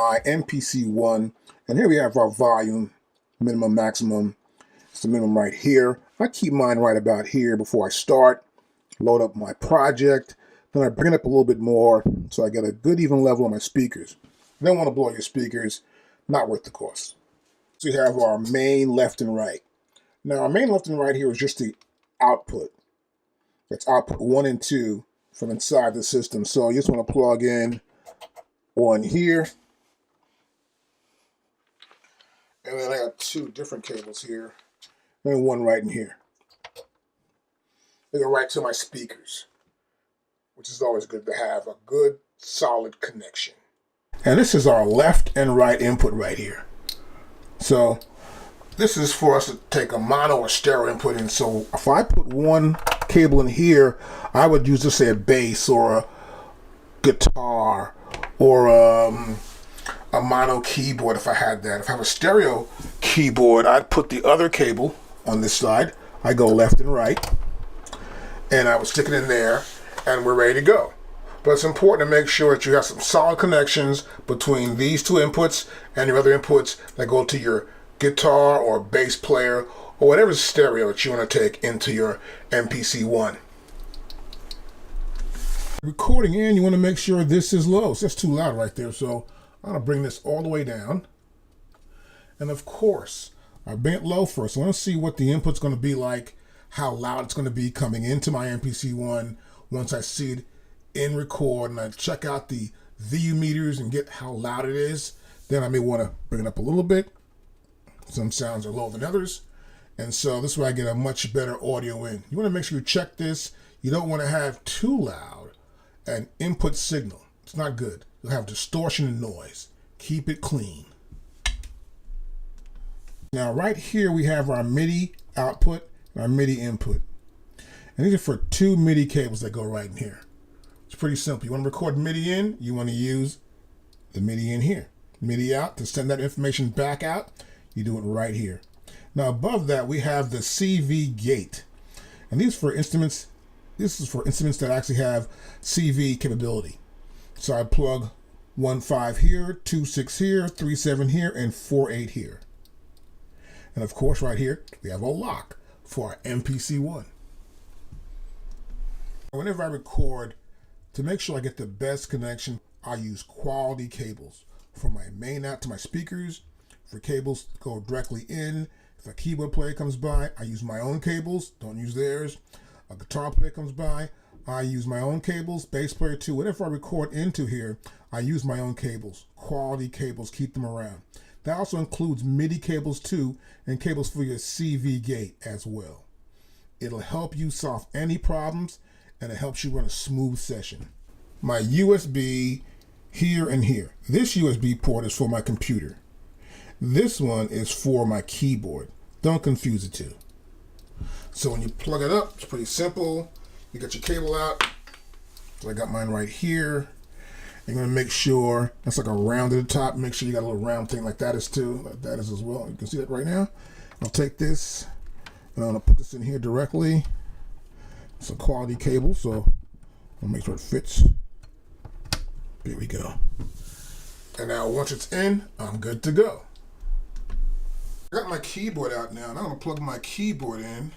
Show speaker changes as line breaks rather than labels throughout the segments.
my MPC One, and here we have our volume, minimum, maximum. It's the minimum right here. I keep mine right about here before I start. Load up my project. Then I bring it up a little bit more so I get a good even level on my speakers. You don't want to blow your speakers, not worth the cost. So we have our main left and right. Now our main left and right here is just the output. That's output 1 and 2 from inside the system. So you just want to plug in one here. And then I got 2 different cables here. And one right in here. They go right to my speakers, which is always good to have a good, solid connection. And this is our left and right input right here. So this is for us to take a mono or stereo input in. So if I put one cable in here, I would use, let's say, a bass or a guitar or a mono keyboard if I had that. If I have a stereo keyboard, I'd put the other cable on this side. I go left and right, and I would stick it in there, and we're ready to go. But it's important to make sure that you have some solid connections between these 2 inputs and your other inputs that go to your guitar or bass player or whatever stereo that you want to take into your MPC One. Recording in, you want to make sure this is low. So that's too loud right there. So I'm going to bring this all the way down. And of course, I bring it low first. I want to see what the input's going to be like, how loud it's going to be coming into my MPC One. Once I see it in record and I check out the VU meters and get how loud it is, then I may want to bring it up a little bit. Some sounds are lower than others. And so this way I get a much better audio in. You want to make sure you check this. You don't want to have too loud an input signal. It's not good. You'll have distortion and noise. Keep it clean. Now right here we have our MIDI output and our MIDI input. And these are for 2 MIDI cables that go right in here. It's pretty simple. You want to record MIDI in, you want to use the MIDI in here. MIDI out to send that information back out, you do it right here. Now above that we have the CV gate. And these for instruments, this is for instruments that actually have CV capability. So I plug 1.5 here, 2.6 here, 3.7 here, and 4.8 here. And of course right here we have a lock for our MPC One. Whenever I record, to make sure I get the best connection, I use quality cables. From my main out to my speakers, for cables to go directly in. If a keyboard player comes by, I use my own cables, don't use theirs. A guitar player comes by, I use my own cables. Bass player too. Whatever I record into here, I use my own cables. Quality cables, keep them around. That also includes MIDI cables too, and cables for your CV gate as well. It'll help you solve any problems, and it helps you run a smooth session. My USB here and here. This USB port is for my computer. This one is for my keyboard. Don't confuse the two. So when you plug it up, it's pretty simple. You got your cable out. So I got mine right here. You're gonna make sure that's like a round at the top. Make sure you got a little round thing like that is too. Like that is as well. You can see that right now. I'll take this and I'm gonna put this in here directly. It's a quality cable, so I'll make sure it fits. Here we go. And now once it's in, I'm good to go. I got my keyboard out now, and I'm gonna plug my keyboard in.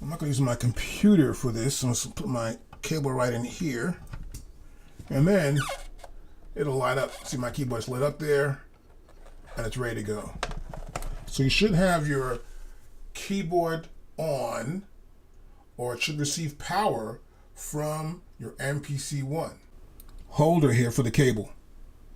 I'm not gonna use my computer for this, so I'm gonna put my cable right in here. And then it'll light up. See, my keyboard's lit up there, and it's ready to go. So you should have your keyboard on, or it should receive power from your MPC One. Holder here for the cable.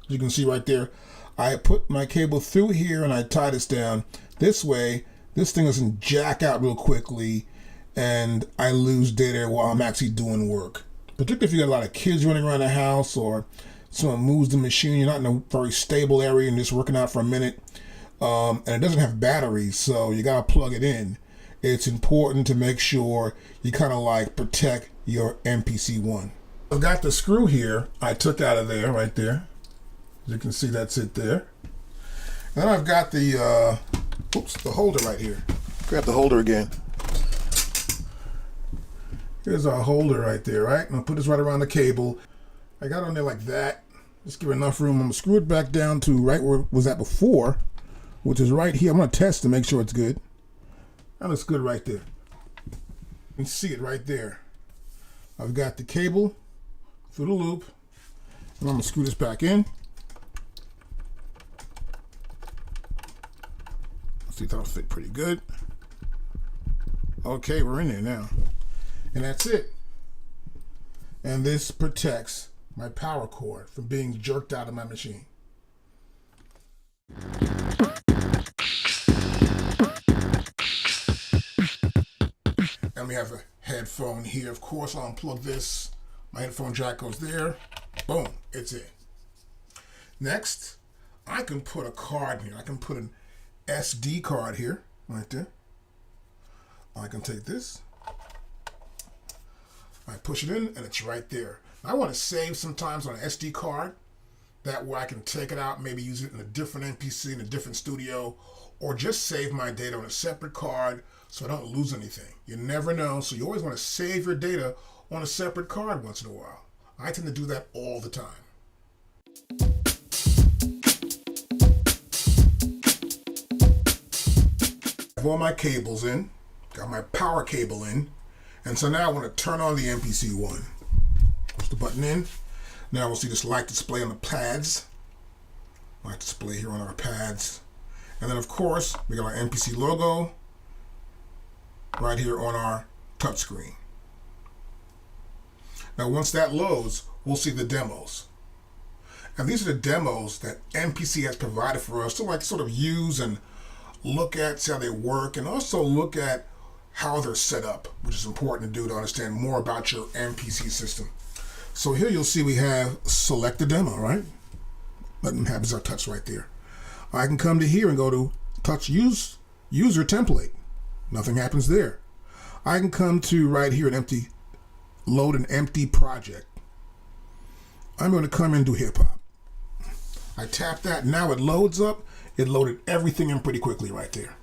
You can see right there, I put my cable through here and I tie this down. This way, this thing doesn't jack out real quickly and I lose data while I'm actually doing work. Particularly if you got a lot of kids running around the house or someone moves the machine, you're not in a very stable area and just working out for a minute. And it doesn't have batteries, so you gotta plug it in. It's important to make sure you kind of like protect your MPC One. I've got the screw here I took out of there, right there. As you can see, that's it there. And then I've got the holder right here. Grab the holder again. Here's our holder right there, right? I'm gonna put this right around the cable. I got it on there like that. Just give it enough room. I'm gonna screw it back down to right where it was at before, which is right here. I'm gonna test to make sure it's good. That looks good right there. You can see it right there. I've got the cable through the loop, and I'm gonna screw this back in. Let's see if that'll fit pretty good. Okay, we're in there now. And that's it. And this protects my power cord from being jerked out of my machine. And we have a headphone here. Of course, I'll unplug this. My headphone jack goes there. Boom, it's in. Next, I can put a card here. I can put an SD card here, right there. I can take this. I push it in, and it's right there. I want to save sometimes on an SD card. That way I can take it out, maybe use it in a different MPC, in a different studio, or just save my data on a separate card so I don't lose anything. You never know, so you always want to save your data on a separate card once in a while. I tend to do that all the time. I have all my cables in, got my power cable in, and so now I want to turn on the MPC One. Push the button in. Now we'll see this light display on the pads. Light display here on our pads. And then of course, we got our MPC logo right here on our touchscreen. Now once that loads, we'll see the demos. And these are the demos that MPC has provided for us to like sort of use and look at, see how they work, and also look at how they're set up, which is important to do to understand more about your MPC system. So here you'll see we have select the demo, right? Button happens our touch right there. I can come to here and go to touch user template. Nothing happens there. I can come to right here and load an empty project. I'm going to come and do hip hop. I tap that, now it loads up. It loaded everything in pretty quickly right there.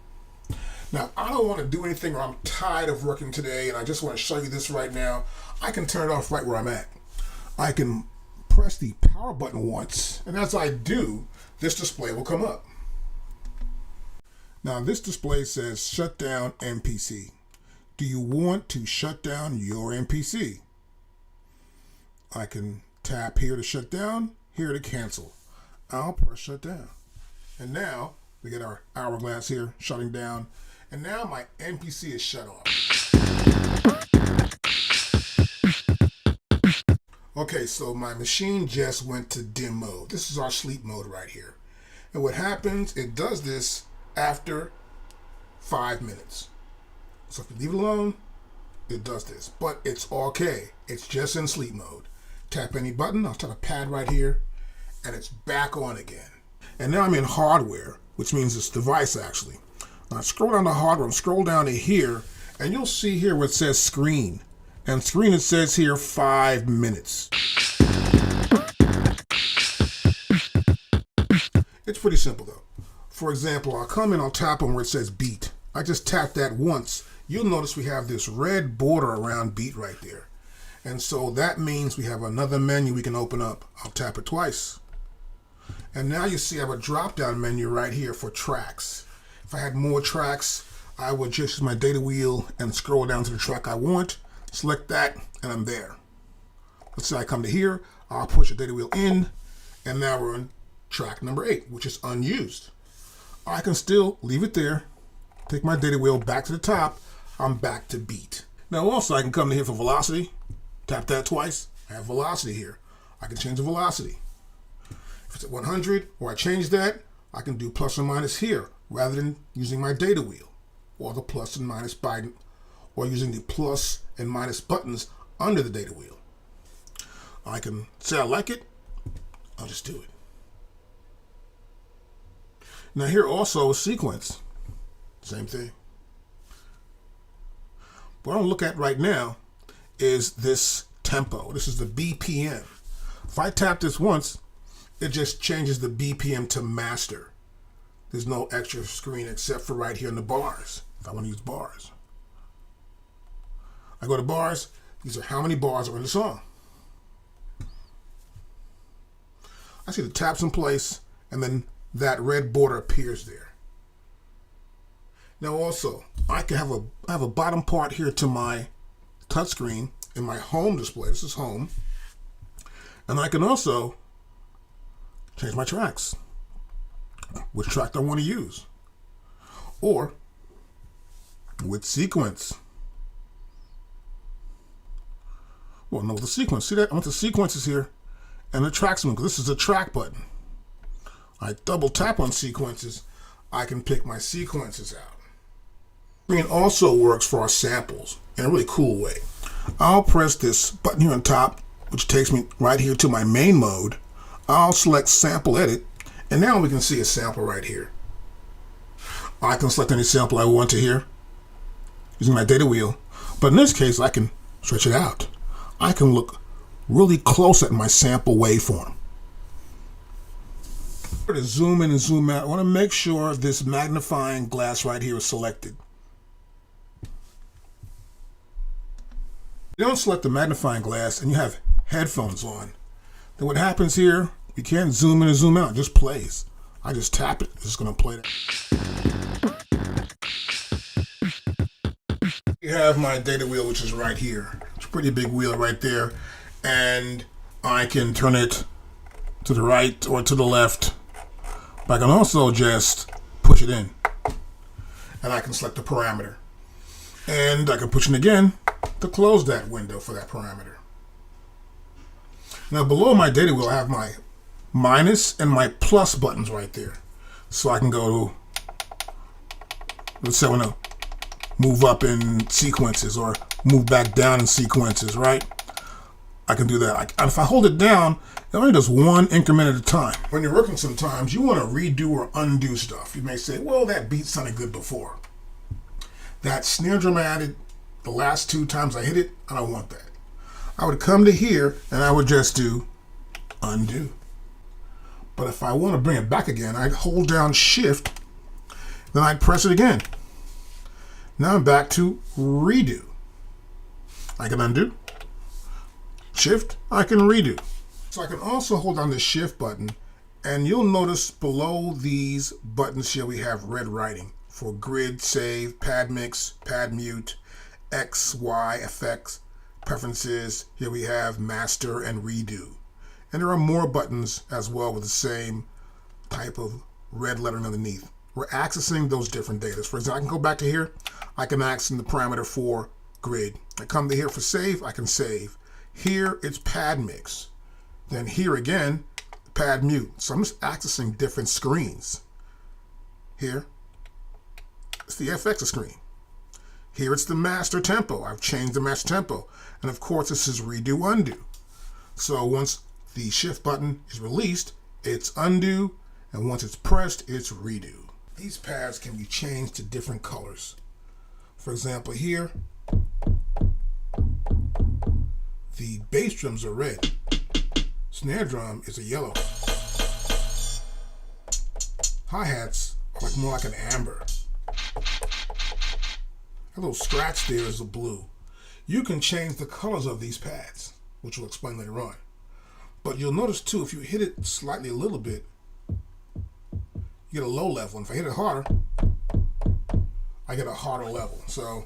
Now, I don't want to do anything or I'm tired of working today and I just want to show you this right now. I can turn it off right where I'm at. I can press the power button once, and as I do, this display will come up. Now, this display says Shutdown MPC. Do you want to shut down your MPC? I can tap here to shut down, here to cancel. I'll press shut down. And now we get our hourglass here shutting down. And now my MPC is shut off. Okay, so my machine just went to dim mode. This is our sleep mode right here. And what happens, it does this after 5 minutes. So if you leave it alone, it does this. But it's okay. It's just in sleep mode. Tap any button, I'll tap a pad right here, and it's back on again. And now I'm in hardware, which means it's device actually. Now scroll down to hardware, scroll down to here, and you'll see here where it says screen. And screen, it says here 5 minutes. It's pretty simple though. For example, I'll come in, I'll tap on where it says beat. I just tap that once. You'll notice we have this red border around beat right there. And so that means we have another menu we can open up. I'll tap it twice. And now you see I have a drop-down menu right here for tracks. If I had more tracks, I would just use my data wheel and scroll down to the track I want. Select that, and I'm there. Let's say I come to here, I'll push the data wheel in, and now we're on track number 8, which is unused. I can still leave it there, take my data wheel back to the top, I'm back to beat. Now also I can come to here for velocity, tap that twice, I have velocity here. I can change the velocity. If it's at 100, or I change that, I can do plus or minus here, rather than using my data wheel, or the plus and minus button, or using the plus and minus buttons under the data wheel. I can say I like it, I'll just do it. Now here also is sequence, same thing. What I want to look at right now is this tempo. This is the BPM. If I tap this once, it just changes the BPM to master. There's no extra screen except for right here in the bars, if I want to use bars. I go to bars, these are how many bars are in the song. I see the taps in place, and then that red border appears there. Now also, I can have a bottom part here to my touchscreen in my home display. This is home. And I can also change my tracks, which track I want to use, or with sequence. Well, no, the sequence. See that? I want the sequences here and the tracks one, because this is a track button. I double tap on sequences, I can pick my sequences out. Screen also works for our samples in a really cool way. I'll press this button here on top, which takes me right here to my main mode. I'll select sample edit, and now we can see a sample right here. I can select any sample I want to here using my data wheel, but in this case I can stretch it out. I can look really close at my sample waveform. To zoom in and zoom out, I want to make sure this magnifying glass right here is selected. You don't select the magnifying glass and you have headphones on, then what happens here, you can't zoom in and zoom out, it just plays. I just tap it, it's just going to play that. You have my data wheel, which is right here. It's a pretty big wheel right there, and I can turn it to the right or to the left, but I can also just push it in, and I can select the parameter, and I can push it again to close that window for that parameter. Now below my data wheel, I have my minus and my plus buttons right there. So I can go to, let's say I want to move up in sequences or move back down in sequences, right? I can do that. If I hold it down, it only does one increment at a time. When you're working sometimes, you want to redo or undo stuff. You may say, well, that beat sounded good before. That snare drum I added the last 2 times I hit it, I don't want that. I would come to here and I would just do undo. But if I want to bring it back again, I'd hold down shift, then I'd press it again. Now I'm back to redo. I can undo, shift, I can redo. So I can also hold down the shift button, and you'll notice below these buttons here we have red writing for grid, save, pad mix, pad mute, X, Y, effects, preferences. Here we have master and redo. And there are more buttons as well with the same type of red lettering underneath. We're accessing those different data. For example, I can go back to here. I can access the parameter for grid. I come to here for save, I can save. Here it's pad mix. Then here again, pad mute. So I'm just accessing different screens. Here, it's the FX screen. Here it's the master tempo. I've changed the master tempo. And of course, this is redo, undo. So once the shift button is released, it's undo. And once it's pressed, it's redo. These pads can be changed to different colors. For example, here, the bass drums are red. Snare drum is a yellow. Hi-hats are more like an amber. That little scratch there is a blue. You can change the colors of these pads, which we'll explain later on. But you'll notice too, if you hit it slightly a little bit, you get a low level. And if I hit it harder, I get a harder level. So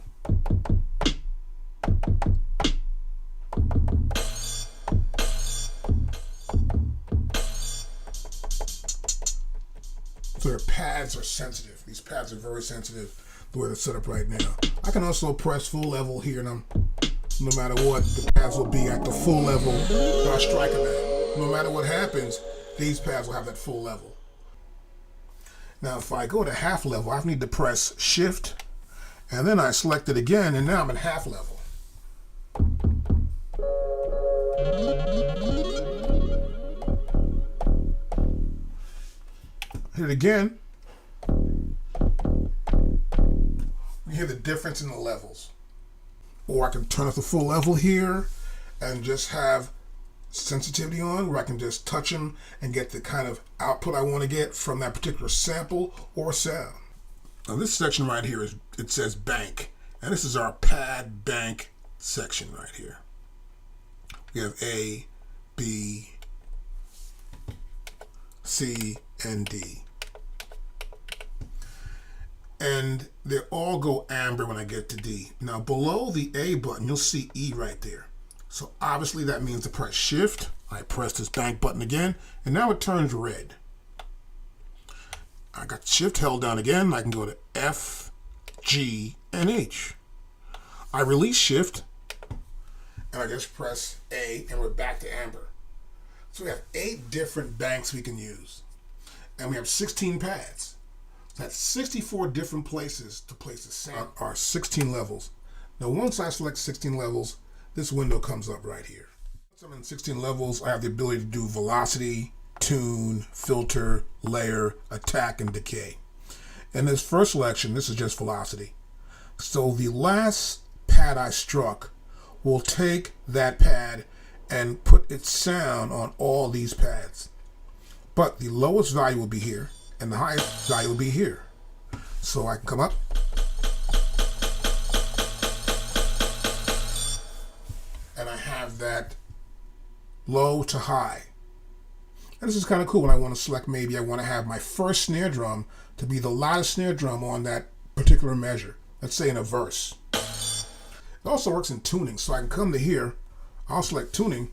their pads are sensitive. These pads are very sensitive the way they're set up right now. I can also press full level here, and no matter what, the pads will be at the full level that I strike them at. No matter what happens, these pads will have that full level. Now, if I go to half level, I need to press shift, and then I select it again, and now I'm at half level. Hit it again. You hear the difference in the levels. Or I can turn up the full level here and just have sensitivity on, where I can just touch them and get the kind of output I want to get from that particular sample or sound. Now this section right here it says bank, and this is our pad bank section right here. We have A, B, C, and D. And they all go amber when I get to D. Now below the A button, you'll see E right there. So obviously that means to press Shift. I press this bank button again, and now it turns red. I got Shift held down again. I can go to F, G, and H. I release Shift, and I just press A, and we're back to amber. So we have 8 different banks we can use. And we have 16 pads. So that's 64 different places to place the sound. Our 16 levels. Now once I select 16 levels, this window comes up right here. Once I'm in 16 levels, I have the ability to do velocity, tune, filter, layer, attack, and decay. In this first selection, this is just velocity. So the last pad I struck will take that pad and put its sound on all these pads. But the lowest value will be here, and the highest value will be here. So I can come up, and I have that low to high. And this is kind of cool when I want to select, maybe I want to have my first snare drum to be the loudest snare drum on that particular measure. Let's say in a verse. It also works in tuning, so I can come to here, I'll select tuning,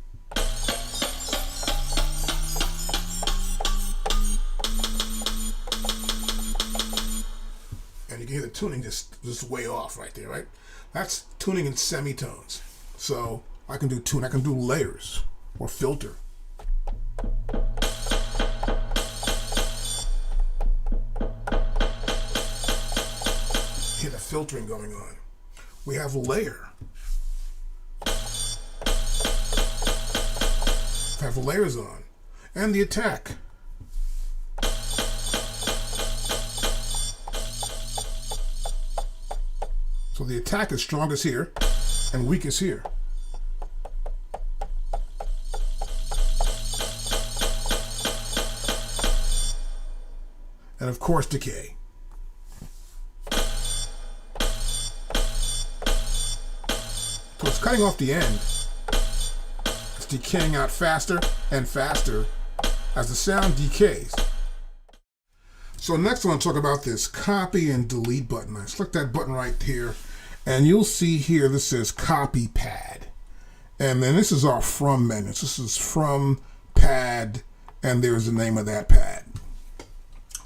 and you can hear the tuning just way off right there, right? That's tuning in semitones. So I can do tune, I can do layers or filter. Hear the filtering going on. We have layer. Have layers on. And the attack. So the attack is strongest here and weakest here. And of course, decay. So it's cutting off the end. It's decaying out faster and faster as the sound decays. So next I want to talk about this copy and delete button. I select that button right here, and you'll see here this says copy pad. And then this is our from menu. This is from pad, and there's the name of that pad.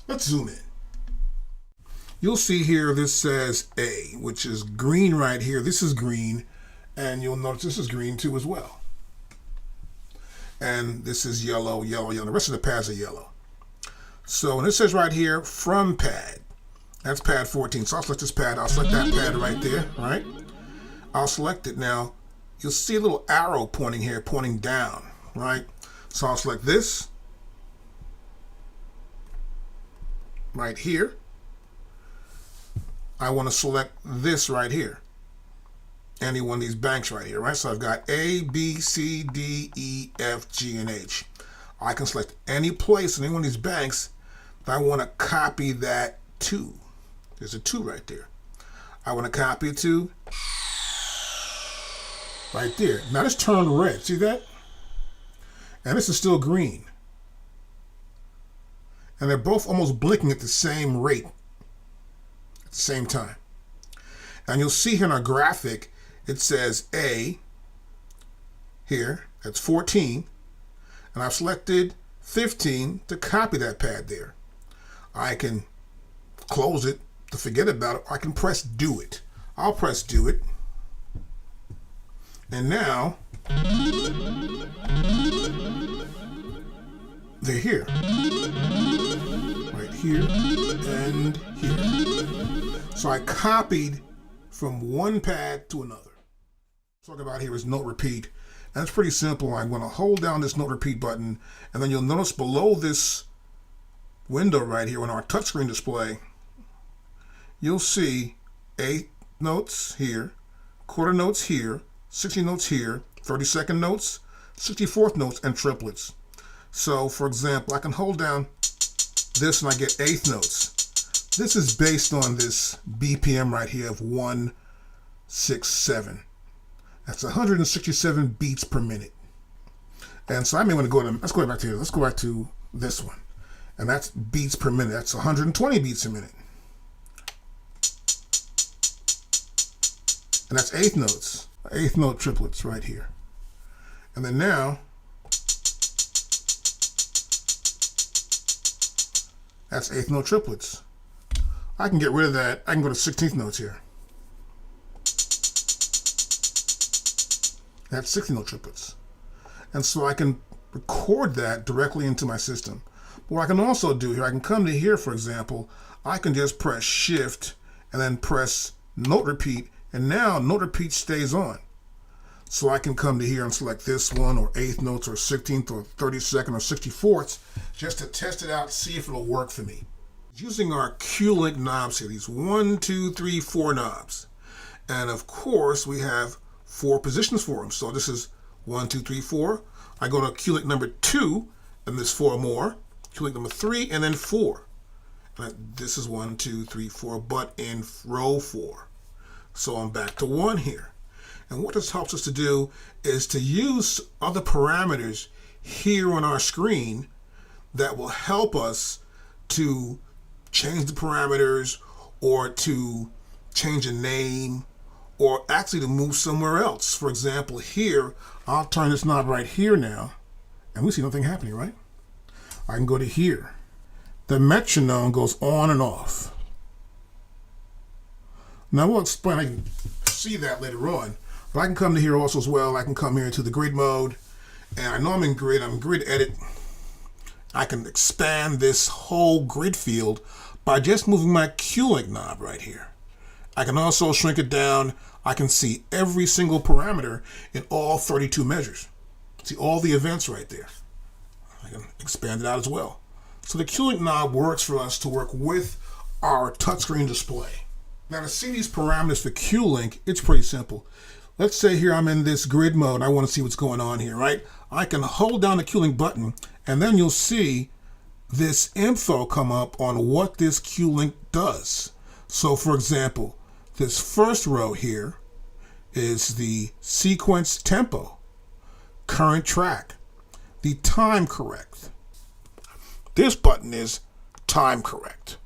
Let's zoom in. You'll see here this says A, which is green right here. This is green. And you'll notice this is green too as well. And this is yellow, yellow, yellow. The rest of the pads are yellow. So when it says right here, from pad, that's pad 14. So I'll select this pad. I'll select that pad right there, right? I'll select it now. You'll see a little arrow pointing here, pointing down, right? So I'll select this right here. I want to select this right here. Any one of these banks right here, right? So I've got A, B, C, D, E, F, G, and H. I can select any place in any one of these banks that I want to copy that to. There's a 2 right there. I want to copy it to right there. Now this turned red, see that? And this is still green. And they're both almost blinking at the same rate, at the same time. And you'll see here in our graphic, it says A here, that's 14, and I've selected 15 to copy that pad there. I can close it to forget about it. I can press do it. I'll press do it. And now they're here. Right here and here. So I copied from one pad to another. Talk about here is note repeat. And it's pretty simple. I'm going to hold down this note repeat button, and then you'll notice below this window right here on our touchscreen display, you'll see 8 notes here, quarter notes here, 60 notes here, 30-second notes, 64th notes, and triplets. So for example, I can hold down this and I get 8th notes. This is based on this BPM right here of 167. That's 167 beats per minute. And so I may want to go to, let's go back to here. Let's go back to this one. And that's beats per minute. That's 120 beats a minute. And that's eighth notes, eighth note triplets right here. And then now, that's eighth note triplets. I can get rid of that. I can go to 16th notes here. That's 16th note triplets. And so I can record that directly into my system. But what I can also do here, I can come to here, for example, I can just press shift and then press note repeat, and now note repeat stays on. So I can come to here and select this one, or eighth notes, or 16th, or 32nd, or 64th, just to test it out, see if it'll work for me. Using our Q-Link knobs here, these 1, 2, 3, 4 knobs. And of course, we have 4 positions for them. So this is 1, 2, 3, 4. I go to Q-Link number 2, and there's 4 more. Q-Link number 3, and then 4. And this is 1, 2, 3, 4, but in row 4. So I'm back to 1 here. And what this helps us to do is to use other parameters here on our screen that will help us to change the parameters, or to change a name, or actually to move somewhere else. For example, here, I'll turn this knob right here now, and we see nothing happening, right? I can go to here. The metronome goes on and off. Now we'll explain, I can see that later on, but I can come to here also as well. I can come here to the grid mode, and I know I'm in grid, I'm grid edit. I can expand this whole grid field by just moving my Q-Link knob right here. I can also shrink it down. I can see every single parameter in all 32 measures. See all the events right there. I can expand it out as well. So the Q-Link knob works for us to work with our touchscreen display. Now to see these parameters for Q-Link, it's pretty simple. Let's say here I'm in this grid mode and I want to see what's going on here, right? I can hold down the Q-Link button, and then you'll see this info come up on what this Q-Link does. So for example, this first row here is the sequence tempo, current track, the time correct. This button is time correct.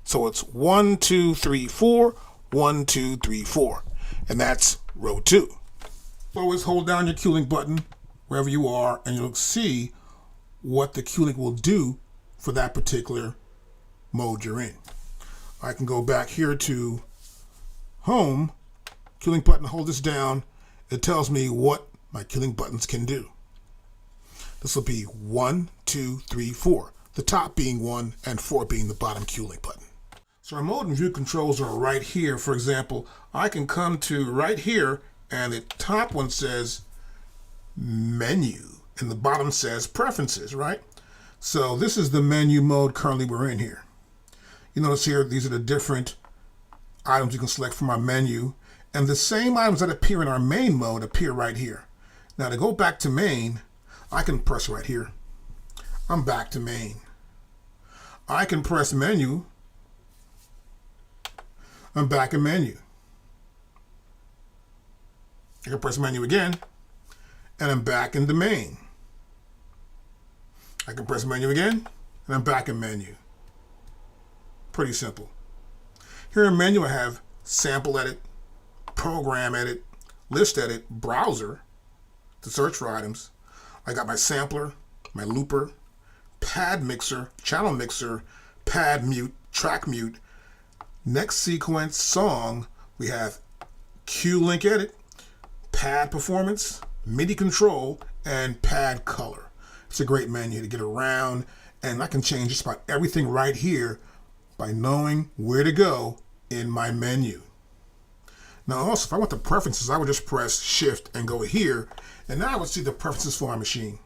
So it's 1, 2, 3, 4, 1, 2, 3, 4. And that's row 2. So always hold down your Q-Link button wherever you are, and you'll see what the Q-Link will do for that particular mode you're in. I can go back here to home, Q-Link button, hold this down. It tells me what my Q-Link buttons can do. This will be 1, 2, 3, 4. The top being 1 and 4 being the bottom Q-Link button. So our mode and view controls are right here. For example, I can come to right here, and the top one says menu, and the bottom says preferences, right? So this is the menu mode currently we're in here. You notice here, these are the different items you can select from our menu, and the same items that appear in our main mode appear right here. Now to go back to main, I can press right here. I'm back to main. I can press menu. I'm back in menu. I can press menu again, and I'm back in the main. I can press menu again, and I'm back in menu. Pretty simple. Here in menu, I have sample edit, program edit, list edit, browser to search for items. I got my sampler, my looper, pad mixer, channel mixer, pad mute, track mute, next sequence, song. We have Q-Link edit, pad performance, MIDI control, and pad color. It's a great menu to get around, and I can change just about everything right here by knowing where to go in my menu. Now also, if I want the preferences, I would just press shift and go here, and now I would see the preferences for my machine.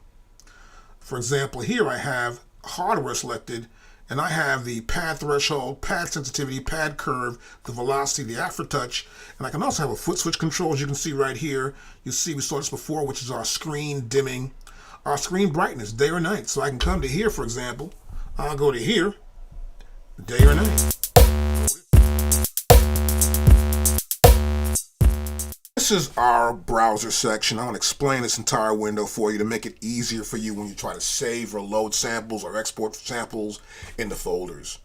For example, here I have hardware selected, and I have the pad threshold, pad sensitivity, pad curve, the velocity, the aftertouch, and I can also have a foot switch control, as you can see right here. You see we saw this before, which is our screen dimming, our screen brightness, day or night. So I can come to here, for example. I'll go to here, day or night. This this is our browser section. I'm going to explain this entire window for you to make it easier for you when you try to save or load samples or export samples into folders.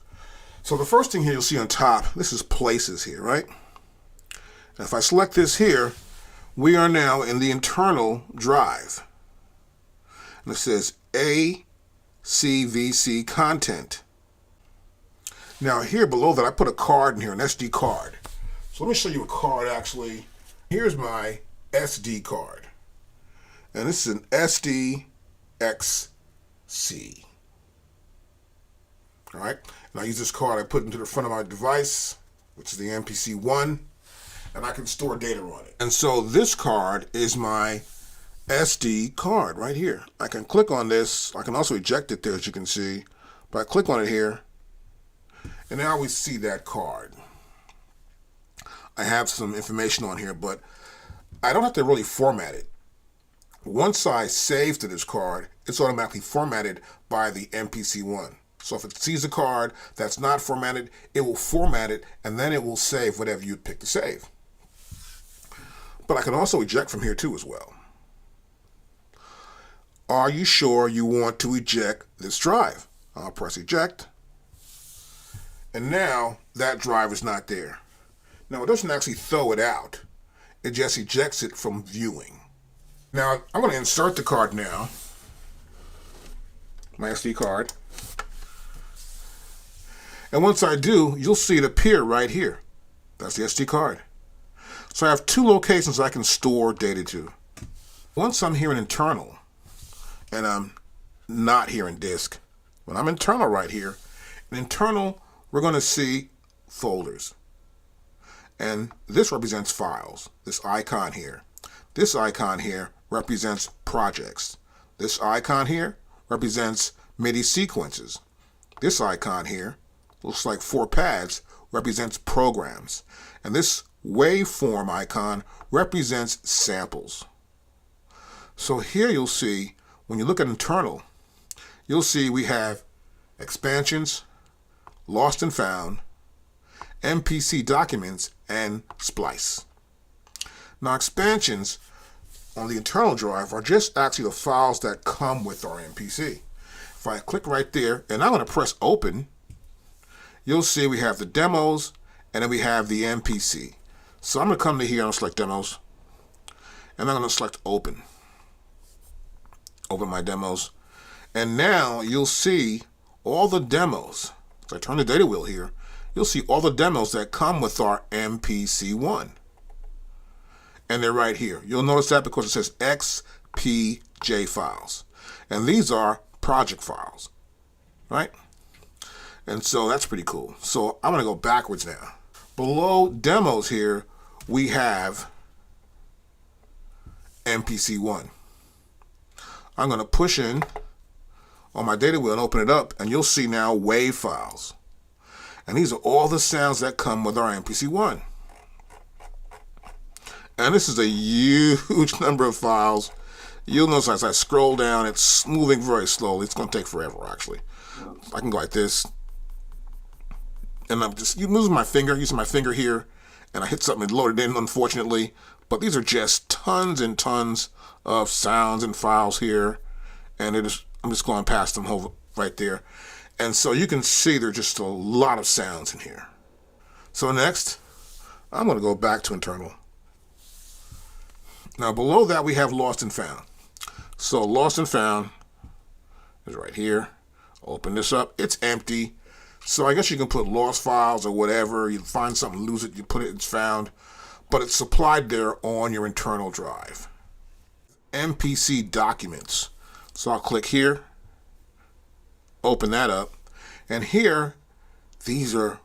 So the first thing here you'll see on top, this is places here, right? And if I select this here, we are now in the internal drive. And it says ACVC content. Now here below that I put a card in here, an SD card. So let me show you a card actually. Here's my SD card. And this is an SDXC. All right, and I use this card, I put it into the front of my device, which is the MPC One, and I can store data on it. And so this card is my SD card right here. I can click on this. I can also eject it there, as you can see, but I click on it here, and now we see that card. I have some information on here, but I don't have to really format it. Once I save to this card, it's automatically formatted by the MPC One. So if it sees a card that's not formatted, it will format it, and then it will save whatever you pick to save. But I can also eject from here too as well. Are you sure you want to eject this drive? I'll press eject. And now that drive is not there. Now it doesn't actually throw it out. It just ejects it from viewing. Now I'm going to insert the card now. My SD card. And once I do, you'll see it appear right here. That's the SD card. So I have two locations I can store data to. Once I'm here in internal, and I'm not here in disk, when I'm internal right here, in internal, we're going to see folders. And this represents files, this icon here. This icon here represents projects. This icon here represents MIDI sequences. This icon here looks like 4 pads, represents programs. And this waveform icon represents samples. So here you'll see, when you look at internal, you'll see we have expansions, lost and found, MPC documents, and splice. Now expansions on the internal drive are just actually the files that come with our MPC. If I click right there, and I'm going to press open, you'll see we have the demos, and then we have the MPC. So I'm going to come to here and select demos, and I'm going to select open. Open my demos. And now you'll see all the demos. So I turn the data wheel here. You'll see all the demos that come with our MPC One. And they're right here. You'll notice that because it says XPJ files. And these are project files, right? And so that's pretty cool. So I'm going to go backwards now. Below demos here, we have MPC One. I'm going to push in on my data wheel and open it up, and you'll see now wave files. And these are all the sounds that come with our MPC One. And this is a huge number of files. You'll notice as I scroll down, it's moving very slowly. It's going to take forever, actually. I can go like this. And I'm just using my finger here, and I hit something and loaded in, unfortunately. But these are just tons and tons of sounds and files here. And I'm just going past them over right there. And so you can see there's just a lot of sounds in here. So next, I'm going to go back to internal. Now below that we have lost and found. So lost and found is right here. Open this up. It's empty. So I guess you can put lost files or whatever. You find something, lose it, you put it, it's found. But it's supplied there on your internal drive. MPC documents. So I'll click here. Open that up. And here, these are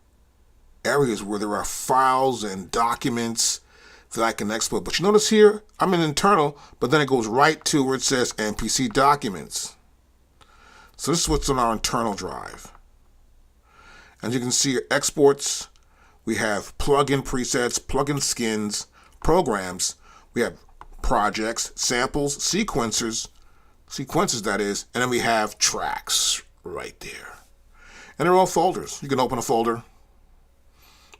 areas where there are files and documents that I can export. But you notice here, I'm in internal, but then it goes right to where it says MPC documents. So this is what's on our internal drive. As you can see, exports, we have plugin presets, plugin skins, programs, we have projects, samples, sequences that is, and then we have tracks right there. And they're all folders. You can open a folder.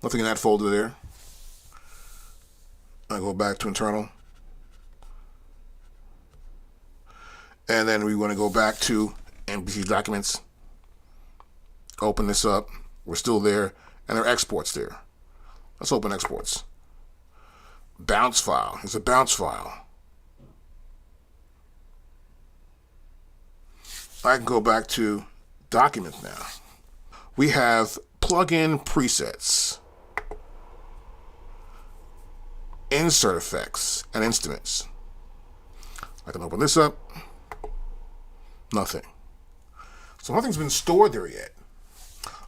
Nothing in that folder there. I go back to internal. And then we want to go back to MPC documents. Open this up. We're still there. And there are exports there. Let's open exports. Bounce file. It's a bounce file. I can go back to documents now. We have plugin presets, insert effects, and instruments. I can open this up. Nothing. So nothing's been stored there yet.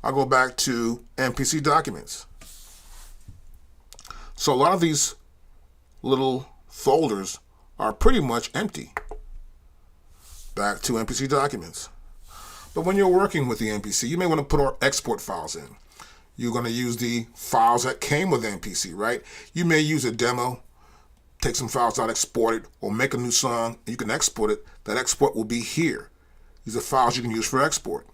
I'll go back to MPC documents. So a lot of these little folders are pretty much empty. Back to MPC documents. But when you're working with the MPC, you may want to put our export files in. You're going to use the files that came with MPC, right? You may use a demo, take some files out, export it, or make a new song, and you can export it. That export will be here. These are files you can use for export.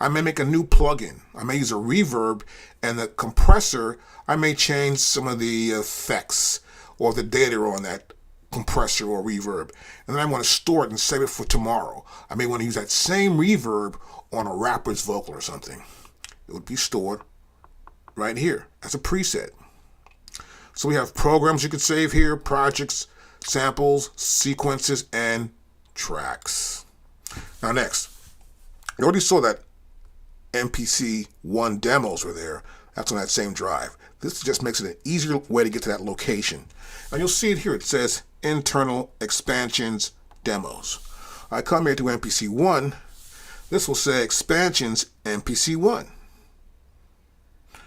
I may make a new plugin. I may use a reverb, and the compressor, I may change some of the effects or the data on that compressor or reverb. And then I want to store it and save it for tomorrow. I may want to use that same reverb on a rapper's vocal or something. It would be stored right here as a preset. So we have programs you could save here, projects, samples, sequences, and tracks. Now next, you already saw that MPC One demos were there. That's on that same drive. This just makes it an easier way to get to that location. And you'll see it here. It says internal expansions demos. I come here to MPC One. This will say expansions MPC One.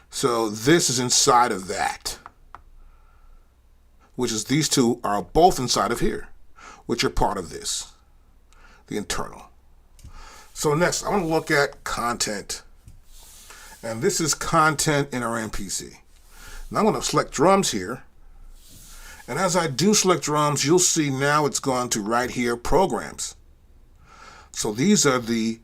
So this is inside of that, which is these two are both inside of here, which are part of this, the internal. So next, I want to look at content. And this is content in our MPC. Now I'm going to select drums here. And as I do select drums, you'll see now it's gone to right here, programs. So these are the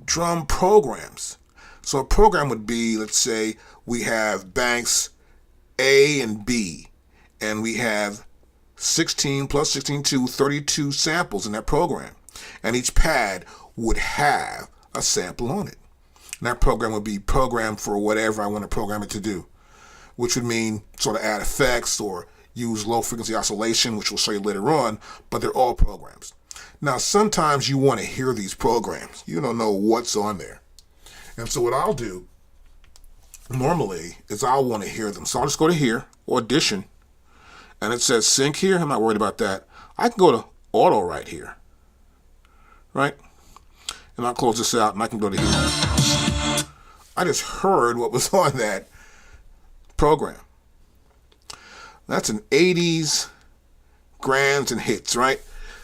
drum programs. So a program would be, let's say, we have banks A and B, and we have 16 plus 16 to 32 samples in that program. And each pad would have a sample on it. And that program would be programmed for whatever I want to program it to do, which would mean sort of add effects or use low frequency oscillation, which we'll show you later on, but they're all programs. Now, sometimes you want to hear these programs. You don't know what's on there. And so what I'll do normally is I'll want to hear them. So I'll just go to here, Audition, and it says sync here. I'm not worried about that. I can go to auto right here, right? And I'll close this out and I can go to here. I just heard what was on that program. That's an 80s grands and hits, right?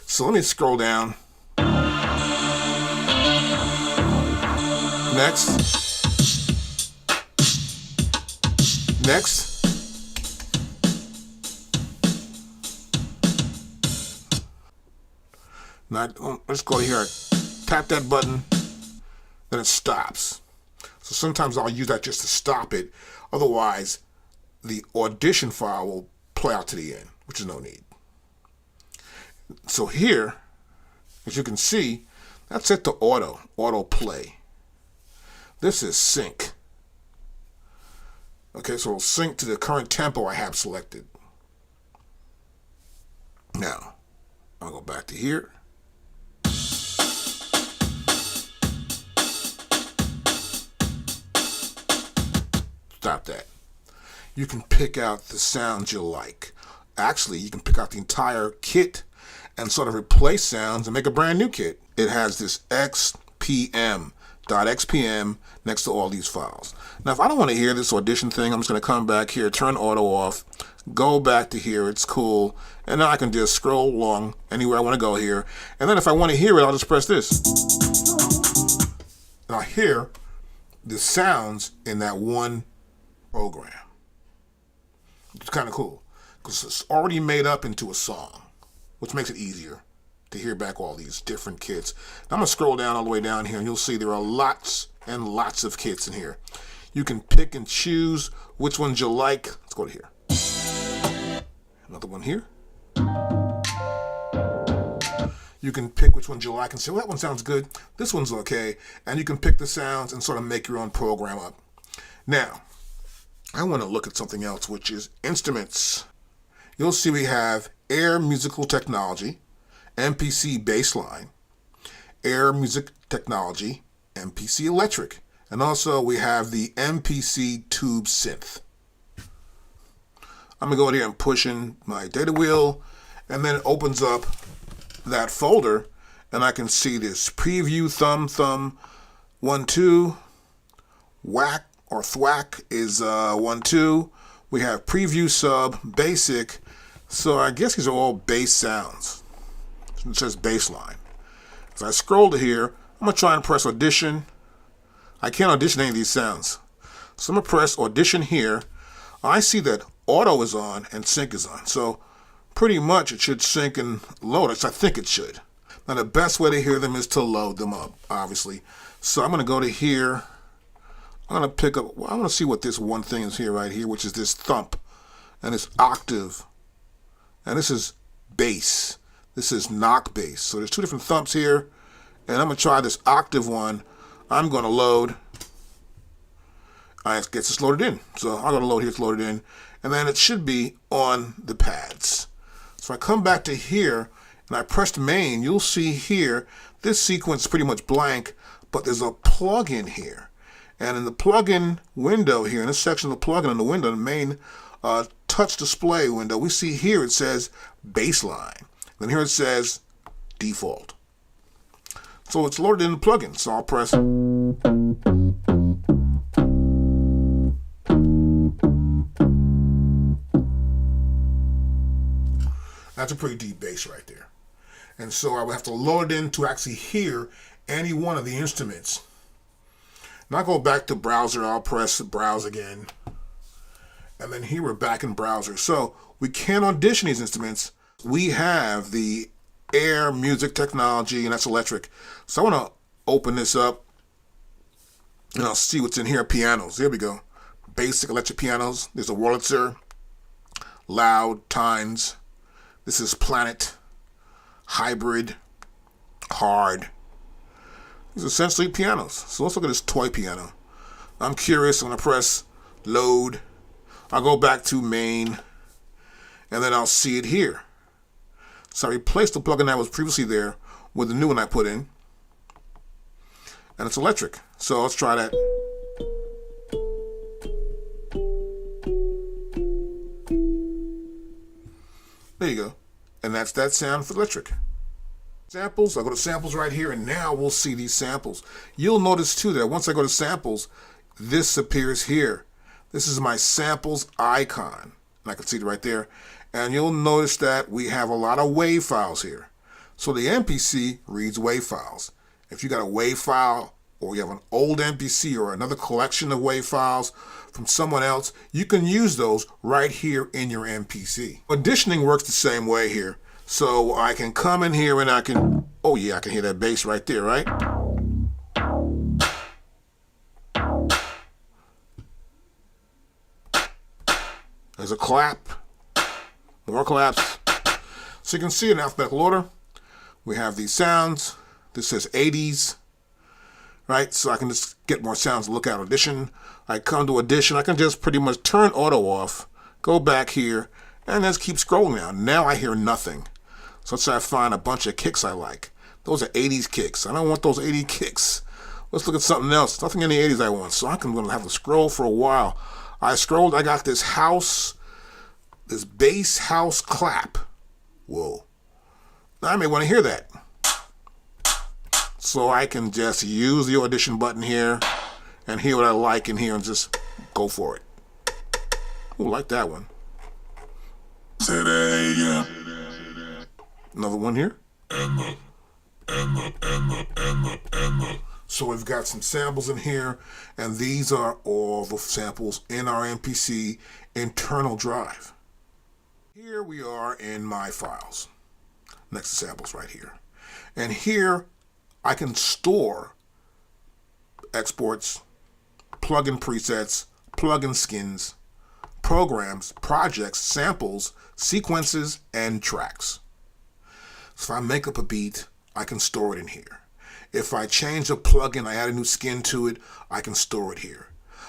So let me scroll down. Next. Next. Now, let's go here. Tap that button, then it stops. So sometimes I'll use that just to stop it. Otherwise, the audition file will play out to the end, which is no need. So here, as you can see, that's set to auto play. This is sync. Okay, so it'll sync to the current tempo I have selected. Now, I'll go back to here. Stop that. You can pick out the sounds you like. Actually, you can pick out the entire kit and sort of replace sounds and make a brand new kit. It has this xpm.xpm next to all these files. Now, if I don't want to hear this audition thing, I'm just going to come back here, turn auto off, go back to here, it's cool, and then I can just scroll along anywhere I want to go here. And then if I want to hear it, I'll just press this. And I'll hear the sounds in that one program. It's kind of cool because it's already made up into a song, which makes it easier to hear back all these different kits. Now I'm going to scroll down all the way down here, and you'll see there are lots and lots of kits in here. You can pick and choose which ones you like. Let's go to here. Another one here. You can pick which ones you like and say, well, that one sounds good. This one's okay. And you can pick the sounds and sort of make your own program up. Now, I want to look at something else, which is instruments. You'll see we have Air Musical Technology, MPC Bassline, Air Music Technology, MPC Electric, and also we have the MPC Tube Synth. I'm going to go in here and push in my data wheel, and then it opens up that folder, and I can see this preview thumb 1 2, whack or thwack is 1 2. We have preview sub, basic. So I guess these are all bass sounds. It says bassline. As I scroll to here, I'm going to try and press audition. I can't audition any of these sounds. So I'm going to press audition here. I see that auto is on and sync is on. So pretty much it should sync and load it. So I think it should. Now the best way to hear them is to load them up, obviously. So I'm going to go to here. I'm going to pick up, well, I want to see what this one thing is here, right here, which is this thump and this octave. And this is bass. This is knock bass. So there's two different thumps here. And I'm going to try this octave one. I'm going to load. I get this loaded in. So I'm going to load here, it's loaded in. And then it should be on the pads. So I come back to here and I pressed main. You'll see here, this sequence is pretty much blank, but there's a plugin here. And in the plugin window here, in this section of the plugin in the window, the main touch display window, we see here it says bassline. Then here it says default. So it's loaded in the plugin. So I'll press. That's a pretty deep bass right there. And so I would have to load it in to actually hear any one of the instruments. Now I go back to browser, I'll press browse again. And then here we're back in browser. So we can audition these instruments. We have the Air Music Technology, and that's electric. So I want to open this up and I'll see what's in here. Pianos, there we go. Basic electric pianos. There's a Wurlitzer, loud, tines. This is planet, hybrid, hard. These are essentially pianos. So let's look at this toy piano. I'm curious, I'm going to press load. I'll go back to main, and then I'll see it here. So I replaced the plugin that was previously there with the new one I put in. And it's electric. So let's try that. There you go. And that's that sound for electric. Samples, I go to samples right here, and now we'll see these samples. You'll notice too that once I go to samples, this appears here. This is my samples icon. And I can see it right there. And you'll notice that we have a lot of WAV files here. So the MPC reads WAV files. If you got a WAV file, or you have an old MPC or another collection of WAV files from someone else, you can use those right here in your MPC. Auditioning works the same way here. So I can come in here and I can, oh yeah, I can hear that bass right there, right? There's a clap, more claps. So you can see in alphabetical order, we have these sounds. This says 80s, right? So I can just get more sounds to look at audition. I come to audition, I can just pretty much turn auto off, go back here, and just keep scrolling down. Now I hear nothing. So let's say I find a bunch of kicks I like. Those are 80s kicks. I don't want those 80 kicks. Let's look at something else. Nothing in the 80s I want. So I'm going to have to scroll for a while. I scrolled, I got this house, this bass house clap. Whoa. Now I may want to hear that. So I can just use the audition button here and hear what I like in here and just go for it. Ooh, like that one. Another one here. So we've got some samples in here, and these are all the samples in our MPC internal drive. Here we are in my files, next to samples right here. And here I can store exports, plugin presets, plugin skins, programs, projects, samples, sequences, and tracks. So if I make up a beat, I can store it in here. If I change a plugin, I add a new skin to it, I can store it here.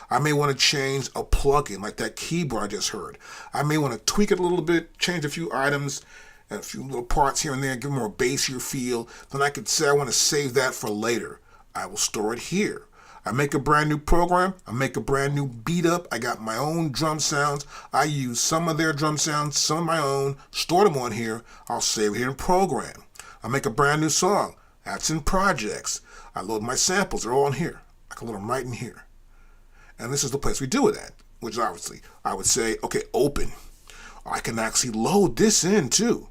I may want to change a plugin like that keyboard I just heard. I may want to tweak it a little bit, change a few items and a few little parts here and there, give it more bassier feel. Then I could say I want to save that for later. I will store it here. I make a brand new program, I make a brand new beat up, I got my own drum sounds, I use some of their drum sounds, some of my own, store them on here, I'll save it here in program. I make a brand new song, that's in projects. I load my samples, they're all in here. I can load them right in here. And this is the place we do it at, which obviously I would say, okay, open. I can actually load this in too.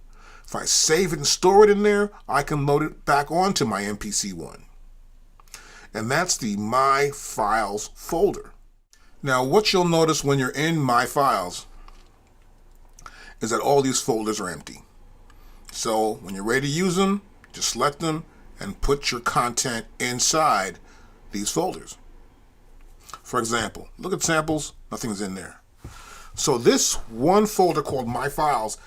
If I save it and store it in there, I can load it back onto my MPC One. And that's the My Files folder. Now, what you'll notice when you're in My Files is that all these folders are empty. So when you're ready to use them, just select them and put your content inside these folders. For example, look at samples, nothing's in there. So this one folder called My Files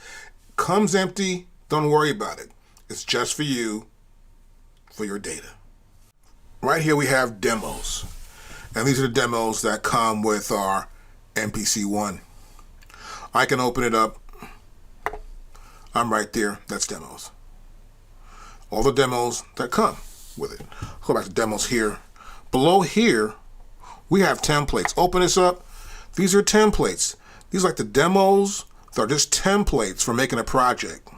comes empty, don't worry about it. It's just for you, for your data. Right here we have demos. And these are the demos that come with our MPC One. I can open it up. I'm right there, that's demos. All the demos that come with it. Go back to demos here. Below here, we have templates. Open this up. These are templates. These are like the demos. They're just templates for making a project.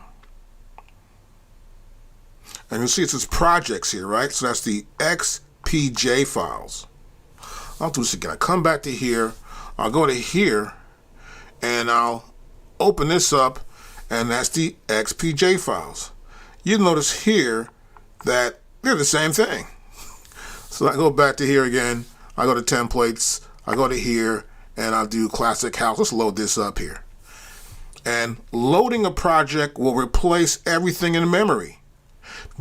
And you'll see it says projects here, right? So that's the XPJ files. I'll do this again. I come back to here. I'll go to here and I'll open this up and that's the XPJ files. You'll notice here that they're the same thing. So I go back to here again. I go to templates. I go to here and I'll do classic house. Let's load this up here. And loading a project will replace everything in memory.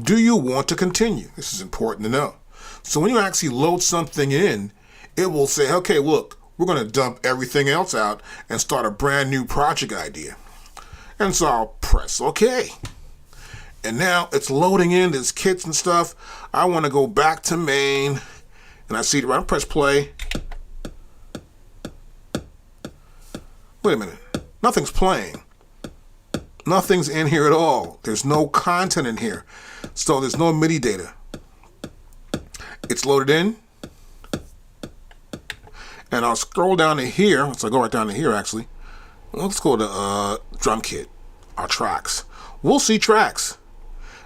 Do you want to continue? This is important to know. So when you actually load something in, it will say, okay, look, we're going to dump everything else out and start a brand new project idea. And so I'll press OK. And now it's loading in this kits and stuff. I want to go back to main and I see it right. I press play. Wait a minute. Nothing's playing. Nothing's in here at all. There's no content in here. So there's no MIDI data. It's loaded in. And I'll scroll down to here. So I go right down to here actually. Let's go to drum kit, our tracks. We'll see tracks.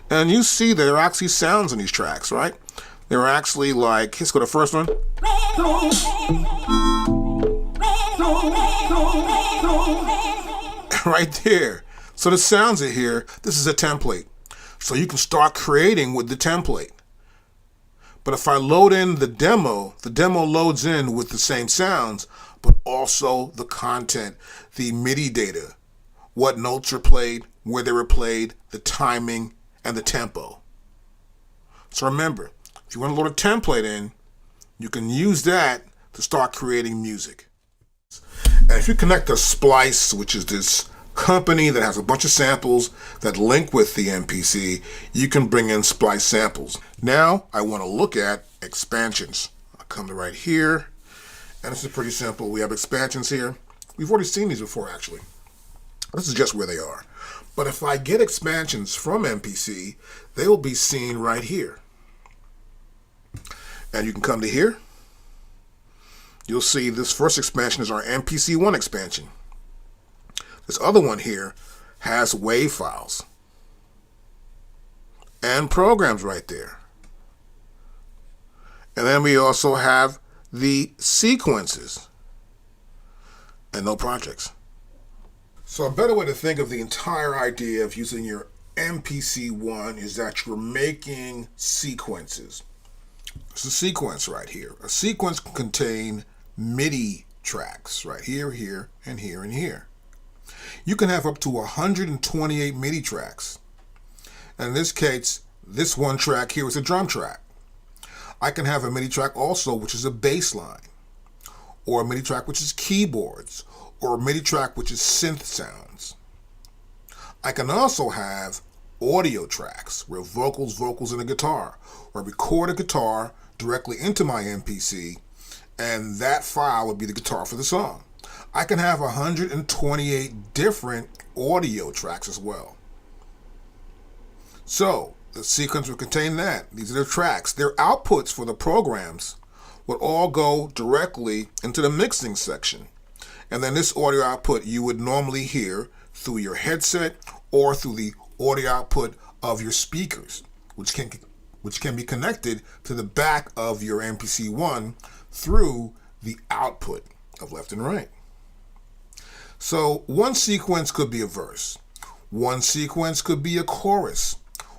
And you see there are actually sounds in these tracks, right? They're actually like, let's go to the first one. Right there. So the sounds are here. This is a template. So you can start creating with the template. But if I load in the demo loads in with the same sounds, but also the content, the MIDI data, what notes are played, where they were played, the timing, and the tempo. So remember, if you want to load a template in, you can use that to start creating music. And if you connect a Splice, which is this company that has a bunch of samples that link with the MPC, you can bring in Splice samples. Now I want to look at expansions. I'll come to right here, and this is pretty simple. We have expansions here. We've already seen these before actually. This is just where they are. But if I get expansions from MPC, they will be seen right here. And you can come to here. You'll see this first expansion is our MPC One expansion. This other one here has WAV files and programs right there. And then we also have the sequences and no projects. So a better way to think of the entire idea of using your MPC One is that you're making sequences. It's a sequence right here. A sequence can contain MIDI tracks right here, here, and here, and here. You can have up to 128 MIDI tracks. And in this case, this one track here is a drum track. I can have a MIDI track also, which is a bass line, or a MIDI track, which is keyboards, or MIDI track, which is synth sounds. I can also have audio tracks where vocals and a guitar, or record a guitar directly into my MPC, and that file would be the guitar for the song. I can have 128 different audio tracks as well. So the sequence will contain that. These are the tracks. Their outputs for the programs would all go directly into the mixing section. And then this audio output you would normally hear through your headset or through the audio output of your speakers, which can be connected to the back of your MPC One through the output of left and right. So one sequence could be a verse. One sequence could be a chorus.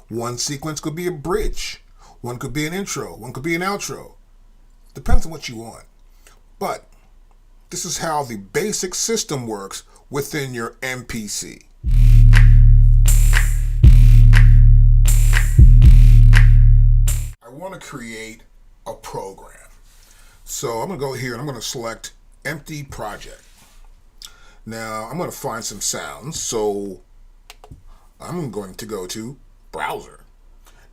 One sequence could be a bridge. One could be an intro. One could be an outro. Depends on what you want. But this is how the basic system works within your MPC. I want to create a program. So I'm going to go here and I'm going to select Empty Project. Now I'm going to find some sounds. So I'm going to go to Browser.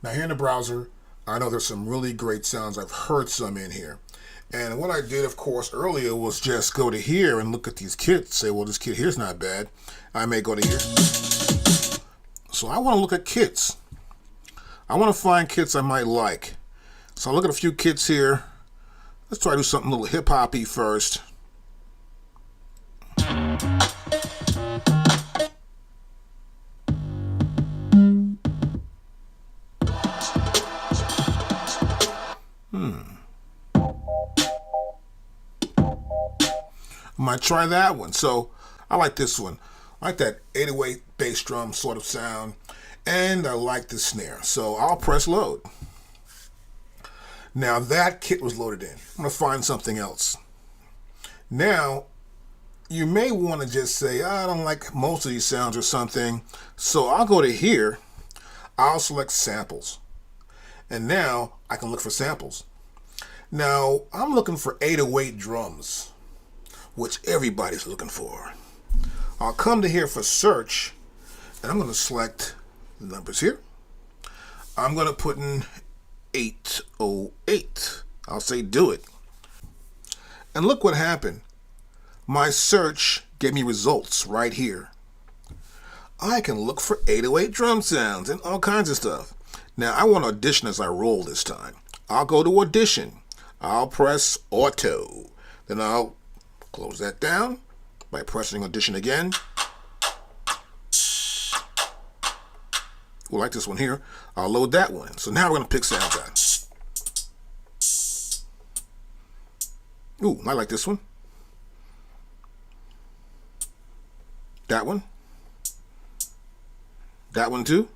Now here in the browser, I know there's some really great sounds. I've heard some in here. And what I did, of course, earlier was just go to here and look at these kits. Say, well, this kit here's not bad. I may go to here. So I want to look at kits. I want to find kits I might like. So I'll look at a few kits here. Let's try to do something a little hip-hoppy first. I might try that one. So I like this one. I like that 808 bass drum sort of sound. And I like the snare. So I'll press load. Now that kit was loaded in. I'm going to find something else. Now, you may want to just say, I don't like most of these sounds or something. So I'll go to here. I'll select samples. And now I can look for samples. Now I'm looking for 808 drums, which everybody's looking for. I'll come to here for search, and I'm going to select the numbers here. I'm going to put in 808. I'll say do it. And look what happened. My search gave me results right here. I can look for 808 drum sounds and all kinds of stuff. Now I want to audition as I roll this time. I'll go to audition. I'll press auto. Then I'll close that down by pressing audition again. We'll like this one here. I'll load that one. So now we're going to pick sounds out. Ooh, I like this one. That one. That one too.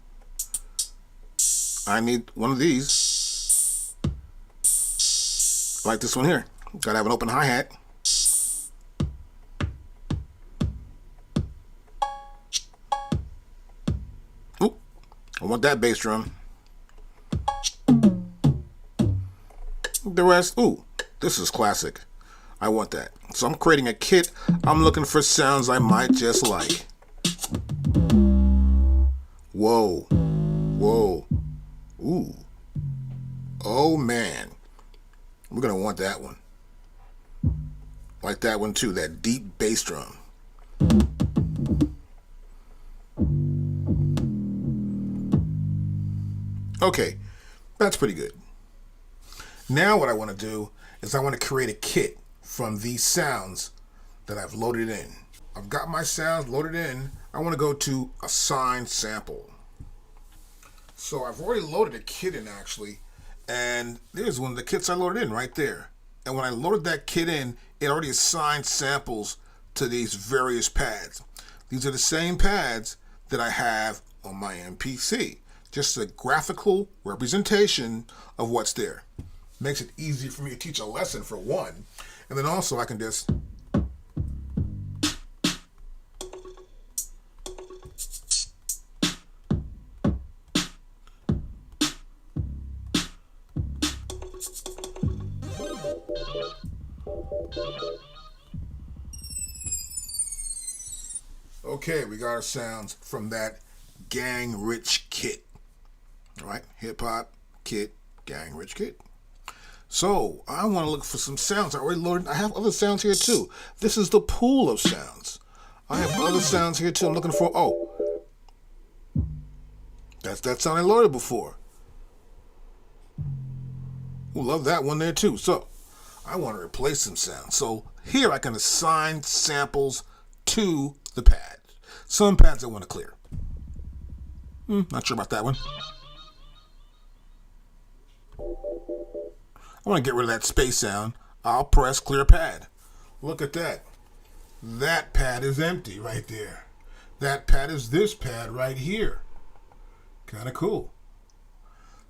I need one of these. I like this one here. Gotta have an open hi-hat. Ooh, I want that bass drum. The rest, ooh, this is classic. I want that. So I'm creating a kit. I'm looking for sounds I might just like. Whoa. Whoa. Ooh. Oh man. We're gonna want that one. Like that one too, that deep bass drum. Okay, that's pretty good. Now what I want to do is I want to create a kit from these sounds that I've loaded in. I've got my sounds loaded in. I want to go to assign sample. So I've already loaded a kit in actually, and there's one of the kits I loaded in right there. And when I loaded that kit in, it already assigned samples to these various pads. These are the same pads that I have on my MPC. Just a graphical representation of what's there. Makes it easy for me to teach a lesson for one. And then also I can just Okay, we got our sounds from that Gang Rich kit. All right, hip hop kit, Gang Rich kit. So I want to look for some sounds. I already loaded. I have other sounds here too. This is the pool of sounds. I have other sounds here too. I'm looking for. Oh, that's that sound I loaded before. Ooh, love that one there too. So I want to replace some sounds. So here I can assign samples to the pad. Some pads I want to clear. Not sure about that one. I want to get rid of that space sound. I'll press clear pad. Look at that. That pad is empty right there. That pad is this pad right here. Kind of cool.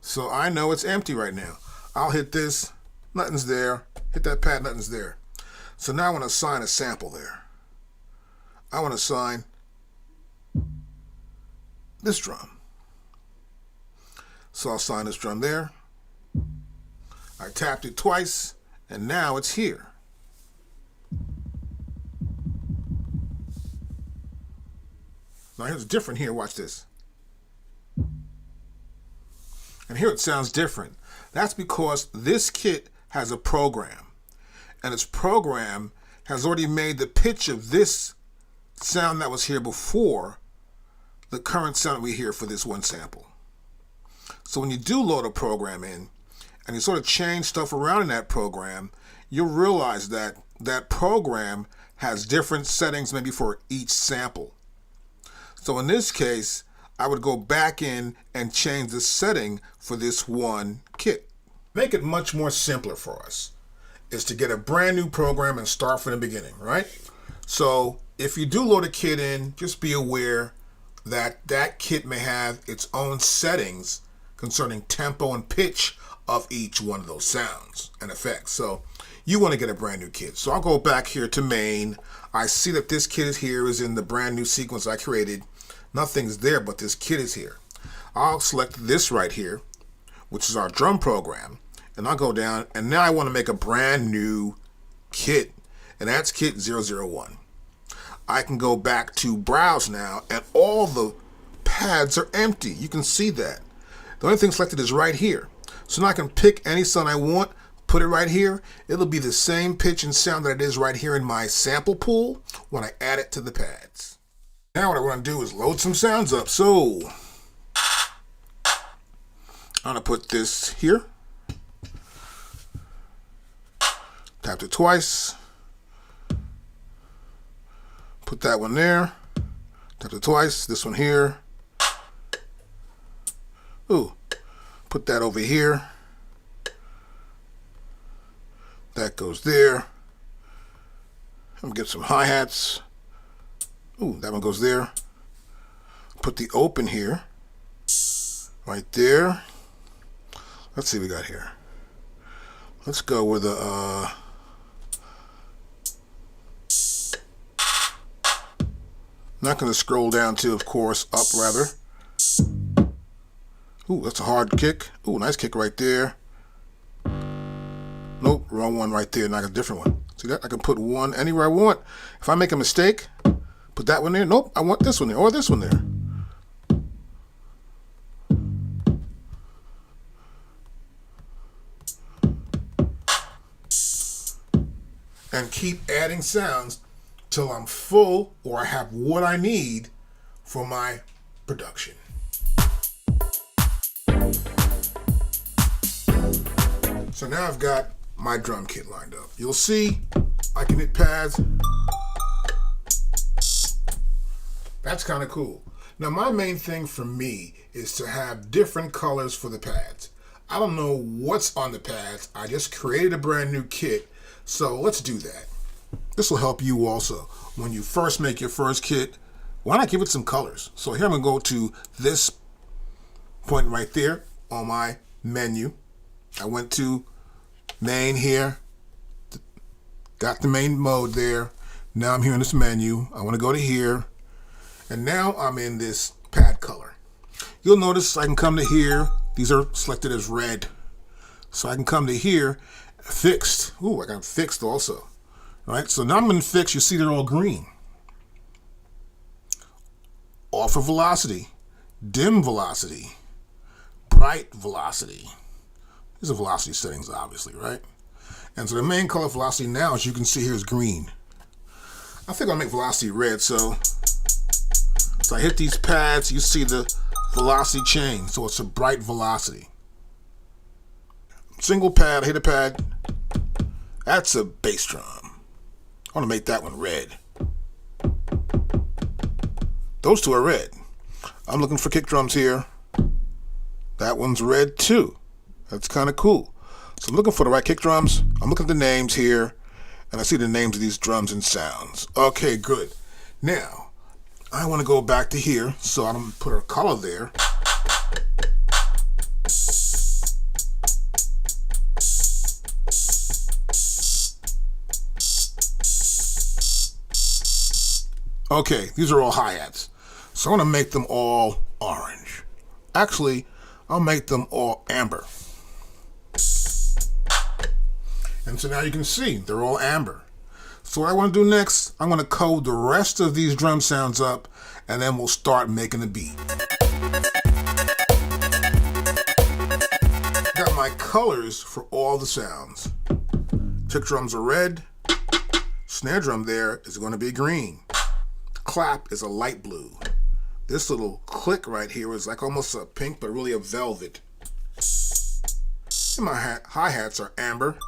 So I know it's empty right now. I'll hit this, nothing's there. Hit that pad, nothing's there. So now I want to assign a sample there. I want to assign this drum. So I'll assign this drum there. I tapped it twice, and now it's here. Now here's different here, watch this. And here it sounds different. That's because this kit has a program. And its program has already made the pitch of this sound that was here before the current sound we hear for this one sample. So when you do load a program in, and you sort of change stuff around in that program, you'll realize that that program has different settings maybe for each sample. So in this case, I would go back in and change the setting for this one kit. Make it much more simpler for us is to get a brand new program and start from the beginning, right? So if you do load a kit in, just be aware that that kit may have its own settings concerning tempo and pitch of each one of those sounds and effects. So you want to get a brand new kit. So I'll go back here to main. I see that this kit here is in the brand new sequence I created. Nothing's there, but this kit is here. I'll select this right here, which is our drum program, and I'll go down, and now I want to make a brand new kit, and that's kit 001. I can go back to browse now, and all the pads are empty. You can see that. The only thing selected is right here. So now I can pick any sound I want, put it right here. It'll be the same pitch and sound that it is right here in my sample pool when I add it to the pads. Now what I want to do is load some sounds up. So I'm going to put this here. Tapped it twice. Put that one there. Tapped it twice. This one here. Ooh. Put that over here. That goes there. I'm gonna get some hi-hats. Ooh, that one goes there. Put the open here. Right there. Let's see what we got here. Let's go with a not gonna scroll down to, of course, up rather. Ooh, that's a hard kick. Ooh, nice kick right there. Nope, wrong one right there, not a different one. See that? I can put one anywhere I want. If I make a mistake, put that one there. Nope, I want this one there, or this one there. And keep adding sounds till I'm full or I have what I need for my production. So now I've got my drum kit lined up. You'll see I can hit pads. That's kind of cool. Now my main thing for me is to have different colors for the pads. I don't know what's on the pads. I just created a brand new kit. So let's do that. This will help you also. When you first make your first kit, why not give it some colors? So here I'm gonna go to this point right there on my menu. I went to main here, got the main mode there. Now I'm here in this menu. I want to go to here, and now I'm in this pad color. You'll notice I can come to here. These are selected as red. So I can come to here, fixed. Ooh, I got fixed also. All right, so now I'm in fixed. You see they're all green. offer velocity, dim velocity, bright velocity. These are velocity settings, obviously, right? And so the main color velocity now, as you can see here, is green. I think I'll make velocity red, so I hit these pads, you see the velocity change, so it's a bright velocity. Single pad, I hit a pad, that's a bass drum. I want to make that one red. Those two are red. I'm looking for kick drums here. That one's red too. That's kind of cool. So I'm looking for the right kick drums. I'm looking at the names here, and I see the names of these drums and sounds. Okay, good. Now, I want to go back to here, so I'm going to put a color there. Okay, these are all hi-hats. So I want to make them all orange. Actually, I'll make them all amber. And so now you can see they're all amber. So what I want to do next, I'm going to code the rest of these drum sounds up, and then we'll start making the beat. Got my colors for all the sounds. Kick drums are red. Snare drum there is going to be green. Clap is a light blue. This little click right here is like almost a pink, but really a velvet. And my hi-hats are amber.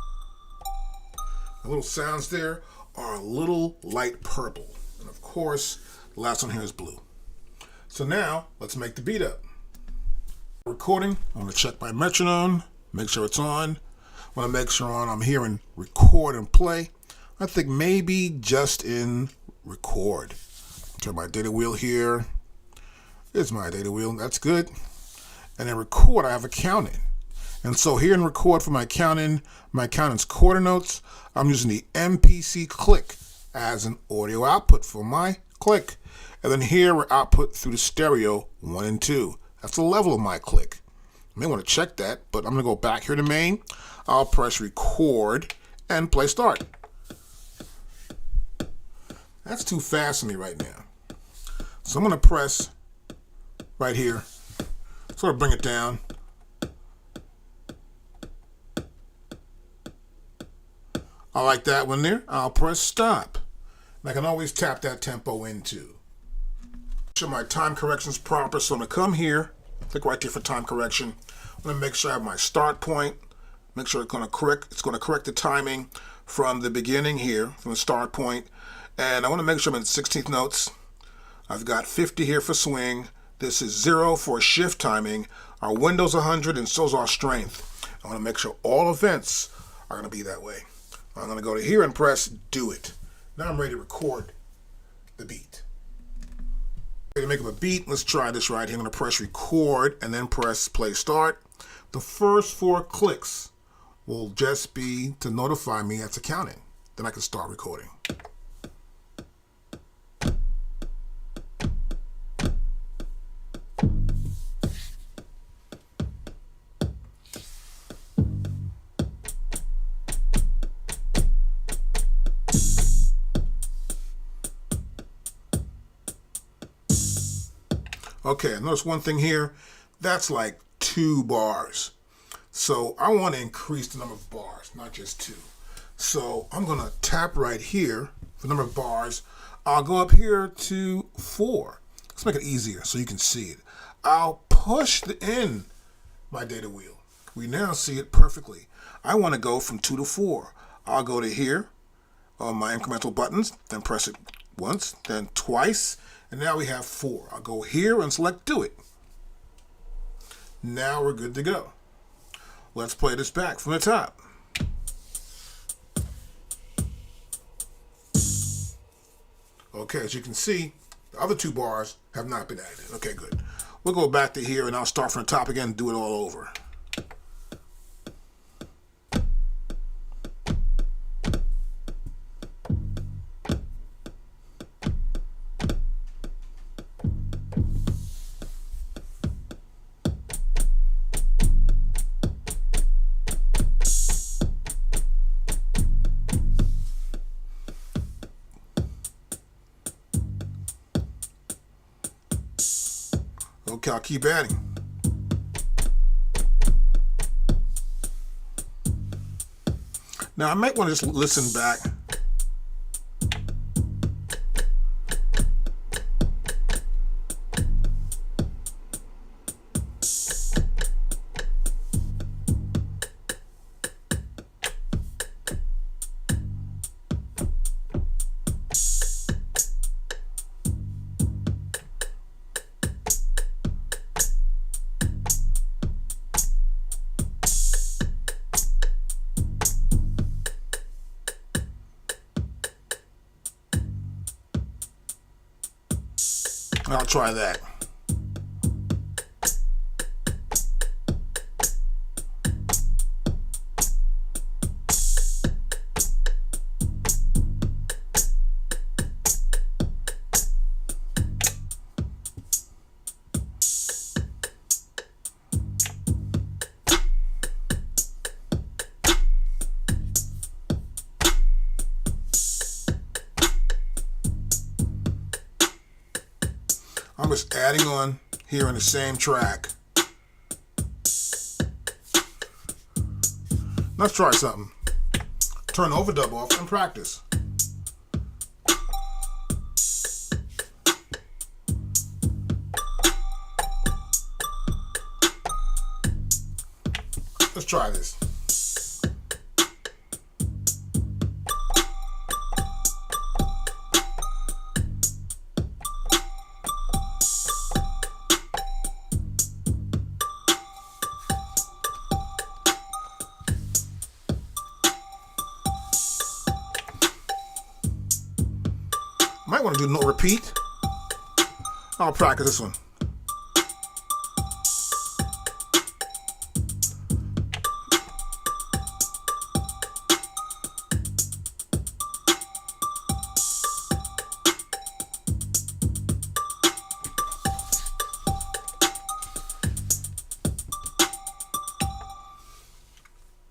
The little sounds there are a little light purple. And of course, the last one here is blue. So now, let's make the beat up. Recording, I'm going to check my metronome, make sure it's on. I want to make sure I'm hearing record and play. I think maybe just in record. Turn my data wheel here. Here's my data wheel, that's good. And in record, I have a counting. And so here in record for my counting's quarter notes, I'm using the MPC click as an audio output for my click. And then here we're output through the stereo 1 and 2. That's the level of my click. You may want to check that, but I'm going to go back here to main. I'll press record and play start. That's too fast for me right now. So I'm going to press right here, sort of bring it down. I like that one there. I'll press stop. And I can always tap that tempo in too. Make sure my time correction's proper, so I'm going to come here, click right there for time correction. I'm going to make sure I have my start point, make sure it's going to correct the timing from the beginning here, from the start point. And I want to make sure I'm in 16th notes. I've got 50 here for swing. This is 0 for shift timing. Our window's 100 and so's our strength. I want to make sure all events are going to be that way. I'm going to go to here and press do it. Now I'm ready to record the beat. To make up a beat, let's try this right here. I'm going to press record and then press play start. The first 4 clicks will just be to notify me that's a counting. Then I can start recording. Okay, notice one thing here, that's like 2 bars. So I want to increase the number of bars, not just 2. So I'm going to tap right here for the number of bars. I'll go up here to 4. Let's make it easier so you can see it. I'll push in my data wheel. We now see it perfectly. I want to go from 2 to 4. I'll go to here on my incremental buttons, then press it once, then twice, and now we have 4. I'll go here and select do it. Now we're good to go. Let's play this back from the top. Okay, as you can see, the other 2 bars have not been added. Okay, good. We'll go back to here and I'll start from the top again and do it all over. Okay, I'll keep adding. Now I might want to just listen back. I'll try that. I'm just adding on here in the same track. Let's try something. Turn Overdub off and practice. Let's try this. Might want to do no repeat. I'll practice this one.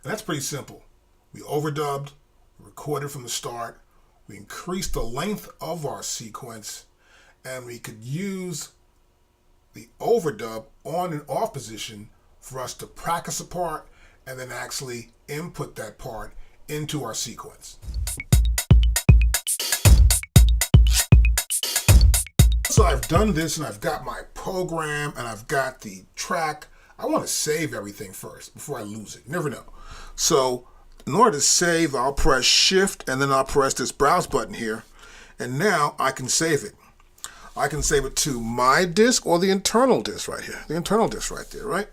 And that's pretty simple. We overdubbed, recorded from the start. We increased the length of our sequence, and we could use the overdub on and off position for us to practice a part and then actually input that part into our sequence. So I've done this and I've got my program and I've got the track. I want to save everything first before I lose it. You never know. So in order to save, I'll press Shift and then I'll press this browse button here. And now I can save it. I can save it to my disk or the internal disk right here. The internal disk right there, right?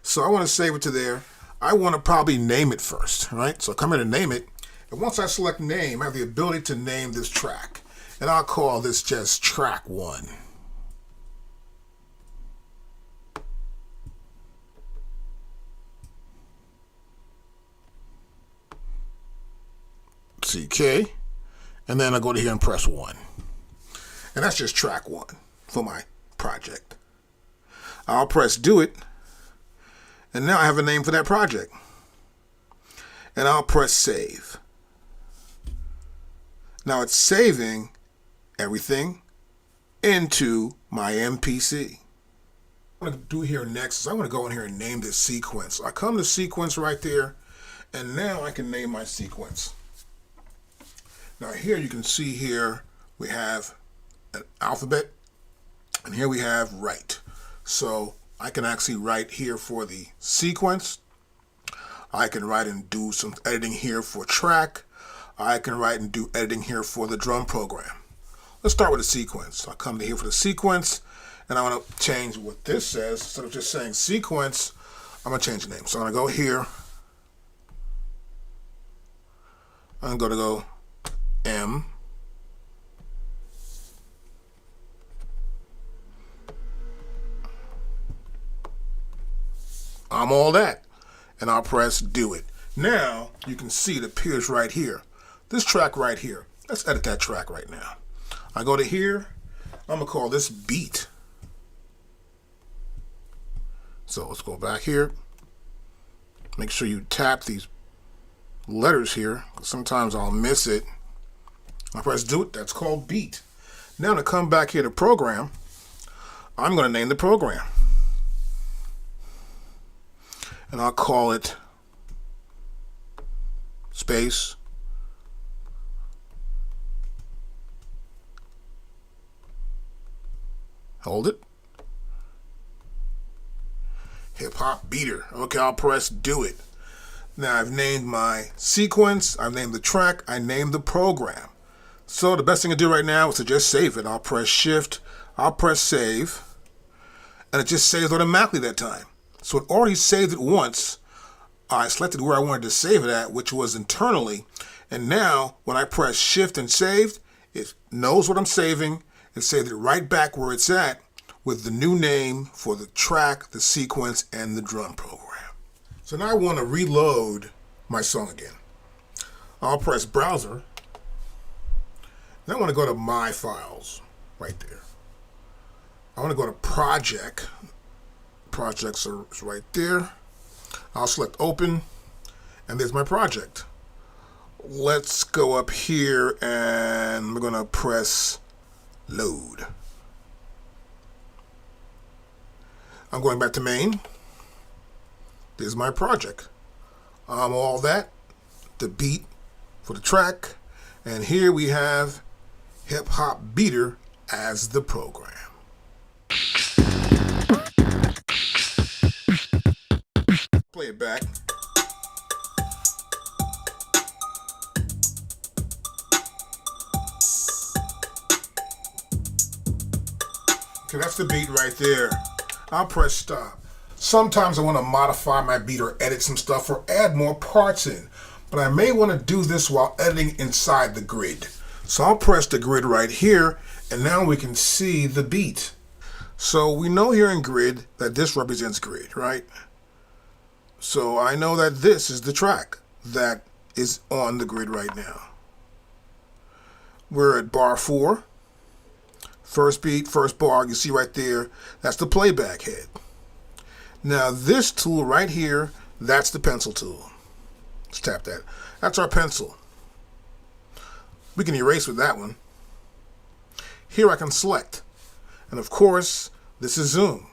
So I want to save it to there. I want to probably name it first, right? So come in and name it. And once I select name, I have the ability to name this track. And I'll call this just track 1. CK, and then I go to here and press 1. And that's just track 1 for my project. I'll press do it, and now I have a name for that project. And I'll press save. Now it's saving everything into my MPC. What I'm going to do here next is I'm going to go in here and name this sequence. I come to sequence right there, and now I can name my sequence. Now here you can see here we have an alphabet, and here we have write. So I can actually write here for the sequence. I can write and do some editing here for track. I can write and do editing here for the drum program. Let's start with the sequence. So I come to here for the sequence, and I want to change what this says. Instead of just saying sequence, I'm going to change the name. So I'm going to go here. I'm going to go M. I'm all that. And I'll press do it. Now you can see it appears right here. This track right here. Let's edit that track right now. I go to here. I'm going to call this beat. So let's go back here. Make sure you tap these letters here, because sometimes I'll miss it. I press do it. That's called beat. Now to come back here to program, I'm going to name the program. and I'll call it space hold it hip hop beater. Okay, I'll press do it. Now I've named my sequence, I've named the track, I named the program. So the best thing to do right now is to just save it. I'll press shift, I'll press save, and it just saves automatically that time. So it already saved it once. I selected where I wanted to save it at, which was internally. And now when I press shift and saved, it knows what I'm saving. It saved it right back where it's at with the new name for the track, the sequence, and the drum program. So now I want to reload my song again. I'll press browser. And I want to go to my files right there. I want to go to project. Projects are right there. I'll select open, and there's my project. Let's go up here and we're going to press load. I'm going back to main. There's my project. All that, the beat for the track, and here we have Hip Hop Beater as the program. Play it back. Okay, that's the beat right there. I'll press stop. Sometimes I want to modify my beat or edit some stuff or add more parts in, but I may want to do this while editing inside the grid. So I'll press the grid right here, and now we can see the beat. So we know here in grid that this represents grid, right? So I know that this is the track that is on the grid right now. We're at bar 4. First beat, first bar, you see right there, that's the playback head. Now this tool right here, that's the pencil tool. Let's tap that. That's our pencil. We can erase with that one. Here I can select. And of course, this is zoom.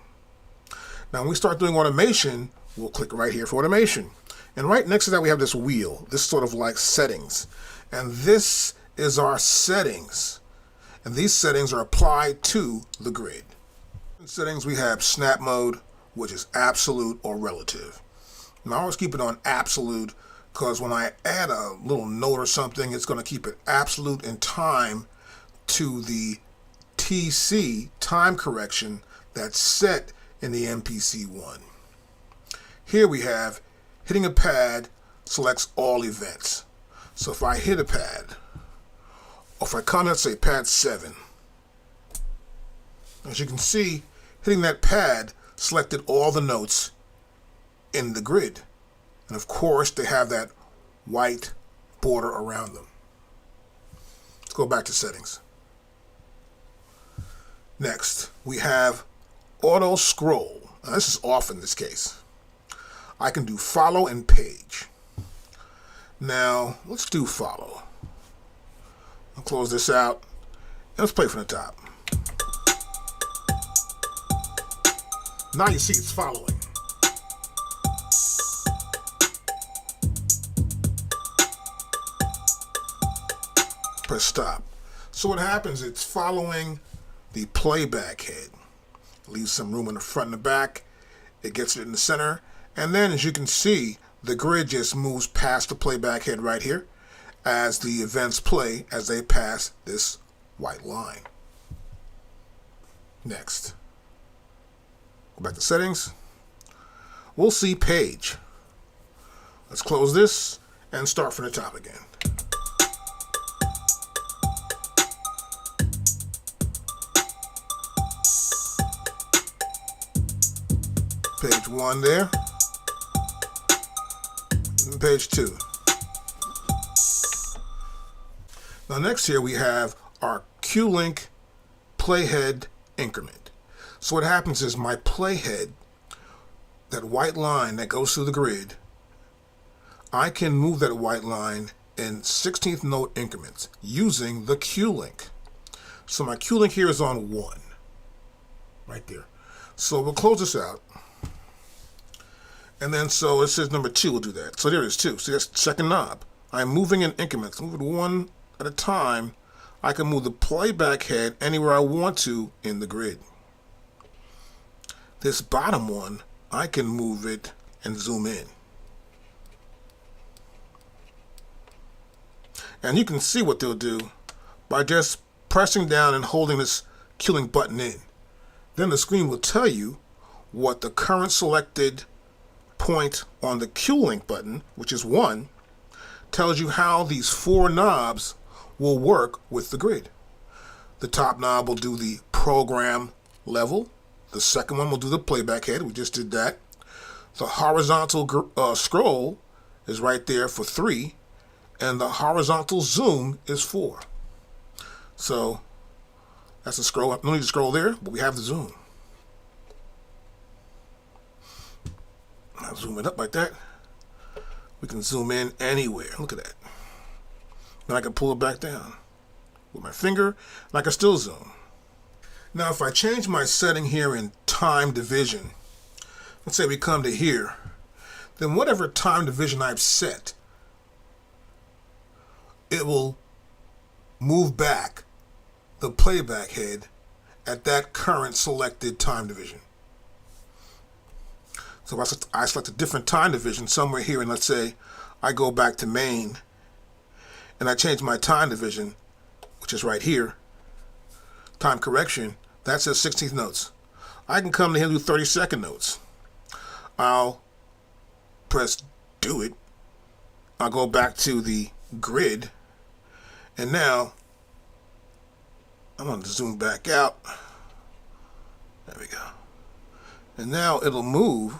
Now when we start doing automation, we'll click right here for automation. And right next to that we have this wheel. This is sort of like settings. And this is our settings. And these settings are applied to the grid. In settings we have snap mode, which is absolute or relative. And I always keep it on absolute because when I add a little note or something, it's going to keep it absolute in time to the TC, time correction, that's set in the MPC One. Here we have hitting a pad selects all events. So if I hit a pad, or if I come and say pad 7, as you can see, hitting that pad selected all the notes in the grid. And of course, they have that white border around them. Let's go back to settings. Next, we have auto scroll. Now, this is off in this case. I can do follow and page. Now, let's do follow. I'll close this out. And let's play from the top. Now you see it's following. Press stop. So what happens, it's following the playback head. Leaves some room in the front and the back. It gets it in the center. And then as you can see, the grid just moves past the playback head right here as the events play as they pass this white line. Next. Go back to settings. We'll see page. Let's close this and start from the top again. Page 1 there. And page 2. Now next here we have our Q-Link playhead increment. So what happens is my playhead, that white line that goes through the grid, I can move that white line in 16th note increments using the Q-Link. So my Q-Link here is on 1, right there. So we'll close this out. And then so it says number 2 will do that. So there is 2. See, that's the second knob. I'm moving in increments. Move it one at a time. I can move the playback head anywhere I want to in the grid. This bottom one, I can move it and zoom in. And you can see what they'll do by just pressing down and holding this Q-Link button in. Then the screen will tell you what the current selected point on the Q-Link button, which is 1, tells you how these 4 knobs will work with the grid. The top knob will do the program level. The second one will do the playback head. We just did that. The horizontal scroll is right there for 3, and the horizontal zoom is 4. So that's the scroll. No need to scroll there, but we have the zoom. I'll zoom it up like that. We can zoom in anywhere. Look at that. Then I can pull it back down with my finger, and I can still zoom. Now, if I change my setting here in time division, let's say we come to here, then whatever time division I've set, it will move back the playback head at that current selected time division. So if I select a different time division somewhere here, and let's say I go back to main, and I change my time division, which is right here, time correction, that says 16th notes. I can come to here and do 32nd notes. I'll press do it. I'll go back to the grid, and now I'm going to zoom back out. There we go. And now it'll move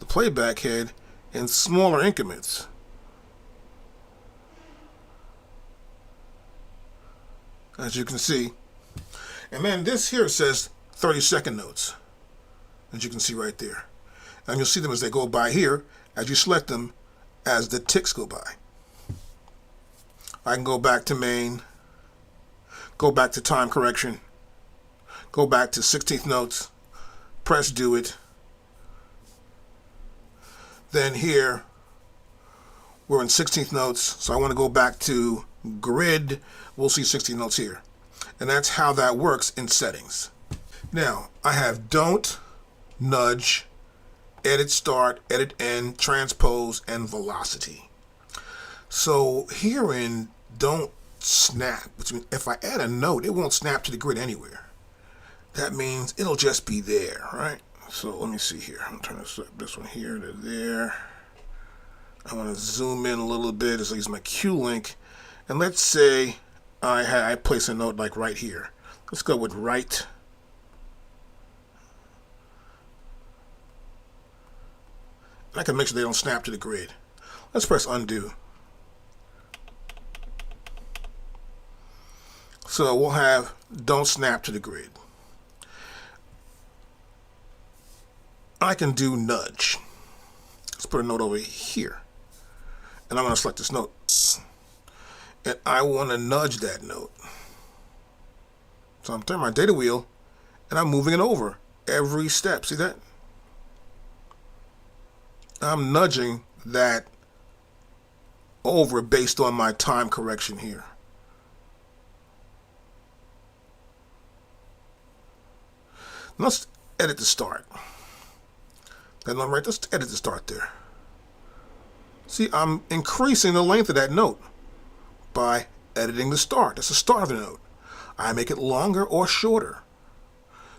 the playback head in smaller increments. As you can see. And then this here says 32nd notes, as you can see right there. And you'll see them as they go by here, as you select them as the ticks go by. I can go back to main, go back to time correction, go back to 16th notes, press do it. Then here, we're in 16th notes, so I want to go back to grid. We'll see 16 notes here. And that's how that works in settings. Now, I have don't, nudge, edit start, edit end, transpose, and velocity. So here in don't snap, which means if I add a note, it won't snap to the grid anywhere. That means it'll just be there, right? So let me see here. I'm trying to set this one here to there. I want to zoom in a little bit as I use my Q-Link. And let's say I place a note like right here. Let's go with right. And I can make sure they don't snap to the grid. Let's press undo. So we'll have don't snap to the grid. I can do nudge. Let's put a note over here. And I'm going to select this note. And I want to nudge that note. So I'm turning my data wheel and I'm moving it over every step. See that? I'm nudging that over based on my time correction here. Now let's edit the start. That note right, let's edit the start there. See, I'm increasing the length of that note by editing the start. That's the start of the note. I make it longer or shorter.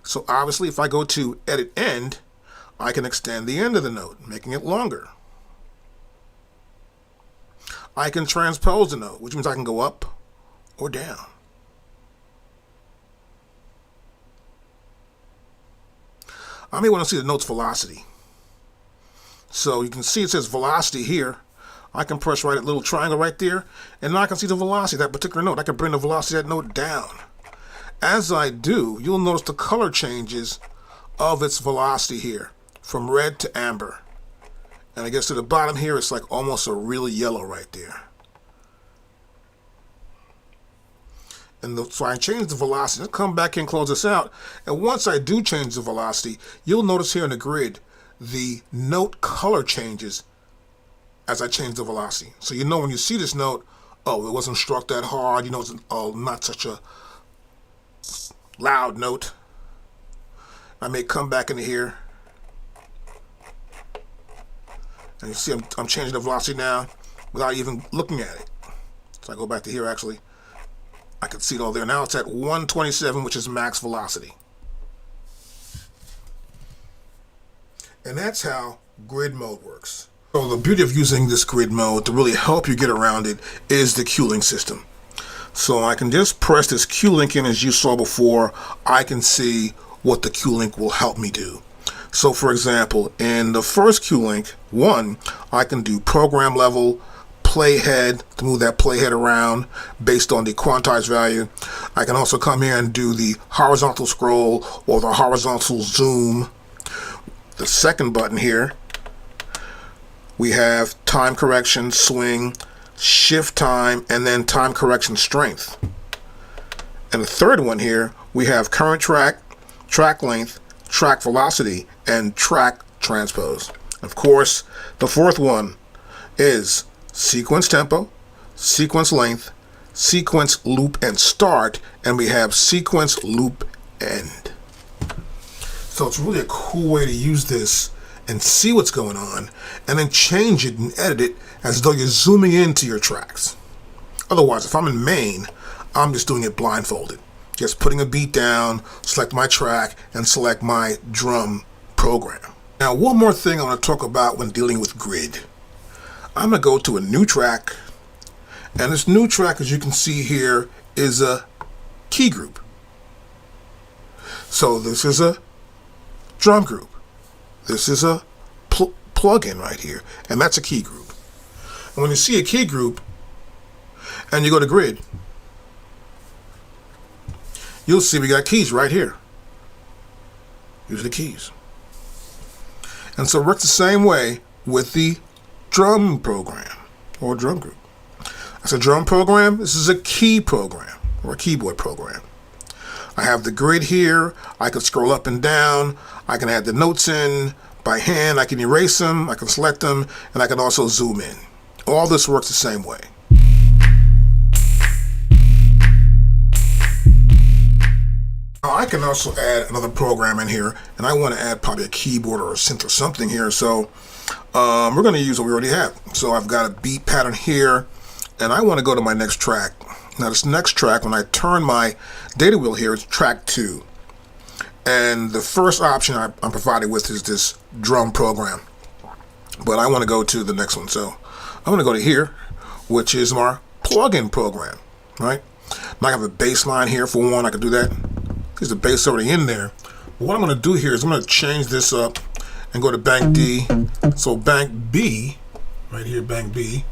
So obviously if I go to edit end, I can extend the end of the note, making it longer. I can transpose the note, which means I can go up or down. I may want to see the note's velocity. So you can see it says velocity here. I can press right that little triangle right there, and now I can see the velocity of that particular note. I can bring the velocity of that note down. As I do, you'll notice the color changes of its velocity here, from red to amber. And I guess to the bottom here, it's like almost a really yellow right there. And so I change the velocity. Let's come back and close this out. And once I do change the velocity, you'll notice here in the grid the note color changes as I change the velocity. So you know when you see this note, oh, it wasn't struck that hard, you know, it's not such a loud note. I may come back into here, and you see I'm changing the velocity now without even looking at it. So I go back to here, actually, I can see it all there. Now it's at 127, which is max velocity. And that's how grid mode works. So the beauty of using this grid mode to really help you get around it is the Q-Link system. So I can just press this Q-Link in as you saw before. I can see what the Q-Link will help me do. So for example, in the first Q-Link 1, I can do program level, playhead, to move that playhead around based on the quantized value. I can also come here and do the horizontal scroll or the horizontal zoom. The second button here, we have time correction, swing, shift time, and then time correction strength. And the third one here, we have current track, track length, track velocity, and track transpose. Of course, the fourth one is sequence tempo, sequence length, sequence loop and start, and we have sequence loop end. So it's really a cool way to use this and see what's going on, and then change it and edit it as though you're zooming into your tracks. Otherwise, if I'm in main, I'm just doing it blindfolded. Just putting a beat down, select my track, and select my drum program. Now, one more thing I want to talk about when dealing with grid. I'm going to go to a new track, and this new track, as you can see here, is a key group. So this is a drum group. This is a plug-in right here, and that's a key group. And when you see a key group and you go to grid, you'll see we got keys right here. These are the keys. And so it works the same way with the drum program or drum group. That's a drum program. This is a key program or a keyboard program. I have the grid here. I can scroll up and down. I can add the notes in by hand. I can erase them. I can select them, and I can also zoom in. All this works the same way. Now I can also add another program in here, and I want to add probably a keyboard or a synth or something here. So we're going to use what we already have. So I've got a beat pattern here, and I want to go to my next track. Now this next track, when I turn my data wheel here, it's track 2. And the first option I'm provided with is this drum program. But I want to go to the next one. So I'm going to go to here, which is my plug-in program, right? Now I have a bass line here for one. I can do that. There's the bass already in there. But what I'm going to do here is I'm going to change this up and go to bank D. So bank B, right here, bank B.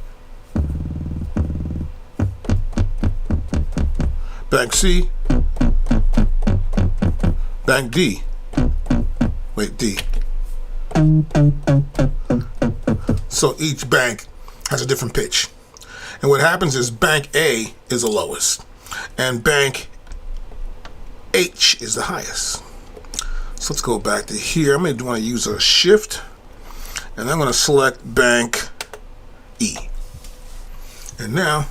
Bank C, bank D, wait, D. So each bank has a different pitch. And what happens is bank A is the lowest, and bank H is the highest. So let's go back to here. I'm going to want to use a shift, and I'm going to select bank E. And now,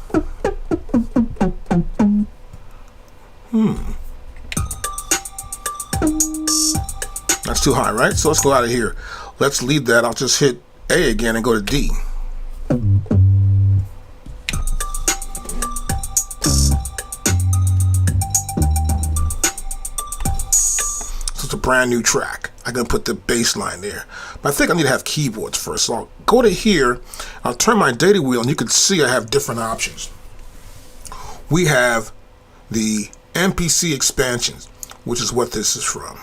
that's too high, right? So let's go out of here. Let's leave that. I'll just hit A again and go to D. So it's a brand new track. I'm going to put the bass line there. But I think I need to have keyboards first. So I'll go to here. I'll turn my data wheel, and you can see I have different options. We have the MPC expansions, which is what this is from.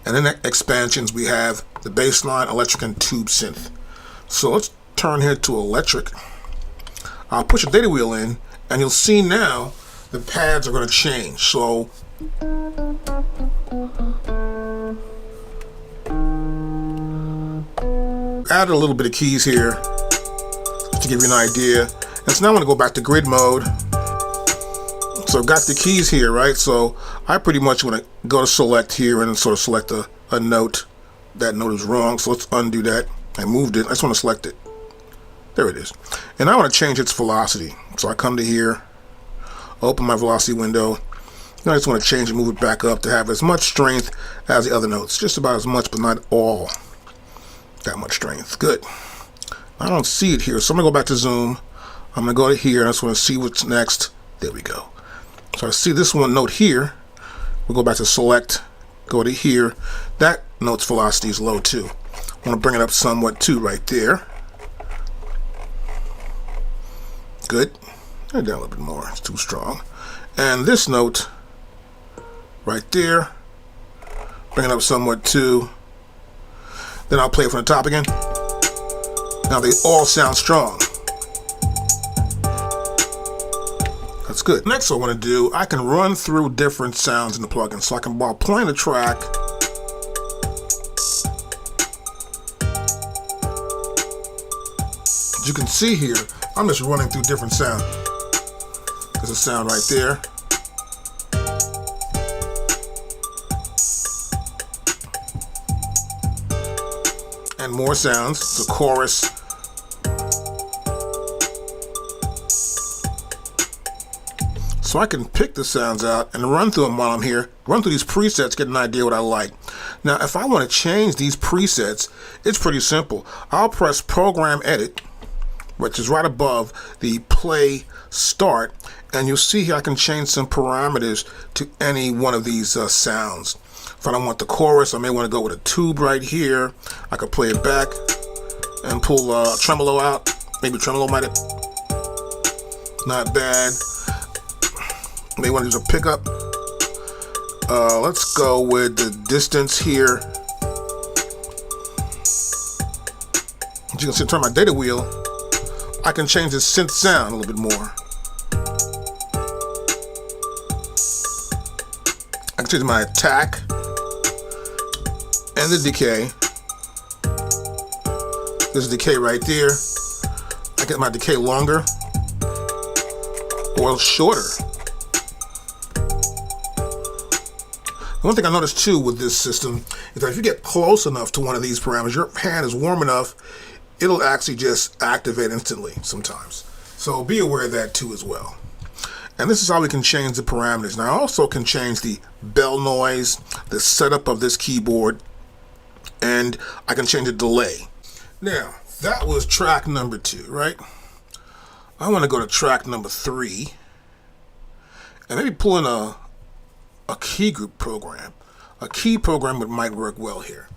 And in the expansions, we have the bass line, electric, and tube synth. So let's turn here to electric. I'll push a data wheel in, and you'll see now the pads are going to change. So add a little bit of keys here just to give you an idea. And so now I'm going to go back to grid mode. So I've got the keys here, right? So I pretty much want to go to select here and sort of select a note that note is wrong, so let's undo that. I moved it. I just want to select it. There it is. And I want to change its velocity. So I come to here, open my velocity window. And I just want to change and move it back up to have as much strength as the other notes. Just about as much, but not all that much strength. Good. I don't see it here, so I'm going to go back to zoom. I'm going to go to here, and I just want to see what's next. There we go. So I see this one note here. We'll go back to select, go to here. That note's velocity is low too. I want to bring it up somewhat too, right there. Good. And down a little bit more. It's too strong. And this note right there, bring it up somewhat too. Then I'll play it from the top again. Now they all sound strong. That's good. Next, what I want to do, I can run through different sounds in the plugin. So I can, while playing the track, as you can see here, I'm just running through different sounds. There's a sound right there. And more sounds, the chorus. So I can pick the sounds out and run through them while I'm here, run through these presets, get an idea what I like. Now, if I want to change these presets, it's pretty simple. I'll press Program Edit, which is right above the Play Start, and you'll see here I can change some parameters to any one of these sounds. If I don't want the chorus, I may want to go with a tube right here. I could play it back and pull tremolo out. Maybe tremolo might have, not bad. May want to use a pickup. Let's go with the distance here. As you can see, turn my data wheel. I can change the synth sound a little bit more. I can change my attack and the decay. There's decay right there. I get my decay longer or shorter. One thing I noticed too with this system is that if you get close enough to one of these parameters, your hand is warm enough, it'll actually just activate instantly sometimes. So be aware of that too as well. And this is how we can change the parameters. Now I also can change the bell noise, the setup of this keyboard, and I can change the delay. Now, that was track number 2, right? I want to go to track number 3 and maybe pull in a key group program. A key program might work well here.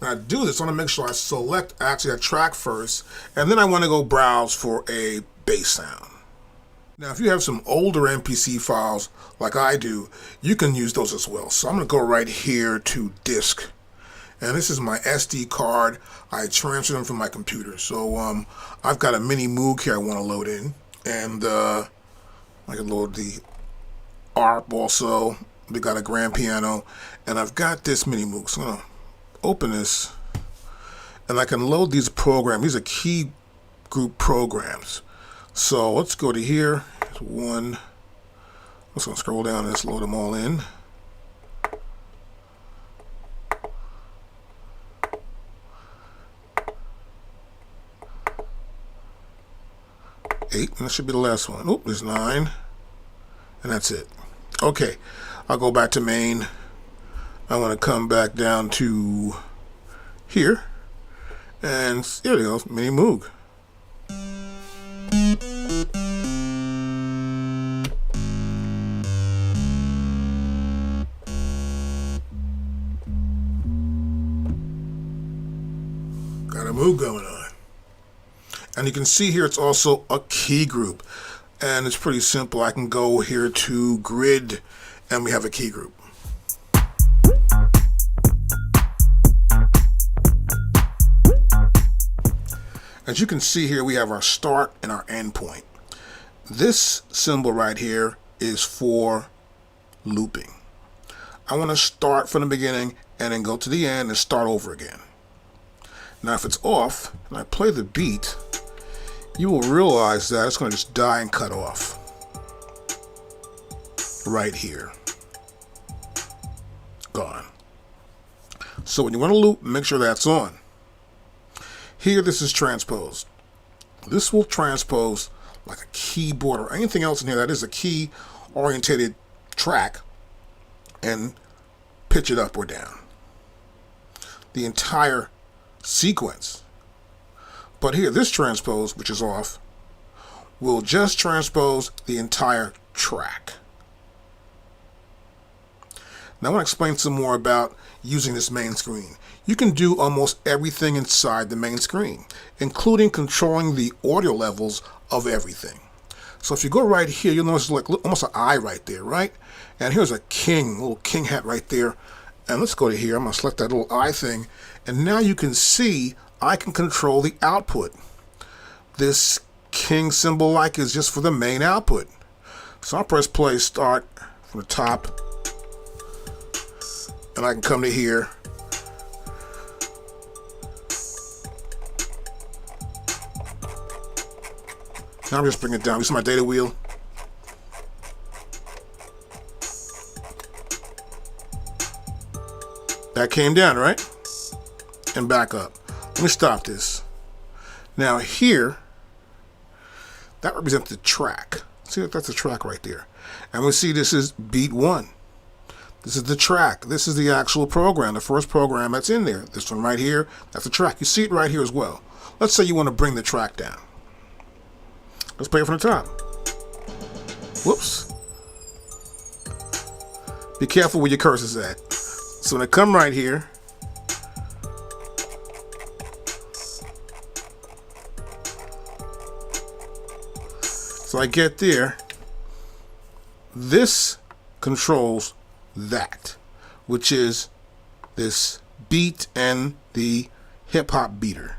Now to do this, I want to make sure I select actually a track first, and then I want to go browse for a bass sound. Now if you have some older MPC files like I do, you can use those as well. So I'm going to go right here to disk. And this is my SD card. I transferred them from my computer. So I've got a mini Moog here I want to load in. And I can load the ARP also. We got a grand piano. And I've got this mini Moog. So I'm going to open this. And I can load these programs. These are key group programs. So let's go to here. There's one. I'm just going to scroll down and let's load them all in. Eight, and that should be the last one. Oop, there's 9, and that's it. Okay, I'll go back to main. I want to come back down to here, and here we go, mini Moog. Got a Moog going on. And you can see here it's also a key group, and it's pretty simple. I can go here to grid and we have a key group. As you can see here, we have our start and our end point. This symbol right here is for looping. I want to start from the beginning and then go to the end and start over again. Now if it's off and I play the beat, you will realize that it's going to just die and cut off right here. Gone. So when you want to loop, make sure that's on. Here, this is transposed. This will transpose like a keyboard or anything else in here that is a key orientated track and pitch it up or down. The entire sequence. But here, this transpose, which is off, will just transpose the entire track. Now I want to explain some more about using this main screen. You can do almost everything inside the main screen, including controlling the audio levels of everything. So if you go right here, you'll notice like almost an eye right there, right? And here's a little king hat right there. And let's go to here. I'm going to select that little eye thing. And now you can see I can control the output. This king symbol like is just for the main output. So I'll press play, start from the top. And I can come to here. Now I'm just bringing it down. You see my data wheel? That came down, right? And back up. Let me stop this. Now here, that represents the track. See, that's the track right there. And we see this is beat 1. This is the track. This is the actual program, the first program that's in there. This one right here, that's the track. You see it right here as well. Let's say you want to bring the track down. Let's play it from the top. Whoops. Be careful where your cursor's at. So when I come right here, so I get there, this controls that, which is this beat and the hip hop beater.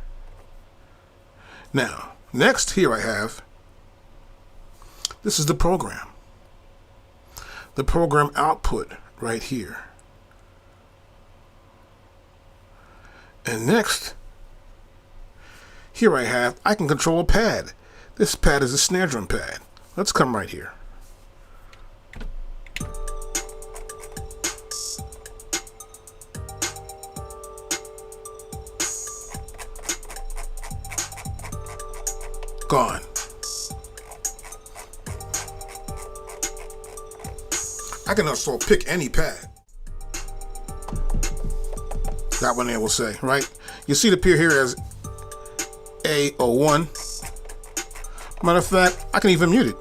Now, next here I have, this is the program. The program output right here. And next, here I can control a pad. This pad is a snare drum pad. Let's come right here. Gone. I can also pick any pad. That one there will say, right? You see it appear here as A01. Matter of fact, I can even mute it.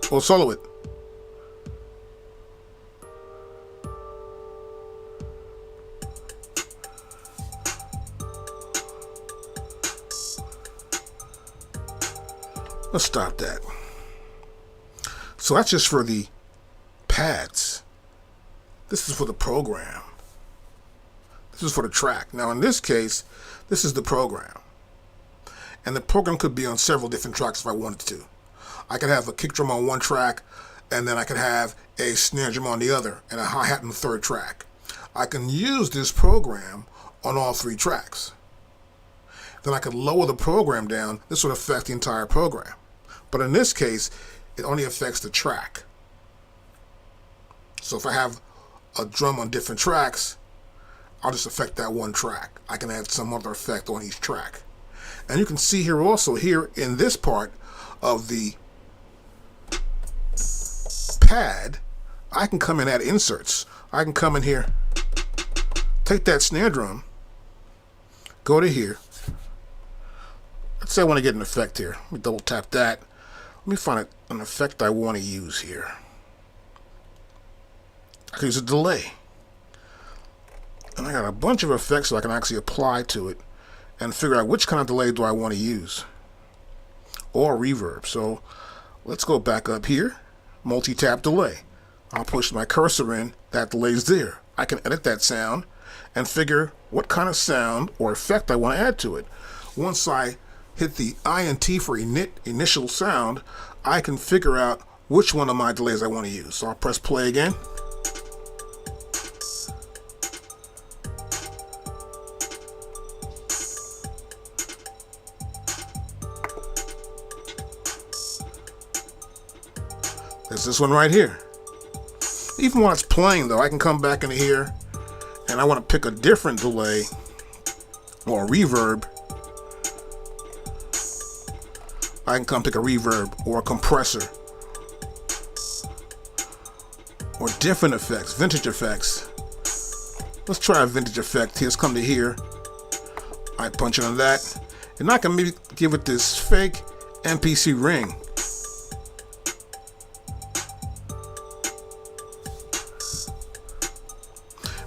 Or solo it. Let's stop that. So that's just for the pads. This is for the program. This is for the track. Now in this case, this is the program. And the program could be on several different tracks if I wanted to. I could have a kick drum on one track, and then I could have a snare drum on the other, and a hi-hat on the third track. I can use this program on all 3 tracks. Then I could lower the program down. This would affect the entire program. But in this case, it only affects the track. So if I have a drum on different tracks, I'll just affect that one track. I can add some other effect on each track. And you can see here also, here in this part of the pad, I can come and add inserts. I can come in here, take that snare drum, go to here. Let's say I want to get an effect here. Let me double tap that. Let me find an effect I want to use here. I can use a delay. And I got a bunch of effects that I can actually apply to it and figure out which kind of delay do I want to use. Or reverb. So let's go back up here. Multi-tap delay. I'll push my cursor in. That delay's there. I can edit that sound and figure what kind of sound or effect I want to add to it. Once I hit the INT for initial sound, I can figure out which one of my delays I want to use. So I'll press play again. There's this one right here. Even while it's playing though, I can come back into here and I want to pick a different delay or a reverb. I can come pick a reverb or a compressor or different effects, vintage effects. Let's try a vintage effect here. Let's come to here. I punch in on that. And I can maybe give it this fake MPC ring.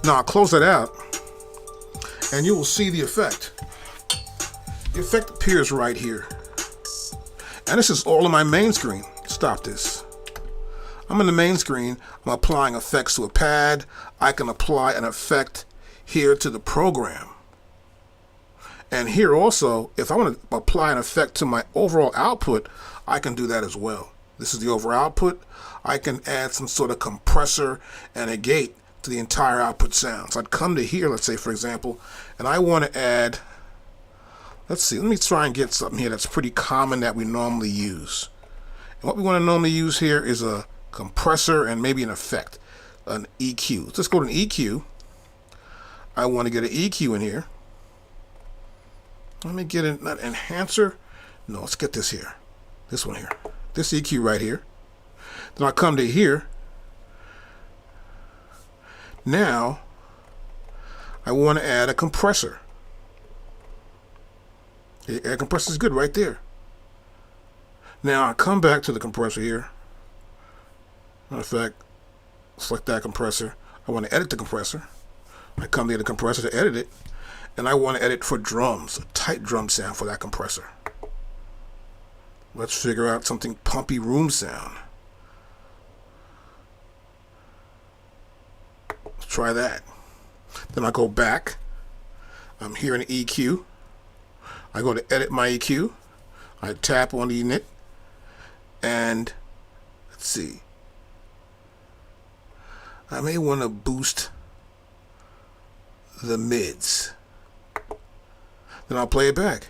Now I'll close that out and you will see the effect. The effect appears right here. And this is all on my main screen. Stop this. I'm in the main screen. I'm applying effects to a pad. I can apply an effect here to the program. And here also, if I want to apply an effect to my overall output, I can do that as well. This is the overall output. I can add some sort of compressor and a gate to the entire output sound. So I'd come to here, let's say for example, and I want to add, let's see, let me try and get something here that's pretty common that we normally use. And what we want to normally use here is a compressor and maybe an effect, an EQ. Let's go to an EQ. I want to get an EQ in here. Let me get an enhancer. No, let's get this here. This one here. This EQ right here. Then I'll come to here. Now, I want to add a compressor. A compressor is good right there. Now I come back to the compressor here. Matter of fact, select that compressor. I want to edit the compressor. I come to the compressor to edit it. And I want to edit for drums, a tight drum sound for that compressor. Let's figure out something pumpy room sound. Let's try that. Then I go back. I'm here in EQ. I go to edit my EQ. I tap on the unit. And let's see. I may want to boost the mids. Then I'll play it back.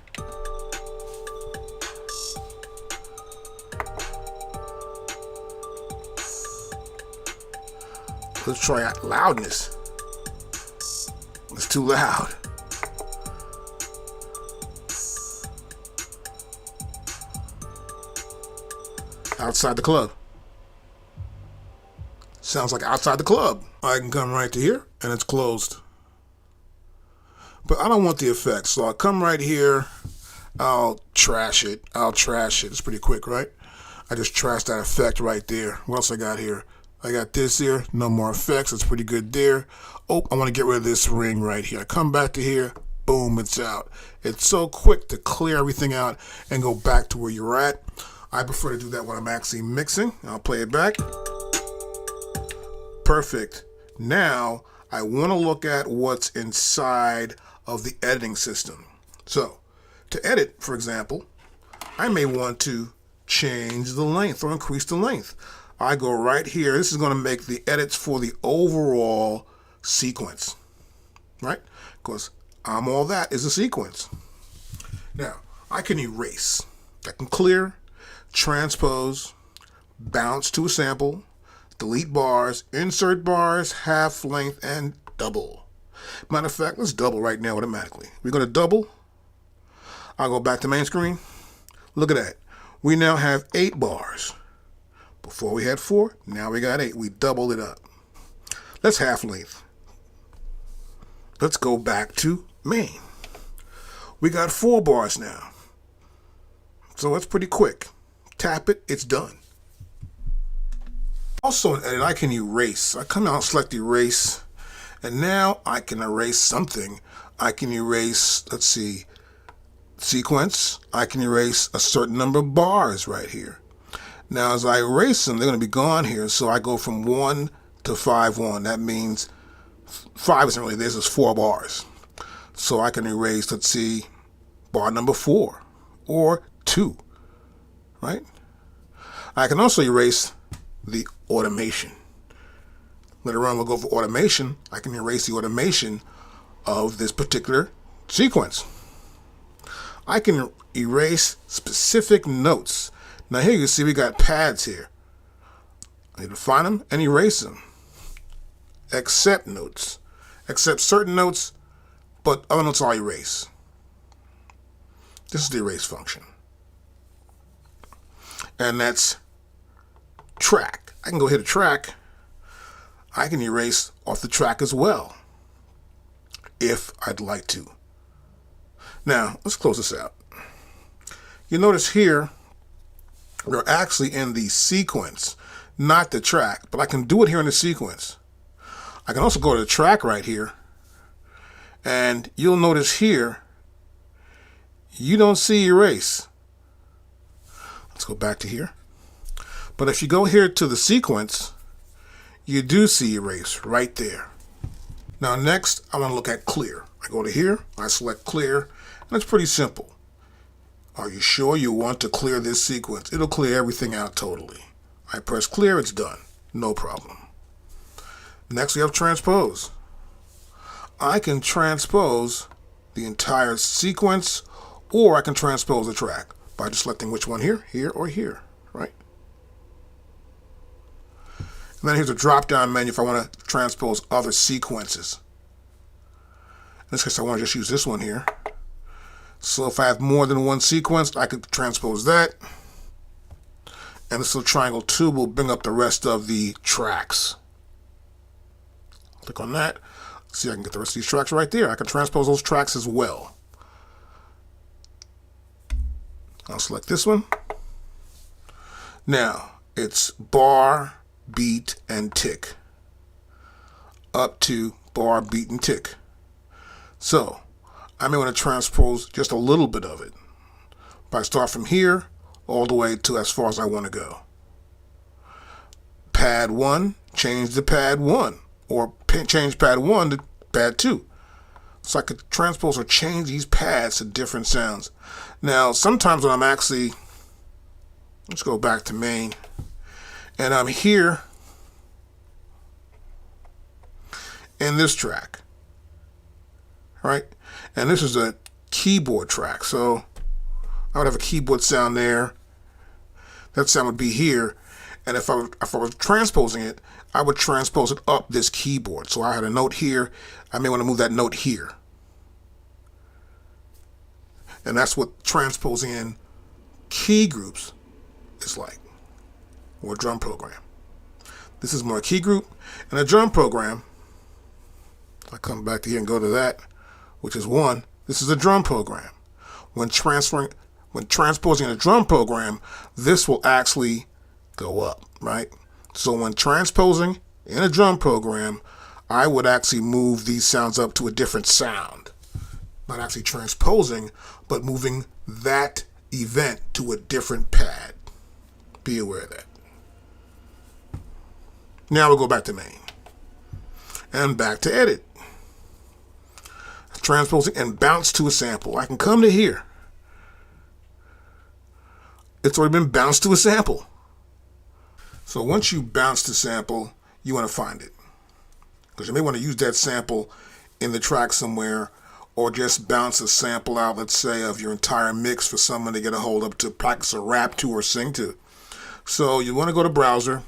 Let's try out loudness. It's too loud. Outside the club. Sounds like outside the club. I can come right to here and it's closed. But I don't want the effects, so I'll come right here. I'll trash it. It's pretty quick, right? I just trashed that effect right there. What else I got here? I got this here. No more effects. It's pretty good there. Oh, I want to get rid of this ring right here. I come back to here. Boom, it's out. It's so quick to clear everything out and go back to where you're at. I prefer to do that when I'm actually mixing. I'll play it back. Perfect. Now, I want to look at what's inside of the editing system. So, to edit, for example, I may want to change the length or increase the length. I go right here. This is going to make the edits for the overall sequence, right? Because all that is a sequence. Now, I can erase. I can clear, transpose, bounce to a sample, delete bars, insert bars, half length, and double. Matter of fact, let's double right now automatically. We're going to double. I'll go back to main screen. Look at that. We now have 8 bars. Before we had 4, now we got 8. We doubled it up. Let's half length. Let's go back to main. We got 4 bars now. So it's pretty quick. Tap it, it's done. Also in edit, I can erase. I come out and select erase. And now I can erase something. I can erase, let's see, sequence. I can erase a certain number of bars right here. Now as I erase them, they're going to be gone here. So I go from 1 to 5-1. That means 5 isn't really this, is 4 bars. So I can erase, let's see, bar number 4 or 2, right? I can also erase the automation. Later on we'll go for automation. I can erase the automation of this particular sequence. I can erase specific notes. Now here you see we got pads here. I need to find them and erase them. accept notes. Accept certain notes, but other notes I'll erase. This is the erase function. And that's track. I can go hit a track. I can erase off the track as well, if I'd like to. Now, let's close this out. You notice here, we're actually in the sequence, not the track, but I can do it here in the sequence. I can also go to the track right here, and you'll notice here, you don't see erase. Let's go back to here. But if you go here to the sequence, you do see erase right there. Now next, I want to look at clear. I go to here, I select clear, and it's pretty simple. Are you sure you want to clear this sequence? It'll clear everything out totally. I press clear, it's done. No problem. Next we have transpose. I can transpose the entire sequence, or I can transpose the track by just selecting which one here, here, or here, right? And then here's a drop-down menu if I want to transpose other sequences. In this case, I want to just use this one here. So if I have more than one sequence, I could transpose that. And this little triangle too will bring up the rest of the tracks. Click on that. See, I can get the rest of these tracks right there. I can transpose those tracks as well. I'll select this one. Now, it's bar, beat, and tick. Up to bar, beat, and tick. So, I may want to transpose just a little bit of it. But I start from here all the way to as far as I want to go. Pad 1, change to pad 1. Or change pad 1 to pad 2. So I could transpose or change these pads to different sounds. Now, sometimes when I'm actually, let's go back to main, and I'm here in this track, right? And this is a keyboard track, so I would have a keyboard sound there. That sound would be here, and if I was transposing it, I would transpose it up this keyboard. So I had a note here, I may want to move that note here. And that's what transposing in key groups is like, or a drum program. This is more a key group, and a drum program, I come back to here and go to that, which is 1. This is a drum program. When transposing a drum program, this will actually go up, right? So when transposing in a drum program, I would actually move these sounds up to a different sound. Not actually transposing, but moving that event to a different pad. Be aware of that. Now we'll go back to main. And back to edit. Transposing and bounce to a sample. I can come to here. It's already been bounced to a sample. So once you bounce the sample, you want to find it. Because you may want to use that sample in the track somewhere, or just bounce a sample out, let's say, of your entire mix for someone to get a hold of to practice a rap to or sing to. So you want to go to browser,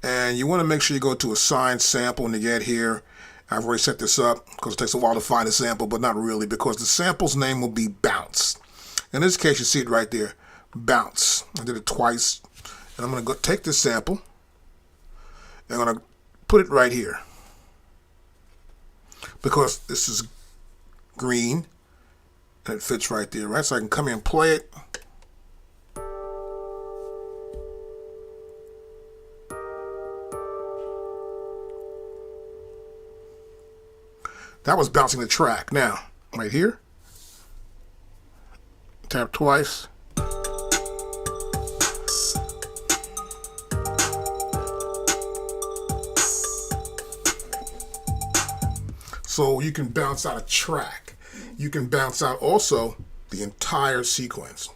and you want to make sure you go to assign sample when you get here. I've already set this up because it takes a while to find a sample, but not really, because the sample's name will be bounce. In this case, you see it right there, bounce. I did it twice, and I'm going to go take this sample, and I'm going to put it right here. Because this is green, and it fits right there, right? So I can come here and play it. That was bouncing the track. Now, right here, tap twice. So you can bounce out a track. You can bounce out also the entire sequence,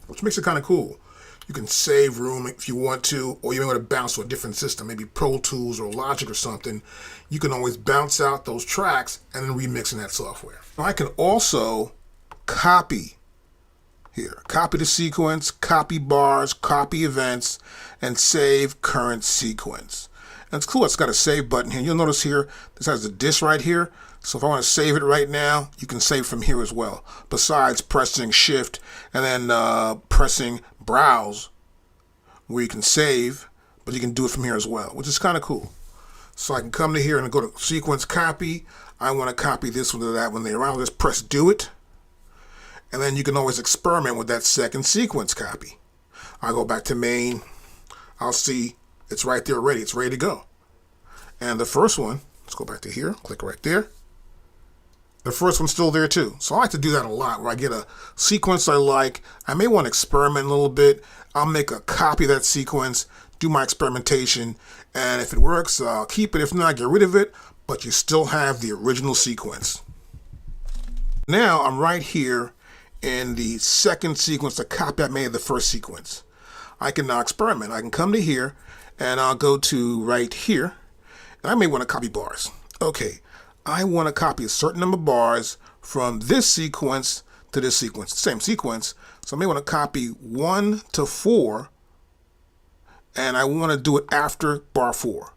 which makes it kind of cool. You can save room if you want to, or you may want to bounce to a different system, maybe Pro Tools or Logic or something. You can always bounce out those tracks and then remix in that software. Now I can also copy here. Copy the sequence, copy bars, copy events, and save current sequence. And it's cool, it's got a save button here. You'll notice here, this has a disk right here. So if I want to save it right now, you can save from here as well. Besides pressing Shift and then pressing Browse, where you can save, but you can do it from here as well, which is kind of cool. So I can come to here and go to Sequence Copy. I want to copy this one to that one there. I'll just press Do It. And then you can always experiment with that second sequence copy. I go back to Main. I'll see it's right there already. It's ready to go. And the first one, let's go back to here. Click right there. The first one's still there too. So I like to do that a lot where I get a sequence I like. I may want to experiment a little bit. I'll make a copy of that sequence, do my experimentation, and if it works, I'll keep it. If not, get rid of it, but you still have the original sequence. Now I'm right here in the second sequence, the copy I made of the first sequence. I can now experiment. I can come to here and I'll go to right here, and I may want to copy bars. Okay, I want to copy a certain number of bars from this sequence to this sequence, same sequence. So I may want to copy 1 to 4, and I want to do it after bar 4.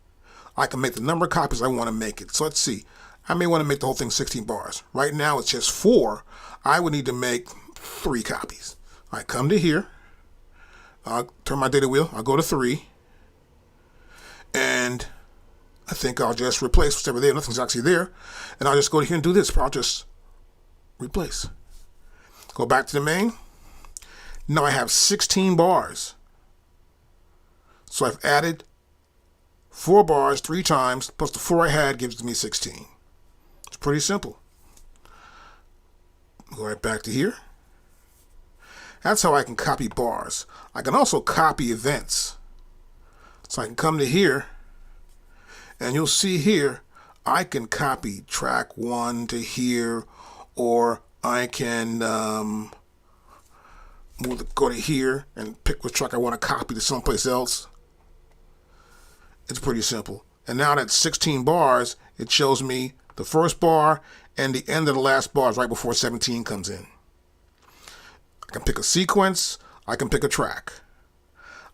I can make the number of copies I want to make it. So let's see. I may want to make the whole thing 16 bars. Right now it's just 4. I would need to make 3 copies. I come to here. I'll turn my data wheel. I'll go to 3. And I think I'll just replace whatever there. Nothing's actually there. And I'll just go to here and do this. I'll just replace. Go back to the main. Now I have 16 bars. So I've added 4 bars 3 times, plus the 4 I had gives me 16. It's pretty simple. Go right back to here. That's how I can copy bars. I can also copy events. So I can come to here, and you'll see here, I can copy track 1 to here, or I can go to here and pick which track I want to copy to someplace else. It's pretty simple. And now that's 16 bars, it shows me the first bar and the end of the last bar is right before 17 comes in. I can pick a sequence, I can pick a track.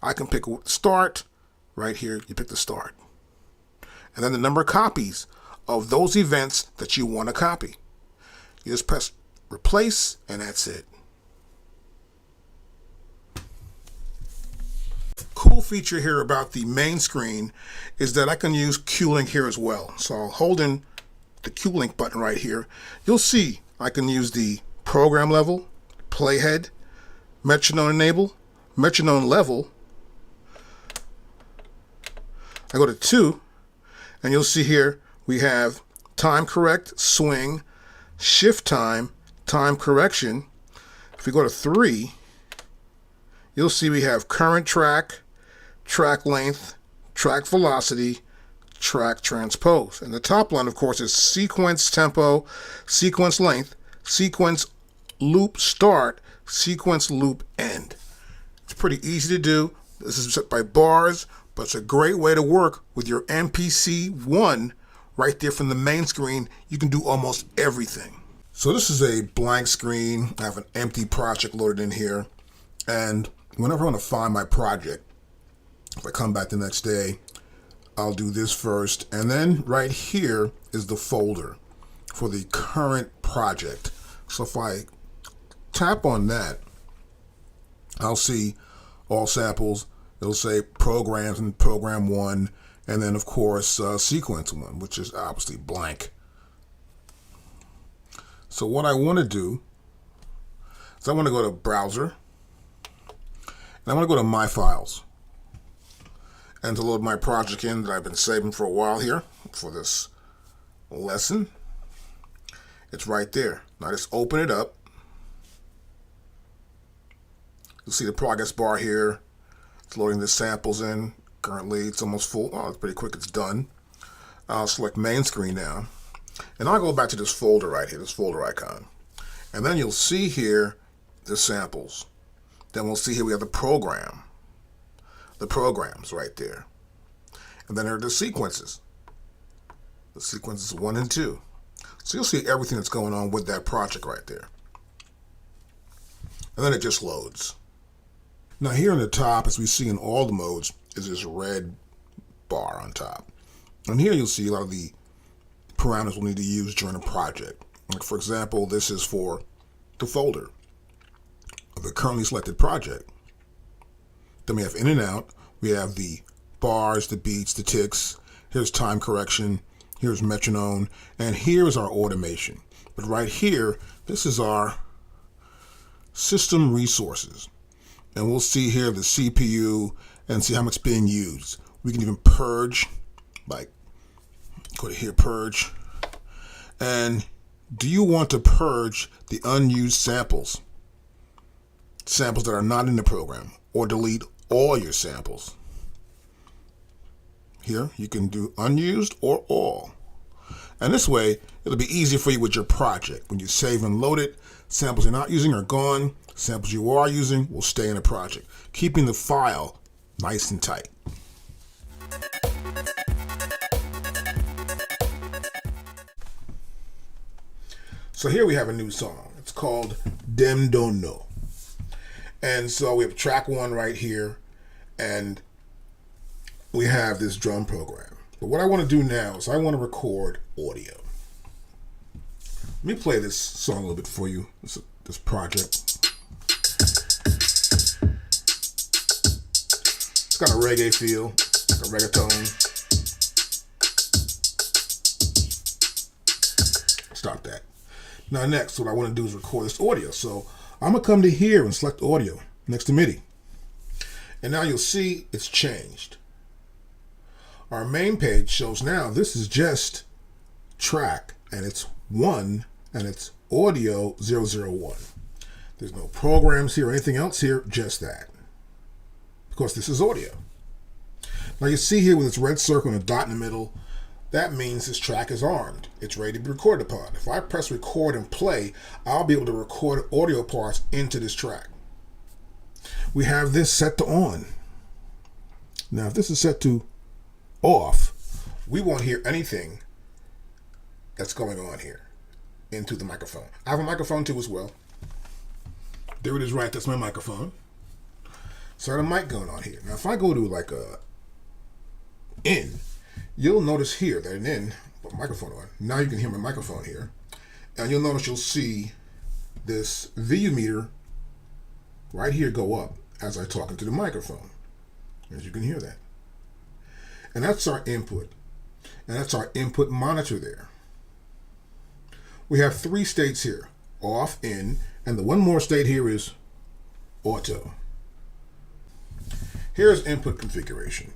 I can pick start, right here, you pick the start. And then the number of copies of those events that you want to copy. You just press replace, and that's it. Cool feature here about the main screen is that I can use Q-Link here as well. So I'll hold in the Q-Link button right here. You'll see I can use the program level, playhead, metronome enable, metronome level. I go to 2, and you'll see here we have time correct, swing, shift time, time correction. If we go to 3, you'll see we have current track, track length, track velocity, track transpose. And the top line, of course, is sequence tempo, sequence length, sequence loop start, sequence loop end. It's pretty easy to do. This is set by bars, but it's a great way to work with your MPC One right there from the main screen. You can do almost everything. So this is a blank screen. I have an empty project loaded in here. And whenever I want to find my project, if I come back the next day, I'll do this first. And then right here is the folder for the current project. So if I tap on that, I'll see all samples. It'll say programs and program 1, and then of course sequence 1, which is obviously blank. So what I want to do is I want to go to browser, and I want to go to my files, and to load my project in that I've been saving for a while here for this lesson. It's right there. Now just open it up. You'll see the progress bar here. It's loading the samples in. Currently it's almost full. Oh, it's pretty quick. It's done. I'll select main screen now. And I'll go back to this folder right here, this folder icon. And then you'll see here the samples. Then we'll see here we have the program. The programs right there. And then there are the sequences. The sequences 1 and 2. So you'll see everything that's going on with that project right there. And then it just loads. Now here on the top, as we see in all the modes, is this red bar on top. And here you'll see a lot of the parameters we'll need to use during a project. Like for example, this is for the folder of the currently selected project. Then we have in and out. We have the bars, the beats, the ticks. Here's time correction. Here's metronome. And here's our automation. But right here, this is our system resources. And we'll see here the CPU and see how much is being used. We can even purge, like go to here, purge. And do you want to purge the unused samples? Samples that are not in the program, or delete all your samples. Here, you can do unused or all. And this way, it'll be easier for you with your project. When you save and load it, samples you're not using are gone. Samples you are using will stay in the project, keeping the file nice and tight. So here we have a new song. It's called Dem Don't Know. And so we have track 1 right here, and we have this drum program. But what I want to do now is I want to record audio. Let me play this song a little bit for you, this project. It's got a reggae feel, like a reggaeton. Stop that. Now next, what I want to do is record this audio. So I'm going to come to here and select audio next to MIDI. And now you'll see it's changed. Our main page shows now this is just track, and it's 1, and it's audio 001. There's no programs here or anything else here, just that. Because this is audio. Now you see here with this red circle and a dot in the middle, that means this track is armed. It's ready to be recorded upon. If I press record and play, I'll be able to record audio parts into this track. We have this set to on. Now if this is set to off, we won't hear anything that's going on here into the microphone. I have a microphone too as well. There it is, right, that's my microphone. So I have a mic going on here. Now if I go to like a in, you'll notice here that an in, put my microphone on. Now you can hear my microphone here. And you'll notice you'll see this VU meter right here go up as I talk into the microphone. As you can hear that. And that's our input. And that's our input monitor there. We have 3 states here, off, in, and the one more state here is auto. Here's input configuration.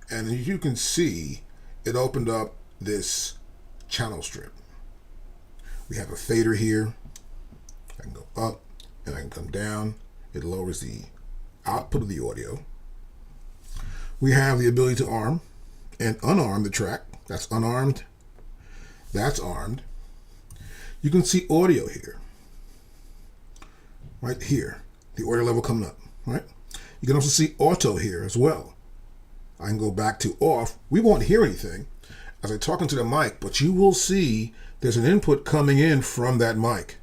And as you can see, it opened up this channel strip. We have a fader here. I can go up and I can come down. It lowers the output of the audio. We have the ability to arm and unarm the track. That's unarmed. That's armed. You can see audio here. Right here. The audio level coming up. Right? You can also see auto here as well. I can go back to off. We won't hear anything as I talk into the mic, but you will see there's an input coming in from that mic.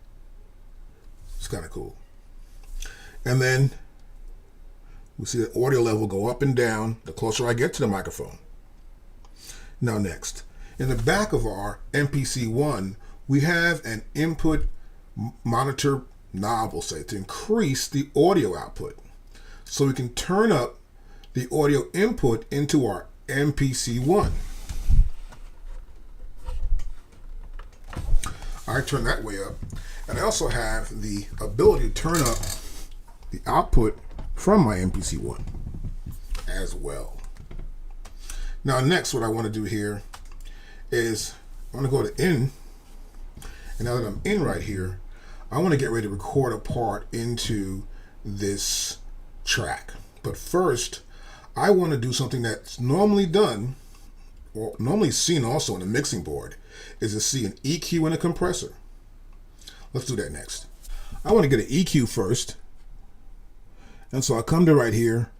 It's kind of cool. And then we see the audio level go up and down the closer I get to the microphone. Now next, in the back of our MPC One, we have an input monitor knob, we'll say, to increase the audio output. So we can turn up the audio input into our MPC One. I turn that way up. And I also have the ability to turn up the output from my MPC One as well. Now next, what I want to do here is I want to go to in. And now that I'm in right here, I want to get ready to record a part into this track. But first, I want to do something that's normally done, or normally seen also in a mixing board, is to see an EQ and a compressor. Let's do that next. I want to get an EQ first. And so I come to right here.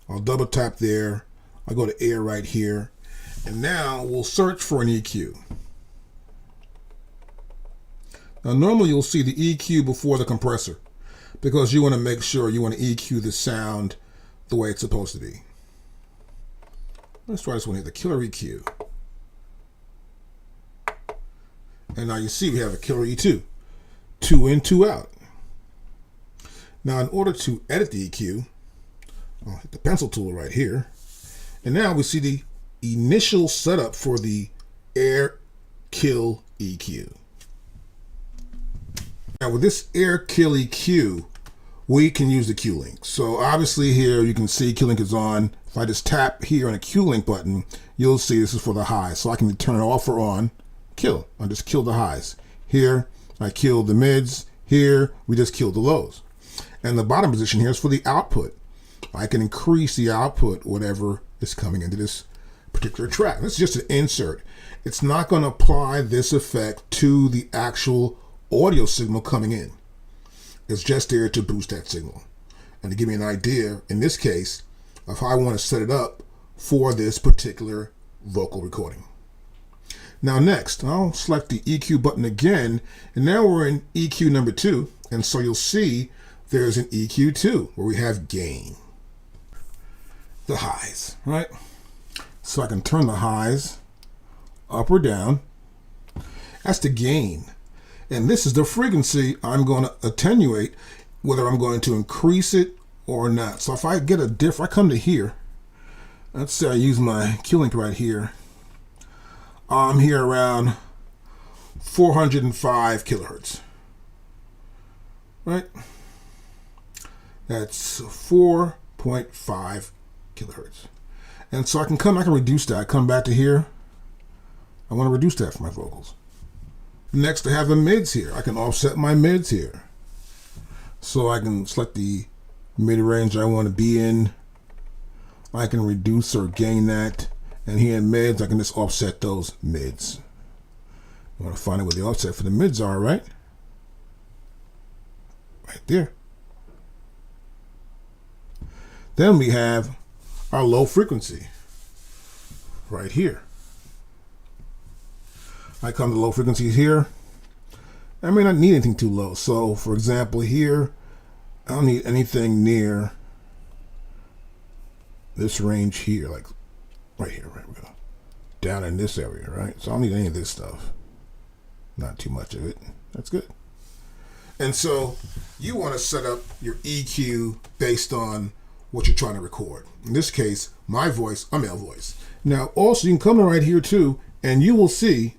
I'll double tap there. I'll go to air right here. And now we'll search for an EQ. Now normally you'll see the EQ before the compressor because you want to make sure you want to EQ the sound the way it's supposed to be. Let's try this one here, the killer EQ. And now you see we have a killer EQ. 2 in, 2 out. Now in order to edit the EQ, I'll hit the pencil tool right here. And now we see the initial setup for the air kill EQ. Now with this air kill EQ, we can use the Q link. So obviously here you can see Q link is on. If I just tap here on the Q link button, you'll see this is for the highs. So I can turn it off or on, kill. I just kill the highs. Here, I kill the mids. Here, we just kill the lows. And the bottom position here is for the output. I can increase the output, whatever is coming into this particular track. This is just an insert. It's not going to apply this effect to the actual audio signal coming in. It's just there to boost that signal. And to give me an idea, in this case, of how I want to set it up for this particular vocal recording. Now next, I'll select the EQ button again, and now we're in EQ number 2, and so you'll see there's an EQ2 where we have gain. The highs, right? So I can turn the highs up or down. That's the gain. And this is the frequency I'm going to attenuate, whether I'm going to increase it or not. So if I get a diff, I come to here. Let's say I use my Q link right here. I'm here around 405 kilohertz. Right? That's 4.5 kilohertz. And so I can reduce that. I come back to here. I want to reduce that for my vocals. Next, I have the mids here. I can offset my mids here. So I can select the mid-range I want to be in. I can reduce or gain that. And here in mids, I can just offset those mids. I want to find out where the offset for the mids are, right? Right there. Then we have our low frequency right here. I come to low frequencies here. I may not need anything too low. So for example, here, I don't need anything near this range here, like right here, right? We're down in this area, right? So I don't need any of this stuff. Not too much of it. That's good. And so you want to set up your EQ based on what you're trying to record. In this case, my voice, a male voice. Now also you can come in right here too, and you will see,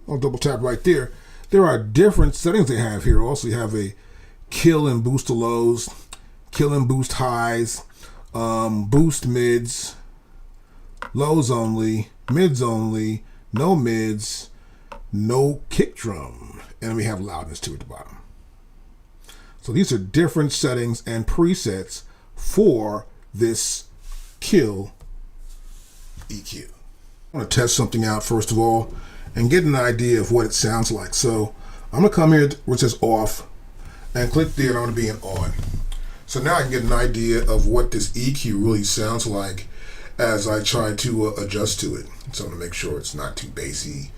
I'll double tap right there. There are different settings they have here. Also, you have a kill and boost the lows, kill and boost highs, boost mids, lows only, mids only, no mids, no kick drum, and we have loudness too at the bottom. So these are different settings and presets for this kill EQ. I want to test something out first of all and get an idea of what it sounds like. So I'm gonna come here where it says off and click there, and I'm gonna be in on. So now I can get an idea of what this EQ really sounds like as I try to adjust to it. So I'm gonna make sure it's not too bassy,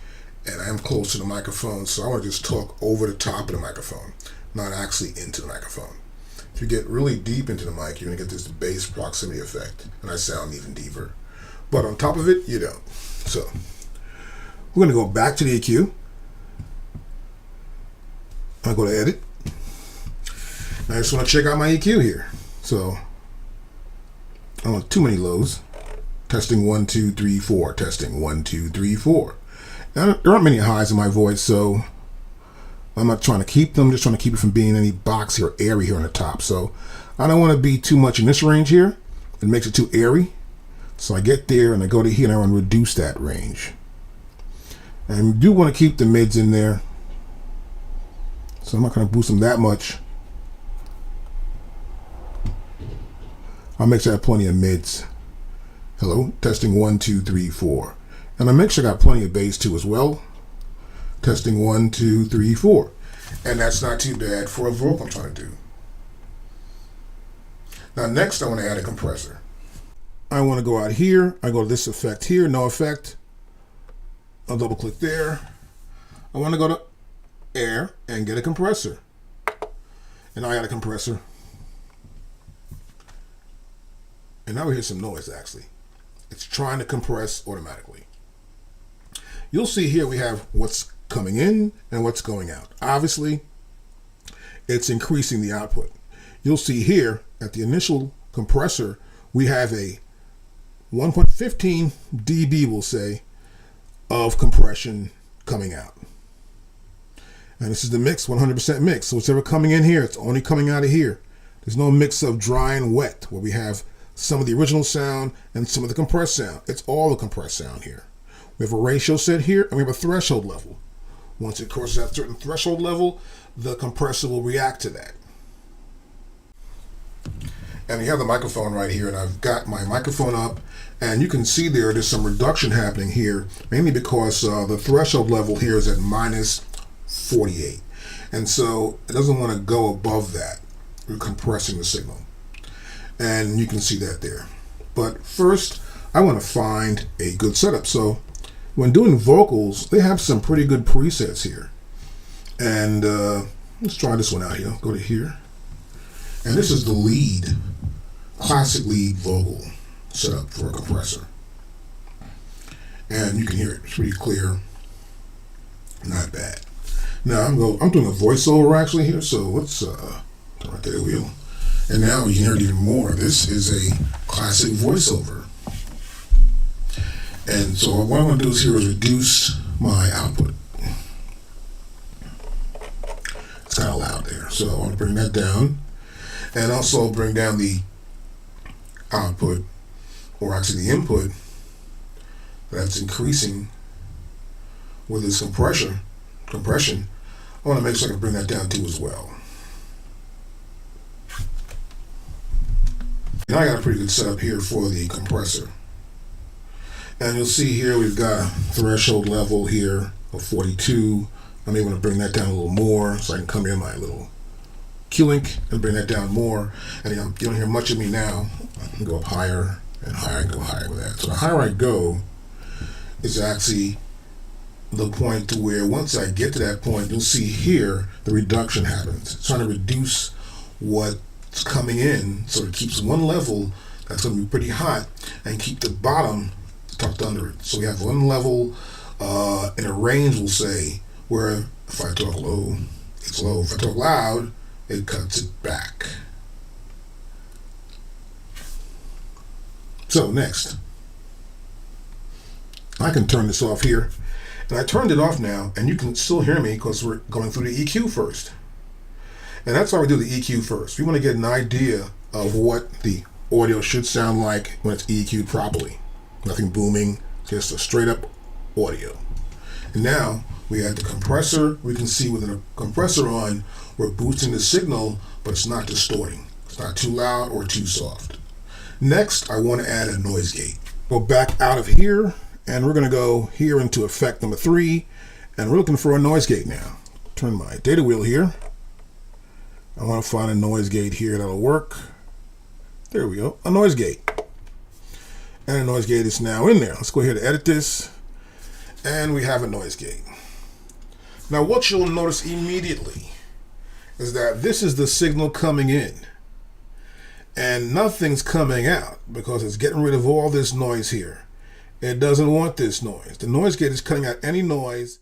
and I am close to the microphone, so I wanna just talk over the top of the microphone, not actually into the microphone. If you get really deep into the mic, you're gonna get this bass proximity effect, and I sound even deeper. But on top of it, you don't. So we're gonna go back to the EQ. I go to edit. I just want to check out my EQ here. So I don't want too many lows. Testing 1, 2, 3, 4. Testing 1, 2, 3, 4. Now, there aren't many highs in my voice, so I'm not trying to keep them. I'm just trying to keep it from being any boxy or airy here on the top. So I don't want to be too much in this range here. It makes it too airy. So I get there and I go to here and I want to reduce that range. And you do want to keep the mids in there. So I'm not going to boost them that much. I'll make sure I have plenty of mids. Hello, testing 1, 2, 3, 4. And I make sure I got plenty of bass too as well. Testing 1, 2, 3, 4. And that's not too bad for a vocal I'm trying to do. Now next I want to add a compressor. I want to go out here. I go to this effect here, no effect. I'll double click there. I want to go to air and get a compressor. And I got a compressor. And now we hear some noise actually. It's trying to compress automatically. You'll see here we have what's coming in and what's going out. Obviously, it's increasing the output. You'll see here at the initial compressor, we have a 1.15 dB, we'll say, of compression coming out. And this is the mix, 100% mix. So whatever coming in here, it's only coming out of here. There's no mix of dry and wet where we have some of the original sound and some of the compressed sound. It's all the compressed sound here. We have a ratio set here and we have a threshold level. Once it crosses that certain threshold level, the compressor will react to that. And we have the microphone right here, and I've got my microphone up, and you can see there's some reduction happening here, mainly because the threshold level here is at minus 48. And so it doesn't want to go above that. We're compressing the signal. And you can see that there. But first, I want to find a good setup. So when doing vocals, they have some pretty good presets here. And let's try this one out here. Go to here. And this is the lead, classic lead vocal setup for a compressor. And you can hear it pretty clear. Not bad. Now I'm doing a voiceover actually here, so let's turn right there the wheel. And now you can hear it even more. This is a classic voiceover. And so what I'm going to do here is reduce my output. It's kind of loud there, so I want to bring that down. And also bring down the output, or actually the input, that's increasing with this compression. I want to make sure I can bring that down too as well. Now I got a pretty good setup here for the compressor. And you'll see here we've got a threshold level here of 42. I'm able to bring that down a little more so I can come in my little Q-Link and bring that down more. And you don't hear much of me now. I can go up higher and higher and go higher with that. So the higher I go is actually the point to where once I get to that point, you'll see here the reduction happens. It's trying to reduce what's coming in so it keeps one level that's going to be pretty hot and keep the bottom tucked under it. So we have one level in a range, we'll say, where if I talk low, it's low. If I talk loud, it cuts it back. So next, I can turn this off here. And I turned it off now, and you can still hear me because we're going through the EQ first. And that's how we do the EQ first. We want to get an idea of what the audio should sound like when it's EQ'd properly. Nothing booming, just a straight up audio. And now we add the compressor. We can see with the compressor on, we're boosting the signal, but it's not distorting. It's not too loud or too soft. Next, I want to add a noise gate. Go back out of here, and we're going to go here into effect number 3, and we're looking for a noise gate now. Turn my data wheel here. I want to find a noise gate here that'll work. There we go, a noise gate. And a noise gate is now in there. Let's go ahead and edit this, and we have a noise gate. Now what you'll notice immediately is that this is the signal coming in, and nothing's coming out because it's getting rid of all this noise here. It doesn't want this noise. The noise gate is cutting out any noise.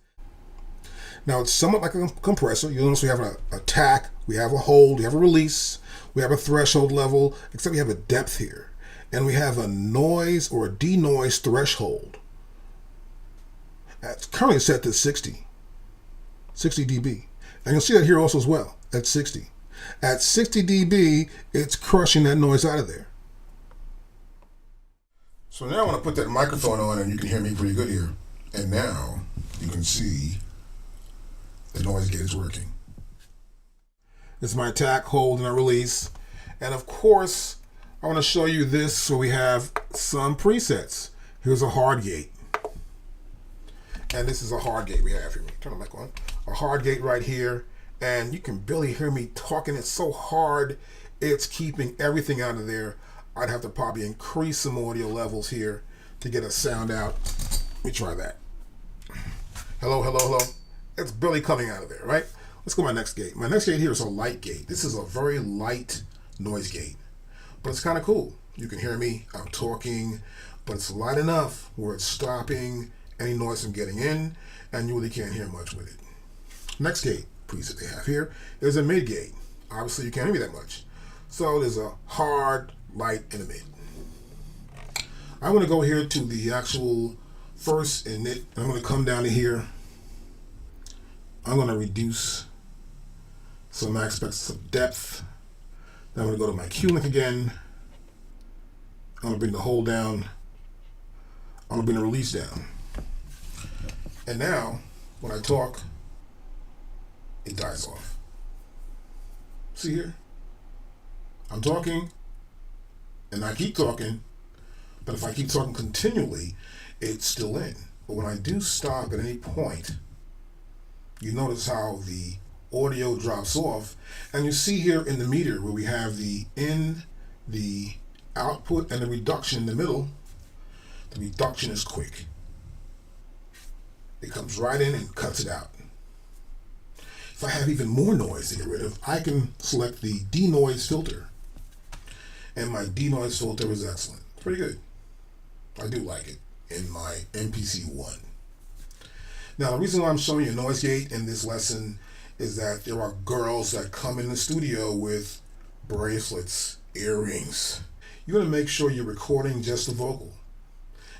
Now it's somewhat like a compressor. You'll notice we have an attack, we have a hold, we have a release, we have a threshold level, except we have a depth here. And we have a noise or a denoise threshold. It's currently set to 60 dB. And you'll see that here also as well, at 60. At 60 dB, it's crushing that noise out of there. So now I want to put that microphone on and you can hear me pretty good here. And now you can see the noise gate is working. It's my attack, hold, and a release. And of course, I want to show you this so we have some presets. Here's a hard gate. And this is a hard gate we have here. Turn the mic on. A hard gate right here. And you can barely hear me talking. It's so hard. It's keeping everything out of there. I'd have to probably increase some audio levels here to get a sound out. Let me try that. Hello, hello, hello. It's barely coming out of there, right? Let's go to my next gate. My next gate here is a light gate. This is a very light noise gate, but it's kind of cool. You can hear me, I'm talking, but it's light enough where it's stopping any noise from getting in, and you really can't hear much with it. Next gate preset they have here is a mid gate. Obviously you can't hear me that much. So there's a hard, light, and a mid. I'm going to go here to the actual first and it. I'm going to come down to here. I'm going to reduce some aspects of depth. Then I'm going to go to my Q link again. I'm going to bring the hold down. I'm going to bring the release down. And now, when I talk, it dies off. See here? I'm talking, and I keep talking, but if I keep talking continually, it's still in. But when I do stop at any point, you notice how the audio drops off, and you see here in the meter where we have the in, the output, and the reduction in the middle. The reduction is quick. It comes right in and cuts it out. If I have even more noise to get rid of, I can select the denoise filter. And my denoise filter is excellent. It's pretty good. I do like it in my MPC One. Now, the reason why I'm showing you a noise gate in this lesson is that there are girls that come in the studio with bracelets, earrings. You want to make sure you're recording just the vocal.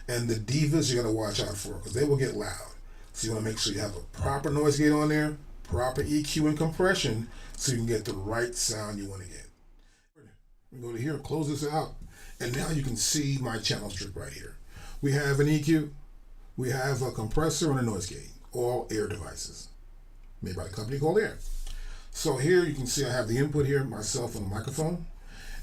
And the divas you got to watch out for because they will get loud. So you want to make sure you have a proper noise gate on there, proper EQ and compression so you can get the right sound you want to get. We go to here and close this out. And now you can see my channel strip right here. We have an EQ, we have a compressor and a noise gate, all Air devices, made by a company called Air. So here you can see I have the input here, myself on the microphone,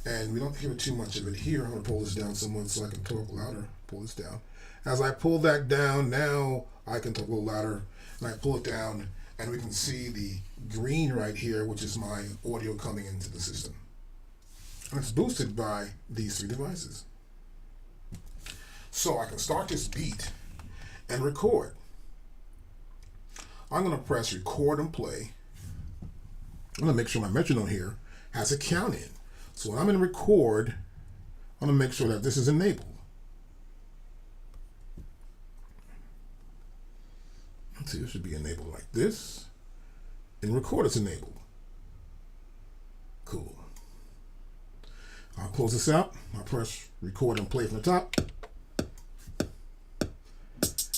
and we don't hear too much of it here. I'm going to pull this down somewhat so I can talk louder. Pull this down. As I pull that down, now I can talk a little louder, and I pull it down, and we can see the green right here, which is my audio coming into the system. And it's boosted by these three devices. So I can start this beat and record. I'm going to press record and play. I'm going to make sure my metronome here has a count in. So when I'm in record, I'm going to make sure that this is enabled. Let's see, this should be enabled like this. And record is enabled. Cool. I'll close this out. I'll press record and play from the top.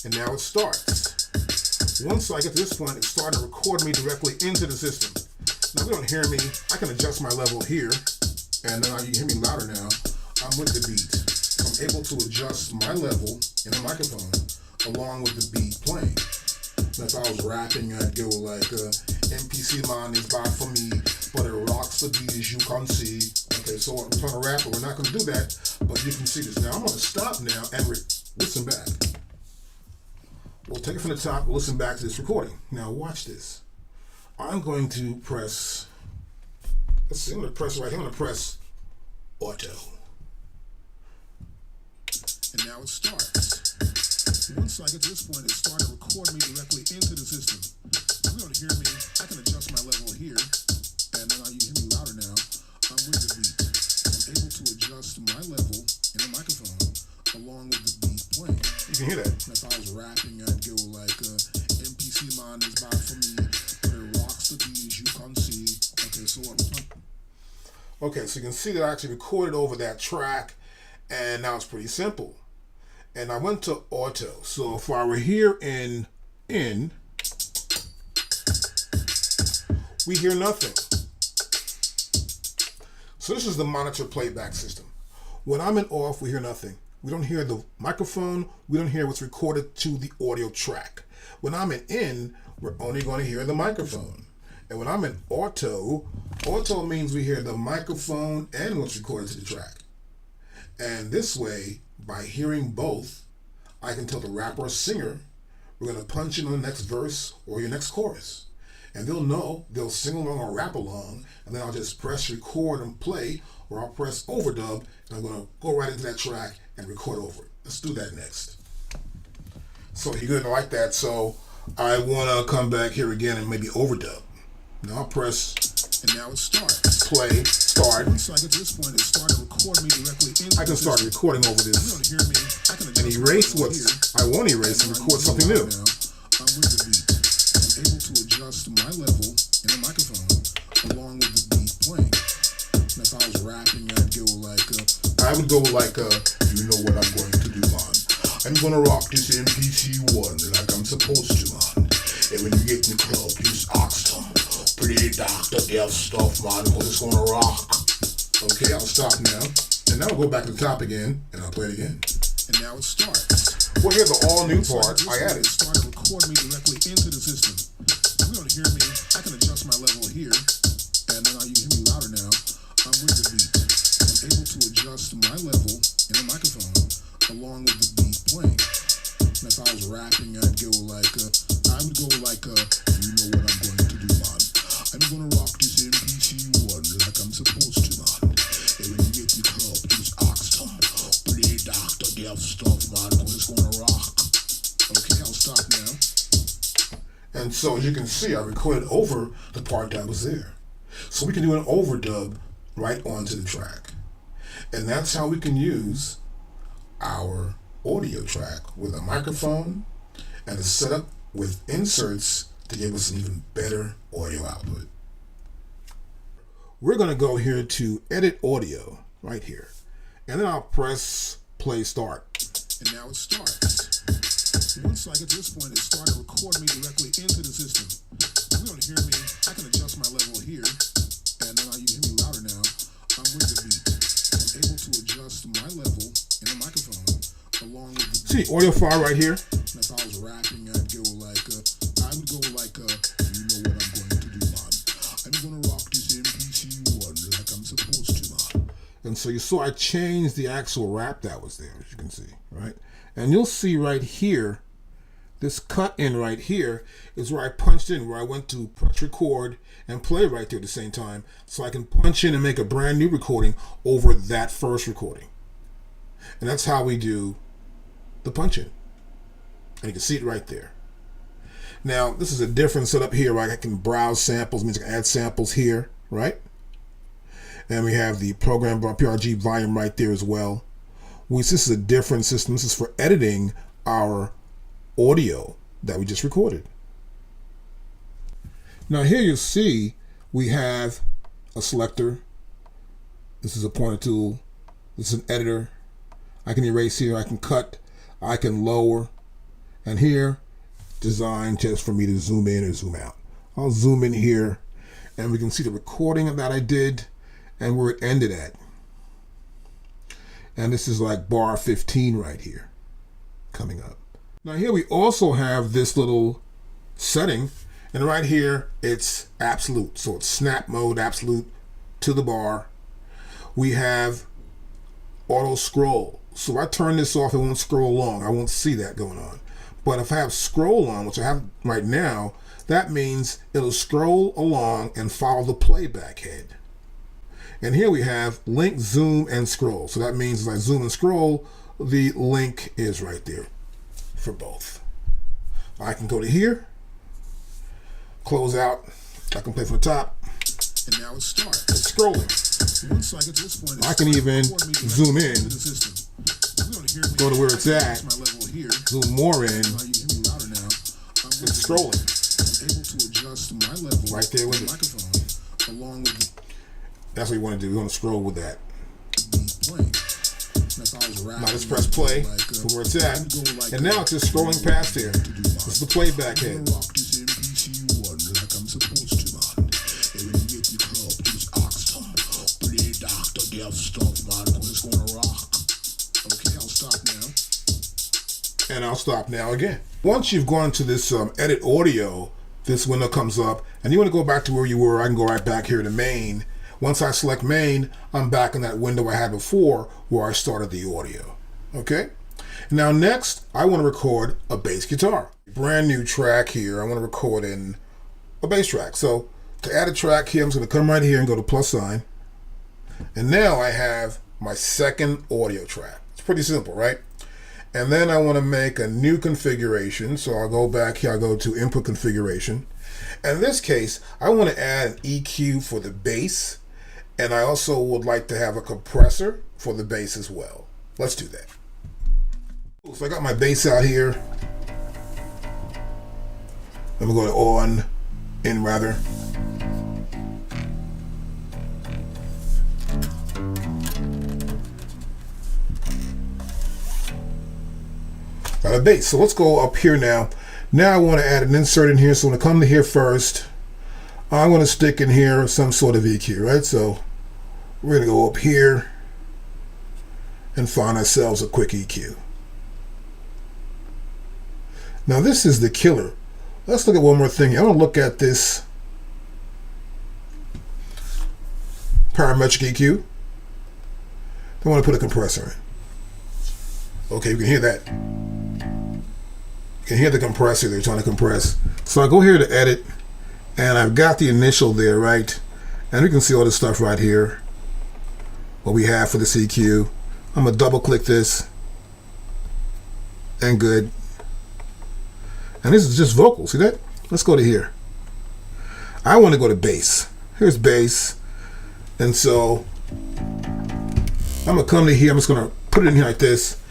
And now it starts. Once I get to this point, it's starting to record me directly into the system. Now, if you don't hear me, I can adjust my level here. And now you can hear me louder now. I'm with the beat. I'm able to adjust my level in the microphone along with the beat playing. Now, if I was rapping, I'd go like, MPC One is bad for me, but it rocks the beat as you can see. Okay, so I'm trying to rap, but we're not going to do that. But you can see this. Now, I'm going to stop now and listen back. We'll take it from the top, we'll listen back to this recording. Now, watch this. I'm going to press, let's see, I'm going to press right here. I'm going to press auto. And now it starts. Once I get to this point, it started recording me directly into the system. If you don't hear me, I can adjust my level here. And now you hear me louder now. I'm with the beat. I'm able to adjust my level in the microphone along with the beat playing. You can hear that. And if I was rapping, I'd go like, MPC One is bad for me, but it rocks the beat as you can see. Okay, so what? Okay, so you can see that I actually recorded over that track, and now it's pretty simple. And I went to auto. So if I were here in, we hear nothing. So this is the monitor playback system. When I'm in off, we hear nothing. We don't hear the microphone. We don't hear what's recorded to the audio track. When I'm in, we're only going to hear the microphone. And when I'm in auto means we hear the microphone and what's recorded to the track. And this way, by hearing both, I can tell the rapper or singer, we're going to punch in on the next verse or your next chorus. And they'll know, they'll sing along or rap along, and then I'll just press record and play, or I'll press overdub, and I'm going to go right into that track and record over it. Let's do that next. So you're going to like that. So I want to come back here again and maybe overdub. Now I'll press, and now it starts. Play, start. So I get to this point, it started recording me directly into I can start recording over this. You don't hear me. I can and erase what I want to erase and record something new. with the beat. I'm able to adjust my level in the microphone along with the beat playing. And if I was rapping, I'd go like I would go like you know what I'm going to do, man. I'm gonna rock this MPC One like I'm supposed to, man. And when you get in the club, just ask them. Pretty dark, the deaf stuff, man, because it's gonna rock. Okay, I'll stop now. And now I'll go back to the top again, and I'll play it again. And now it starts. Well, here's the all-new part I added. It started recording me directly into the system. If you don't hear me, I can adjust my level here. And then you hear me louder now. I'm with the beat. I'm able to adjust my level in the microphone along with the beat playing. And if I was rapping, I'd go like, I would go like, you know what I'm going to do, man. I'm gonna rock this MPC One like I'm supposed to, man. And when you get in the club, just ask them. Play dark, the deaf stuff, man, because it's gonna rock. Okay, I'll stop now. And so as you can see, I recorded over the part that was there. So we can do an overdub right onto the track. And that's how we can use our audio track with a microphone and a setup with inserts to give us an even better audio output. We're going to go here to edit audio right here. And then I'll press play start. And now it starts. Once I get to this point, it started recording me directly into the system. If you don't hear me, I can adjust my level here. And then you hear me louder now. I'm with the beat. I'm able to adjust my level in the microphone along with the beat. See, audio file right here. And if I was rapping, I'd go like, I would go like, you know what I'm going to do, man. I'm gonna rock this MPC One like I'm supposed to, man. And so you saw I changed the actual rap that was there, as you can see, right? And you'll see right here, this cut in right here is where I punched in, where I went to press record and play right there at the same time, so I can punch in and make a brand new recording over that first recording. And that's how we do the punch in. And you can see it right there. Now, this is a different setup here, right? I can browse samples, means I can add samples here, right? And we have the program PRG volume right there as well. This is a different system. This is for editing our audio that we just recorded. Now here you see we have a selector. This is a pointer tool. This is an editor. I can erase here, I can cut, I can lower. And here, designed just for me to zoom in or zoom out. I'll zoom in here and we can see the recording that I did and where it ended at. And this is like bar 15 right here coming up. Now here we also have this little setting, and right here it's absolute. So it's snap mode, absolute to the bar. We have auto scroll. So if I turn this off, it won't scroll along. I won't see that going on. But if I have scroll on, which I have right now, that means it'll scroll along and follow the playback head. And here we have link, zoom, and scroll. So that means as I zoom and scroll, the link is right there for both. I can go to here, close out, I can play from the top, and now it starts. It's scrolling. Once I get to this point, I can even zoom in, go to where it's at, zoom more in, it's scrolling. Right there with it. That's what you want to do. You want to scroll with that. Now let's press play for where it's at. And now it's just scrolling past here. This is the playback head. Okay, I'll stop now. And I'll stop now again. Once you've gone to this edit audio, this window comes up and you want to go back to where you were. I can go right back here to main. Once I select main, I'm back in that window I had before where I started the audio. Okay? Now next, I want to record a bass guitar. Brand new track here. I want to record in a bass track. So to add a track here, I'm just going to come right here and go to plus sign. And now I have my second audio track. It's pretty simple, right? And then I want to make a new configuration. So I'll go back here, I'll go to input configuration. And in this case, I want to add an EQ for the bass. And I also would like to have a compressor for the bass as well. Let's do that. So I got my bass out here. I'm gonna go to on, in rather. Got a bass. So let's go up here now. Now I want to add an insert in here. So I'm going to come to here first. I'm going to stick in here some sort of EQ, right? So we're going to go up here and find ourselves a quick EQ. Now this is the killer. Let's look at one more thing. I want to look at this parametric EQ. I want to put a compressor in. Okay, you can hear that. You can hear the compressor they're trying to compress. So I go here to edit, and I've got the initial there, right? And we can see all this stuff right here, what we have for the EQ. I'm gonna double click this, and good. And this is just vocal, see that? Let's go to here. I want to go to bass. Here's bass. And so I'm gonna come to here, I'm just gonna put it in here like this.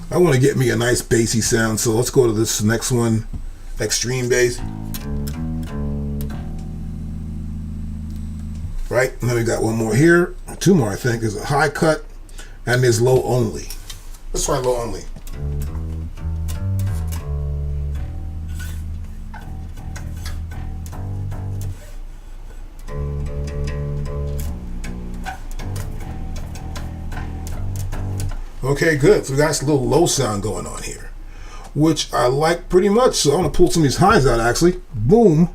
I want to get me a nice bassy sound, so let's go to this next one, extreme bass. Right, and then we got one more here, two more I think. There's a high cut and there's low only. Let's try low only. Okay, good. So we got this little low sound going on here, which I like pretty much. So I'm gonna pull some of these highs out actually. Boom,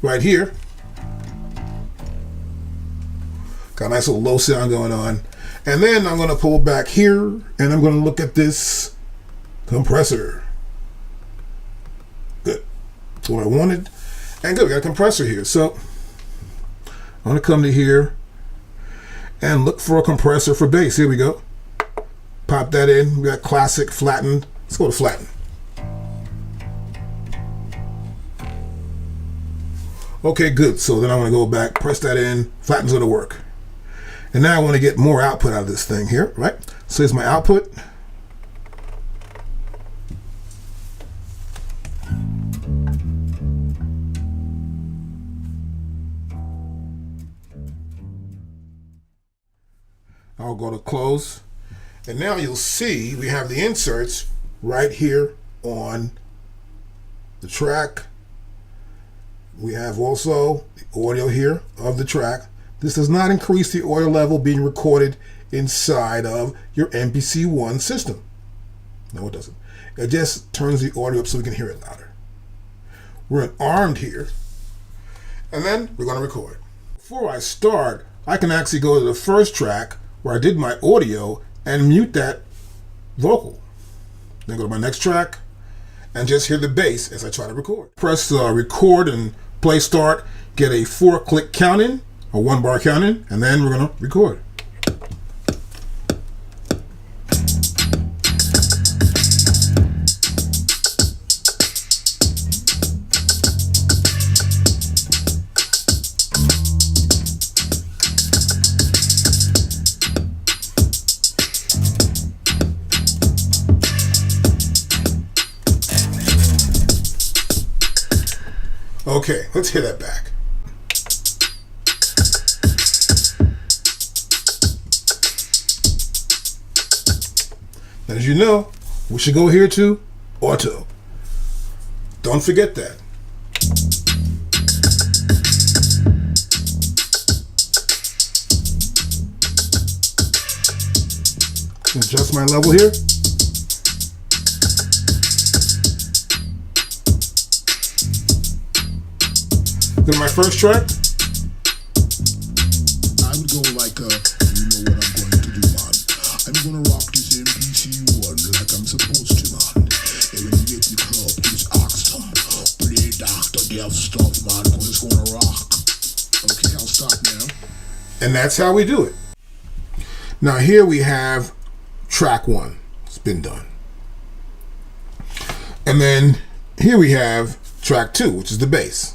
right here. Got a nice little low sound going on. And then I'm gonna pull back here and I'm gonna look at this compressor. Good, that's what I wanted. And good, we got a compressor here. So I'm gonna come to here and look for a compressor for bass. Here we go. Pop that in. We got classic, flatten. Let's go to flatten. Okay, good. So then I'm going to go back, press that in. Flatten's going to work. And now I want to get more output out of this thing here, right? So here's my output. I'll go to close. And now you'll see we have the inserts right here on the track. We have also the audio here of the track. This does not increase the audio level being recorded inside of your MPC One system. No, it doesn't. It just turns the audio up so we can hear it louder. We're in armed here, and then we're going to record. Before I start, I can actually go to the first track where I did my audio and mute that vocal. Then go to my next track and just hear the bass as I try to record. Press record and play start, get a 4-click count in, or 1-bar count in, and then we're gonna record. Okay, let's hear that back. And as you know, we should go here to auto. Don't forget that. Adjust my level here. Go to my first track.
I would go like you know what I'm going to do, man. I'm gonna rock this MPC One like I'm supposed to, man. And when you get in the club, just ask them, play Dr. Death stuff, man, because it's gonna rock. Okay, I'll stop now.
And that's how we do it. Now here we have track 1. It's been done. And then here we have track 2, which is the bass.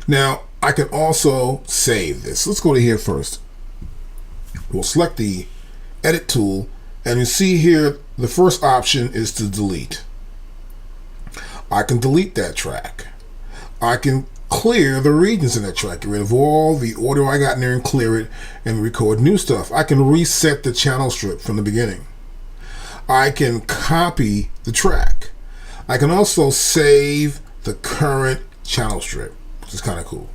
Now, I can also save this. Let's go to here first. We'll select the edit tool And you see here, the first option is to delete. I can delete that track. I can clear the regions in that track, get rid of all the audio I got in there and clear it and record new stuff. I can reset the channel strip from the beginning. I can copy the track. I can also save the current channel strip, which is kind of cool.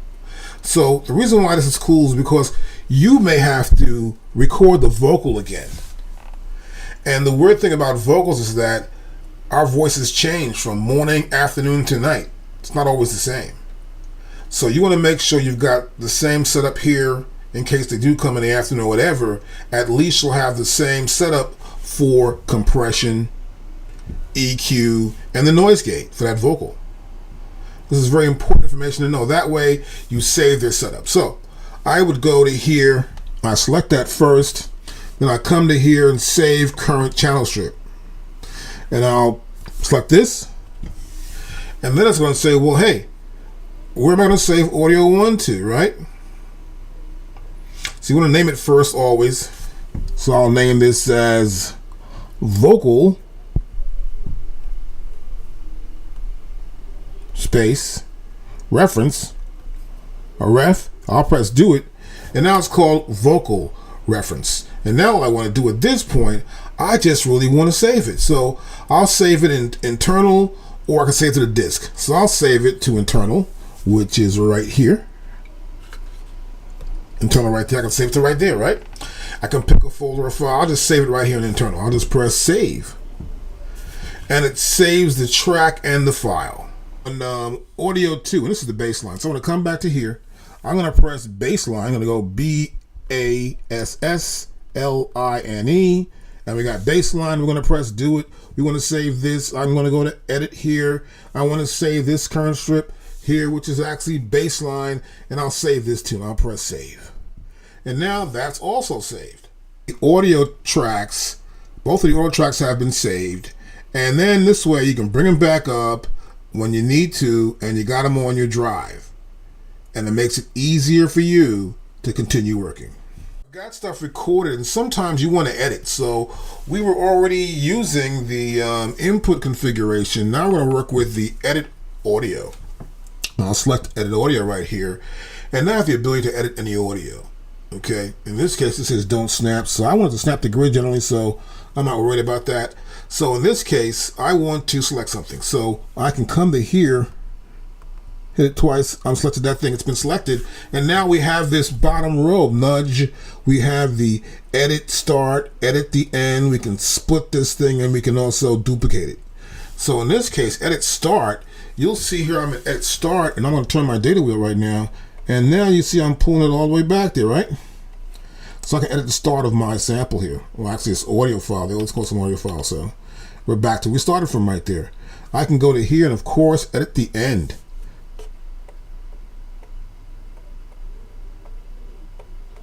So the reason why this is cool is because you may have to record the vocal again. And the weird thing about vocals is that our voices change from morning, afternoon to night. It's not always the same. So you want to make sure you've got the same setup here in case they do come in the afternoon or whatever. At least you'll have the same setup for compression, EQ, and the noise gate for that vocal. This is very important information to know. That way you save their setup. So I would go to here, I select that first, then I come to here and save current channel strip. And I'll select this. And then it's going to say, well, hey, where am I going to save audio 1 to, right? So you want to name it first always. So I'll name this as vocal space reference, a ref. I'll press do it, and now it's called vocal reference. And now what I want to do at this point, I just really want to save it. So I'll save it in internal, or I can save it to the disk. So I'll save it to internal, which is right here. Internal right there. I can save it to right there, right? I can pick a folder or file. I'll just save it right here in internal. I'll just press save, and it saves the track and the file. On audio 2, and this is the bass line. So I'm going to come back to here. I'm going to press bass line. I'm going to go BASSLINE, and we got bass line. We're going to press do it. We want to save this. I'm going to go to edit here. I want to save this current strip here, which is actually bass line, and I'll save this too. I'll press save. And now that's also saved. The audio tracks, both of the audio tracks have been saved. And then this way you can bring them back up when you need to, and you got them on your drive. And it makes it easier for you to continue working. I've got stuff recorded, and sometimes you want to edit. So we were already using the input configuration. Now we're going to work with the edit audio. I'll select edit audio right here, and now I have the ability to edit any audio. Okay, in this case it says don't snap, so I want to snap the grid generally, so I'm not worried about that. So in this case I want to select something, so I can come to here, hit it twice, I'm selected that thing, it's been selected, and now we have this bottom row nudge. We have the edit start, edit the end. We can split this thing, and we can also duplicate it. So in this case, edit start, you'll see here I'm at edit start, and I'm going to turn my data wheel right now. And now you see I'm pulling it all the way back there, right? So I can edit the start of my sample here. Well, actually it's audio file. They always call it some audio file. So we're back to, we started from right there. I can go to here and of course edit the end.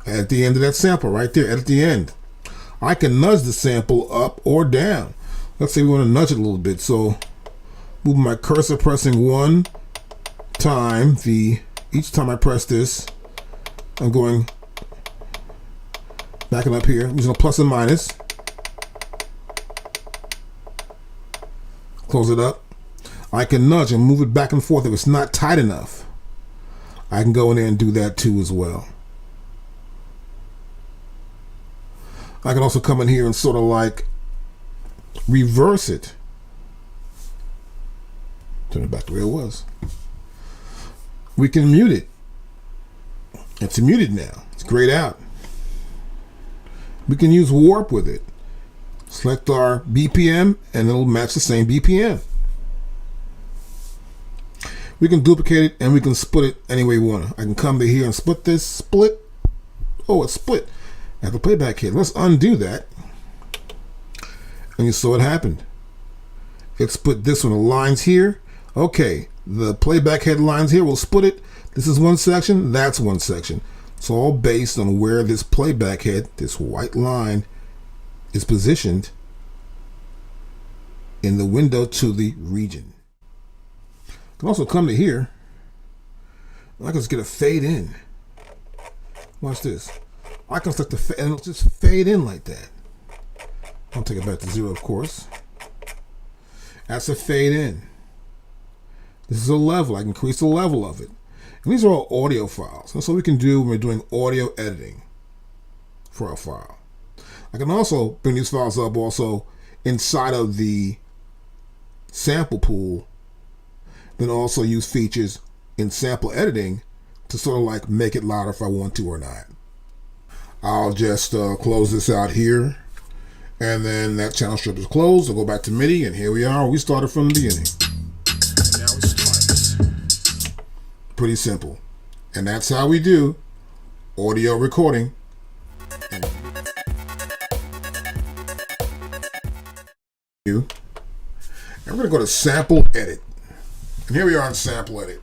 At the end of that sample right there, edit the end. I can nudge the sample up or down. Let's say we want to nudge it a little bit. So move my cursor, pressing one time, each time I press this, I'm going backing up here, using a plus and minus. Close it up. I can nudge and move it back and forth if it's not tight enough. I can go in there and do that too as well. I can also come in here and sort of like reverse it. Turn it back to where it was. We can mute it. It's muted now. It's grayed out. We can use warp with it. Select our BPM and it'll match the same BPM. We can duplicate it and we can split it any way we want. I can come to here and split this. Split. Oh, it's split. I have a playback here. Let's undo that. And you saw what happened. It split this one. The lines here. Okay. The playback headlines here, we'll split it. This is one section, that's one section. It's all based on where this playback head, this white line, is positioned in the window to the region. I can also come to here. I can just get a fade in. Watch this. I can select the fade, and it'll just fade in like that. I'll take it back to 0, of course. That's a fade in. This is a level. I can increase the level of it. And these are all audio files. That's what we can do when we're doing audio editing for our file. I can also bring these files up also inside of the sample pool, then also use features in sample editing to sort of like make it louder if I want to or not. I'll just close this out here, and then that channel strip is closed. I'll go back to MIDI, and here we are. We started from the beginning. And now it starts. Pretty simple. And that's how we do audio recording. And we're going to go to sample edit. And here we are in sample edit.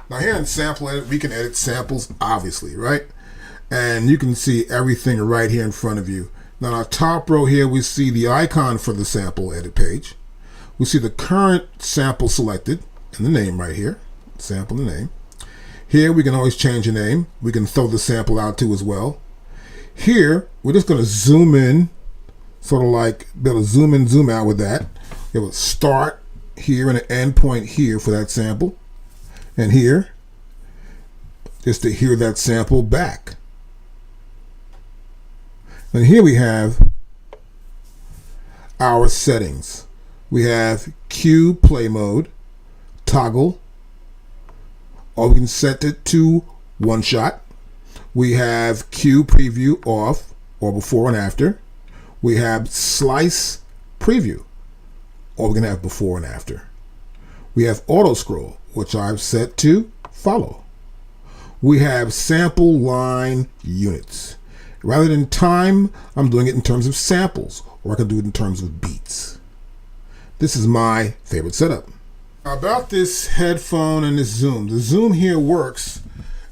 Now here in sample edit, we can edit samples, obviously, right? And you can see everything right here in front of you. Now, in our top row here, we see the icon for the sample edit page. We see the current sample selected and the name right here, sample the name. Here, we can always change the name. We can throw the sample out too as well. Here, we're just going to zoom in, sort of like be able to zoom in, zoom out with that. We have a start here and an end point here for that sample. And here, just to hear that sample back. And here we have our settings. We have cue play mode, toggle, or we can set it to one shot. We have cue preview off or before and after. We have slice preview, or we can have before and after. We have auto scroll, which I've set to follow. We have sample line units. Rather than time, I'm doing it in terms of samples, or I can do it in terms of beats. This is my favorite setup. About this headphone and this zoom. The zoom here works.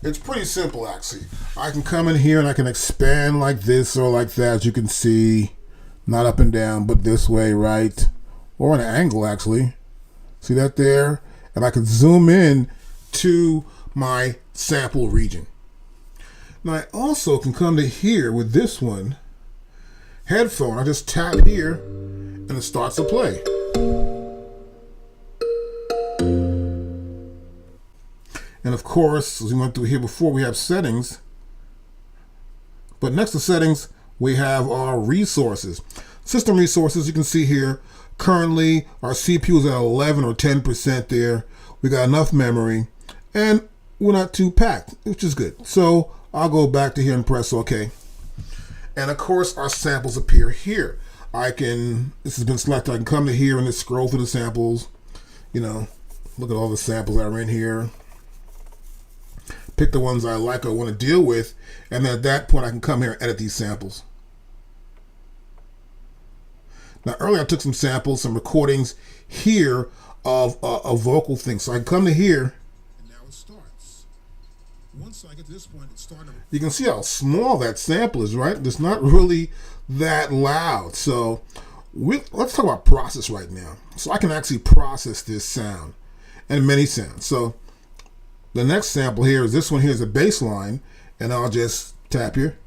It's pretty simple, actually. I can come in here and I can expand like this or like that, as you can see. Not up and down, but this way, right? Or an angle, actually. See that there? And I can zoom in to my sample region. Now I also can come to here with this one, headphone. I just tap here and it starts to play. And of course, as we went through here before, we have settings. But next to settings, we have our resources. System resources, you can see here, currently our CPU is at 11 or 10% there. We got enough memory and we're not too packed, which is good. So I'll go back to here and press OK. And of course, our samples appear here. This has been selected. I can come to here and just scroll through the samples. You know, look at all the samples that are in here. Pick the ones I like or want to deal with. And then at that point, I can come here and edit these samples. Now, earlier I took some samples, some recordings here of a vocal thing. So I can come to here. And now it starts. Once I get to this point, it started. You can see how small that sample is, right? It's not really that loud. So let's talk about process right now. So I can actually process this sound and many sounds. So the next sample here is this one here is a bass line, and I'll just tap here.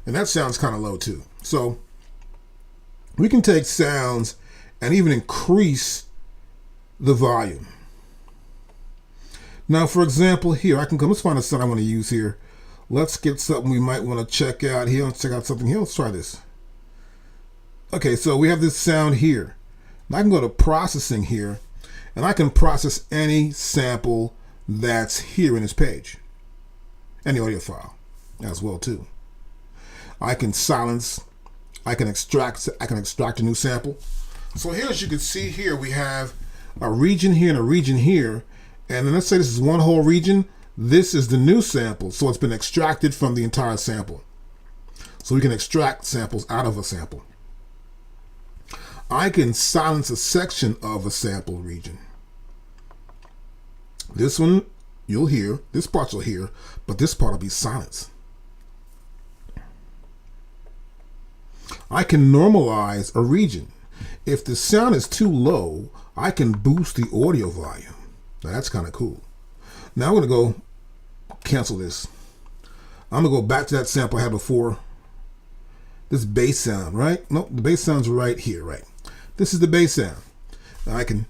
And that sounds kind of low too. So we can take sounds and even increase the volume. Now, for example, here I can come, let's find a sound I want to use here. Let's get something we might want to check out here. Let's check out something here. Let's try this. Okay, so we have this sound here. And I can go to processing here, and I can process any sample that's here in this page, any audio file as well too. I can silence, I can extract a new sample. So here, as you can see here, we have a region here and a region here. And then let's say this is one whole region. This is the new sample. So it's been extracted from the entire sample. So we can extract samples out of a sample. I can silence a section of a sample region. This one you'll hear, this part you'll hear, but this part will be silenced. I can normalize a region. If the sound is too low, I can boost the audio volume. Now that's kind of cool. Now I'm going to go cancel this. I'm gonna go back to that sample I had before. This bass sound, right? Nope, the bass sound's right here, right? This is the bass sound. Now I can,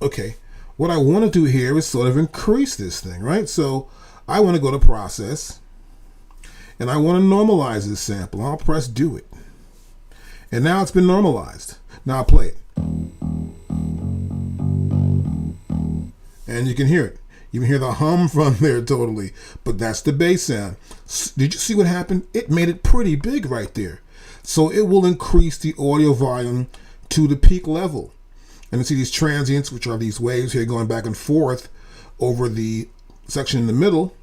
okay. What I want to do here is sort of increase this thing, right? So I want to go to process and I want to normalize this sample. I'll press do it. And now it's been normalized. Now I'll play it. And you can hear it. You can hear the hum from there totally. But that's the bass sound. Did you see what happened? It made it pretty big right there. So it will increase the audio volume to the peak level. And you see these transients, which are these waves here going back and forth over the section in the middle.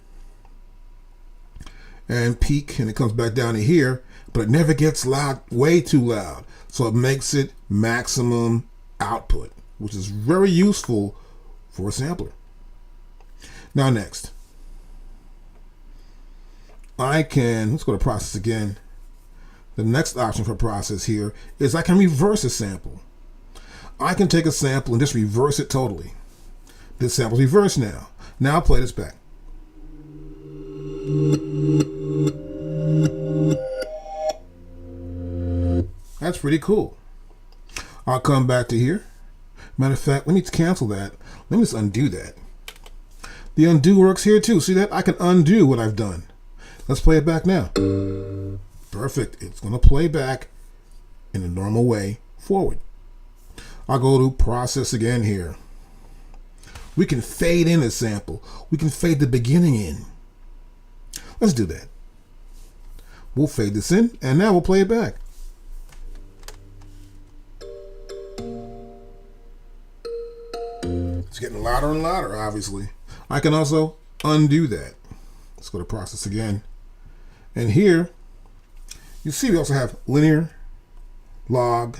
And peak, and it comes back down to here. But it never gets loud, way too loud. So it makes it maximum output, which is very useful for a sampler. Now next, I can, let's go to process again. The next option for process here is I can reverse a sample. I can take a sample and just reverse it totally. This sample's reversed now. Now I'll play this back. That's pretty cool. I'll come back to here. Matter of fact, let me cancel that. Let me just undo that. The undo works here too. See that? I can undo what I've done. Let's play it back now. Perfect. It's going to play back in a normal way forward. I'll go to process again here. We can fade in a sample. We can fade the beginning in. Let's do that. We'll fade this in and now we'll play it back. It's getting louder and louder, obviously. I can also undo that. Let's go to process again. And here, you see we also have linear, log,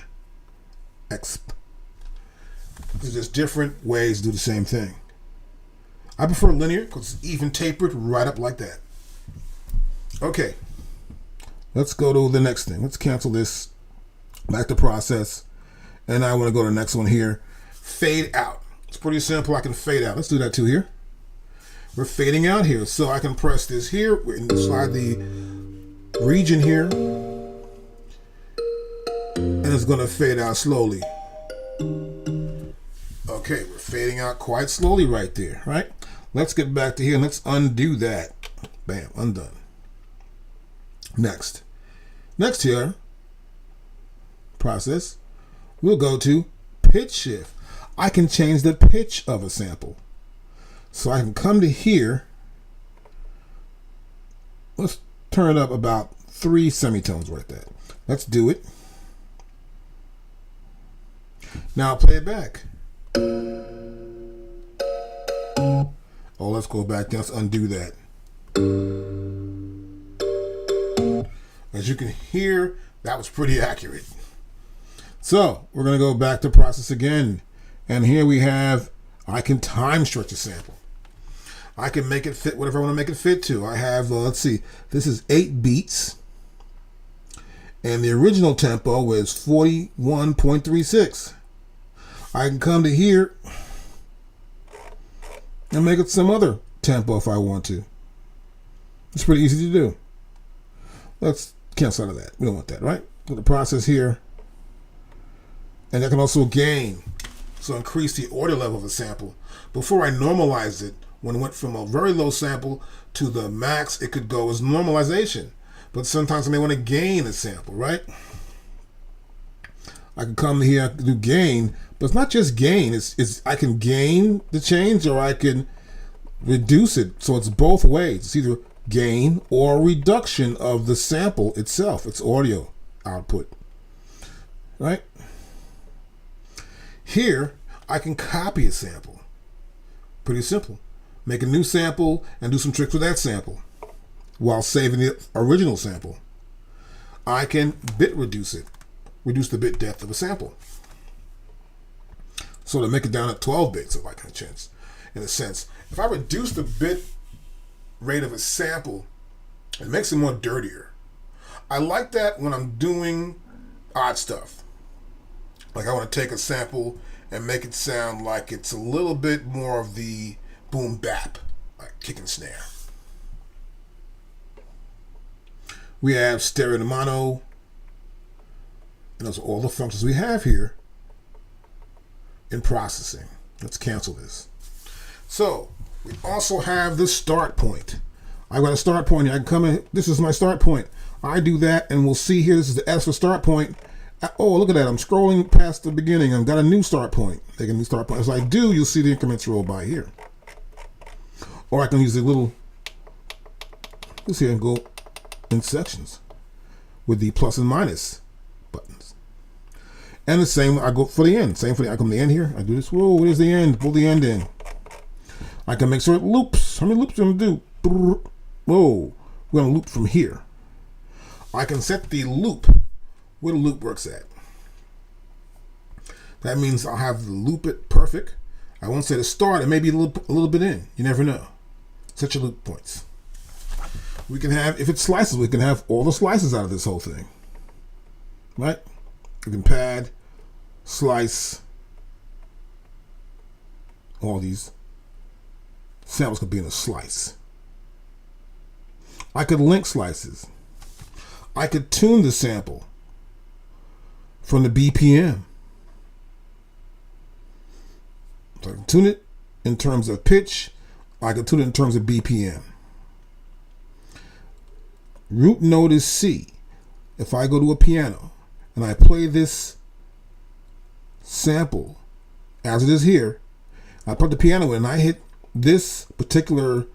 exp. There's just different ways to do the same thing. I prefer linear because it's even tapered right up like that. Okay, let's go to the next thing. Let's cancel this, back to process. And I want to go to the next one here. Fade out. It's pretty simple. I can fade out. Let's do that too here. We're fading out here. So I can press this here and slide the region here. And it's going to fade out slowly. Okay, we're fading out quite slowly right there, right? Let's get back to here and let's undo that. Bam, undone. Next. Next here, process, we'll go to pitch shift. I can change the pitch of a sample. So I can come to here. Let's turn it up about 3 semitones like that. Let's do it. Now I'll play it back. Oh, let's go back down. Let's undo that. As you can hear, that was pretty accurate. So we're going to go back to process again. And here we have, I can time stretch a sample. I can make it fit whatever I want to make it fit to. I have, let's see, this is 8 beats. And the original tempo is 41.36. I can come to here and make it some other tempo if I want to. It's pretty easy to do. Let's cancel out of that. We don't want that, right? Go to process here. And I can also gain. So increase the audio level of a sample. Before I normalize it, when it went from a very low sample to the max it could go as normalization. But sometimes I may want to gain a sample, right? I can come here, I can do gain, but it's not just gain. It's I can gain the change or I can reduce it. So it's both ways. It's either gain or reduction of the sample itself, its audio output, right? Here, I can copy a sample. Pretty simple. Make a new sample and do some tricks with that sample while saving the original sample. I can bit reduce it, reduce the bit depth of a sample. So to make it down at 12 bits, if I can chance, in a sense. If I reduce the bit rate of a sample, it makes it more dirtier. I like that when I'm doing odd stuff. Like I want to take a sample and make it sound like it's a little bit more of the boom bap, like kick and snare. We have stereo and mono. And those are all the functions we have here in processing. Let's cancel this. So we also have the start point. I've got a start point here. I can come in. This is my start point. I do that, and we'll see here. This is the S for start point. Oh, look at that. I'm scrolling past the beginning. I've got a new start point. Make a new start point. As I do, you'll see the increments roll by here. Or I can use the little, let's see, and go in sections with the plus and minus buttons. And the same, I go for the end. Same for the, I come to the end here. I do this. Whoa, where's the end? Pull the end in. I can make sure it loops. How many loops am I going to do? Whoa, we're going to loop from here. I can set the loop where the loop works at. That means I'll have the loop it perfect. I won't say the start. It may be a little bit in. You never know. Set your loop points. We can have, if it's slices, we can have all the slices out of this whole thing. Right? We can pad, slice. All these samples could be in a slice. I could link slices. I could tune the sample from the BPM. So I can tune it in terms of pitch. I can tune it in terms of BPM. Root note is C. If I go to a piano and I play this sample as it is here, I put the piano in and I hit this particular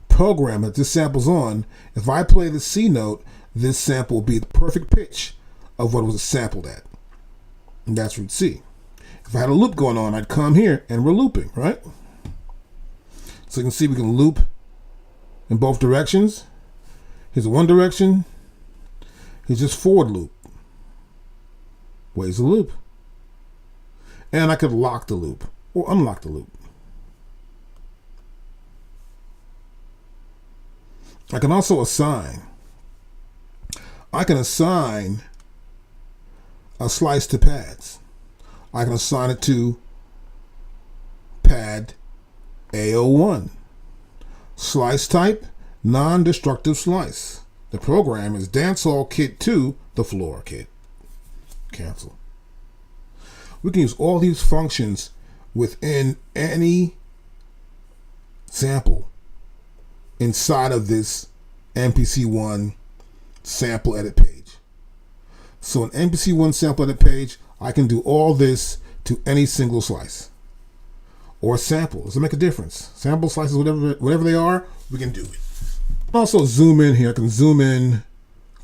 program that this sample's on. If I play the C note, this sample will be the perfect pitch of what it was sampled at. And that's root C. If I had a loop going on, I'd come here and we're looping, right? So you can see we can loop in both directions. Here's one direction. Here's just forward loop. Ways the loop. And I could lock the loop or unlock the loop. I can also assign. I can assign a slice to pads. I can assign it to pad A01. Slice type, non-destructive slice. The program is Dancehall Kit 2, the floor kit. Cancel. We can use all these functions within any sample inside of this MPC One sample edit page. So an MPC One sample edit page, I can do all this to any single slice or sample. Does it make a difference? Sample, slices, whatever they are, we can do it. Also zoom in here. I can zoom in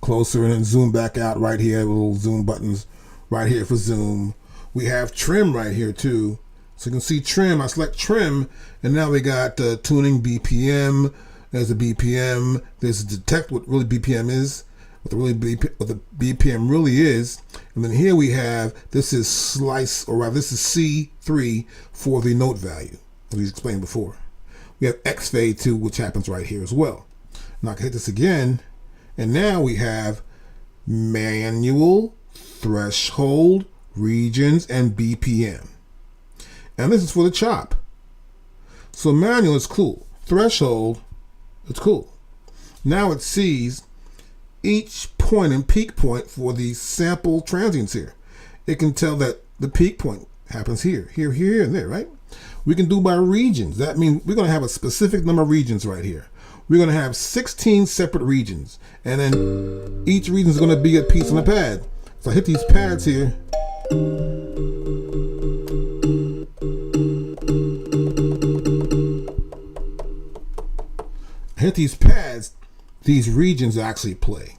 closer and then zoom back out right here. Little zoom buttons right here for zoom. We have trim right here too. So you can see trim. I select trim and now we got tuning BPM. There's a BPM. There's detect what really BPM is. What the BPM really is. And then here we have, this is slice, or rather this is C3 for the note value, as we explained before. We have X fade too, which happens right here as well. Now I can hit this again, and now we have manual, threshold, regions, and BPM. And this is for the chop. So manual is cool. Threshold, it's cool. Now it sees each point and peak point for the sample transients here. It can tell that the peak point happens here, here, here, and there, right? We can do by regions. That means we're going to have a specific number of regions right here. We're going to have 16 separate regions, and then each region is going to be a piece on a pad. So I hit these pads here. I hit these pads, these regions actually play.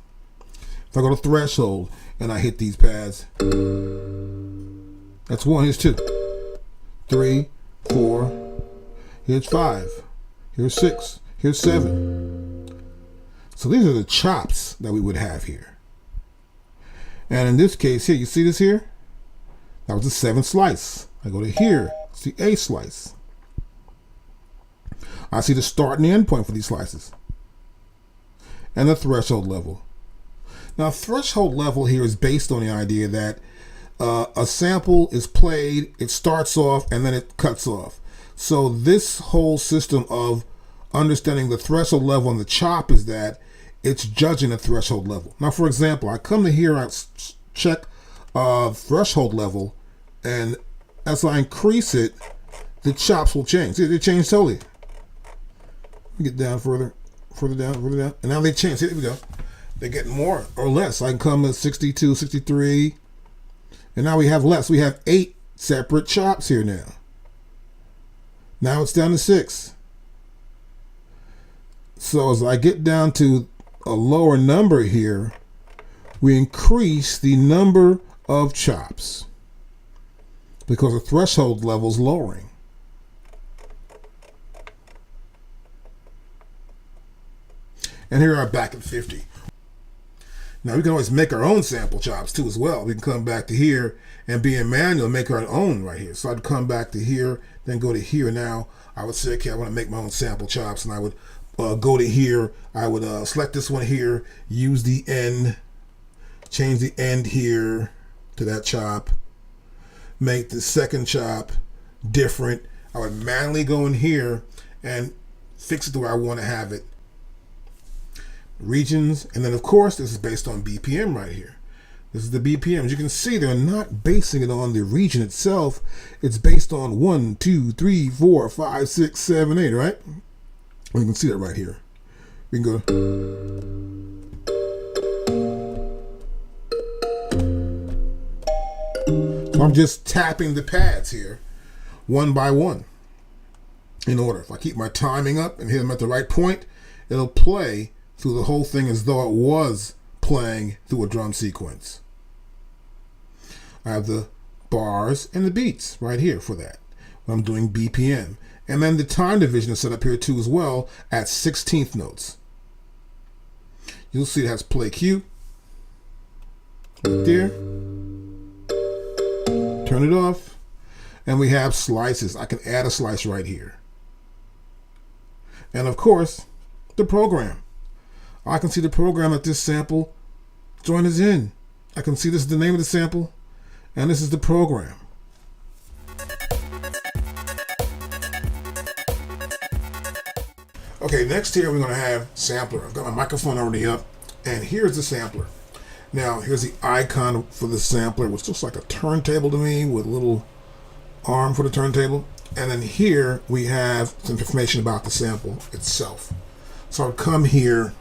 If I go to threshold and I hit these pads, that's 1, here's 2, 3, 4, here's 5, here's 6, here's 7. So these are the chops that we would have here. And in this case here, you see this here? That was the 7th slice. I go to here, it's the 8th slice. I see the start and the end point for these slices. And the threshold level. Now, threshold level here is based on the idea that a sample is played, it starts off, and then it cuts off. So this whole system of understanding the threshold level and the chop is that it's judging a threshold level. Now, for example, I come to here, I check threshold level, and as I increase it, the chops will change. See, they change totally. Let me get down further down, and now they change. See, there we go. They get more or less. I can come at 62, 63, and now we have less. We have 8 separate chops here now. Now it's down to 6. So as I get down to a lower number here, we increase the number of chops because the threshold level is lowering. And here we are back at 50. Now we can always make our own sample chops too as well. We can come back to here and be in manual and make our own right here. So I'd come back to here, then go to here. Now I would say, okay, I want to make my own sample chops, and I would go to here. I would select this one here, use the end, change the end here to that chop, make the second chop different. I would manually go in here and fix it to where I want to have it. Regions, and then of course this is based on BPM right here. This is the BPM. As you can see, they're not basing it on the region itself. It's based on 1, 2, 3, 4, 5, 6, 7, 8, right? You can see that right here. We can go. So I'm just tapping the pads here, one by one, in order. If I keep my timing up and hit them at the right point, it'll play through the whole thing as though it was playing through a drum sequence. I have the bars and the beats right here for that when I'm doing BPM. And then the time division is set up here too as well at 16th notes. You'll see it has play cue right there. Turn it off. And we have slices. I can add a slice right here. And of course, the program. I can see the program that this sample joint is in. I can see this is the name of the sample, and this is the program. Okay, next here we're going to have sampler. I've got my microphone already up, and here's the sampler. Now, here's the icon for the sampler, which looks like a turntable to me with a little arm for the turntable. And then here we have some information about the sample itself. So I would come here,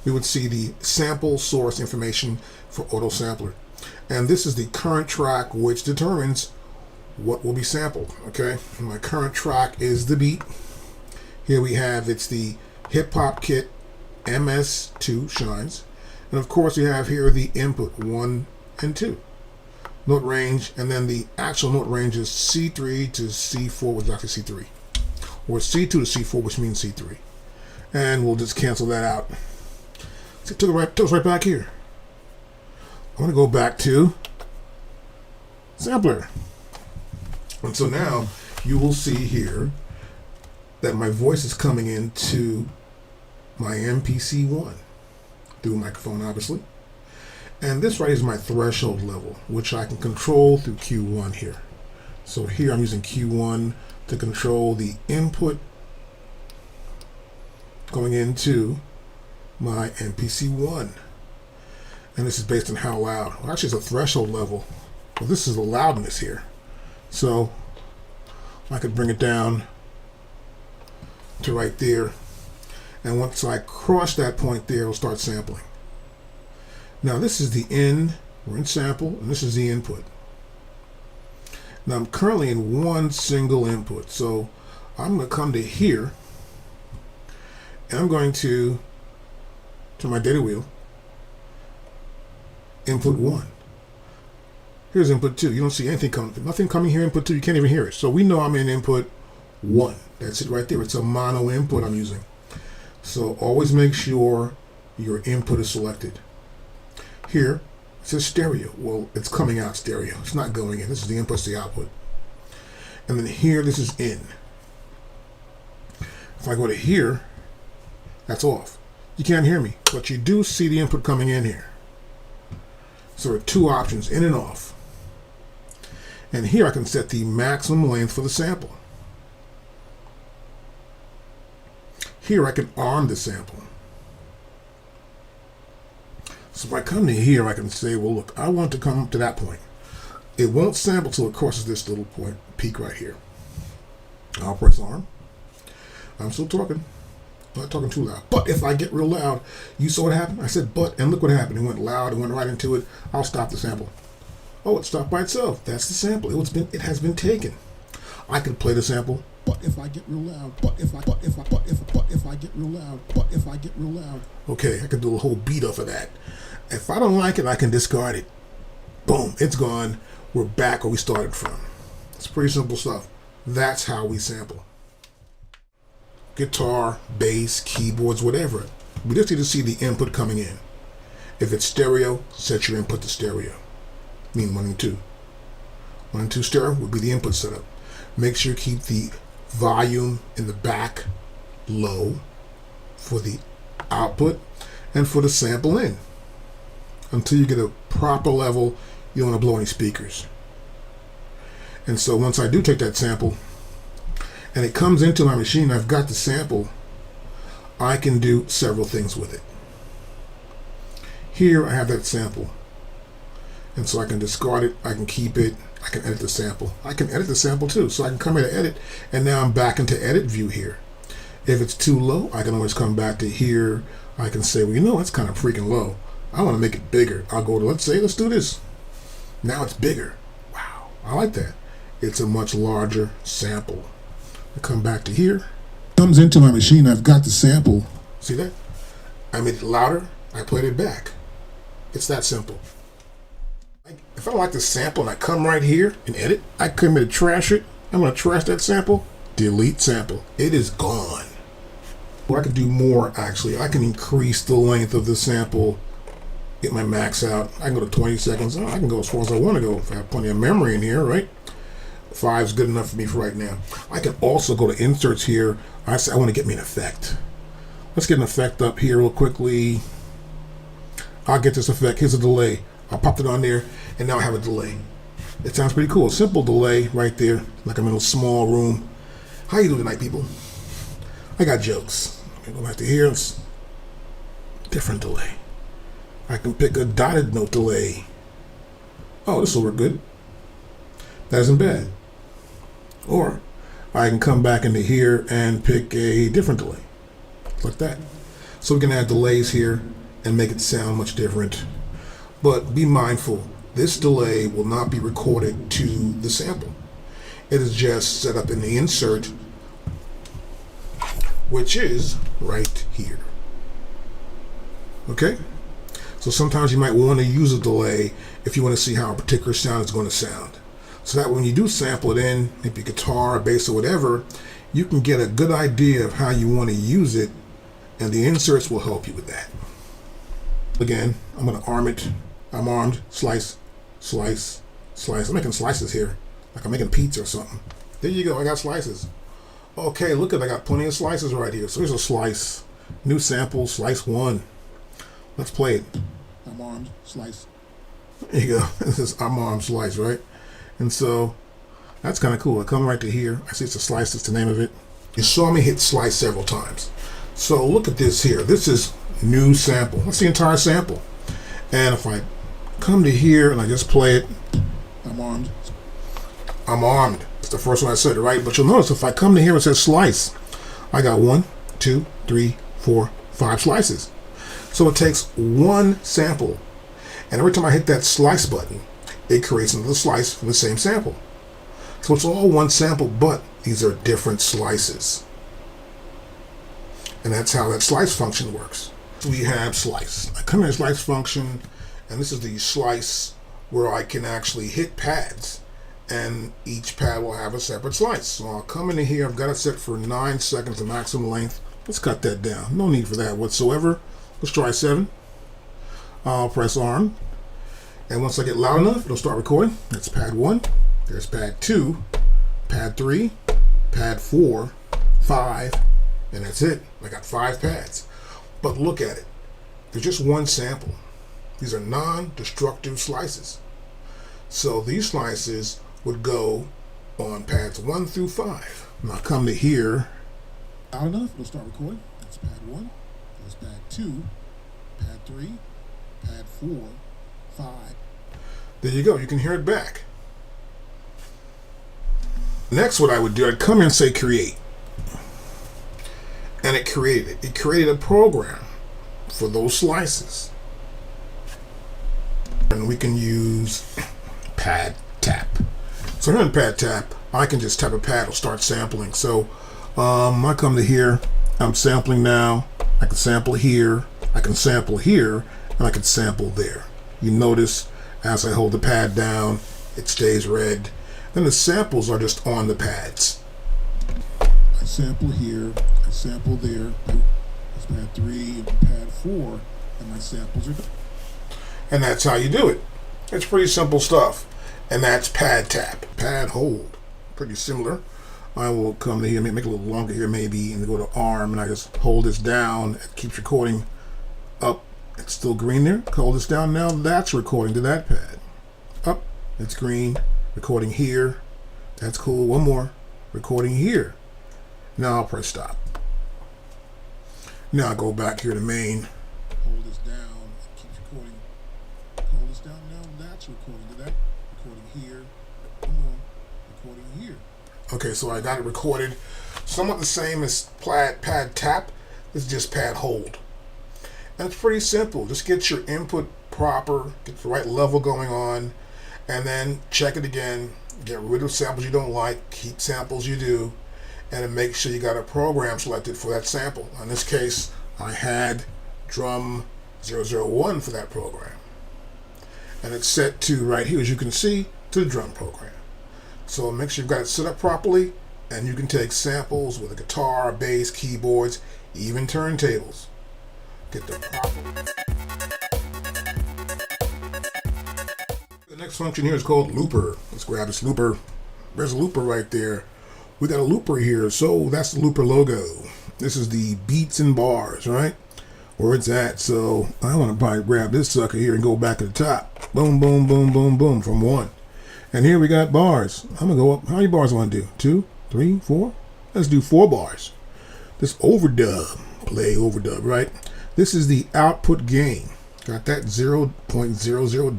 we would see the sample source information for auto sampler. And this is the current track, which determines what will be sampled, okay? And my current track is the beat. Here we have, it's the Hip Hop Kit MS2 Shines. And of course we have here the input 1 and 2. Note range, and then the actual note range is C3 to C4, which is actually C3. Or C2 to C4, which means C3. And we'll just cancel that out. So it took us right back here. I want to go back to sampler. And so now you will see here that my voice is coming into my MPC One through a microphone, obviously. And this right is my threshold level, which I can control through Q1 here. So here I'm using Q1 to control the input going into my MPC One. And this is based on how loud. Well, actually, it's a threshold level. Well, this is the loudness here. So I could bring it down to right there. And once I cross that point there, it'll start sampling. Now this is the in, we're in sample, and this is the input. Now I'm currently in one single input. So I'm going to come to here, and I'm going to my data wheel, input 1. Here's input 2. You don't see anything coming, nothing coming here, input 2, you can't even hear it. So we know I'm in input 1. That's it right there. It's a mono input I'm using. So always make sure your input is selected. Here, it says stereo. Well, it's coming out stereo. It's not going in. This is the input to the output. And then here, this is in. If I go to here, that's off. You can't hear me, but you do see the input coming in here. So there are two options, in and off. And here I can set the maximum length for the sample. Here I can arm the sample. So if I come to here, I can say, well, look, I want to come up to that point. It won't sample till it crosses this little point, peak right here. I'll press arm. I'm still talking. I'm not talking too loud. But if I get real loud, you saw what happened? I said but, and look what happened. It went loud, it went right into it. I'll stop the sample. Oh, it stopped by itself. That's the sample. It has been taken. I can play the sample. But if I get real loud, if I get real loud. Okay, I can do a whole beat off of that. If I don't like it, I can discard it. Boom, it's gone. We're back where we started from. It's pretty simple stuff. That's how we sample. Guitar, bass, keyboards, whatever. We just need to see the input coming in. If it's stereo, set your input to stereo. Mean 1 and 2. 1 and 2 stereo would be the input setup. Make sure you keep the volume in the back low for the output and for the sample in. Until you get a proper level, you don't want to blow any speakers. And so once I do take that sample and it comes into my machine, I've got the sample, I can do several things with it. Here I have that sample. And so I can discard it, I can keep it, I can edit the sample. I can edit the sample too. So I can come here to edit, and now I'm back into edit view here. If it's too low, I can always come back to here. I can say, well, you know, it's kind of freaking low. I want to make it bigger. I'll go to, let's do this. Now it's bigger. Wow, I like that. It's a much larger sample. I come back to here. Comes into my machine, I've got the sample. See that? I made it louder, I played it back. It's that simple. If I don't like the sample and I come right here and edit, I come here to trash it. I'm going to trash that sample, delete sample. It is gone. Or I can do more actually. I can increase the length of the sample, get my max out. I can go to 20 seconds. I can go as far as I want to go if I have plenty of memory in here, right? 5 is good enough for me for right now. I can also go to inserts here. I say I want to get me an effect. Let's get an effect up here real quickly. I'll get this effect. Here's a delay. I'll pop it on there, and now I have a delay. It sounds pretty cool. Simple delay right there, like I'm in a small room. How you doing tonight, people? I got jokes. I go back to here. It's different delay. I can pick a dotted note delay. Oh, this will work good. That isn't bad. Or I can come back into here and pick a different delay, like that. So we can add delays here and make it sound much different. But be mindful, this delay will not be recorded to the sample. It is just set up in the insert, which is right here. Okay? So sometimes you might want to use a delay if you want to see how a particular sound is going to sound. So that when you do sample it in, maybe guitar, bass, or whatever, you can get a good idea of how you want to use it, and the inserts will help you with that. Again, I'm going to arm it. I'm armed, slice, slice, slice. I'm making slices here, like I'm making pizza or something. There you go, I got slices. Okay, look at, I got plenty of slices right here. So here's a slice, new sample, slice 1. Let's play it. I'm armed, slice. There you go, this is I'm armed, slice, right? And so that's kind of cool. I come right to here. I see it's a slice, that's the name of it. You saw me hit slice several times. So look at this here. This is new sample. That's the entire sample. And if I come to here and I just play it, I'm armed. I'm armed. It's the first one I said, right? But you'll notice if I come to here and it says slice, I got 1, 2, 3, 4, 5 slices. So it takes one sample, and every time I hit that slice button, it creates another slice from the same sample. So it's all one sample, but these are different slices. And that's how that slice function works. So we have slice. I come in slice function, and this is the slice where I can actually hit pads, and each pad will have a separate slice. So I'll come into here. I've got it set for 9 seconds, the maximum length. Let's cut that down. No need for that whatsoever. Let's try 7. I'll press arm, and once I get loud enough, it'll start recording. That's pad 1. There's pad 2, pad 3, pad 4, 5, and that's it. I got 5 pads. But look at it. There's just one sample. These are non-destructive slices. So these slices would go on pads 1 through 5. Now come to here. Loud enough, it'll start recording. That's pad 1. There's pad 2, pad 3,
pad 4, 5.
There you go. You can hear it back. Next, what I would do, I'd come here and say create. And it created it. It created a program for those slices. And we can use pad tap. So here in pad tap, I can just tap a pad, it'll start sampling. So I come to here, I'm sampling now. I can sample here, I can sample here, and I can sample there. You notice as I hold the pad down, it stays red. Then the samples are just on the pads.
I sample here, I sample there. That's pad 3 and pad 4, and my samples are done.
And that's how you do it. It's pretty simple stuff. And that's pad tap. Pad hold. Pretty similar. I will come to here, make it a little longer here maybe, and go to arm, and I just hold this down. It keeps recording up. It's still green there. Hold this down now. That's recording to that pad. Up. It's green. Recording here. That's cool. One more. Recording here. Now I'll press stop. Now I go back here to main.
Hold this down. It keeps recording. Hold this down now. That's recording to that. Recording here. One more. Recording here.
Okay, so I got it recorded. Somewhat the same as pad tap. It's just pad hold. And it's pretty simple. Just get your input proper, get the right level going on, and then check it again. Get rid of samples you don't like, keep samples you do, and then make sure you got a program selected for that sample. In this case, I had drum 001 for that program. And it's set to right here, as you can see, to the drum program. So make sure you've got it set up properly, and you can take samples with a guitar, bass, keyboards, even turntables. Get the proper. The next function here is called looper. Let's grab this looper. There's a looper right there. We got a looper here, so that's the looper logo. This is the beats and bars, right? Where it's at. So I want to probably grab this sucker here and go back to the top. Boom, boom, boom, boom, boom from 1. And here we got bars. I'm gonna go up. How many bars do I want to do? 2, 3, 4? Let's do 4 bars. This overdub. Play overdub, right? This is the output gain. Got that 0.00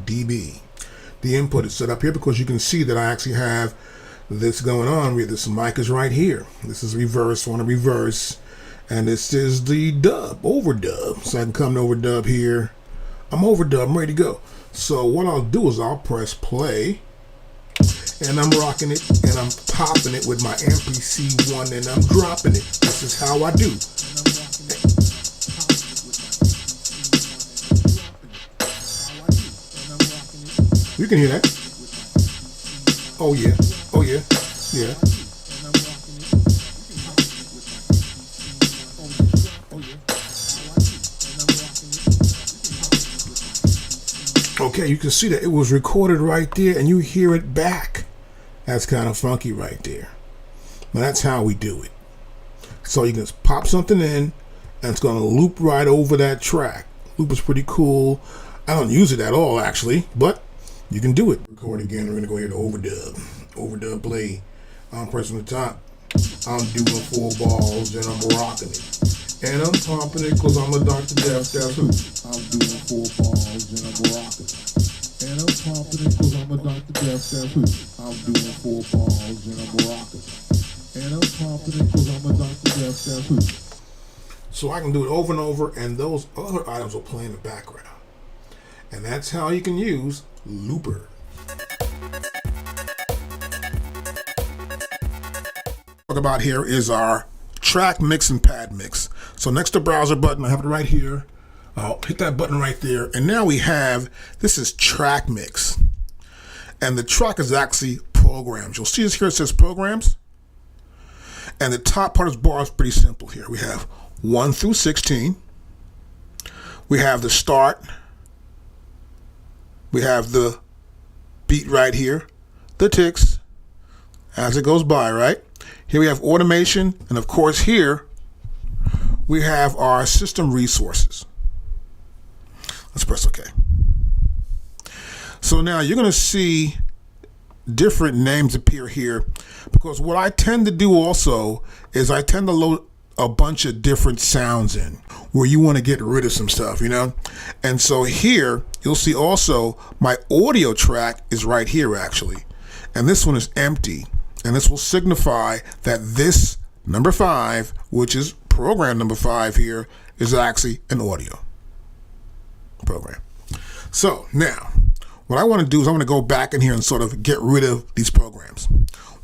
dB. The input is set up here because you can see that I actually have this going on. This mic is right here. This is reverse. I want to reverse. And this is the dub, overdub. So I can come to overdub here. I'm overdub. I'm ready to go. So what I'll do is I'll press play. And I'm rocking it. And I'm popping it with my MPC One. And I'm dropping it. This is how I do. You can hear that. Oh yeah. Oh yeah. Yeah. Okay, you can see that it was recorded right there and you hear it back. That's kind of funky right there. Now that's how we do it. So you can pop something in and it's going to loop right over that track. Loop is pretty cool. I don't use it at all actually, but you can do it. Record again. We're going to go here to overdub. Overdub play. I'm pressing the top. I'm doing 4 balls and I'm rocking it. And I'm popping it because I'm a Dr. Death. That's who.
I'm doing 4 balls and I'm rocking it. And I'm popping it because I'm a Dr. Death. That's who. I'm doing 4 balls and I'm rocking it. And I'm popping it because I'm a Dr. Death. That's who.
So I can do it over and over, and those other items will play in the background. And that's how you can use looper. Talk about here is our track mix and pad mix. So next to browser button, I have it right here. I'll hit that button right there. And now we have, this is track mix. And the track is actually programs. You'll see this here, it says programs. And the top part of this bar is pretty simple here. We have 1 through 16. We have the start. We have the beat right here. The ticks as it goes by, right? Here we have automation. And of course here we have our system resources. Let's press OK. So now you're going to see different names appear here because what I tend to do also is I tend to load a bunch of different sounds in where you want to get rid of some stuff, you know? And so here, you'll see also my audio track is right here actually. And this one is empty. And this will signify that this number 5, which is program number 5 here, is actually an audio program. So now, what I want to do is I want to go back in here and sort of get rid of these programs.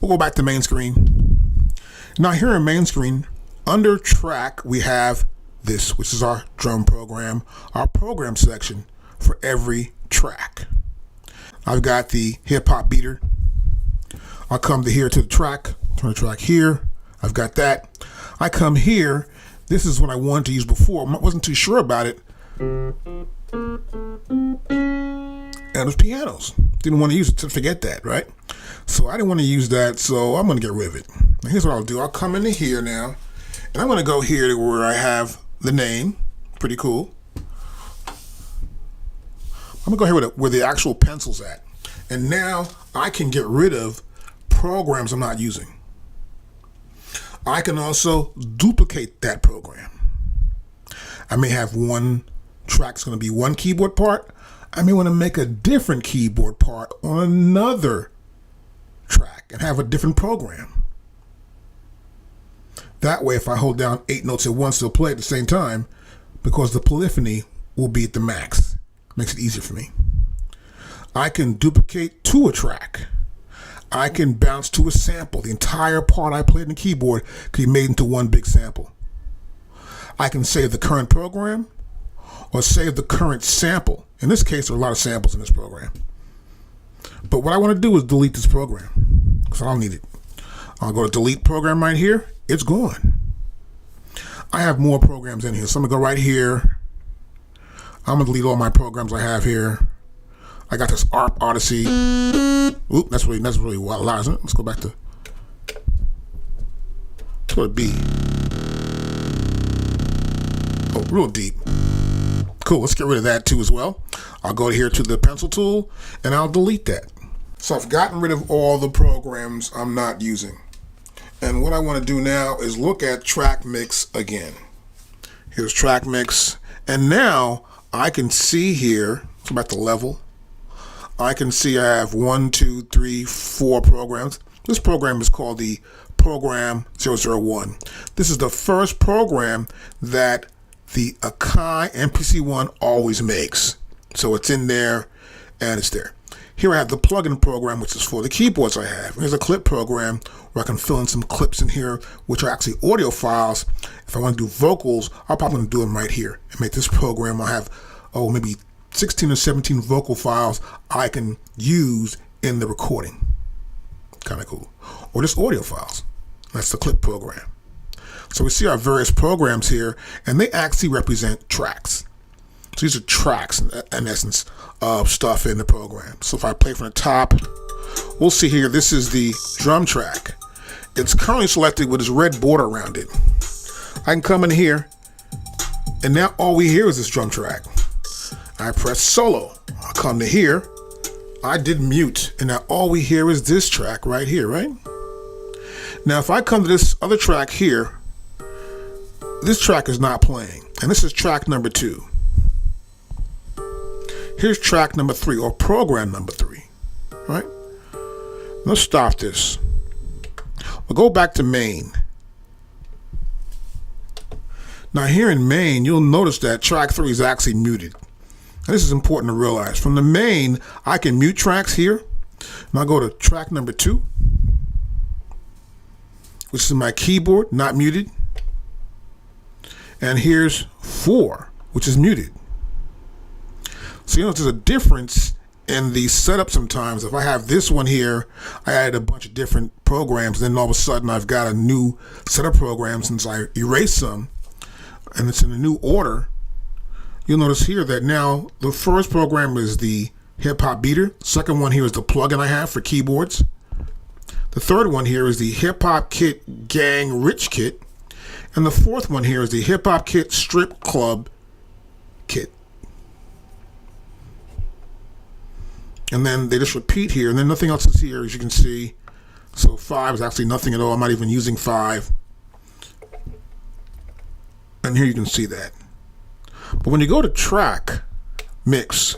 We'll go back to main screen. Now here in main screen, under track, we have this, which is our drum program, our program section for every track. I've got the hip hop beater. I'll come to here to the track, turn the track here. I've got that. I come here. This is what I wanted to use before. I wasn't too sure about it. And it was pianos. Didn't want to use it to forget that, right? So I didn't want to use that, so I'm going to get rid of it. Now here's what I'll do. I'll come into here now, and I'm going to go here to where I have the name. Pretty cool. I'm going to go here where the actual pencil's at. And now I can get rid of programs I'm not using. I can also duplicate that program. I may have one track that's going to be one keyboard part. I may want to make a different keyboard part on another track and have a different program. That way, if I hold down 8 notes at once, they'll play at the same time because the polyphony will be at the max. Makes it easier for me. I can duplicate to a track. I can bounce to a sample. The entire part I played in the keyboard can be made into one big sample. I can save the current program or save the current sample. In this case, there are a lot of samples in this program. But what I want to do is delete this program because I don't need it. I'll go to delete program right here. It's gone. I have more programs in here. So I'm going to go right here. I'm going to delete all my programs I have here. I got this ARP Odyssey. Oop, that's really wild, a lot, isn't it? Let's go back to B. Oh, real deep. Cool, let's get rid of that too as well. I'll go here to the pencil tool and I'll delete that. So I've gotten rid of all the programs I'm not using. And what I want to do now is look at track mix again. Here's track mix. And now I can see here, it's about the level. I can see I have 1, 2, 3, 4 programs. This program is called the Program 001. This is the first program that the AKAI MPC One always makes. So it's in there and it's there. Here I have the plugin program, which is for the keyboards I have. Here's a clip program where I can fill in some clips in here, which are actually audio files. If I want to do vocals, I'll probably do them right here and make this program. I'll have, maybe 16 or 17 vocal files I can use in the recording. Kind of cool. Or just audio files. That's the clip program. So we see our various programs here, and they actually represent tracks. So these are tracks, in essence, of stuff in the program. So if I play from the top, we'll see here, this is the drum track. It's currently selected with this red border around it. I can come in here, and now all we hear is this drum track. I press solo. I'll come to here. I did mute, and now all we hear is this track right here, right? Now, if I come to this other track here, this track is not playing, and this is track number 2. Here's track number 3, or program number 3, right? Let's stop this. We'll go back to main. Now here in main, you'll notice that track 3 is actually muted. And this is important to realize. From the main, I can mute tracks here. And I'll go to track number 2, which is my keyboard, not muted. And here's 4, which is muted. So you know there's a difference in the setup sometimes. If I have this one here, I added a bunch of different programs, then all of a sudden I've got a new set of programs since I erased some, and it's in a new order. You'll notice here that now the first program is the hip hop beater. Second one here is the plugin I have for keyboards. The third one here is the hip hop kit gang rich kit. And the fourth one here is the hip hop kit strip club kit. And then they just repeat here, and then nothing else is here, as you can see. So 5 is actually nothing at all. I'm not even using 5. And here you can see that. But when you go to track mix,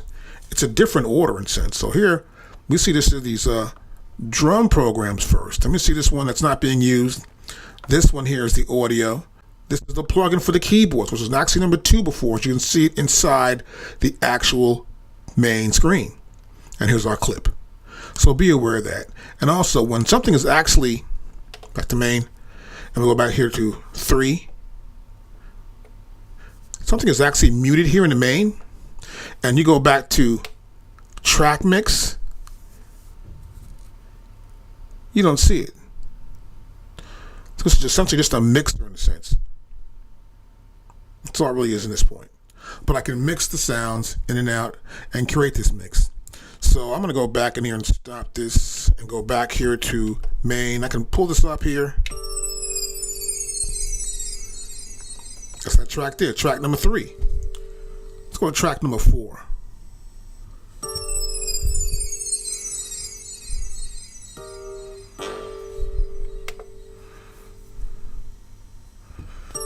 it's a different order in sense. So here we see these drum programs first. Let me see this one that's not being used. This one here is the audio. This is the plugin for the keyboards, which was actually number 2 before. As you can see it inside the actual main screen. And here's our clip. So be aware of that. And also, when something is actually, back to main, and we'll go back here to 3. Something is actually muted here in the main, and you go back to track mix, you don't see it. So it's just essentially just a mixer in a sense. That's all it really is in this point. But I can mix the sounds in and out and create this mix. So I'm going to go back in here and stop this and go back here to main. I can pull this up here. That's that track there, track number 3. Let's go to track number 4.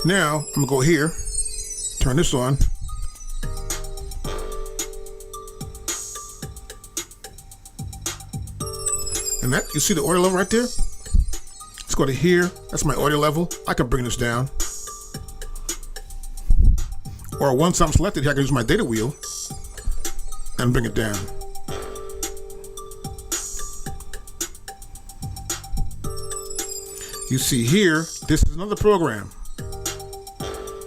Now, I'm going to go here, turn this on. And that, you see the audio level right there? Let's go to here. That's my audio level. I can bring this down. Or once I'm selected here, I can use my data wheel and bring it down. You see here, this is another program.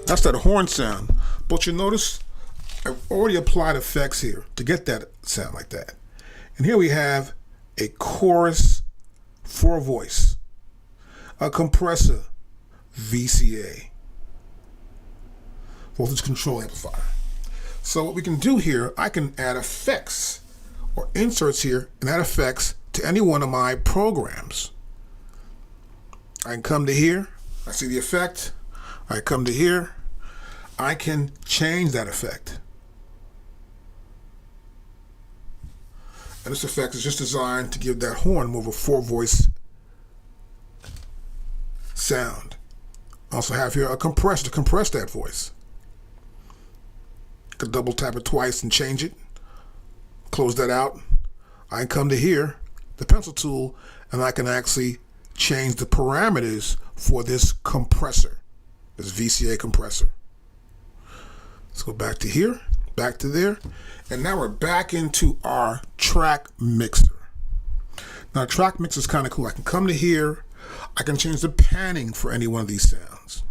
That's that horn sound. But you notice I've already applied effects here to get that sound like that. And here we have a chorus for a voice, a compressor, VCA, voltage control amplifier. So what we can do here, I can add effects or inserts here and add effects to any one of my programs. I can come to here, I see the effect, I come to here, I can change that effect. And this effect is just designed to give that horn more of a 4-voice sound. I also have here a compressor to compress that voice. I could double tap it twice and change it. Close that out. I can come to here, the pencil tool, and I can actually change the parameters for this compressor, this VCA compressor. Let's go back to here, back to there, and now we're back into our track mixer. Now, track mixer is kind of cool. I can come to here, I can change the panning for any one of these sounds.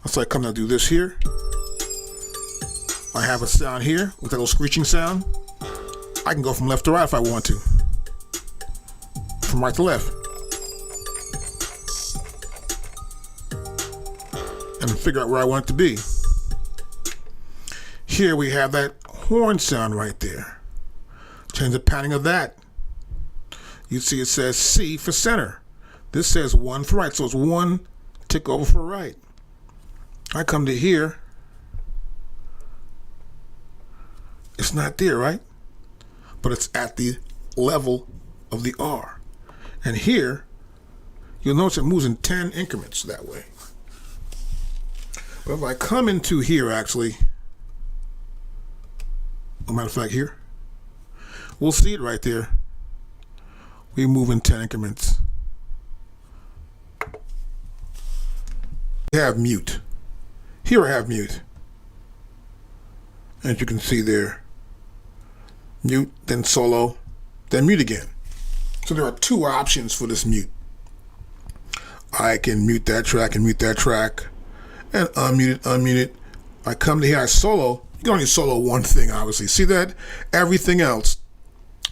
So I come to do this here. I have a sound here with that little screeching sound. I can go from left to right if I want to, from right to left, and figure out where I want it to be. Here we have that horn sound right there. Change the panning of that. You see it says C for center. This says 1 for right, so it's 1 tick over for right. I come to here. It's not there, right? But it's at the level of the R. And here, you'll notice it moves in 10 increments that way. But if I come into here, actually, as a matter of fact, here, we'll see it right there. We move in 10 increments. We have mute. Here I have mute. As you can see there, mute, then solo, then mute again. So there are 2 options for this mute. I can mute that track and mute that track, and unmute it. I come to here, I solo. You can only solo one thing, obviously. See that? Everything else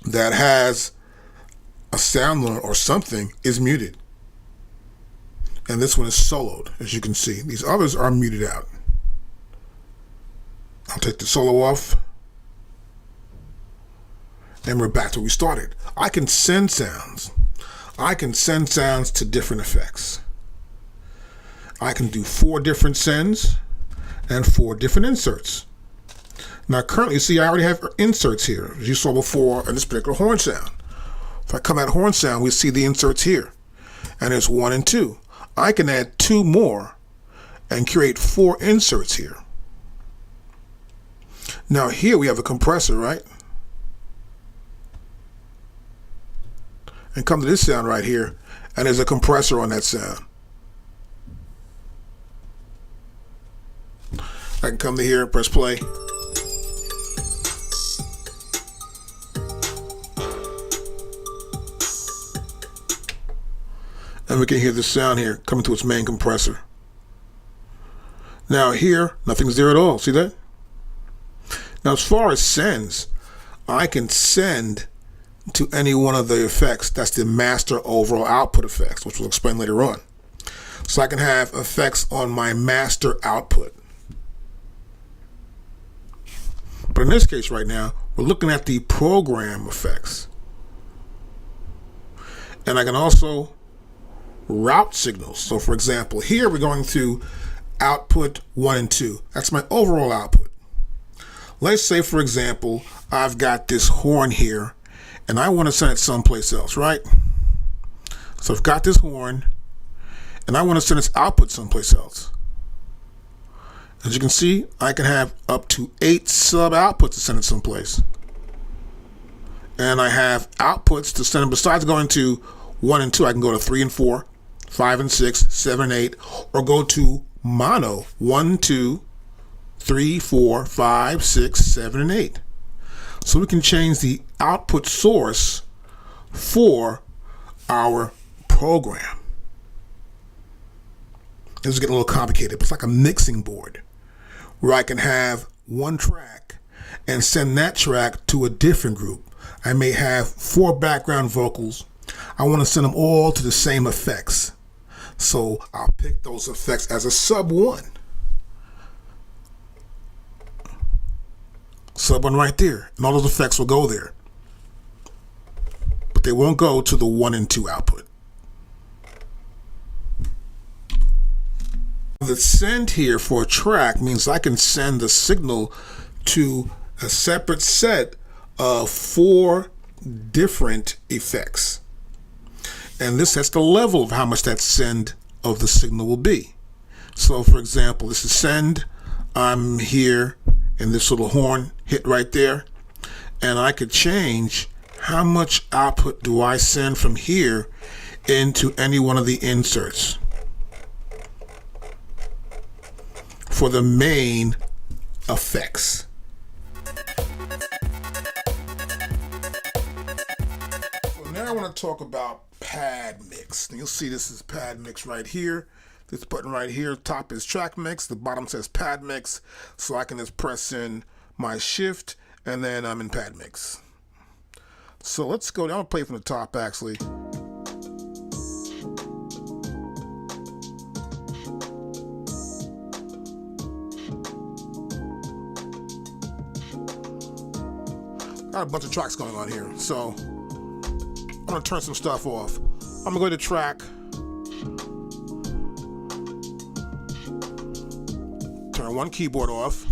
that has a sound or something is muted. And this one is soloed, as you can see. These others are muted out. I'll take the solo off. And we're back to where we started. I can send sounds. I can send sounds to different effects. I can do 4 different sends and 4 different inserts. Now currently, see, I already have inserts here, as you saw before in this particular horn sound. If I come at horn sound, we see the inserts here. And there's 1 and 2. I can add 2 more and create 4 inserts here. Now here we have a compressor, right? And come to this sound right here, and there's a compressor on that sound. I can come to here, press play. And we can hear the sound here coming to its main compressor. Now here, nothing's there at all. See that? Now as far as sends, I can send to any one of the effects. That's the master overall output effects, which we'll explain later on. So I can have effects on my master output. But in this case right now, we're looking at the program effects. And I can also route signals. So for example, here we're going to output 1 and 2. That's my overall output. Let's say, for example, I've got this horn here and I want to send it someplace else, right? So I've got this horn and I want to send its output someplace else. As you can see, I can have up to 8 sub outputs to send it someplace. And I have outputs to send it. Besides going to 1 and 2, I can go to 3 and 4, 5 and 6, 7 and 8, or go to mono 1, 2, 3, 4, 5, 6, 7, and 8. So we can change the output source for our program. This is getting a little complicated, but it's like a mixing board where I can have one track and send that track to a different group. I may have 4 background vocals. I want to send them all to the same effects. So I'll pick those effects as a sub 1. Sub 1 right there. And all those effects will go there. But they won't go to the 1 and 2 output. The send here for a track means I can send the signal to a separate set of 4 different effects. And this sets the level of how much that send of the signal will be. So for example, this is send. I'm here and this little horn hit right there. And I could change how much output do I send from here into any one of the inserts for the main effects. So now I want to talk about pad mix. And you'll see this is pad mix right here. This button right here, top is track mix, the bottom says pad mix. So I can just press in my shift and then I'm in pad mix. So let's go down and play from the top actually. Got a bunch of tracks going on here, so I'm gonna turn some stuff off. I'm gonna go to track, turn one keyboard off.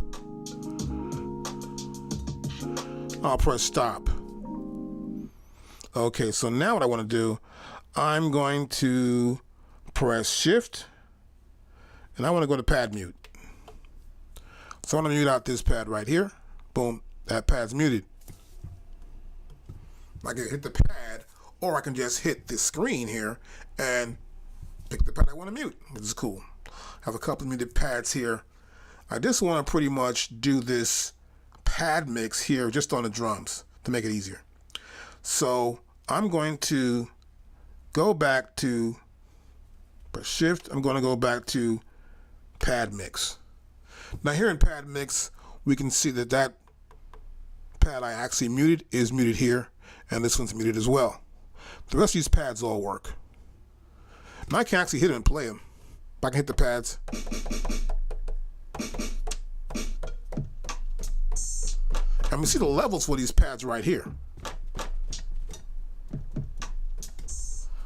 I'll press stop. Okay, so now what I want to do, I'm going to press shift, and I want to go to pad mute. So I'm gonna mute out this pad right here. Boom, that pad's muted. I can hit the pad, or I can just hit the screen here and pick the pad I want to mute, which is cool. I have a couple of muted pads here. I just want to pretty much do this pad mix here just on the drums to make it easier. So I'm going to go back to press shift. I'm going to go back to pad mix. Now here in pad mix, we can see that that pad I actually muted is muted here. And this one's muted as well. The rest of these pads all work. Now I can actually hit them and play them. If I can hit the pads. And we see the levels for these pads right here.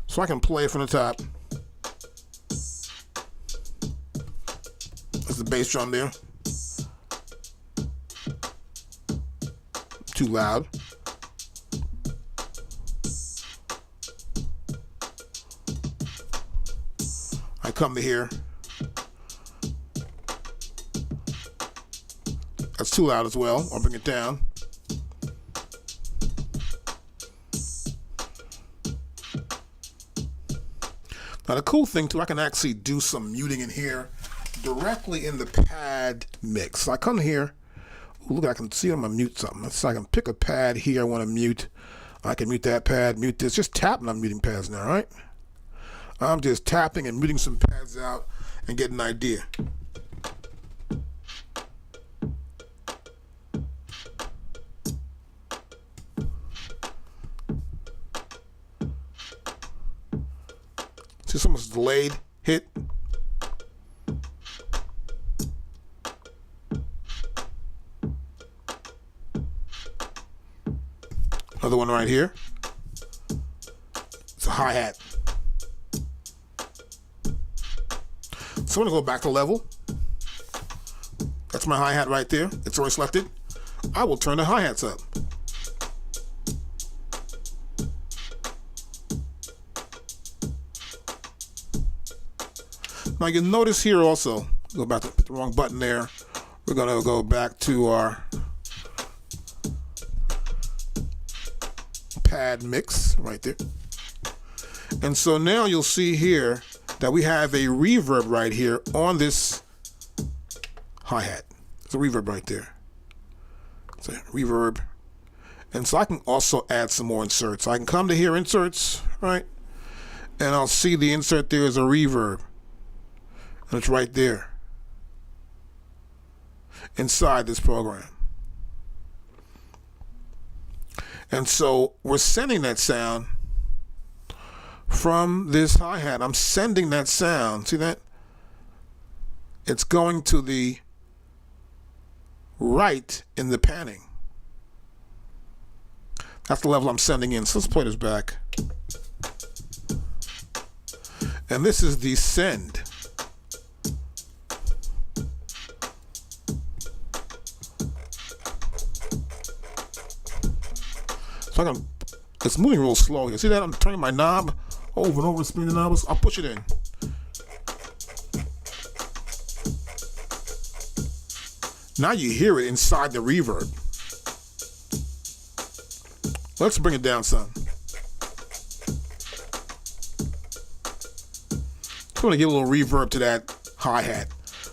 So I can play from the top. There's the bass drum there. Too loud. I come to here, too loud as well. I'll bring it down. Now the cool thing too, I can actually do some muting in here directly in the pad mix. So I come here, ooh, look, I can see I'm gonna mute something. So I can pick a pad here I want to mute. I can mute that pad, mute this, just tapping on muting pads now, right? I'm just tapping and muting some pads out and getting an idea. See, someone's delayed hit. Another one right here. It's a hi-hat. So I'm gonna go back to level. That's my hi-hat right there. It's already selected. I will turn the hi-hats up. Now you notice here also, go back to the wrong button there. We're gonna go back to our pad mix right there. And so now you'll see here that we have a reverb right here on this hi-hat. There's a reverb right there. It's a reverb. And so I can also add some more inserts. I can come to here, inserts, right? And I'll see the insert there is a reverb. And it's right there inside this program. And so we're sending that sound from this hi-hat. I'm sending that sound. See that? It's going to the right in the panning. That's the level I'm sending in. So let's play this back. And this is the send. So it's moving real slow here. See that? I'm turning my knob over and over, spinning the knob. I'll push it in. Now you hear it inside the reverb. Let's bring it down some. I'm going to give a little reverb to that hi-hat.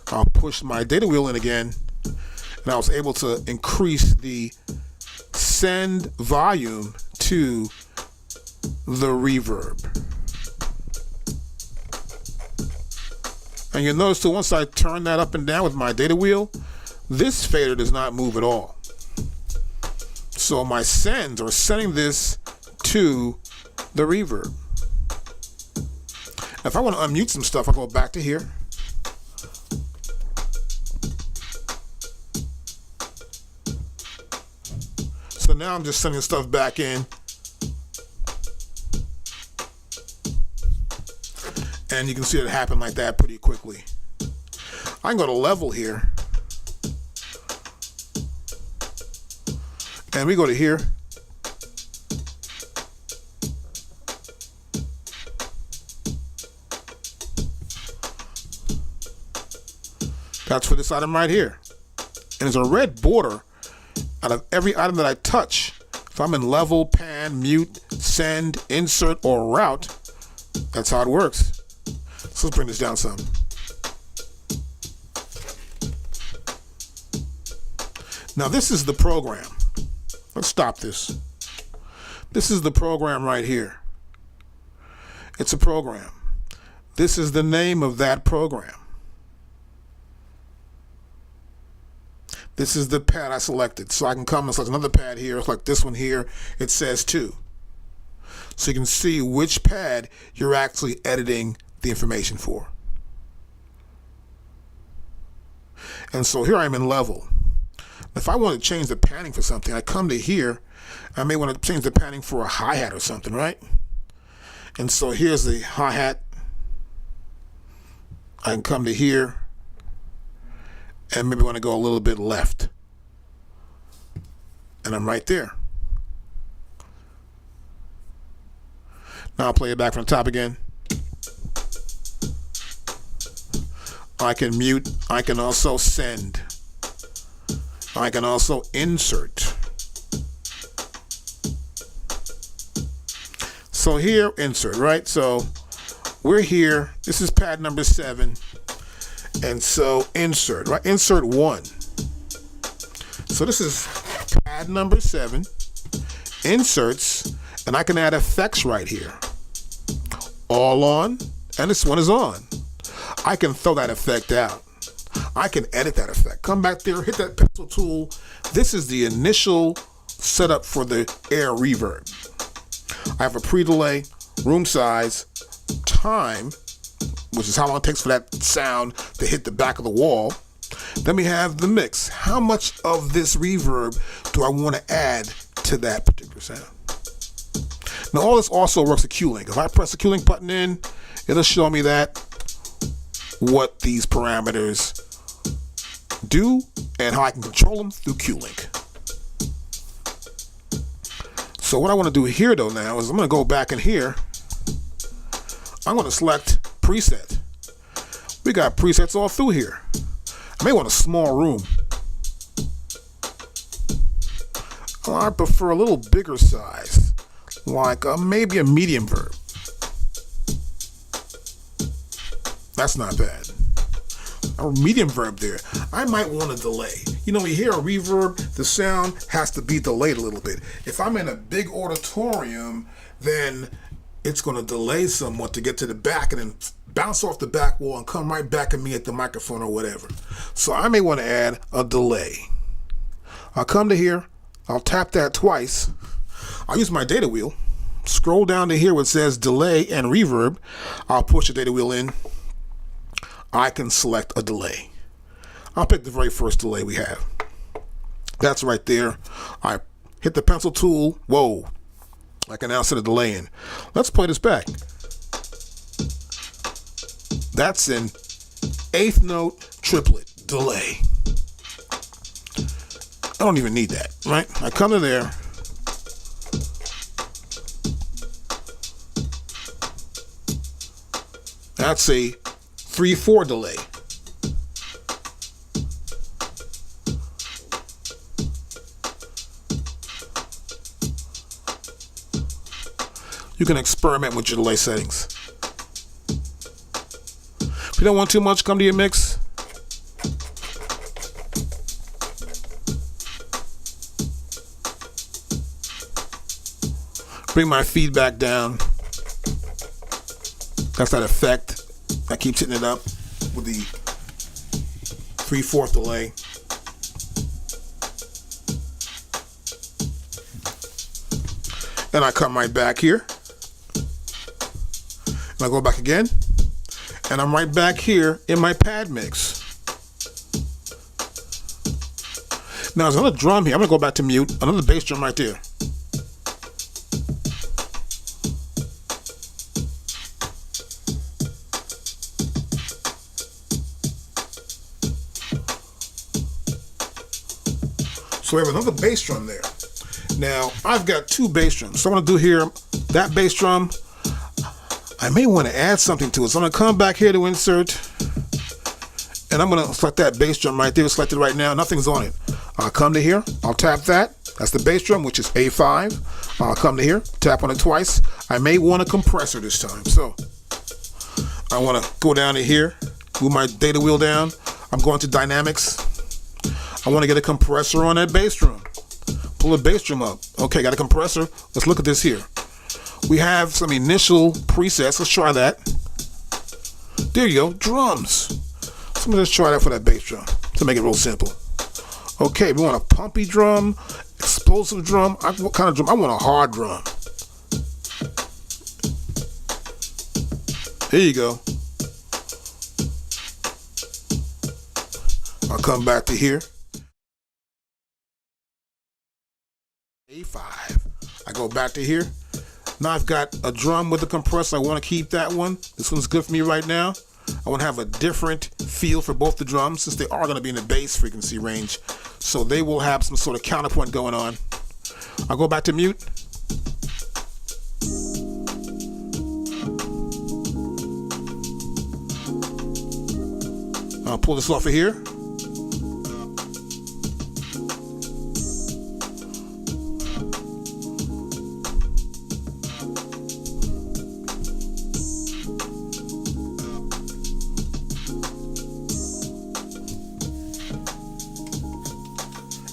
I'll push my data wheel in again, and I was able to increase the send volume to the reverb. And you'll notice that once I turn that up and down with my data wheel, this fader does not move at all. So my sends are sending this to the reverb. If I want to unmute some stuff, I'll go back to here. So now I'm just sending stuff back in. And you can see it happen like that pretty quickly. I can go to level here. And we go to here. That's for this item right here. And there's a red border out of every item that I touch. If I'm in level, pan, mute, send, insert, or route, that's how it works. So let's bring this down some. Now this is the program. Let's stop this. This is the program right here. It's a program. This is the name of that program. This is the pad I selected. So I can come and select another pad here, like this one here. It says 2. So you can see which pad you're actually editing the information for. And so here I am in level. If I want to change the panning for something, I come to here. I may want to change the panning for a hi-hat or something, right? And so here's the hi-hat. I can come to here and maybe want to go a little bit left. And I'm right there. Now I'll play it back from the top again. I can mute. I can also send. I can also insert. So here, insert, right? So we're here. This is pad number 7. And so insert, right? Insert 1. So this is pad number 7. Inserts, and I can add effects right here. All on, and this one is on. I can throw that effect out. I can edit that effect. Come back there, hit that pencil tool. This is the initial setup for the air reverb. I have a pre-delay, room size, time, which is how long it takes for that sound to hit the back of the wall. Then we have the mix. How much of this reverb do I want to add to that particular sound? Now all this also works with Q-Link. If I press the Q-Link button in, it'll show me that, what these parameters do, and how I can control them through Q-Link. So what I want to do here though now is I'm going to go back in here. I'm going to select preset. We got presets all through here. I may want a small room. I prefer a little bigger size, like maybe a medium verb. That's not bad. A medium verb there. I might want a delay. You know, when you hear a reverb, the sound has to be delayed a little bit. If I'm in a big auditorium, then it's going to delay somewhat to get to the back and then bounce off the back wall and come right back at me at the microphone or whatever. So I may want to add a delay. I'll come to here. I'll tap that twice. I'll use my data wheel. Scroll down to here where it says delay and reverb. I'll push the data wheel in. I can select a delay. I'll pick the very first delay we have. That's right there. I hit the pencil tool. Whoa. I can now set a delay in. Let's play this back. That's an 8th note triplet delay. I don't even need that, right? I come to there. That's a 3/4 delay. You can experiment with your delay settings. If you don't want too much, come to your mix. Bring my feedback down. That's that effect that keeps hitting it up with the 3/4 delay. Then I come right back here. And I go back again. And I'm right back here in my pad mix. Now there's another drum here. I'm going to go back to mute. Another bass drum right there. So we have another bass drum there. Now, I've got 2 bass drums. So I'm going to do here, that bass drum, I may want to add something to it. So I'm going to come back here to insert, and I'm going to select that bass drum right there. It's selected right now. Nothing's on it. I'll come to here. I'll tap that. That's the bass drum, which is A5. I'll come to here, tap on it twice. I may want a compressor this time. So I want to go down to here, move my data wheel down. I'm going to dynamics. I want to get a compressor on that bass drum. Pull the bass drum up. Okay, got a compressor. Let's look at this here. We have some initial presets. Let's try that. There you go, drums. So I'm gonna just try that for that bass drum to make it real simple. Okay, we want a pumpy drum, explosive drum. What kind of drum? I want a hard drum. There you go. I'll come back to here. A5. I go back to here. Now I've got a drum with a compressor. I want to keep that one. This one's good for me right now. I want to have a different feel for both the drums since they are going to be in the bass frequency range. So they will have some sort of counterpoint going on. I'll go back to mute. I'll pull this off of here.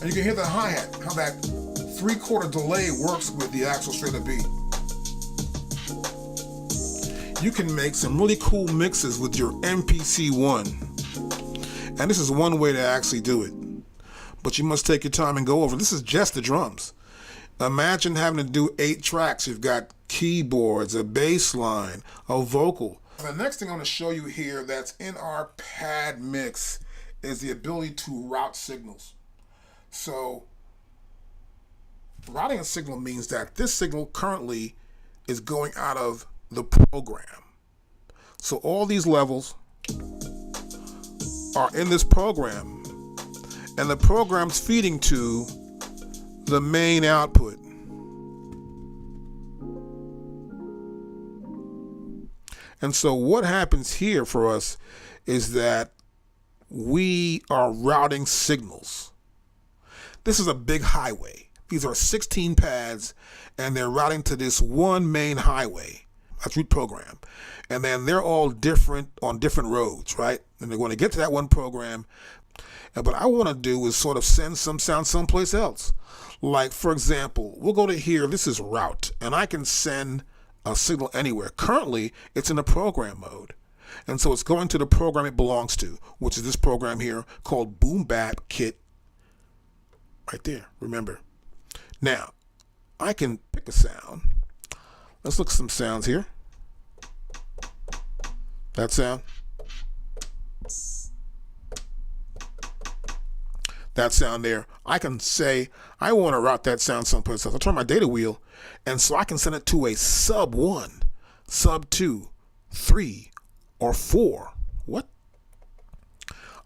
And you can hear the hi-hat, how that 3/4 delay works with the actual straight up beat. You can make some really cool mixes with your MPC One. And this is one way to actually do it. But you must take your time and go over. This is just the drums. Imagine having to do 8 tracks. You've got keyboards, a bass line, a vocal. The next thing I want to show you here that's in our pad mix is the ability to route signals. So routing a signal means that this signal currently is going out of the program. So all these levels are in this program, and the program's feeding to the main output. And so what happens here for us is that we are routing signals. This is a big highway. These are 16 pads, and they're routing to this one main highway. That's root program. And then they're all different on different roads, right? And they're going to get to that one program. And what I want to do is sort of send some sound someplace else. Like, for example, we'll go to here. This is route, and I can send a signal anywhere. Currently, it's in a program mode. And so it's going to the program it belongs to, which is this program here called Boom Bap Kit right there, remember. Now, I can pick a sound. Let's look at some sounds here. That sound. That sound there. I can say, I want to route that sound someplace else. I'll turn my data wheel, and so I can send it to a sub 1, sub 2, 3, or 4. What?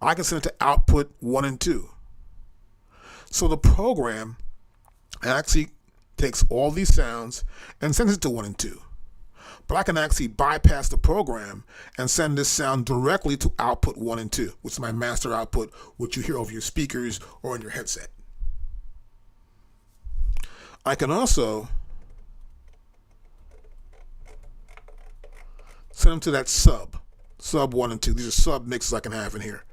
I can send it to output 1 and 2. So the program actually takes all these sounds and sends it to 1 and 2. But I can actually bypass the program and send this sound directly to output 1 and 2, which is my master output, which you hear over your speakers or in your headset. I can also send them to that sub 1 and 2. These are sub mixes I can have in here.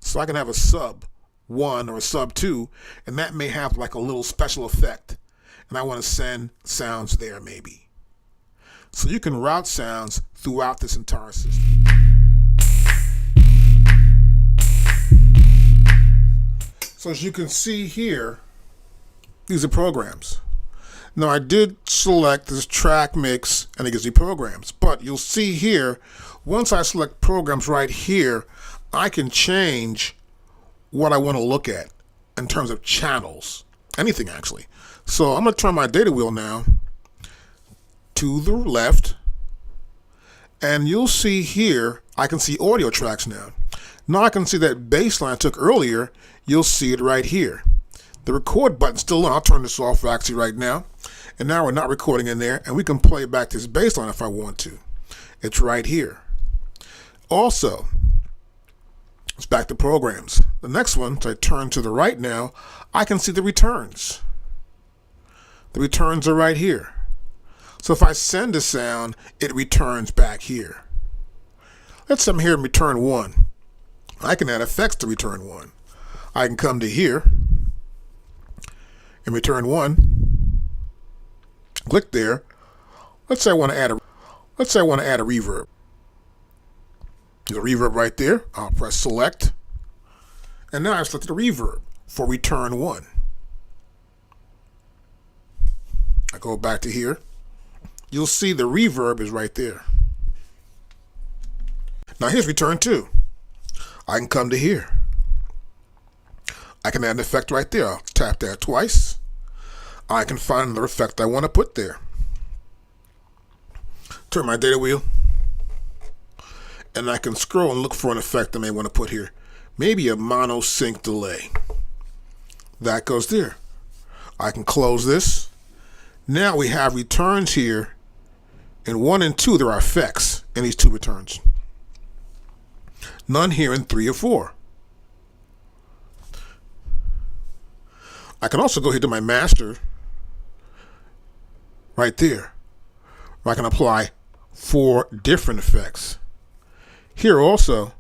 So I can have a sub 1 or a sub 2, and that may have like a little special effect. And I want to send sounds there maybe. So you can route sounds throughout this entire system. So as you can see here, these are programs. Now I did select this track mix and it gives me programs, but you'll see here, once I select programs right here, I can change what I want to look at in terms of channels, anything actually. So I'm going to turn my data wheel now to the left, and you'll see here, I can see audio tracks now. Now I can see that bass line I took earlier, you'll see it right here. The record button's still on. I'll turn this off actually right now. And now we're not recording in there, and we can play back this bass line if I want to. It's right here. Also, it's back to programs. The next one, so I turn to the right now, I can see the returns. The returns are right here. So if I send a sound, it returns back here. Let's say I'm here and return 1. I can add effects to return 1. I can come to here and return 1. Click there. Let's say I want to add a reverb. There's a reverb right there. I'll press select. And now I've selected a reverb for return 1. I go back to here. You'll see the reverb is right there. Now here's return 2. I can come to here. I can add an effect right there. I'll tap that twice. I can find another effect I want to put there. Turn my data wheel. And I can scroll and look for an effect I may want to put here. Maybe a mono sync delay. That goes there. I can close this. Now we have returns here. In 1 and 2, there are effects in these 2 returns. None here in 3 or 4. I can also go here to my master right there, where I can apply 4 different effects. Here also,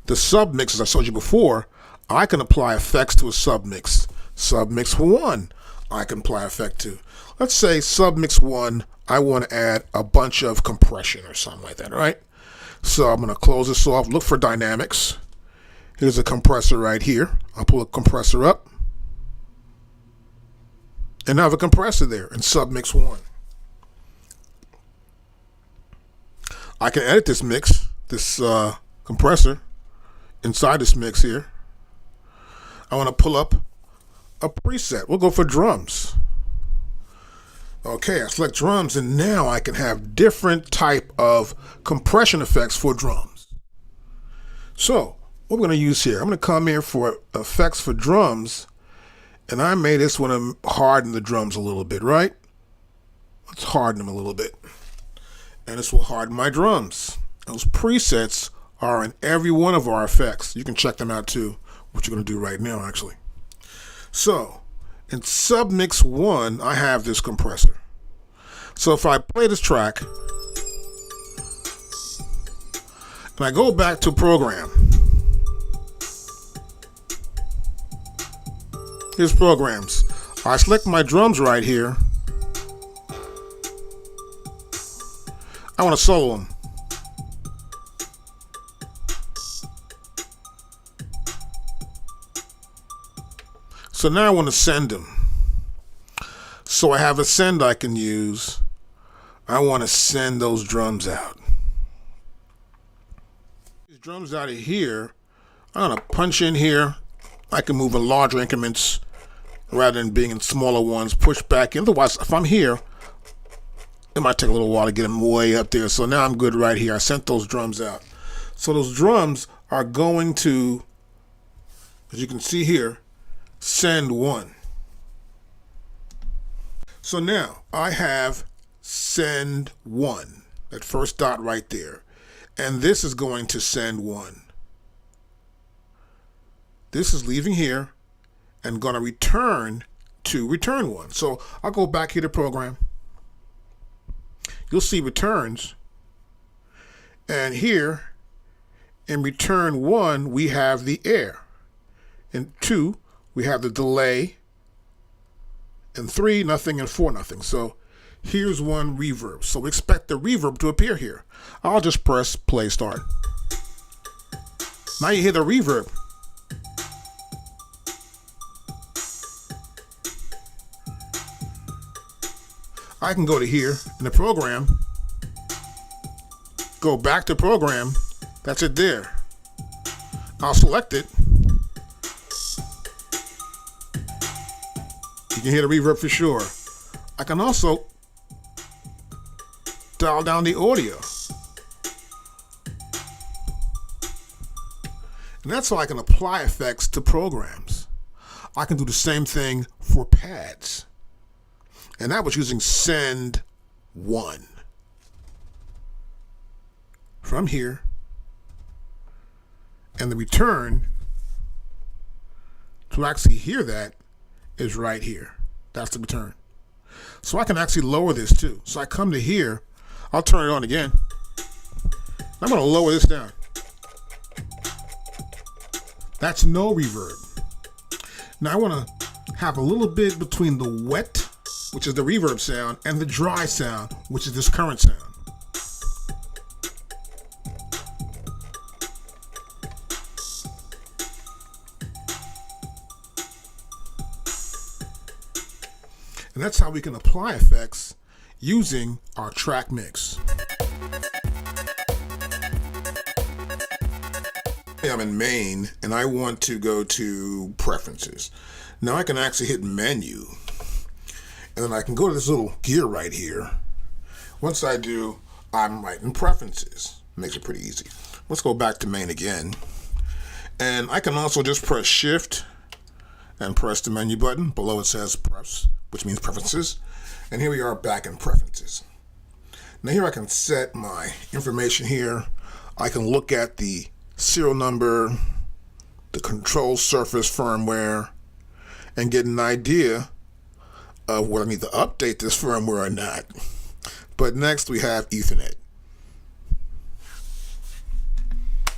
the submix, as I showed you before, I can apply effects to a submix. Submix 1, I can apply effect to. Let's say Submix 1, I want to add a bunch of compression or something like that, right? So I'm going to close this off, look for dynamics. Here's a compressor right here. I'll pull a compressor up. And I have a compressor there in Submix 1. I can edit this mix, this compressor, inside this mix here. I want to pull up a preset. We'll go for drums. Okay, I select drums, and now I can have different type of compression effects for drums. So what we're going to use here, I'm going to come here for effects for drums, and I may just want to harden the drums a little bit, right? Let's harden them a little bit. And this will harden my drums. Those presets are in every one of our effects. You can check them out too, what you're going to do right now actually. So in Submix 1, I have this compressor. So if I play this track and I go back to program, here's programs. I select my drums right here. I want to solo them. So now I want to send them. So I have a send I can use. I want to send those drums out. These drums out of here, I'm going to punch in here. I can move in larger increments rather than being in smaller ones, push back in. Otherwise, if I'm here, it might take a little while to get them way up there. So now I'm good right here. I sent those drums out. So those drums are going to, as you can see here, send 1. So now I have send 1, that first dot right there. And this is going to send 1. This is leaving here and going to return to return 1. So I'll go back here to program. You'll see returns. And here in return 1, we have the air. In 2, we have the delay. In 3, nothing. And 4, nothing. So here's 1 reverb. So we expect the reverb to appear here. I'll just press play start. Now you hear the reverb. I can go to here in the program, go back to program, that's it there. I'll select it. You can hear the reverb for sure. I can also dial down the audio. And that's how I can apply effects to programs. I can do the same thing for pads. And that was using send 1. From here. And the return to actually hear that is right here. That's the return. So I can actually lower this too. So I come to here. I'll turn it on again. I'm going to lower this down. That's no reverb. Now I want to have a little bit between the wet, which is the reverb sound, and the dry sound, which is this current sound. And that's how we can apply effects using our track mix. I'm in main and I want to go to preferences. Now I can actually hit menu. And then I can go to this little gear right here. Once I do, I'm right in preferences. Makes it pretty easy. Let's go back to main again. And I can also just press shift and press the menu button. Below it says press, which means preferences. And here we are back in preferences. Now here I can set my information here. I can look at the serial number, the control surface firmware, and get an idea of whether I need to update this firmware or not. But next we have Ethernet.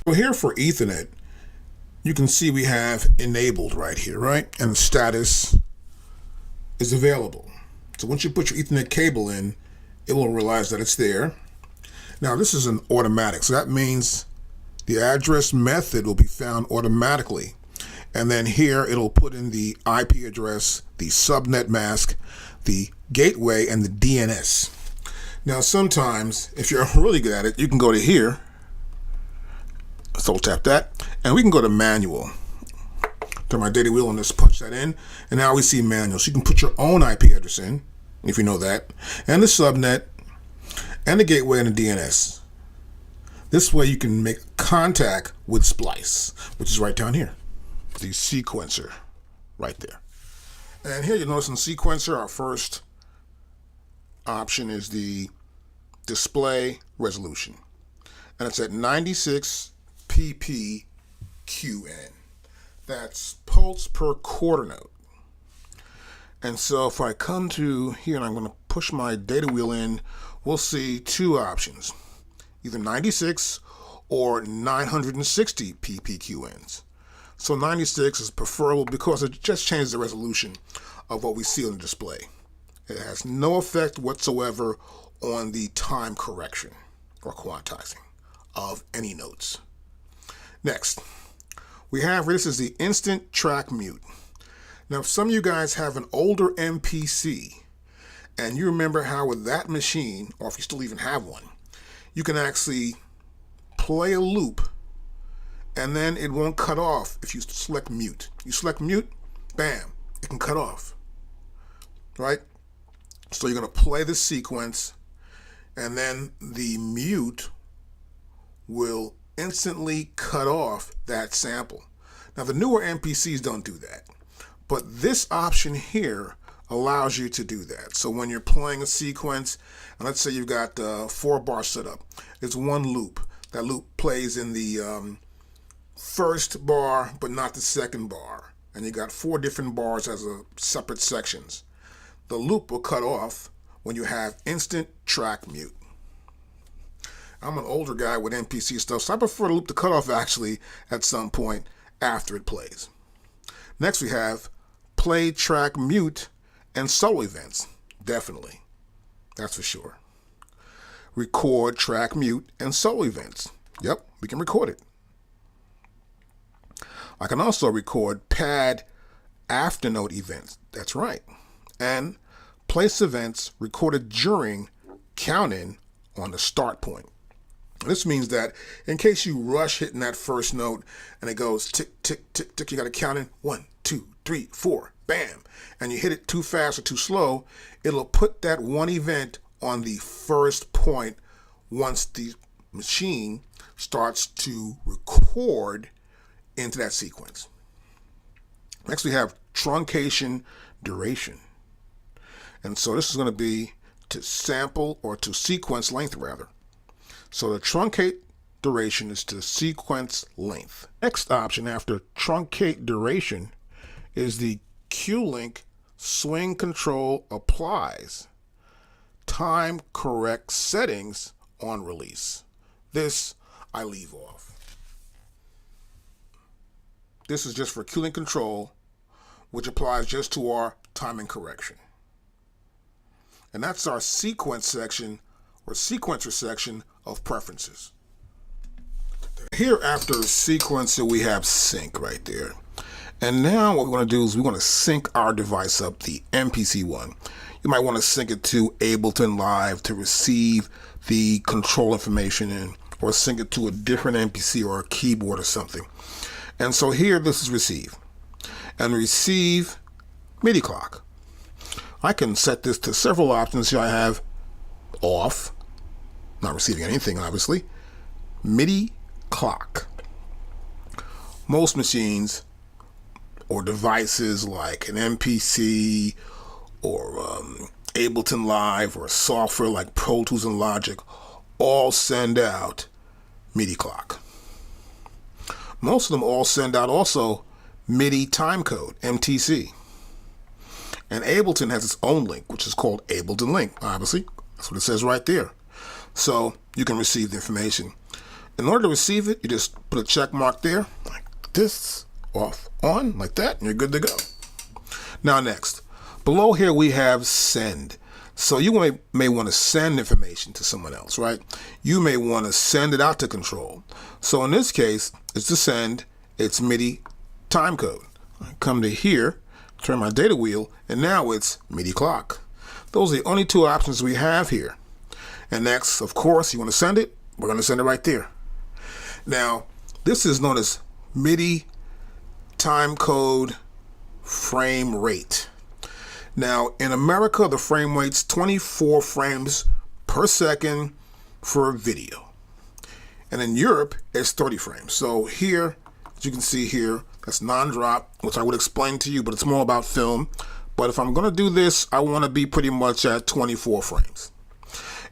So here for Ethernet, you can see we have enabled right here, right? And the status is available. So once you put your Ethernet cable in, it will realize that it's there. Now this is an automatic, so that means the address method will be found automatically. And then here it'll put in the IP address, the subnet mask, the gateway, and the DNS. Now sometimes, if you're really good at it, you can go to here, so tap that, and we can go to manual. Turn my data wheel and just punch that in, and now we see manual. So you can put your own IP address in, if you know that, and the subnet, and the gateway, and the DNS. This way you can make contact with Splice, which is right down here. The sequencer, right there. And here you notice in sequencer, our first option is the display resolution. And it's at 96 ppqn. That's pulse per quarter note. And so if I come to here and I'm going to push my data wheel in, we'll see two options, either 96 or 960 ppqns. So 96 is preferable because it just changes the resolution of what we see on the display. It has no effect whatsoever on the time correction or quantizing of any notes. Next, we have, this is the instant track mute. Now, if some of you guys have an older MPC and you remember how with that machine, or if you still even have one, you can actually play a loop and then it won't cut off if you select mute. You select mute, bam, it can cut off, right? So you're going to play the sequence and then the mute will instantly cut off that sample. Now the newer MPCs don't do that, but this option here allows you to do that. So when you're playing a sequence, and let's say you've got 4 bar setup, it's one loop. That loop plays in the first bar, but not the second bar. And you got 4 different bars as a separate sections. The loop will cut off when you have instant track mute. I'm an older guy with MPC stuff, so I prefer the loop to cut off actually at some point after it plays. Next we have play track mute and solo events. Definitely. That's for sure. Record track mute and solo events. Yep, we can record it. I can also record pad afternote events. That's right. And place events recorded during count-in on the start point. This means that in case you rush hitting that first note and it goes tick, tick, tick, tick, you got to count in 1, 2, 3, 4, bam. And you hit it too fast or too slow, it'll put that one event on the first point once the machine starts to record into that sequence. Next we have truncation duration. And so this is going to be to sample or to sequence length rather. So the truncate duration is to sequence length. Next option after truncate duration is the Q-Link swing control applies time correct settings on release. This I leave off. This is just for Q-Link control, which applies just to our timing correction. And that's our sequence section or sequencer section of preferences. Here after sequencer we have sync right there. And now what we want to do is we want to sync our device up, the MPC One. You might want to sync it to Ableton Live to receive the control information in, or sync it to a different MPC or a keyboard or something. And so here this is receive. And receive MIDI clock. I can set this to several options. Here I have off, not receiving anything obviously, MIDI clock. Most machines or devices like an MPC or Ableton Live or software like Pro Tools and Logic all send out MIDI clock. Most of them all send out also MIDI timecode, MTC. And Ableton has its own link, which is called Ableton Link, obviously. That's what it says right there. So you can receive the information. In order to receive it, you just put a check mark there, like this off, on, like that, and you're good to go. Now next, below here we have send. So you may want to send information to someone else, right? You may want to send it out to control. So in this case, it's to send, it's MIDI time code. I come to here, turn my data wheel, and now it's MIDI clock. Those are the only two options we have here. And next, of course, you want to send it, we're going to send it right there. Now, this is known as MIDI time code frame rate. Now, in America, the frame rate's 24 frames per second for video. And in Europe, it's 30 frames. So here, as you can see here, that's non-drop, which I would explain to you, but it's more about film. But if I'm going to do this, I want to be pretty much at 24 frames.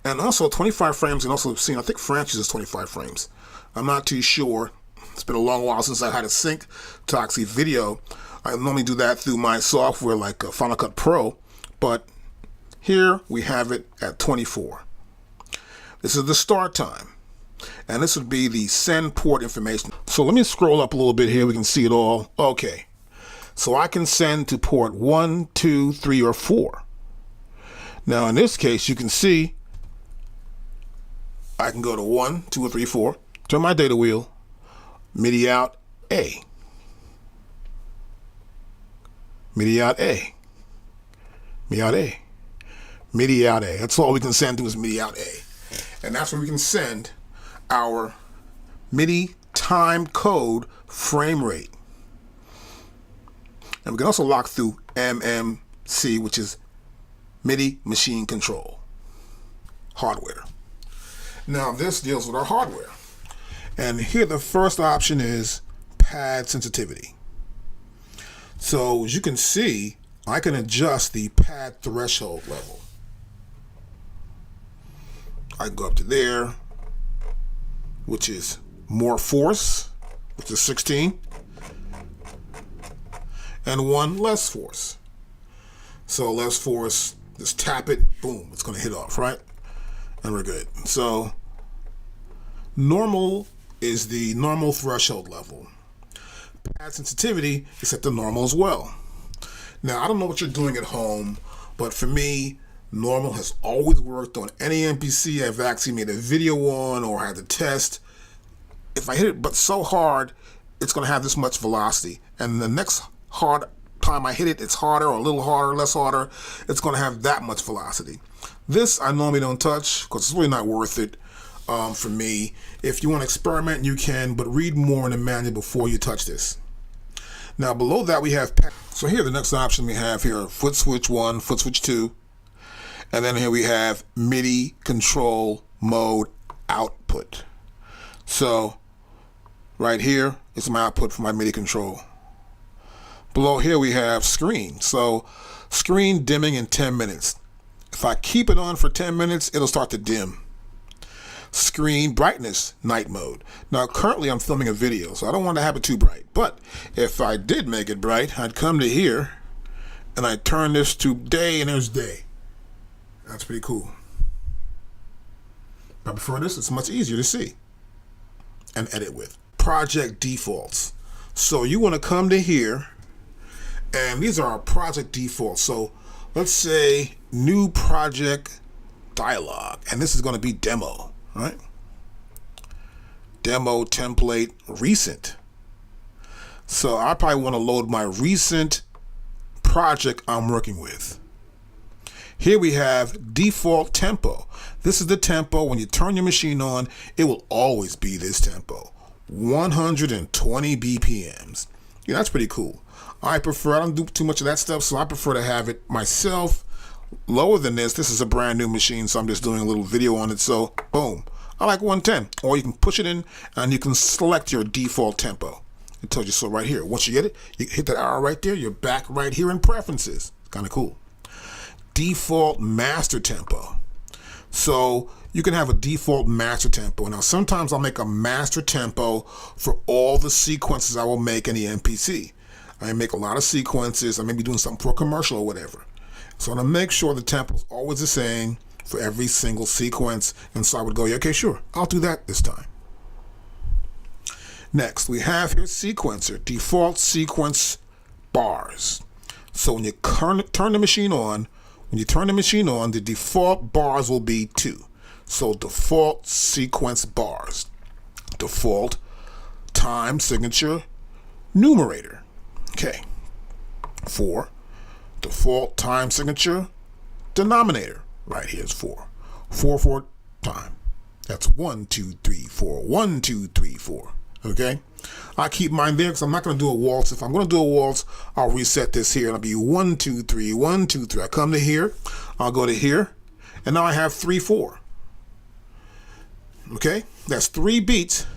And also 25 frames, and also seen, I think France uses 25 frames. I'm not too sure. It's been a long while since I had a sync to actually video. I normally do that through my software like Final Cut Pro, but here we have it at 24. This is the start time, and this would be the send port information. So let me scroll up a little bit here. We can see it all. Okay, so I can send to port 1, 2, 3, or 4. Now in this case, you can see I can go to 1, 2, or 3, 4, turn my data wheel, MIDI out A. MIDI out A. MIDI out A. MIDI out A. That's all we can send to is MIDI out A. And that's where we can send our MIDI time code frame rate. And we can also lock through MMC, which is MIDI machine control. Hardware. Now this deals with our hardware. And here the first option is pad sensitivity. So as you can see, I can adjust the pad threshold level. I can go up to there, which is more force, which is 16, and 1 less force. So less force, just tap it, boom, it's going to hit off, right? And we're good. So normal is the normal threshold level. Pad sensitivity is at the normal as well. Now, I don't know what you're doing at home, but for me, normal has always worked on any MPC I've actually made a video on or had to test. If I hit it but so hard, it's going to have this much velocity. And the next hard time I hit it, it's harder or a little harder, less harder, it's going to have that much velocity. This I normally don't touch because it's really not worth it for me. If you want to experiment, you can, but read more in the manual before you touch this. Now below that we have, so here the next option we have here, foot switch 1, foot switch 2, and then here we have MIDI control mode output. So right here is my output for my MIDI control. Below here we have screen. So screen dimming in 10 minutes. If I keep it on for 10 minutes, it'll start to dim. Screen brightness, night mode. Now currently I'm filming a video, so I don't want to have it too bright. But if I did make it bright, I'd come to here and I'd turn this to day, and there's day. That's pretty cool. But before this, it's much easier to see and edit with. Project defaults. So you want to come to here, and these are our project defaults. So let's say new project dialog, and this is going to be demo, right? Demo template recent. So I probably want to load my recent project I'm working with. Here we have default tempo. This is the tempo. When you turn your machine on, it will always be this tempo, 120 BPMs. Yeah, that's pretty cool. I don't do too much of that stuff, so I prefer to have it myself lower than this. This is a brand new machine, so I'm just doing a little video on it. So boom, I like 110. Or you can push it in and you can select your default tempo. It tells you so right here. Once you get it, you hit that arrow right there, you're back right here in preferences. It's kind of cool. Default master tempo. So you can have a default master tempo. Now sometimes I'll make a master tempo for all the sequences I will make in the MPC. I make a lot of sequences. I may be doing something for a commercial or whatever. So I'm gonna make sure the tempo is always the same for every single sequence. And so I would go, yeah, okay, sure, I'll do that this time. Next, we have here sequencer, default sequence bars. So when you turn the machine on, the default bars will be 2. So default sequence bars, default time signature numerator. Okay. 4, default time signature denominator. Right here is 4. 4 time. That's 1, 2, 3, 4. 1, 2, 3, 4. Okay. I keep mine there because I'm not going to do a waltz. If I'm going to do a waltz, I'll reset this here. It'll be 1, 2, 3, 1, 2, 3. I come to here. I'll go to here. And now I have 3, 4. Okay. That's 3 beats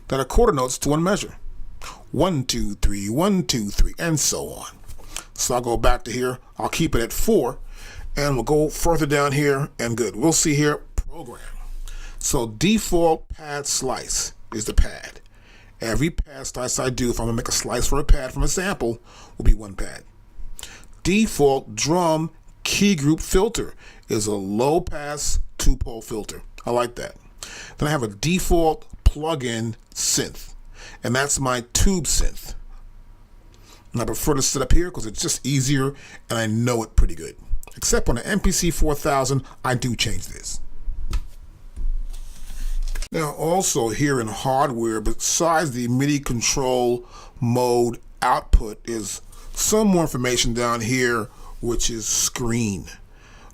that are quarter notes to one measure. 1, 2, 3, 1, 2, 3, and so on. So I'll go back to here. I'll keep it at 4. And we'll go further down here and good. We'll see here program. So default pad slice is the pad. Every pad slice I do, if I'm going to make a slice for a pad from a sample, will be 1 pad. Default drum key group filter is a low pass 2-pole filter. I like that. Then I have a default plug-in synth, and that's my tube synth. And I prefer to set up here because it's just easier and I know it pretty good. Except on the MPC 4000, I do change this. Now also here in hardware, besides the MIDI control mode output, is some more information down here, which is screen.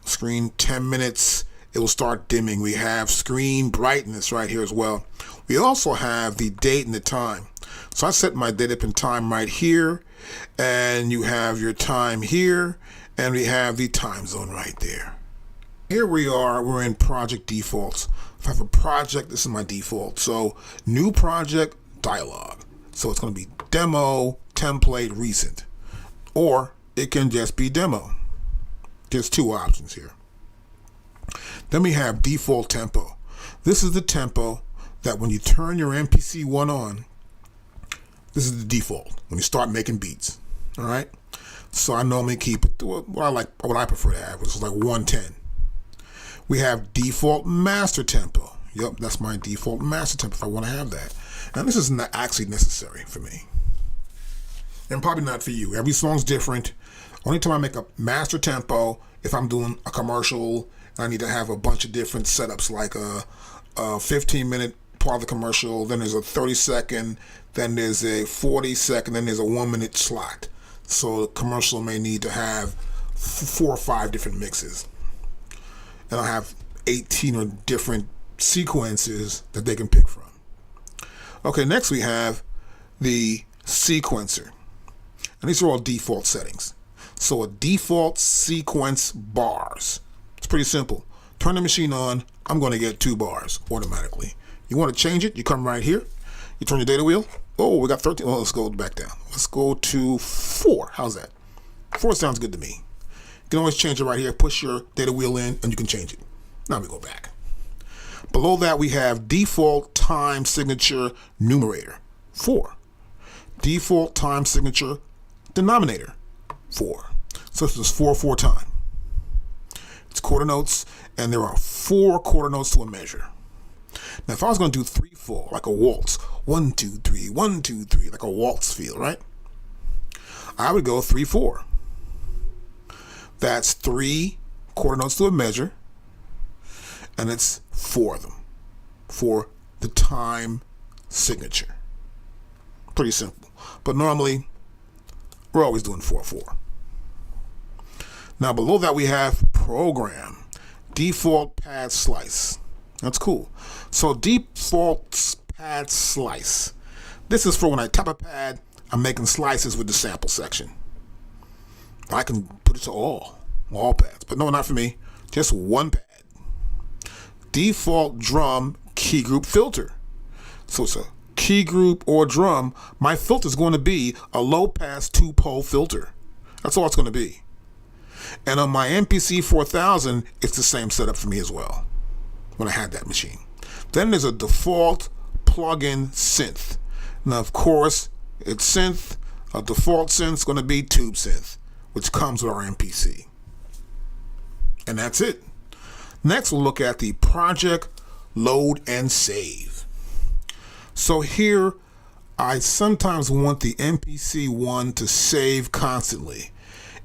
Screen 10 minutes, it will start dimming. We have screen brightness right here as well. We also have the date and the time. So I set my date up and time right here, and you have your time here, and we have the time zone right there. Here we are, we're in project defaults. If I have a project, this is my default. So new project, dialog. So it's going to be demo, template, recent. Or it can just be demo. There's 2 options here. Then we have default tempo. This is the tempo that when you turn your MPC One on, this is the default when you start making beats. All right. So I normally keep it to what I prefer to have, which is like 110. We have default master tempo. Yep, that's my default master tempo if I want to have that. And this is not actually necessary for me. And probably not for you. Every song's different. Only time I make a master tempo if I'm doing a commercial and I need to have a bunch of different setups, like a 15-minute part of the commercial, then there's a 30-second, then there's a 40-second, then there's a 1-minute slot. So the commercial may need to have 4 or 5 different mixes. And I'll have 18 or different sequences that they can pick from. Okay, next we have the sequencer. And these are all default settings. So a default sequence bars. It's pretty simple. Turn the machine on, I'm going to get 2 bars automatically. You want to change it, you come right here. You turn your data wheel. Oh, we got 13. Well, let's go back down. Let's go to 4. How's that? 4 sounds good to me. You can always change it right here. Push your data wheel in and you can change it. Now we go back. Below that we have default time signature numerator, 4. Default time signature denominator, 4. So this is 4/4 time. It's quarter notes, and there are 4 quarter notes to a measure. Now if I was going to do 3/4, like a waltz, 1 2 3 1 2 3, like a waltz feel, right? I would go 3/4. That's 3 quarter notes to a measure, and it's 4 of them for the time signature. Pretty simple. But normally, we're always doing 4/4. Now below that we have program, default pad slice. That's cool. So default pad slice. This is for when I tap a pad, I'm making slices with the sample section. I can put it to all pads, but no, not for me. Just 1 pad. Default drum key group filter. So it's a key group or drum. My filter is going to be a low pass 2-pole filter. That's all it's going to be. And on my MPC 4000, it's the same setup for me as well when I had that machine. Then there's a default plug-in synth. Now, of course, it's synth. A default synth is going to be tube synth, which comes with our MPC. And that's it. Next, we'll look at the project load and save. So here, I sometimes want the MPC One to save constantly.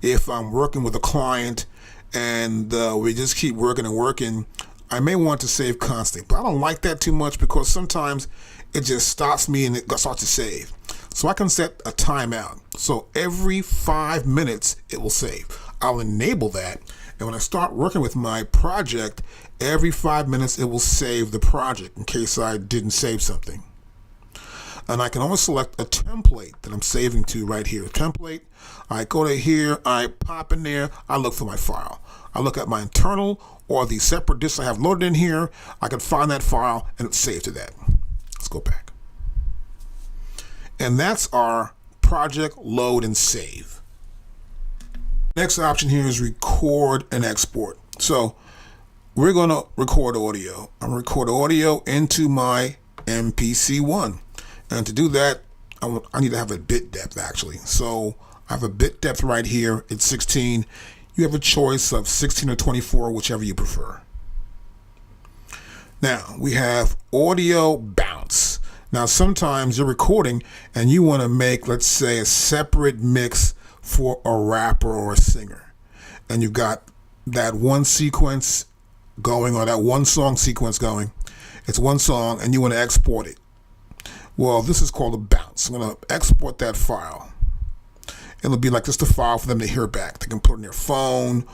If I'm working with a client and we just keep working and working, I may want to save constantly. But I don't like that too much because sometimes it just stops me and it starts to save. So I can set a timeout. So every 5 minutes it will save. I'll enable that. And when I start working with my project, every 5 minutes it will save the project in case I didn't save something. And I can always select a template that I'm saving to right here. Template, I go to here, I pop in there, I look for my file. I look at my internal or the separate disk I have loaded in here. I can find that file and it's saved to that. Let's go back. And that's our project load and save. Next option here is record and export. So we're going to record audio. I'm going to record audio into my MPC One. And to do that, I need to have a bit depth actually. So I have a bit depth right here. It's 16. You have a choice of 16 or 24, whichever you prefer. Now we have audio bounce. Now sometimes you're recording and you want to make, let's say, a separate mix for a rapper or a singer. And you've got that one sequence going or that one song sequence going. It's one song and you want to export it. Well, this is called a bounce. I'm going to export that file. It'll be like just a file for them to hear back. They can put it in their phone.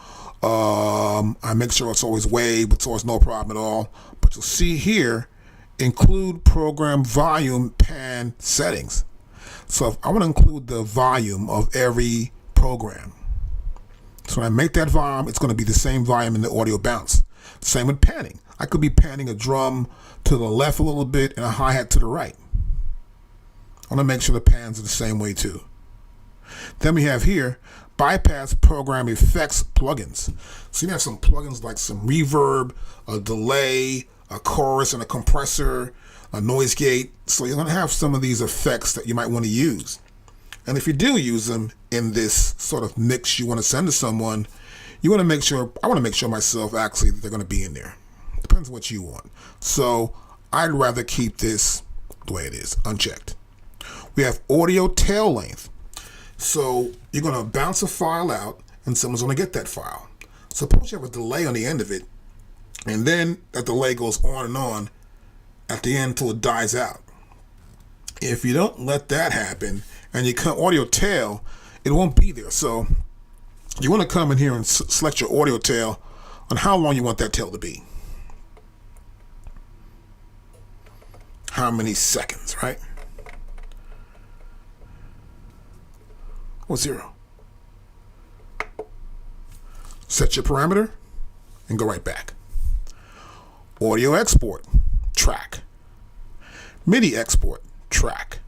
I make sure it's always waved, it's always no problem at all. But you'll see here, include program volume pan settings. So if I want to include the volume of every program. So when I make that volume, it's going to be the same volume in the audio bounce. Same with panning. I could be panning a drum to the left a little bit and a hi-hat to the right. I want to make sure the pans are the same way too. Then we have here, bypass program effects plugins. So you have some plugins like some reverb, a delay, a chorus, and a compressor, a noise gate. So you're going to have some of these effects that you might want to use. And if you do use them in this sort of mix you want to send to someone, you want to make sure, I want to make sure myself actually that they're going to be in there. Depends on what you want. So I'd rather keep this the way it is, unchecked. We have audio tail length. So you're going to bounce a file out and someone's going to get that file. Suppose you have a delay on the end of it and then that delay goes on and on at the end until it dies out. If you don't let that happen and you cut audio tail, it won't be there. So you want to come in here and select your audio tail on how long you want that tail to be. How many seconds, right? Or 0. Set your parameter and go right back. Audio export, track. MIDI export, track.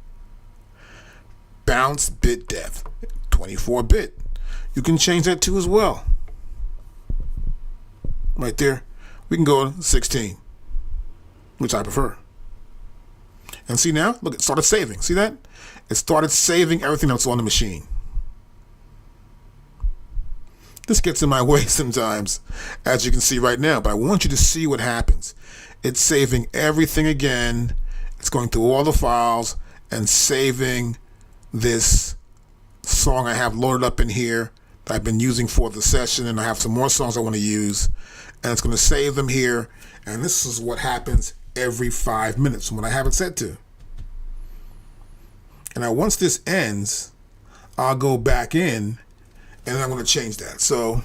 Bounce bit depth, 24-bit. You can change that too as well. Right there. We can go to 16, which I prefer. And see now, look, it started saving. See that? It started saving everything that's on the machine. This gets in my way sometimes, as you can see right now, but I want you to see what happens. It's saving everything again. It's going through all the files and saving this song I have loaded up in here that I've been using for the session, and I have some more songs I want to use, and it's going to save them here, and this is what happens every 5 minutes from what I have it set to. And now once this ends, I'll go back in and I'm going to change that. So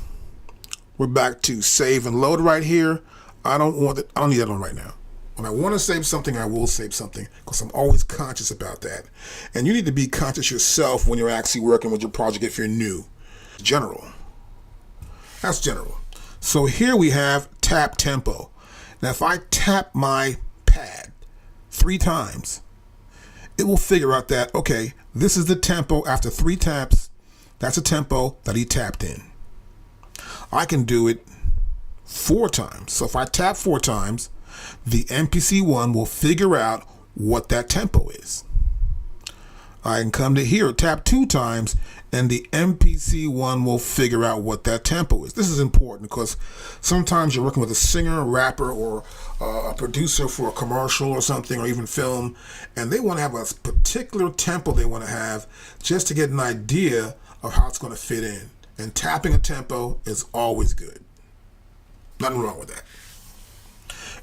we're back to save and load right here. I don't need that on right now. When I want to save something, I will save something because I'm always conscious about that. And you need to be conscious yourself when you're actually working with your project if you're new. General. That's general. So here we have tap tempo. Now if I tap my pad 3 times, it will figure out that, okay, this is the tempo after 3 taps. That's a tempo that he tapped in. I can do it 4 times. So if I tap 4 times, the MPC One will figure out what that tempo is. I can come to here, tap 2 times, and the MPC One will figure out what that tempo is. This is important because sometimes you're working with a singer, rapper, or a producer for a commercial or something, or even film, and they want to have a particular tempo they want to have just to get an idea of how it's going to fit in. And tapping a tempo is always good. Nothing wrong with that.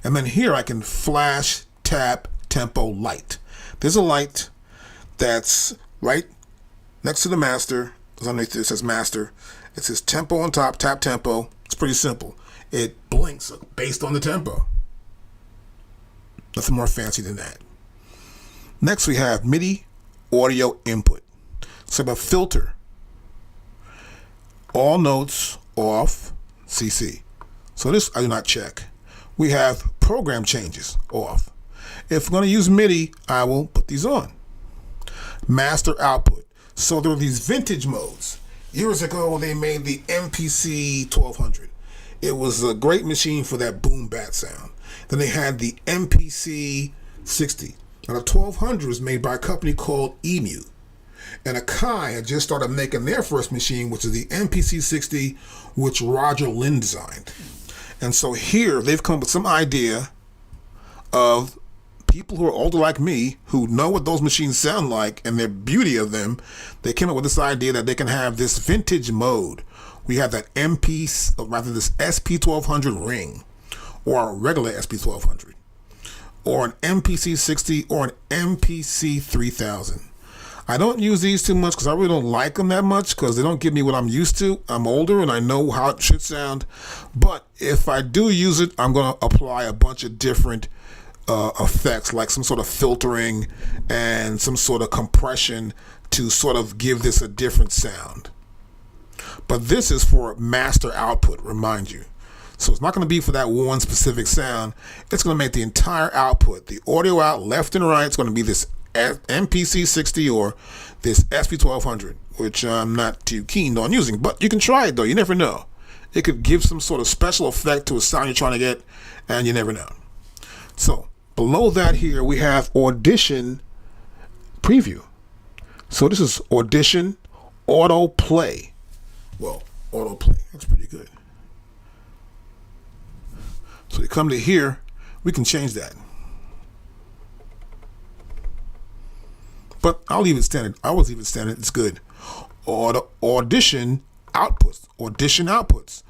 And then here I can flash tap tempo light. There's a light that's right next to the master. Underneath it says master. It says tempo on top, tap tempo. It's pretty simple. It blinks based on the tempo. Nothing more fancy than that. Next we have MIDI audio input. So a filter. All notes off, CC. So this I do not check. We have program changes off. If we're going to use MIDI, I will put these on. Master output. So there are these vintage modes. Years ago, they made the MPC 1200. It was a great machine for that boom bat sound. Then they had the MPC 60. Now the 1200 was made by a company called EMU. And AKAI had just started making their first machine, which is the MPC 60, which Roger Lynn designed. And so here they've come up with some idea of people who are older like me, who know what those machines sound like and the beauty of them. They came up with this idea that they can have this vintage mode. We have that this SP1200 ring, or a regular SP1200, or an MPC 60, or an MPC 3000. I don't use these too much because I really don't like them that much because they don't give me what I'm used to. I'm older and I know how it should sound. But if I do use it, I'm going to apply a bunch of different effects, like some sort of filtering and some sort of compression to sort of give this a different sound. But this is for master output, remind you. So it's not going to be for that one specific sound. It's going to make the entire output, the audio out left and right. It's going to be this MPC 60 or this SP1200, which I'm not too keen on using, but you can try it though. You never know. It could give some sort of special effect to a sound you're trying to get, and you never know. So below that here we have Audition Preview. So this is Audition Auto Play. Well, Auto Play, that's pretty good. So you come to here, we can change that. But I'll leave it standard. I always leave it standard. It's good. Audition outputs. Audition outputs.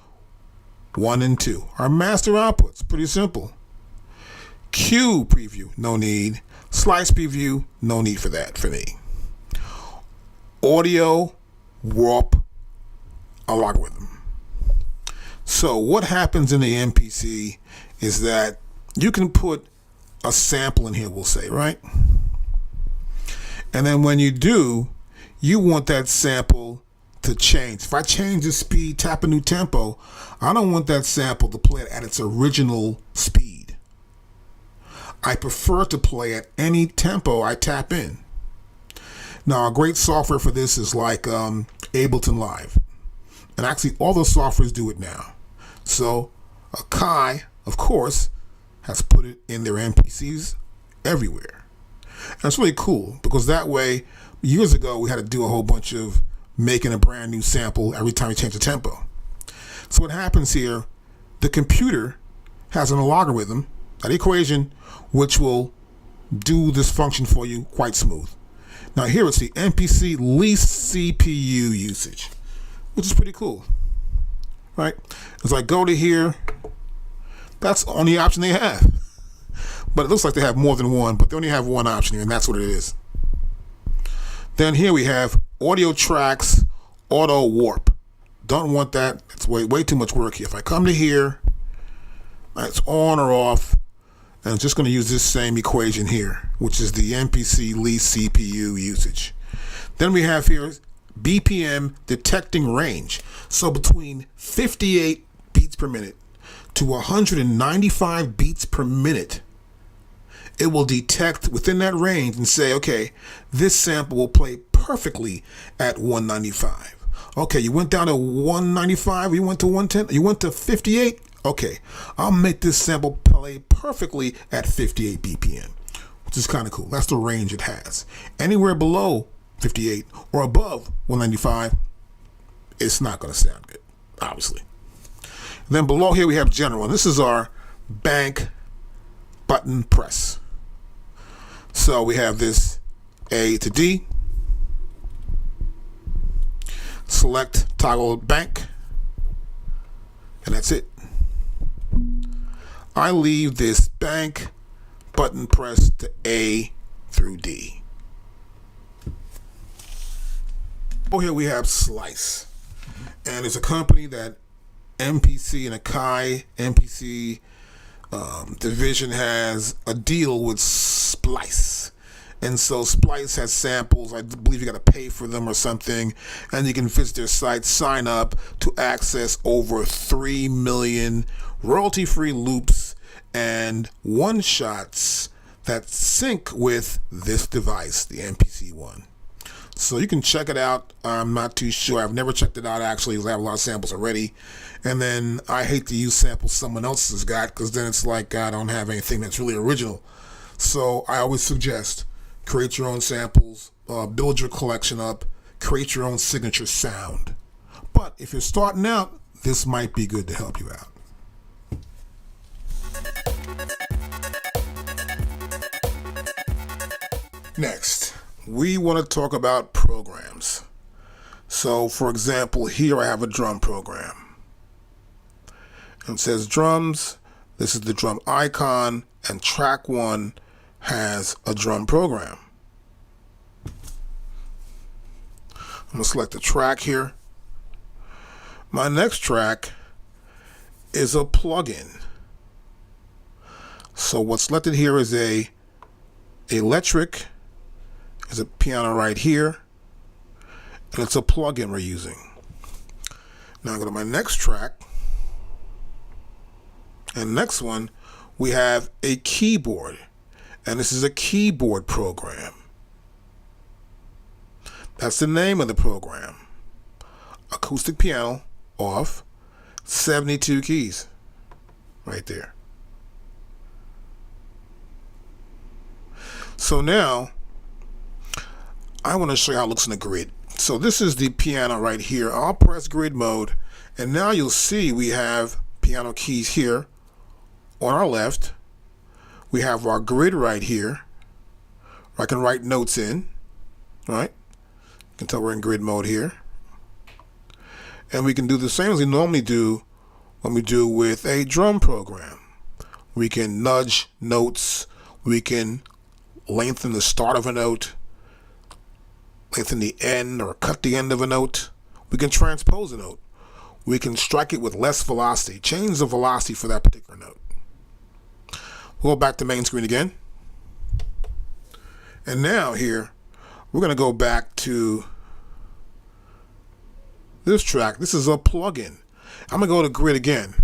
1 and 2. Our master outputs. Pretty simple. Cue preview. No need. Slice preview. No need for that for me. Audio warp algorithm. So what happens in the MPC is that you can put a sample in here, we'll say, right? And then when you do, you want that sample to change. If I change the speed, tap a new tempo, I don't want that sample to play it at its original speed. I prefer to play at any tempo I tap in. Now, a great software for this is like Ableton Live. And actually, all those softwares do it now. So, AKAI, of course, has put it in their MPCs everywhere. And it's really cool because that way, years ago, we had to do a whole bunch of making a brand new sample every time you change the tempo. So what happens here, the computer has an algorithm, an equation, which will do this function for you quite smooth. Now here it's the MPC least CPU usage, which is pretty cool, right? As I go to here, that's the only option they have. But it looks like they have more than one, but they only have one option here, and that's what it is. Then here we have audio tracks, auto warp. Don't want that. It's way too much work here. If I come to here, it's on or off, and I'm just going to use this same equation here, which is the MPC least CPU usage. Then we have here BPM detecting range. So between 58 beats per minute to 195 beats per minute, it will detect within that range and say, okay, this sample will play perfectly at 195. Okay, you went down to 195, you went to 110, you went to 58. Okay, I'll make this sample play perfectly at 58 BPM, which is kind of cool. That's the range it has. Anywhere below 58 or above 195, it's not going to sound good, obviously. Then below here we have general, and this is our bank button press. So we have this A to D, select toggle bank, and that's it. I leave this bank button press to A through D. Oh, here we have slice, and it's a company that MPC and AKAI MPC division has a deal with Splice. And so Splice has samples. I believe you got to pay for them or something, and you can visit their site, sign up to access over 3 million royalty-free loops and one-shots that sync with this device, the MPC One. So you can check it out. I'm not too sure. I've never checked it out, actually, because I have a lot of samples already. And then I hate to use samples someone else has got, because then it's like I don't have anything that's really original. So I always suggest create your own samples, build your collection up, create your own signature sound. But if you're starting out, this might be good to help you out. Next, we want to talk about programs. So, for example, here I have a drum program. It says drums. This is the drum icon, and track 1 has a drum program. I'm going to select the track here. My next track is a plugin. So what's selected here is a electric, is a piano right here, and it's a plugin we're using. Now I go to my next track, and next one we have a keyboard, and this is a keyboard program. That's the name of the program. Acoustic piano off, 72 keys right there. So now I want to show you how it looks in the grid. So this is the piano right here. I'll press grid mode, and now you'll see we have piano keys here on our left. We have our grid right here, where I can write notes in, right? You can tell we're in grid mode here. And we can do the same as we normally do when we do with a drum program. We can nudge notes, we can lengthen the start of a note, lengthen the end or cut the end of a note. We can transpose a note. We can strike it with less velocity, change the velocity for that particular note. We'll go back to main screen again. And now here, we're going to go back to this track. This is a plugin. I'm going to go to grid again.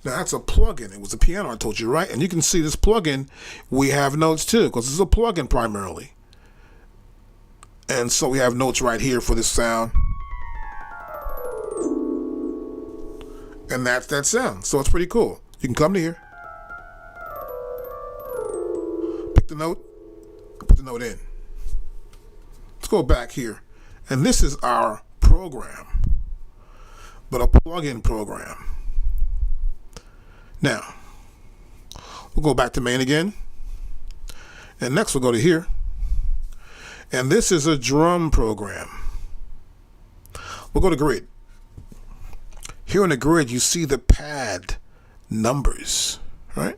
Now that's a plugin. It was a piano I told you, right? And you can see this plugin, we have notes too, because this is a plugin primarily. And so we have notes right here for this sound. And that's that sound. So it's pretty cool. You can come to here, pick the note, put the note in. Let's go back here. And this is our program, but a plug-in program. Now, we'll go back to main again. And next we'll go to here. And this is a drum program. We'll go to grid. Here in the grid, you see the pad numbers, right?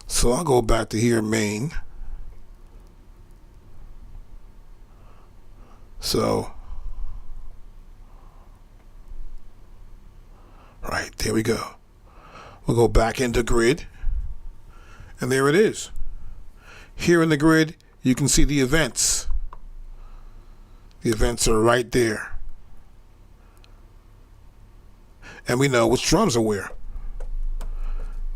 So I'll go back to here, main. So, right, there we go. We'll go back into grid, and there it is. Here in the grid, you can see the events. The events are right there. And we know which drums are where.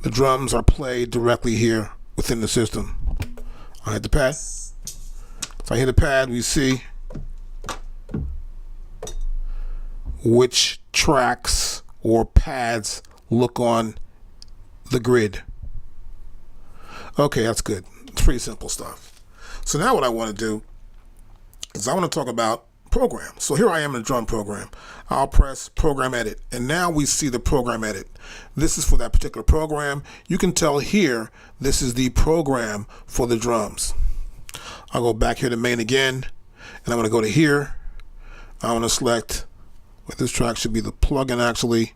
The drums are played directly here within the system. I hit the pad. If I hit a pad, we see which tracks or pads look on the grid. Okay, that's good. It's pretty simple stuff. So now what I want to do is I want to talk about program. So here I am in the drum program. I'll press program edit, and now we see the program edit. This is for that particular program. You can tell here this is the program for the drums. I'll go back here to main again, and I'm going to go to here. I want to select, well, this track should be the plugin actually.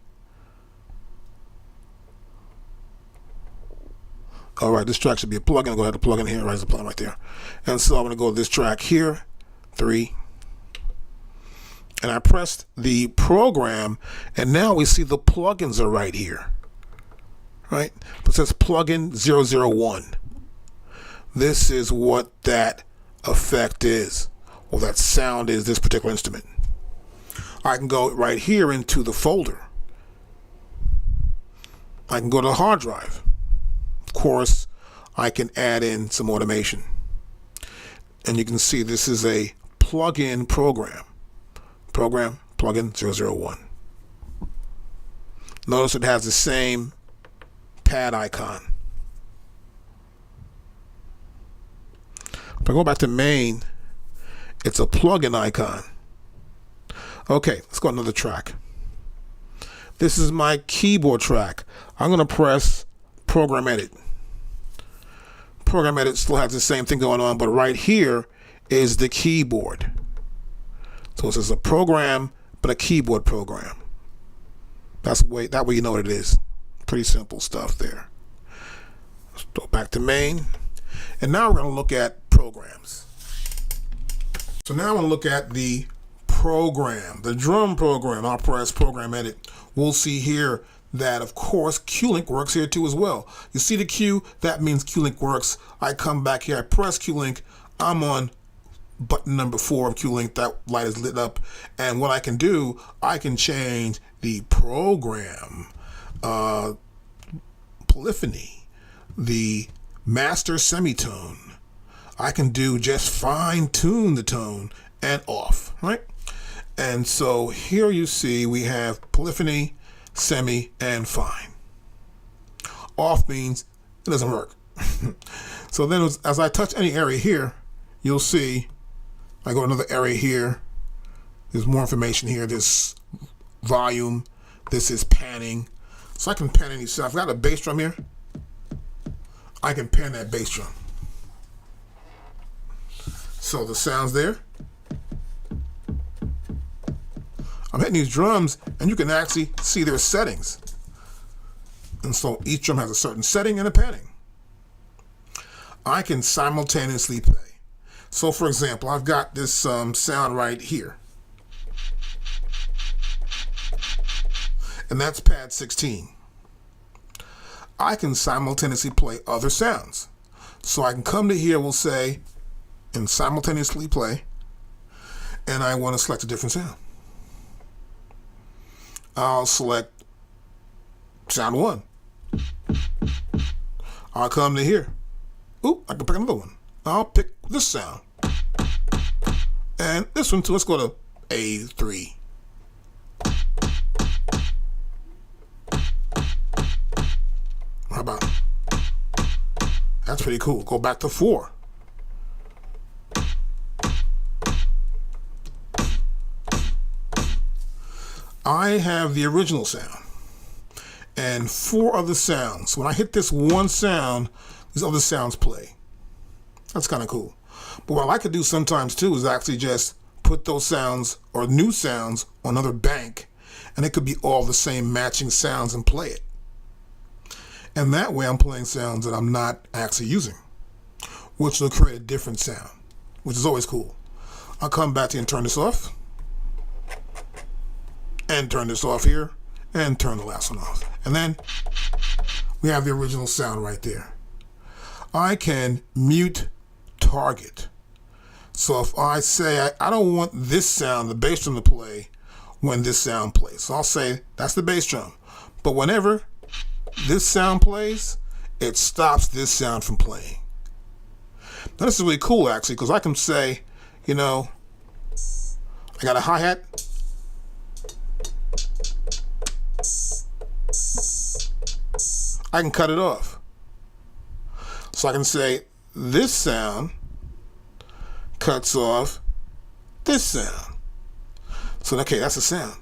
All right, this track should be a plugin. I'll go ahead to plugin here. Right, there's a plugin right there. And so I'm going to go to this track here, 3. And I pressed the program, and now we see the plugins are right here. Right? It says plugin 001. This is what that effect is, or that sound is, this particular instrument. I can go right here into the folder. I can go to the hard drive. Of course, I can add in some automation. And you can see this is a plug-in program. Program, plugin 001. Notice it has the same pad icon. If I go back to main, it's a plugin icon. Okay, let's go to another track. This is my keyboard track. I'm going to press program edit. Program edit still has the same thing going on, but right here is the keyboard. So it says a program, but a keyboard program. That way you know what it is. Pretty simple stuff there. Let's go back to main. And now we're going to look at programs. So now I want to look at the program, the drum program. I'll press program edit. We'll see here that, of course, Q-Link works here too as well. You see the Q? That means Q-Link works. I come back here, I press Q-Link. I'm on button number 4 of Q-Link. That light is lit up. And what I can do, I can change the program, polyphony, the master semitone. I can do just fine tune the tone and off, right? And so here you see we have polyphony, semi, and fine. Off means it doesn't work. So then as I touch any area here, you'll see I go to another area here. There's more information here. There's volume. This is panning. So I can pan any sound. I've got a bass drum here. I can pan that bass drum. So the sound's there. I'm hitting these drums, and you can actually see their settings. And so each drum has a certain setting and a panning. I can simultaneously play. So for example, I've got this sound right here. And that's pad 16. I can simultaneously play other sounds. So I can come to here, we'll say, and simultaneously play, and I want to select a different sound. I'll select sound 1. I'll come to here. Ooh, I can pick another one. I'll pick this sound. And this one too. Let's go to A3. How about it? That's pretty cool. Go back to 4. I have the original sound and 4 other sounds. When I hit this one sound, these other sounds play. That's kind of cool. But what I like to do sometimes too is actually just put those sounds or new sounds on another bank, and it could be all the same matching sounds and play it. And that way I'm playing sounds that I'm not actually using, which will create a different sound, which is always cool. I'll come back to and turn this off. And turn this off here, and turn the last one off. And then we have the original sound right there. I can mute target. So if I say I don't want this sound, the bass drum, to play when this sound plays. So I'll say that's the bass drum. But whenever this sound plays, it stops this sound from playing. Now this is really cool actually, because I can say, you know, I got a hi-hat. I can cut it off. So I can say this sound cuts off this sound. So, okay, that's a sound.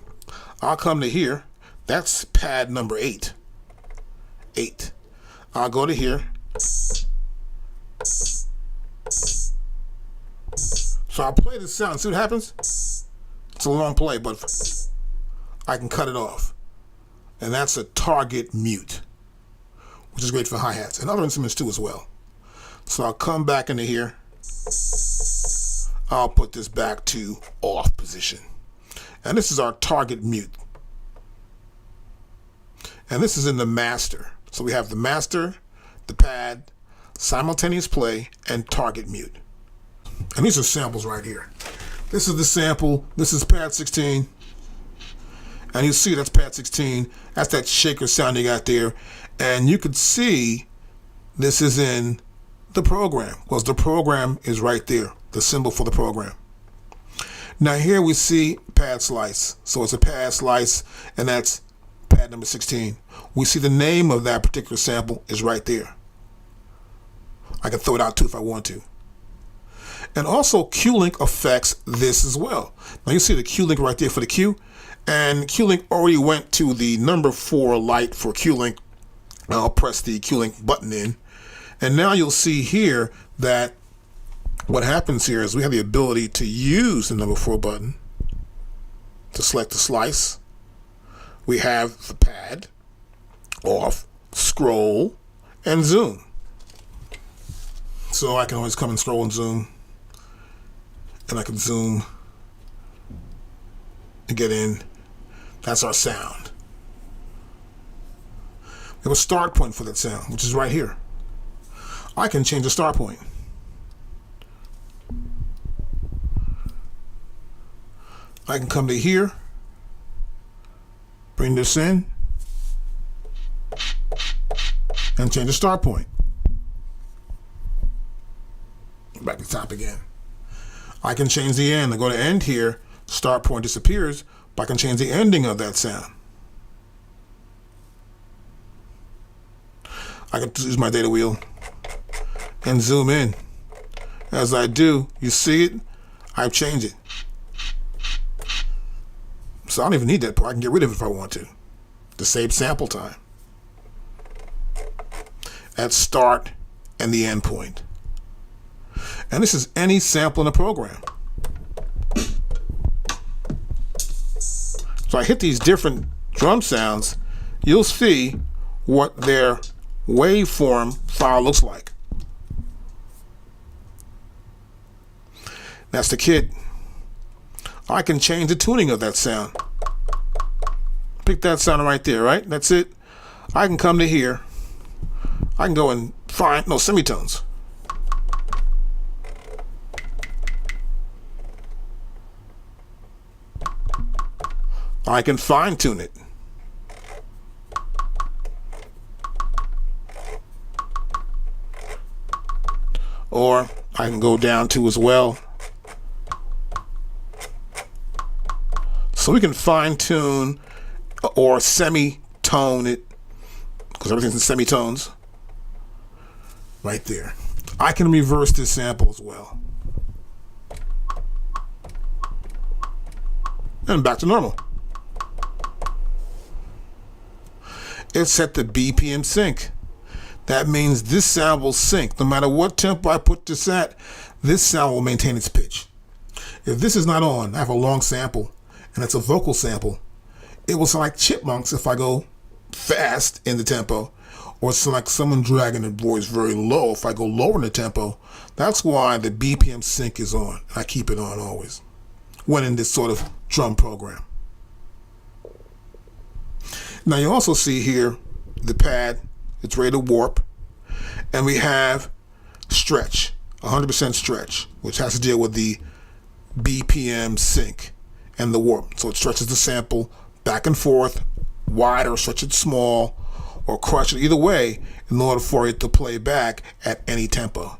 I'll come to here. That's pad number 8. 8. I'll go to here. So I'll play the sound. See what happens? It's a long play, but I can cut it off. And that's a target mute, which is great for hi-hats and other instruments too as well. So I'll come back into here. I'll put this back to off position. And this is our target mute. And this is in the master. So we have the master, the pad, simultaneous play, and target mute. And these are samples right here. This is the sample. This is pad 16. And you see that's pad 16. That's that shaker sound you got there. And you could see this is in the program, because the program is right there, the symbol for the program. Now here we see pad slice. So it's a pad slice, and that's pad number 16. We see the name of that particular sample is right there. I can throw it out too if I want to. And also Q-Link affects this as well. Now you see the Q-Link right there for the Q, and Q-Link already went to the number 4 light for Q-Link. I'll press the Q-Link button in, and now you'll see here that what happens here is we have the ability to use the number 4 button to select the slice. We have the pad, off, scroll, and zoom. So I can always come and scroll and zoom, and I can zoom and get in. That's our sound. We have a start point for that sound, which is right here. I can change the start point. I can come to here, bring this in, and change the start point. Back to the top again. I can change the end. I go to end here, start point disappears, but I can change the ending of that sound. I can use my data wheel and zoom in. As I do, you see it, I've changed it. So I don't even need that part. I can get rid of it if I want to save sample time. At start and the end point. And this is any sample in the program. So I hit these different drum sounds, you'll see what their waveform file looks like. That's the kit. I can change the tuning of that sound. Pick that sound right there, right? That's it. I can come to here. I can go and find, no, semitones. I can fine tune it. Or I can go down to as well. So we can fine tune or semitone it, because everything's in semitones. Right there. I can reverse this sample as well. And back to normal. It's set to BPM sync. That means this sound will sync. No matter what tempo I put this at, this sound will maintain its pitch. If this is not on, I have a long sample, and it's a vocal sample, it will sound like chipmunks if I go fast in the tempo, or sound like someone dragging their voice very low if I go lower in the tempo. That's why the BPM sync is on. I keep it on always when in this sort of drum program. Now you also see here the pad, it's ready to warp, and we have stretch, 100% stretch, which has to deal with the BPM sync and the warp. So it stretches the sample back and forth, wide or stretch it small, or crush it either way in order for it to play back at any tempo.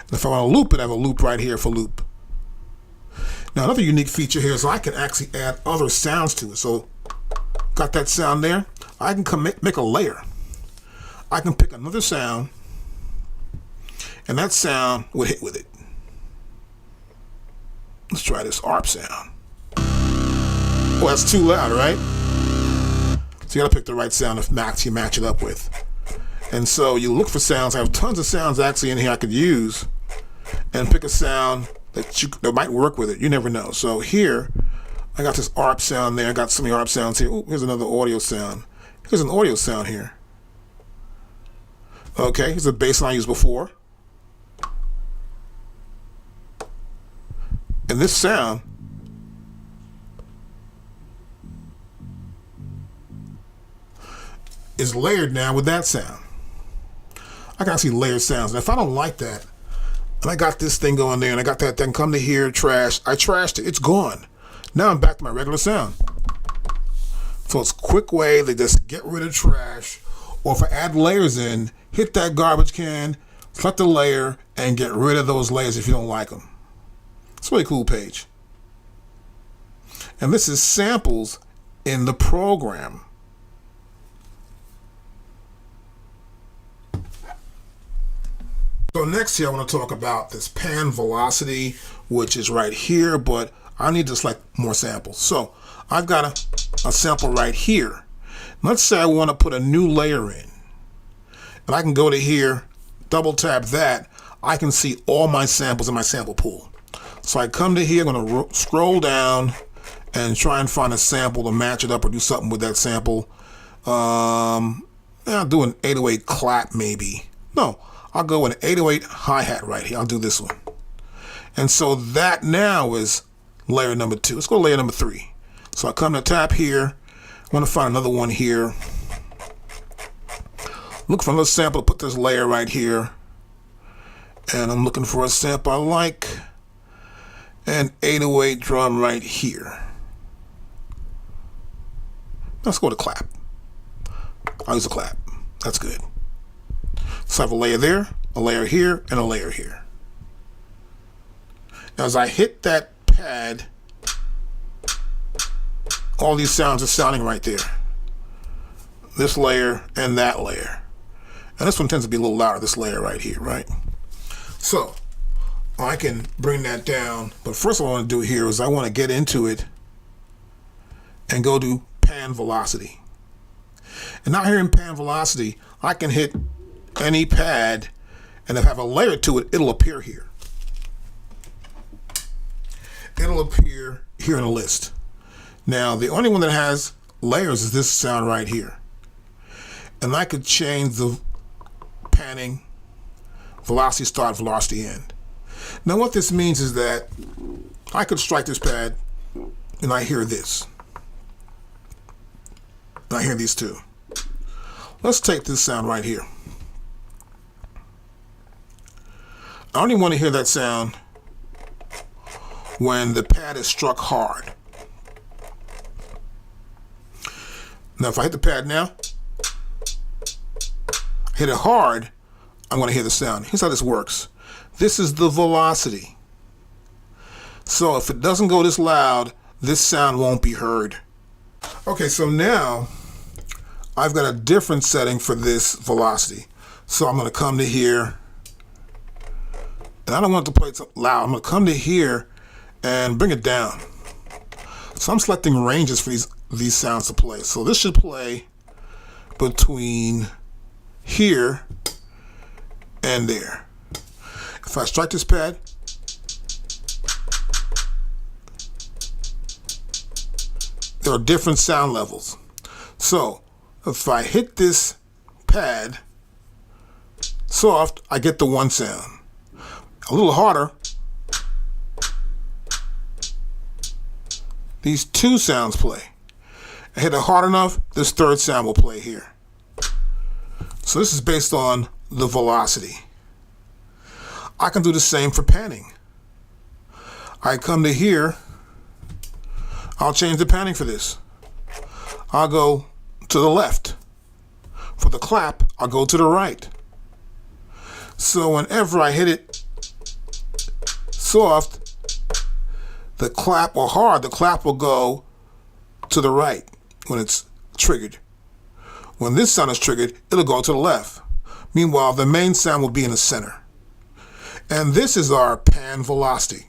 And if I want to loop it, I have a loop right here for loop. Now another unique feature here is I can actually add other sounds to it. So got that sound there. I can make a layer. I can pick another sound, and that sound would hit with it. Let's try this ARP sound. Well, that's too loud, right? So you gotta pick the right sound to match it up with. And so you look for sounds. I have tons of sounds actually in here I could use, and pick a sound that might work with it. You never know. So here, I got this ARP sound there. I got some of the ARP sounds here. Ooh, here's another audio sound. Here's an audio sound here. Okay, here's a bass line I used before. And this sound is layered now with that sound. I can see layered sounds. And if I don't like that, and I got this thing going there, and I got that thing, come to here, trash. I trashed it. It's gone. Now I'm back to my regular sound. So it's a quick way to just get rid of trash. Or if I add layers in, hit that garbage can, select the layer, and get rid of those layers if you don't like them. It's a really cool page. And this is samples in the program. So next here I want to talk about this pan velocity, which is right here, but I need to select more samples. So I've got a sample right here. Let's say I want to put a new layer in. And I can go to here, double tap that. I can see all my samples in my sample pool. So I come to here, I'm going to scroll down and try and find a sample to match it up or do something with that sample. I'll do an 808 clap maybe. No, I'll go with an 808 hi-hat right here. I'll do this one. And so that now is layer number 2. Let's go to layer number 3. So I come to tap here. I want to find another one here. Look for another sample, put this layer right here. And I'm looking for a sample I like. An 808 drum right here. Let's go to clap. I'll use a clap. That's good. So I have a layer there, a layer here, and a layer here. Now as I hit that pad, all these sounds are sounding right there. This layer and that layer. And this one tends to be a little louder, this layer right here, right? So I can bring that down, but first what I want to do here is I want to get into it and go to pan velocity. And now here in pan velocity, I can hit any pad, and if I have a layer to it, it'll appear here. It'll appear here in a list. Now, the only one that has layers is this sound right here. And I could change the panning, velocity start, velocity end. Now, what this means is that I could strike this pad, and I hear this. And I hear these two. Let's take this sound right here. I only want to hear that sound when the pad is struck hard. Now if I hit the pad now, hit it hard, I'm going to hear the sound. Here's how this works. This is the velocity. So if it doesn't go this loud, this sound won't be heard. Okay, so now I've got a different setting for this velocity. So I'm going to come to here. And I don't want it to play it loud. I'm going to come to here and bring it down. So I'm selecting ranges for these sounds to play. So this should play between here and there. If I strike this pad, there are different sound levels. So if I hit this pad soft, I get the one sound. A little harder, these two sounds play. I hit it hard enough, this third sound will play here. So this is based on the velocity. I can do the same for panning. I come to here, I'll change the panning for this. I'll go to the left. For the clap, I'll go to the right. So whenever I hit it soft, the clap, or hard, the clap will go to the right when it's triggered. When this sound is triggered, it'll go to the left. Meanwhile, the main sound will be in the center. And this is our pan velocity.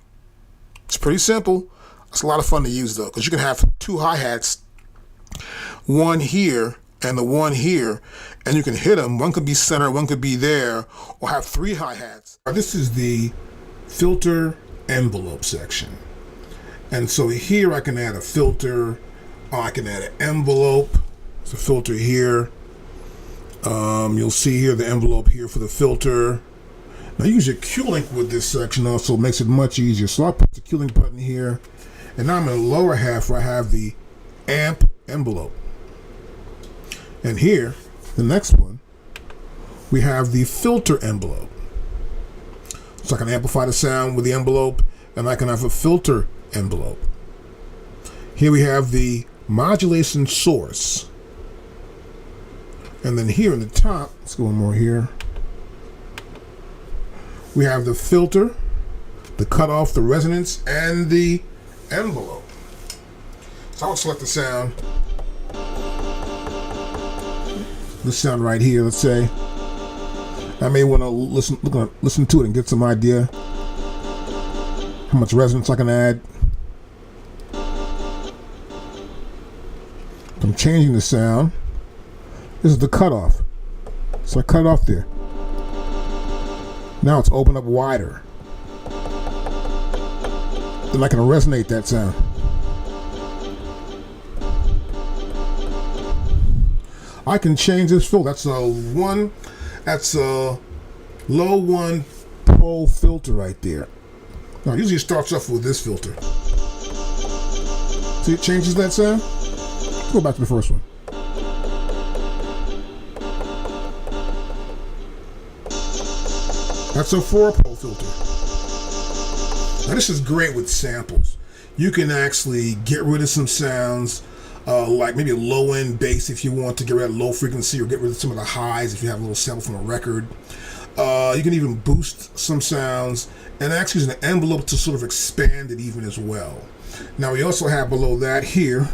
It's pretty simple. It's a lot of fun to use though, because you can have two hi-hats, one here and the one here, and you can hit them. One could be center, one could be there, or have three hi-hats. This is the filter envelope section. And so here I can add a filter, I can add an envelope. It's a filter here. You'll see here the envelope here for the filter. Now use your Q-Link with this section also, makes it much easier. So I'll put the Q-Link button here. And now I'm in the lower half where I have the amp envelope. And here, the next one, we have the filter envelope. So I can amplify the sound with the envelope, and I can have a filter envelope. Here we have the modulation source. And then here in the top, let's go one more here. We have the filter, the cutoff, the resonance, and the envelope. So I'll select the sound. This sound right here, let's say. I may want to listen to it and get some idea how much resonance I can add. I'm changing the sound. This is the cutoff. So I cut it off there. Now it's opened up wider. Then I can resonate that sound. I can change this filter. That's a low one pole filter right there. Now usually it starts off with this filter. See, it changes that sound. Let's go back to the first one. That's a 4-pole filter. Now this is great with samples. You can actually get rid of some sounds, like maybe a low-end bass if you want to get rid of low frequency, or get rid of some of the highs if you have a little sample from a record. You can even boost some sounds, and actually use an envelope to sort of expand it even as well. Now we also have below that here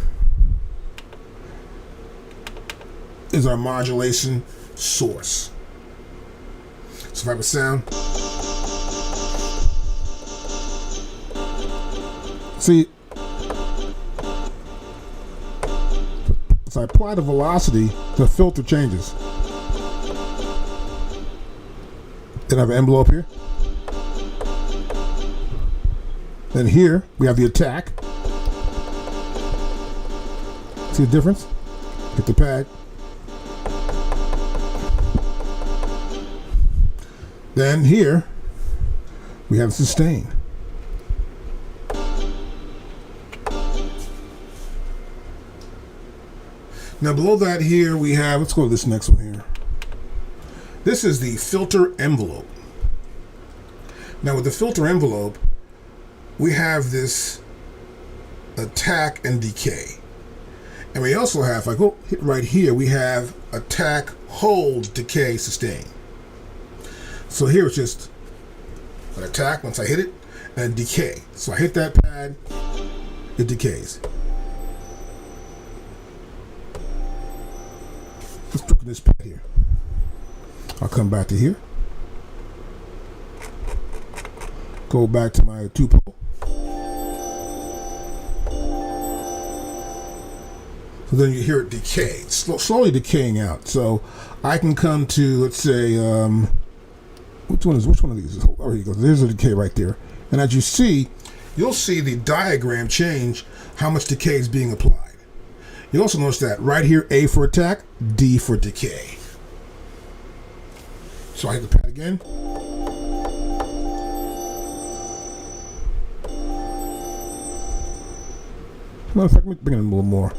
is our modulation source. So if I have a sound, see, as I apply the velocity, the filter changes. Then I have an envelope here. Then here we have the attack. See the difference? Hit the pad. Then here we have sustain. Now below that here we have, let's go to this next one here. This is the filter envelope. Now with the filter envelope, we have this attack and decay. And we also have, if I go hit right here, we have attack, hold, decay, sustain. So here it's just an attack once I hit it, and decay. So I hit that pad, it decays. Let's look at this pad here. I'll come back to here. Go back to my 2-pole. So then you hear it decay, slowly decaying out. So I can come to, let's say, which one of these? Oh, here you go. There's a decay right there. And as you see, you'll see the diagram change how much decay is being applied. You'll also notice that right here, A for attack, D for decay. So I hit the pad again. Matter of fact, let me bring it in a little more.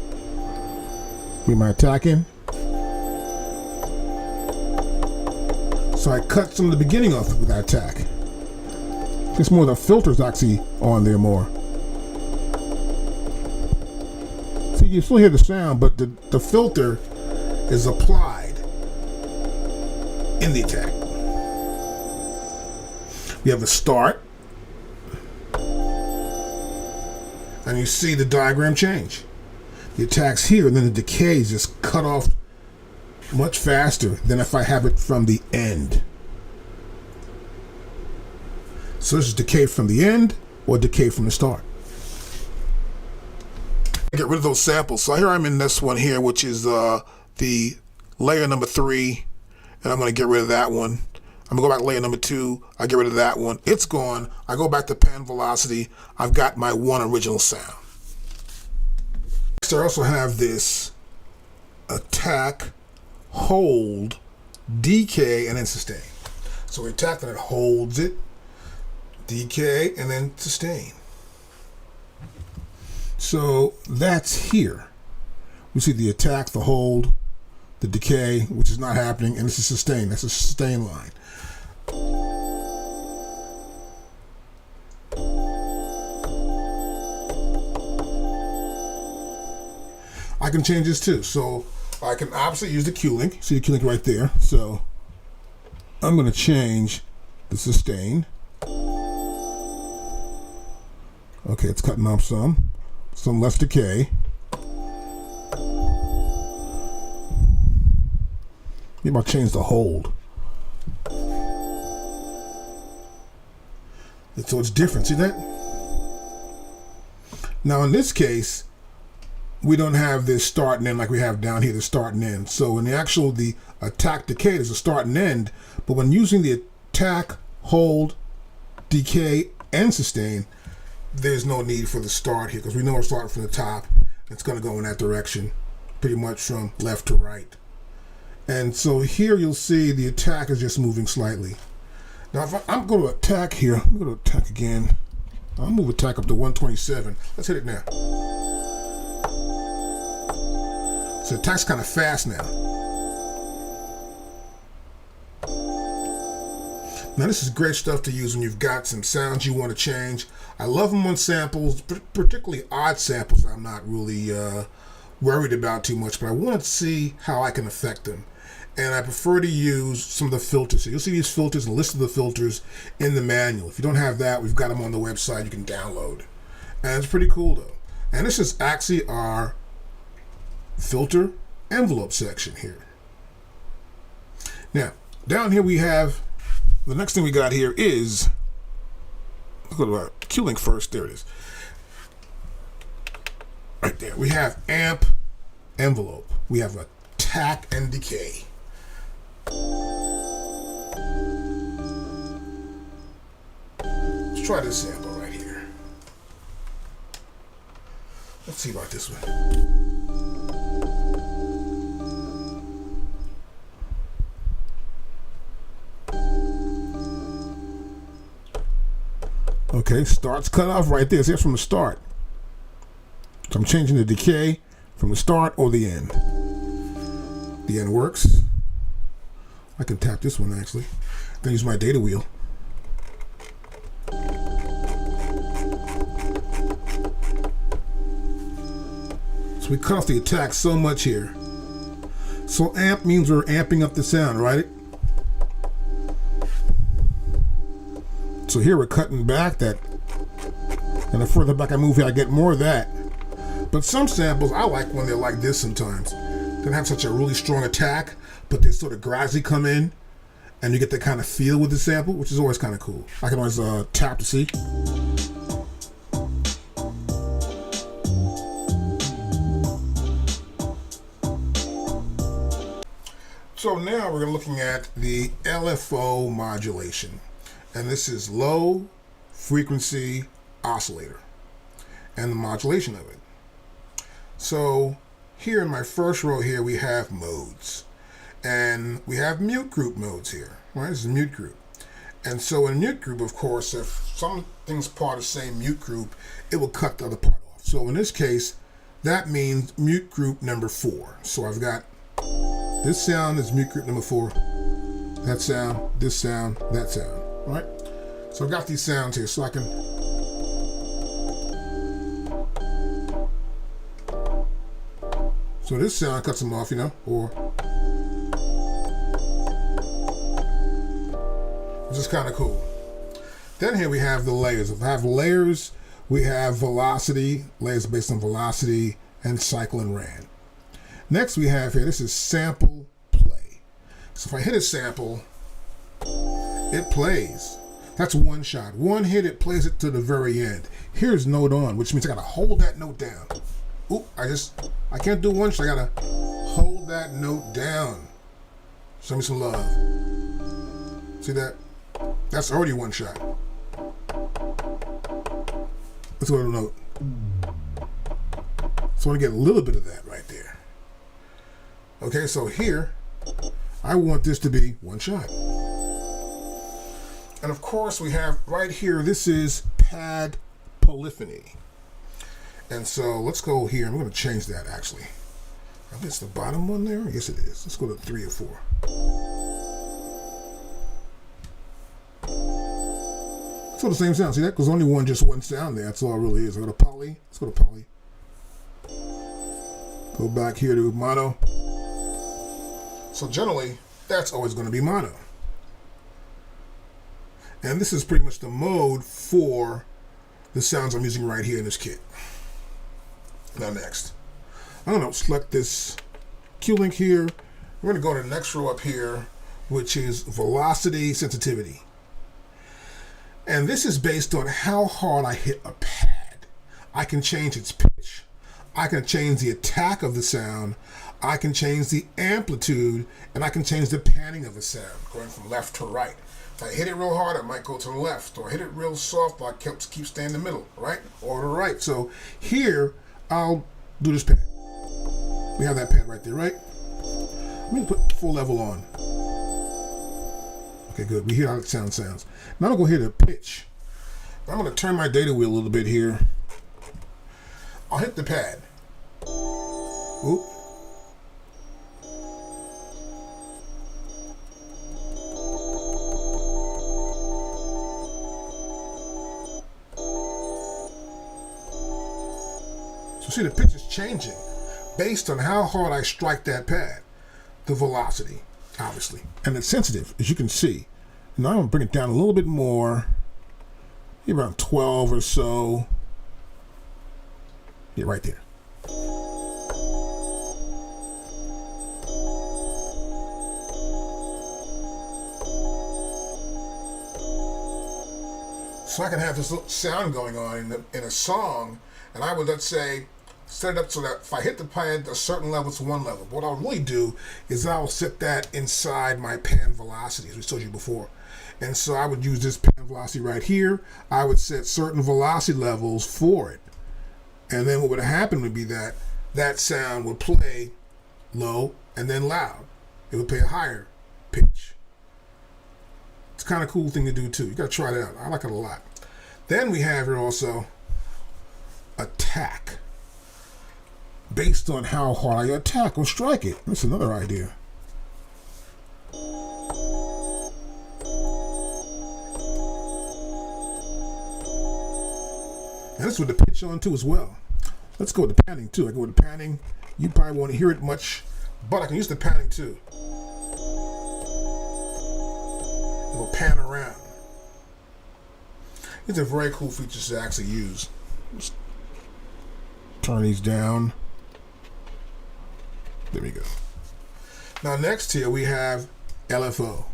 We might attack in. So I cut some of the beginning off with that attack. It's more the filters actually on there more. See, you still hear the sound, but the filter is applied in the attack. We have the start. And you see the diagram change. The attack's here, and then the decay is just cut off much faster than if I have it from the end. So this is decay from the end, or decay from the start. Get rid of those samples. So here I'm in this one here, which is the layer number 3, and I'm going to get rid of that one. I'm going to go back to layer number 2. I get rid of that one. It's gone. I go back to pan velocity. I've got my one original sound. Next, I also have this attack, hold, decay, and then sustain. So we attack and it holds it, decay, and then sustain. So that's here. We see the attack, the hold, the decay, which is not happening, and this is sustain. That's a sustain line. I can change this too. So I can obviously use the Q link. See the Q link right there. So I'm going to change the sustain. Okay, it's cutting off some less decay. Maybe I'll change the hold. And so it's different. See that? Now in this case, we don't have this start and end like we have down here, the start and end. So in the attack decay, there's a start and end. But when using the attack, hold, decay, and sustain, there's no need for the start here because we know we're starting from the top. It's going to go in that direction, pretty much from left to right. And so here you'll see the attack is just moving slightly. Now if I'm going to attack here, I'm going to attack again. I'll move attack up to 127. Let's hit it now. So attack's kind of fast now. Now this is great stuff to use when you've got some sounds you want to change. I love them on samples, particularly odd samples I'm not really worried about too much, but I want to see how I can affect them. And I prefer to use some of the filters. So you'll see these filters and a list of the filters in the manual. If you don't have that, we've got them on the website you can download. And it's pretty cool though. And this is actually our filter envelope section here. Now, down here we have, the next thing we got here is, let's go to our Q-Link first, there it is. Right there, we have amp envelope. We have attack and decay. Let's try this sample right here. Let's see about this one. Okay, start's cut off right there. See, that's from the start. So I'm changing the decay from the start or the end. The end works. I can tap this one actually. Then use my data wheel. So we cut off the attack so much here. So amp means we're amping up the sound, right? So here we're cutting back that, and the further back I move here, I get more of that. But some samples, I like when they're like this sometimes. They don't have such a really strong attack, but they sort of gradually come in, and you get that kind of feel with the sample, which is always kind of cool. I can always tap to see. So now we're looking at the LFO modulation. And this is low frequency oscillator and the modulation of it. So here in my first row here we have modes, and we have mute group modes here, right? This is a mute group. And so in mute group, of course, if something's part of the same mute group, it will cut the other part off. So in this case, that means mute group number 4. So I've got this sound is mute group number 4, that sound, this sound, that sound. Right, so I've got these sounds here, so I can. So this sound cuts them off, you know, or which is kind of cool. Then here we have the layers. If I have layers, we have velocity, layers based on velocity, and cycle and ran. Next we have here, this is sample play. So if I hit a sample, it plays. That's one shot. One hit, it plays it to the very end. Here's note on, which means I gotta hold that note down. Oop, I can't do one shot, I gotta hold that note down. Show me some love. See that? That's already one shot. Let's go to the note. So I want to get a little bit of that right there. Okay, so here, I want this to be one shot. And of course we have right here, this is pad polyphony. And so let's go here. I'm going to change that actually. I think it's the bottom one there. Yes, it is. Let's go to 3 or 4. So the same sound. See that? Because only just one sound there. That's all it really is. I go to poly. Let's go to poly. Go back here to mono. So generally, that's always going to be mono. And this is pretty much the mode for the sounds I'm using right here in this kit. Now next, I'm going to select this Q link here. We're going to go to the next row up here, which is velocity sensitivity. And this is based on how hard I hit a pad. I can change its pitch. I can change the attack of the sound. I can change the amplitude, and I can change the panning of the sound, going from left to right. If I hit it real hard, I might go to the left, or hit it real soft, I keep staying in the middle, right? Or to the right. So here, I'll do this pad. We have that pad right there, right? Let me put full level on. Okay, good. We hear how the sound sounds. Now I'm going to go hit a pitch. I'm going to turn my data wheel a little bit here. I'll hit the pad. Oop. So see, the pitch is changing based on how hard I strike that pad. The velocity, obviously. And it's sensitive, as you can see. Now I'm going to bring it down a little bit more. Maybe around 12 or so. Yeah, right there. So I can have this little sound going on in a song, and I would, let's say, set it up so that if I hit the pad a certain level, it's one level. But what I'll really do is I'll set that inside my pan velocity, as we told you before. And so I would use this pan velocity right here. I would set certain velocity levels for it. And then what would happen would be that that sound would play low and then loud. It would play a higher pitch. It's kind of cool thing to do too. You got to try it out. I like it a lot. Then we have here also attack. Based on how hard I attack or strike it. That's another idea. And that's with the pitch on too as well. Let's go with the panning too. I go with the panning. You probably won't hear it much, but I can use the panning too. It'll pan around. These are very cool features to actually use. Just turn these down. There we go. Now next here we have LFO.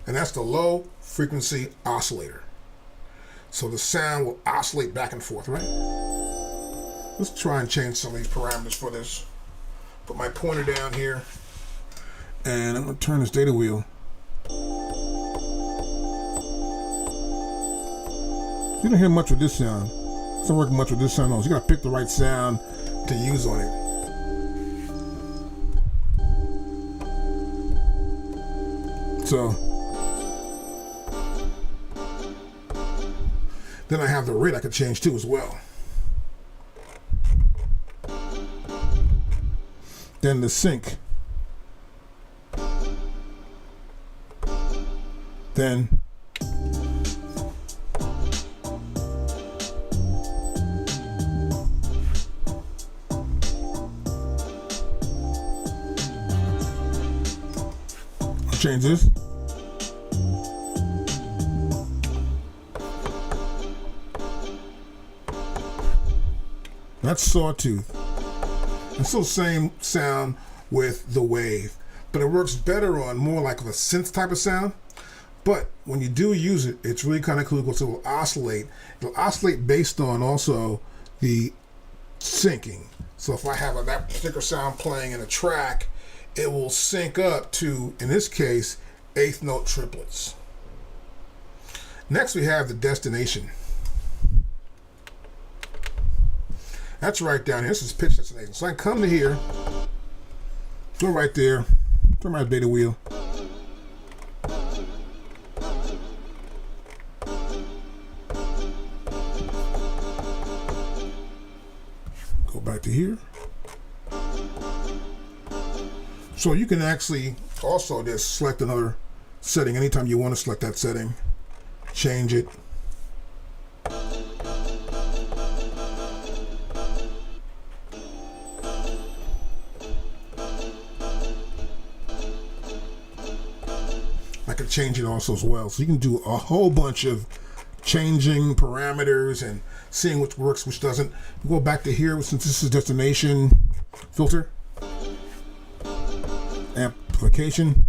And that's the low frequency oscillator. So the sound will oscillate back and forth, right? Let's try and change some of these parameters for this. Put my pointer down here. And I'm going to turn this data wheel. You don't hear much with this sound. It's not working much with this sound. So you got to pick the right sound to use on it. So then I have the rate I could change too as well. Then the sync. Then change this. That's sawtooth. It's still the same sound with the wave, but it works better on more like a synth type of sound. But when you do use it, it's really kind of cool because it will oscillate. It'll oscillate based on also the syncing. So if I have that particular sound playing in a track, it will sync up to, in this case, eighth note triplets. Next we have the destination. That's right down here. This is pitch destination. So I can come to here, go right there, turn my data wheel. Go back to here. So you can actually also just select another setting anytime you want to select that setting. Change it. I could change it also as well. So you can do a whole bunch of changing parameters and seeing which works, which doesn't. We'll go back to here since this is destination filter. Amplification.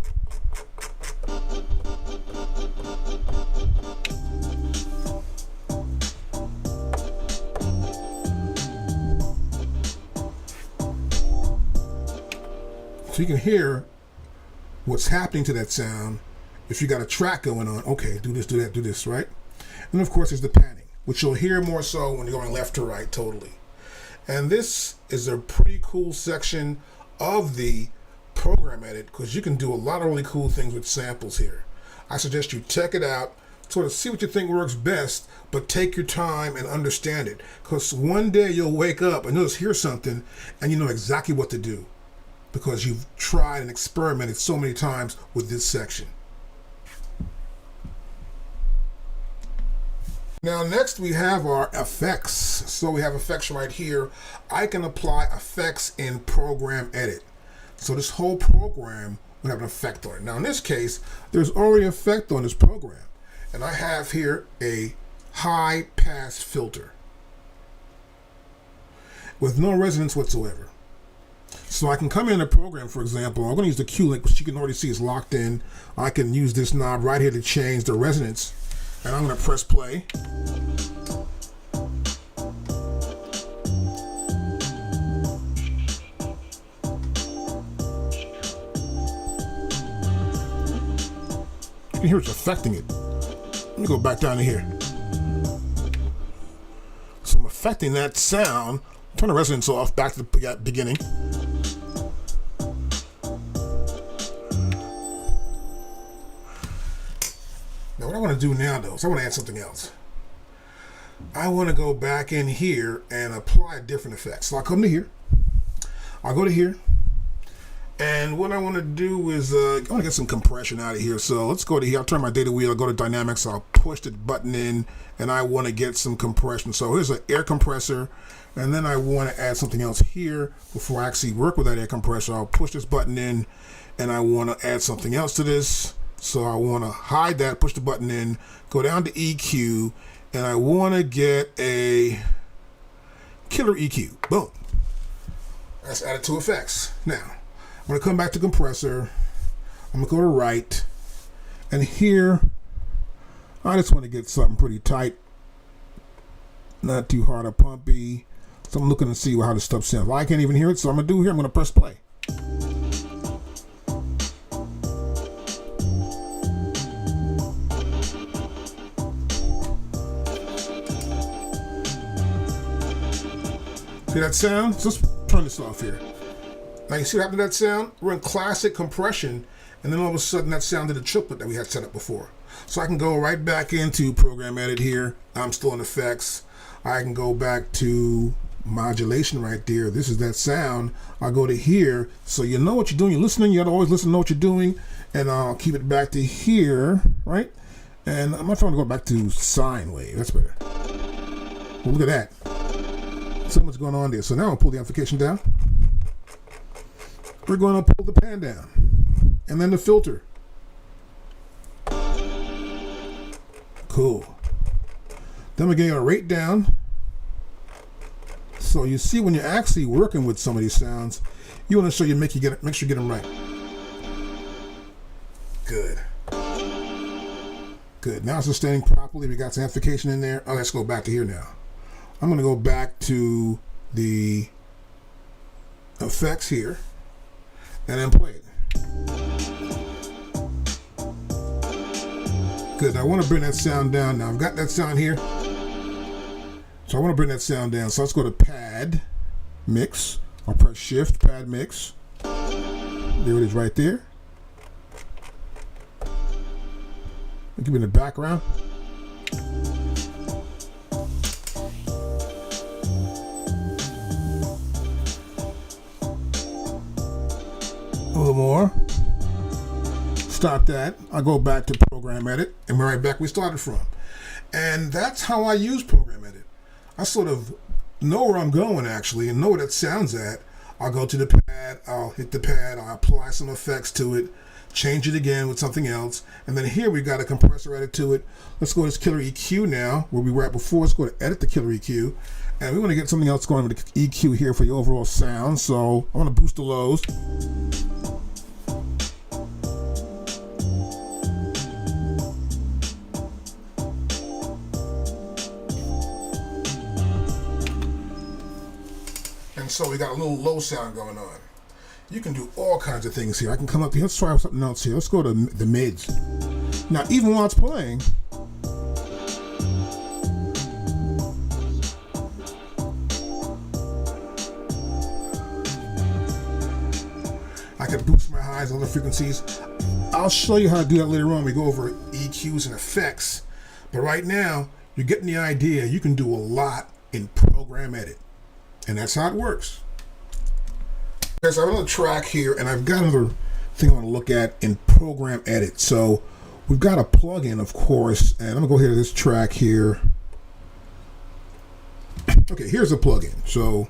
So you can hear what's happening to that sound if you got a track going on. Okay, do this, do that, do this, right? And of course there's the panning, which you'll hear more so when you're going left to right totally. And this is a pretty cool section of the program edit because you can do a lot of really cool things with samples here. I suggest you check it out, sort of see what you think works best, but take your time and understand it, because one day you'll wake up and you'll just hear something and you know exactly what to do because you've tried and experimented so many times with this section. Now next we have our effects. So we have effects right here. I can apply effects in Program Edit. So this whole program will have an effect on it. Now in this case, there's already an effect on this program. And I have here a high pass filter with no resonance whatsoever. So I can come in a program, for example, I'm going to use the Q link, which you can already see is locked in. I can use this knob right here to change the resonance. And I'm going to press play. You can hear it's affecting it. Let me go back down to here. So I'm affecting that sound. Turn the resonance off, back to the beginning. Now what I want to do now though is I want to add something else. I want to go back in here and apply different effects. So I'll come to here. I'll go to here. And what I want to do is I want to get some compression out of here. So let's go to here. I'll turn my data wheel. I'll go to dynamics. I'll push the button in and I want to get some compression. So here's an air compressor. And then I want to add something else here before I actually work with that air compressor. I'll push this button in and I want to add something else to this. So I want to hide that, push the button in, go down to EQ, and I want to get a killer EQ. Boom. That's added to effects. Now, I'm going to come back to compressor. I'm going to go to right. And here, I just want to get something pretty tight. Not too hard or pumpy. So I'm looking to see how this stuff sounds. Well, I can't even hear it, so I'm going to do here, I'm going to press play. See that sound? So let's turn this off here. Now you see what happened to that sound? We're in classic compression, and then all of a sudden that sounded a triplet that we had set up before. So I can go right back into Program Edit here. I'm still in effects. I can go back to modulation right there. This is that sound. I'll go to here. So you know what you're doing. You're listening. You got to always listen to know what you're doing. And I'll keep it back to here, right? And I'm not trying to go back to sine wave. That's better. Well, look at that. So much going on there. So now I'll pull the amplification down. We're going to pull the pan down. And then the filter. Cool. Then we're getting a rate down. So you see when you're actually working with some of these sounds, you want to show you make sure you get them right. Good. Good. Now it's sustaining properly. We got some amplification in there. Oh, let's go back to here now. I'm going to go back to the effects here and then play it. Good. I want to bring that sound down now. I've got that sound here. So I want to bring that sound down. So let's go to pad mix. I'll press shift, pad mix. There it is right there. I'll give it in the background. A little more. Stop that. I'll go back to program edit and we're right back where we started from. And that's how I use program edit. I sort of know where I'm going actually and know where that sounds at. I'll go to the pad, I'll hit the pad, I'll apply some effects to it, change it again with something else, and then here we got a compressor edit to it. Let's go to this killer EQ now, where we were at before. Let's go to edit the killer EQ, and we want to get something else going with the EQ here for the overall sound. So I want to boost the lows. And so we got a little low sound going on. You can do all kinds of things here. I can come up here. Let's try something else here. Let's go to the mids. Now, even while it's playing, I can boost my highs and other frequencies. I'll show you how to do that later on. We go over EQs and effects. But right now, you're getting the idea. You can do a lot in program edit. And that's how it works. Okay, so I have another track here, and I've got another thing I want to look at in program edit. So we've got a plugin, of course, and I'm gonna go here to this track here. Okay, here's a plugin. So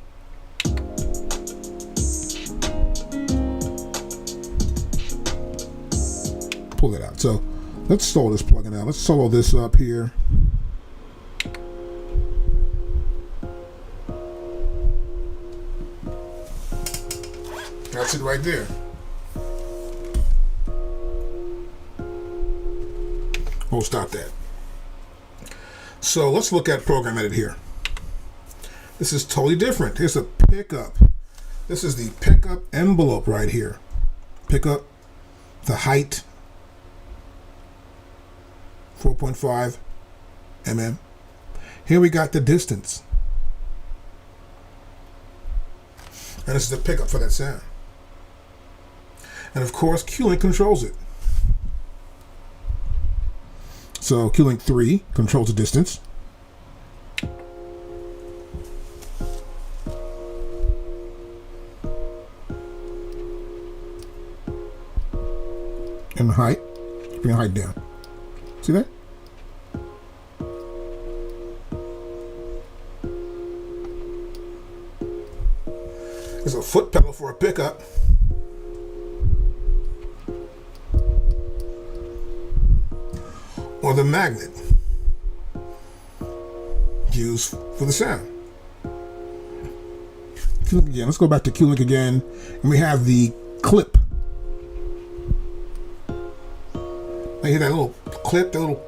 pull it out. So let's solo this plugin out. Let's solo this up here. That's it right there. We'll stop that. So let's look at program edit here. This is totally different. Here's a pickup. This is the pickup envelope right here. Pickup, the height, 4.5 mm. Here we got the distance. And this is the pickup for that sound. And of course, Q-Link controls it. So Q-Link 3 controls the distance. And the height. Bring the height down. See that? There's a foot pedal for a pickup. Or the magnet used for the sound. Q-Link again. Let's go back to Q-Link again. And we have the clip. I hear that little clip, that little,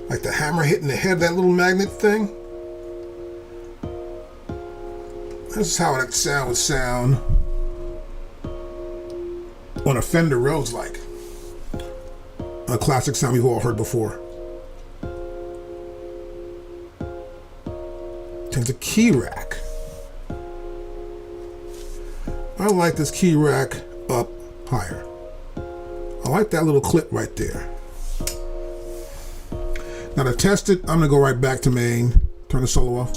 like the hammer hitting the head of that little magnet thing. This is how that sound would sound on a Fender Rhodes, like a classic sound we've all heard before. Turns a key rack. I like this key rack up higher. I like that little clip right there. Now to test it, I'm gonna go right back to main, turn the solo off.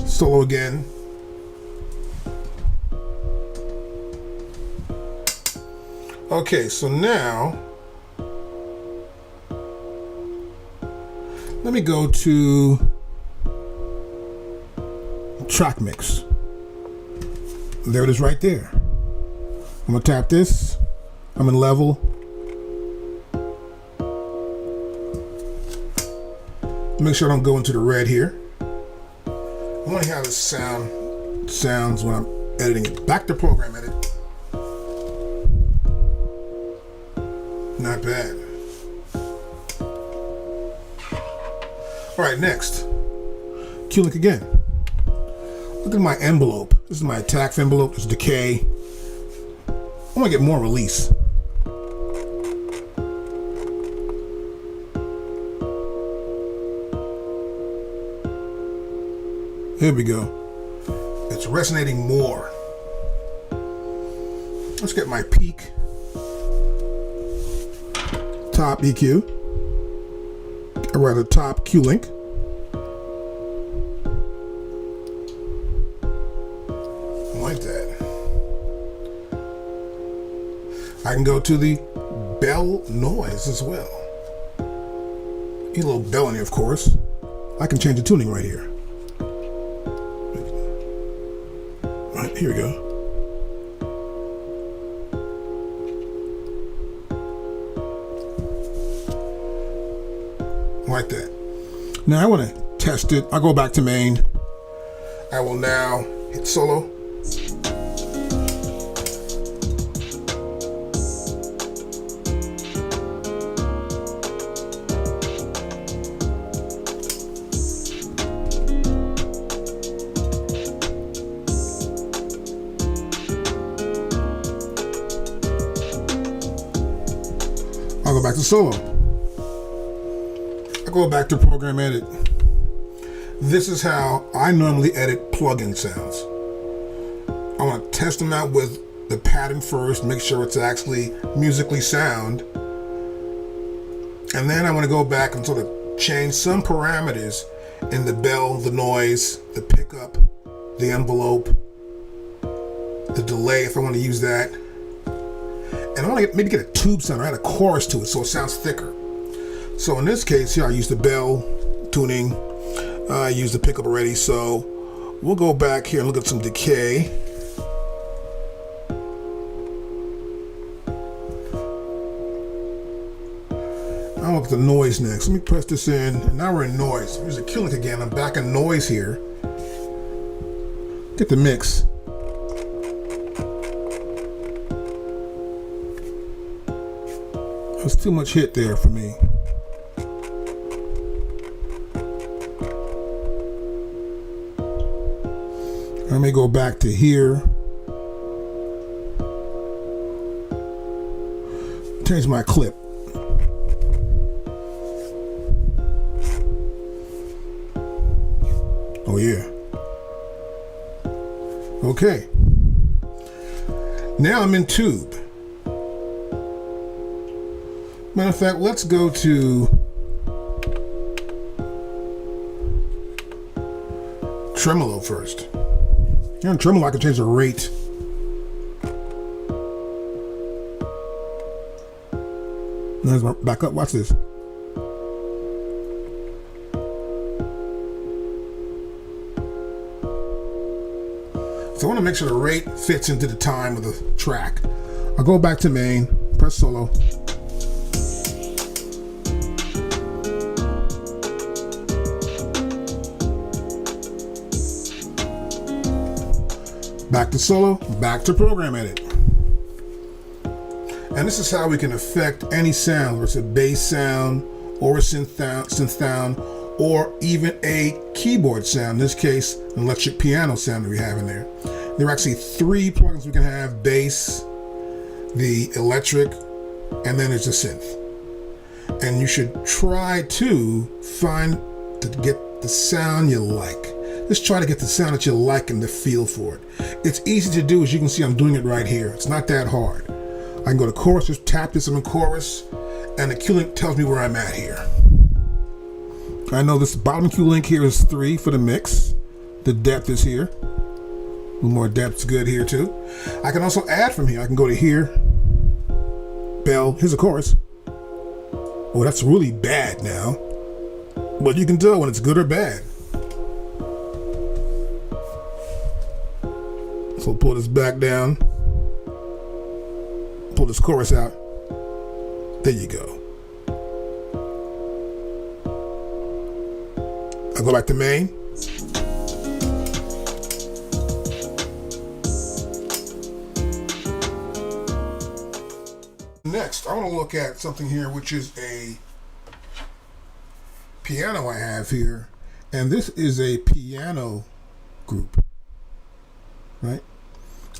Solo again. Okay, so now let me go to track mix. There it is right there. I'm gonna tap this. I'm in level. Make sure I don't go into the red here. I want to hear how this sounds when I'm editing it. Back to program edit. Not bad. All right, next. Q-Link again. Look at my envelope. This is my attack envelope. This is decay. I want to get more release. Here we go. It's resonating more. Let's get my peak. Top EQ. Or rather, top Q-Link. Like that. I can go to the bell noise as well. Need a little bell in here, of course. I can change the tuning right here. Right, here we go. Like that. Now I want to test it. I'll go back to main. I will now hit solo. I'll go back to solo. I go back to program edit. This is how I normally edit plugin sounds. I want to test them out with the pattern first, make sure it's actually musically sound. And then I want to go back and sort of change some parameters in the bell, the noise, the pickup, the envelope, the delay if I want to use that. And I want to maybe get a tube sound or add a chorus to it so it sounds thicker. So in this case here, I use the bell tuning. I used the pickup already, so we'll go back here and look at some decay. I'll look at the noise next. Let me press this in. And now we're in noise. Here's a Q-Link again. I'm back in noise here. Get the mix. There's too much hit there for me. Let me go back to here. Change my clip. Oh yeah. Okay. Now I'm in tube. Matter of fact, let's go to tremolo first. Here in tremolo, I can change the rate. Now let's back up. Watch this. So I want to make sure the rate fits into the time of the track. I'll go back to main, press solo. Back to solo, back to program edit. And this is how we can affect any sound, whether it's a bass sound or a synth sound, or even a keyboard sound. In this case, an electric piano sound that we have in there. There are actually 3 plugins we can have: bass, the electric, and then there's a synth. And you should try to get the sound you like. Just try to get the sound that you like and the feel for it. It's easy to do. As you can see, I'm doing it right here. It's not that hard. I can go to chorus, just tap this on chorus, and the Q-Link tells me where I'm at here. I know this bottom Q-Link here is 3 for the mix. The depth is here. A little more depth's good here too. I can also add from here. I can go to here, bell, here's a chorus. Oh, that's really bad now. But you can tell when it's good or bad. So pull this back down. Pull this chorus out. There you go. I'll go back to main. next, I want to look at something here, which is a piano I have here. And this is a piano group, right?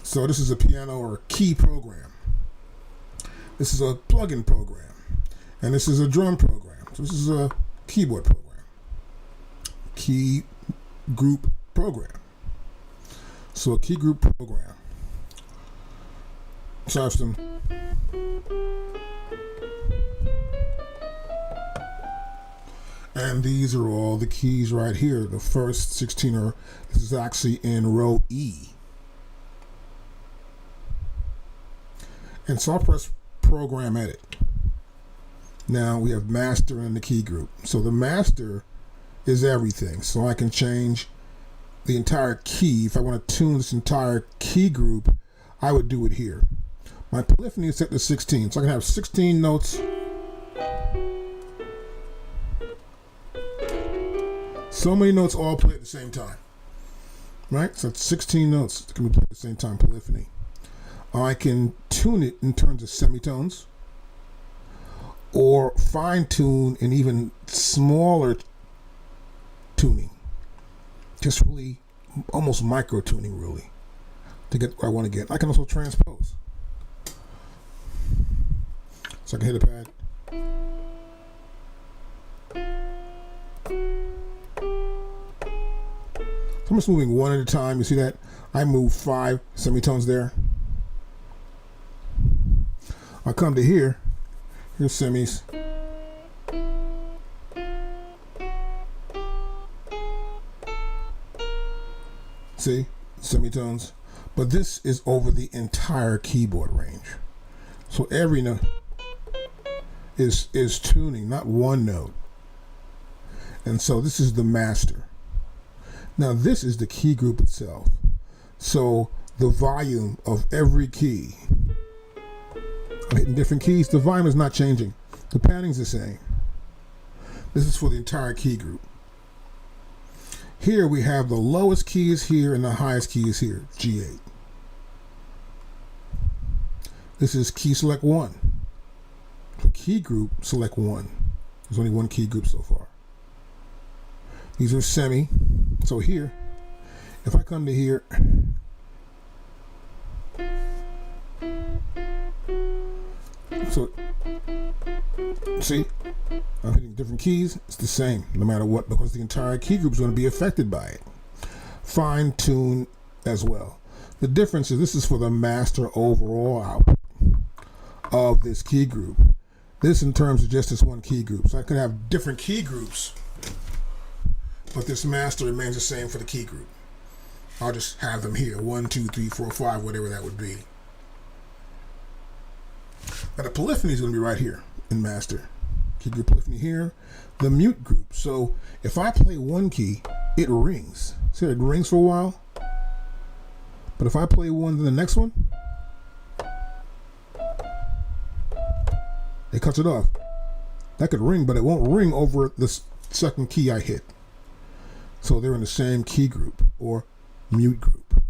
So this is a piano or key program. This is a plugin program. And this is a drum program. So this is a keyboard program. Key group program. So a key group program. So I have some and these are all the keys right here. The first 16 are, this is actually in row E. And so I'll press program edit. Now we have master and the key group. So the master is everything. So I can change the entire key. If I want to tune this entire key group, I would do it here. My polyphony is set to 16. So I can have 16 notes. So many notes all play at the same time, right? So it's 16 notes that can be played at the same time, polyphony. I can tune it in terms of semitones or fine tune in even smaller tuning, just really almost micro tuning really to get what I want to get. I can also transpose. So I can hit a pad. So I'm just moving one at a time. You see that? I move 5 semitones there. I come to here. Here's semis. See? Semitones. But this is over the entire keyboard range. So every note is tuning, not one note. And so this is the master. Now this is the key group itself. So the volume of every key, I'm hitting different keys, the volume is not changing. The padding's the same. This is for the entire key group. Here we have the lowest key is here and the highest key is here, G8. This is key select 1. For key group, select 1. There's only one key group so far. These are semi. So here, if I come to here, so see, I'm hitting different keys. It's the same no matter what, because the entire key group is going to be affected by it. Fine tune as well. The difference is this is for the master overall output of this key group. This in terms of just this one key group. So I could have different key groups, but this master remains the same for the key group. I'll just have them here, 1, 2, 3, 4, 5, whatever that would be. Now the polyphony is going to be right here in master. Key group polyphony here. The mute group. So if I play one key, it rings. See, it rings for a while. But if I play one, then the next one, it cuts it off. That could ring, but it won't ring over the second key I hit. So they're in the same key group or mute group.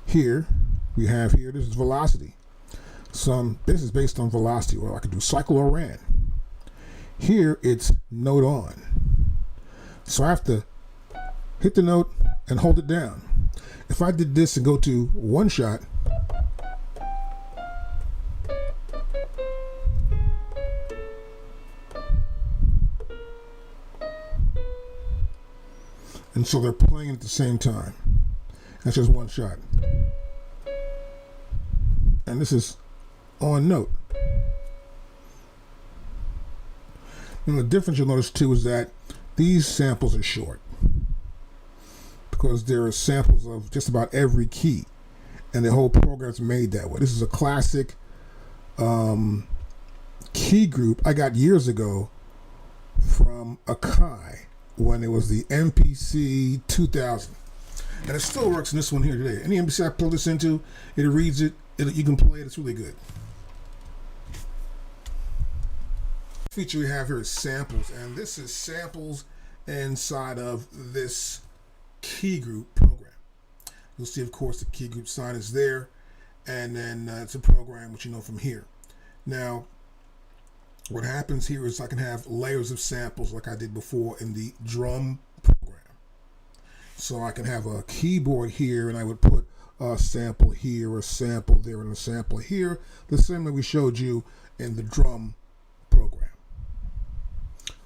Here we have here, this is velocity. This is based on velocity, or I could do cycle or ran. Here it's note on. So I have to hit the note and hold it down. If I did this and go to one shot, and so they're playing at the same time. That's just one shot. And this is on note. And the difference you'll notice too is that these samples are short, because there are samples of just about every key, and the whole program's made that way. This is a classic key group I got years ago from AKAI when it was the MPC 2000, and it still works in this one here today. Any MPC I plug this into, it reads it, you can play it, it's really good. The feature we have here is samples, and this is samples inside of this key group program. You'll see, of course, the key group sign is there, and then it's a program which you know from here. Now, what happens here is I can have layers of samples like I did before in the drum program. So I can have a keyboard here, and I would put a sample here, a sample there, and a sample here, the same way we showed you in the drum program.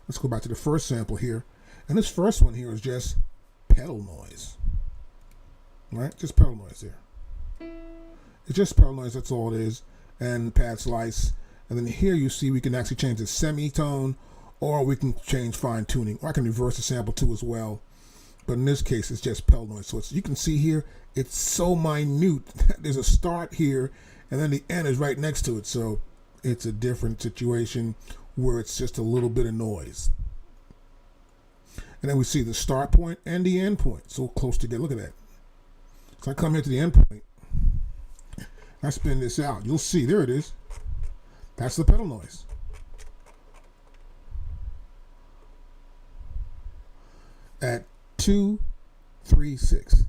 Let's go back to the first sample here. And this first one here is just pedal noise. Right? Just pedal noise there. It's just pedal noise, that's all it is. And pad slice. And then here you see we can actually change the semitone, or we can change fine tuning, or I can reverse the sample too as well. But in this case, it's just pedal noise. So you can see here, it's so minute. There's a start here, and then the end is right next to it. So it's a different situation where it's just a little bit of noise. And then we see the start point and the end point so close together. Look at that. So I come here to the end point. I spin this out. You'll see, there it is. That's the pedal noise. At 2, 3, 6.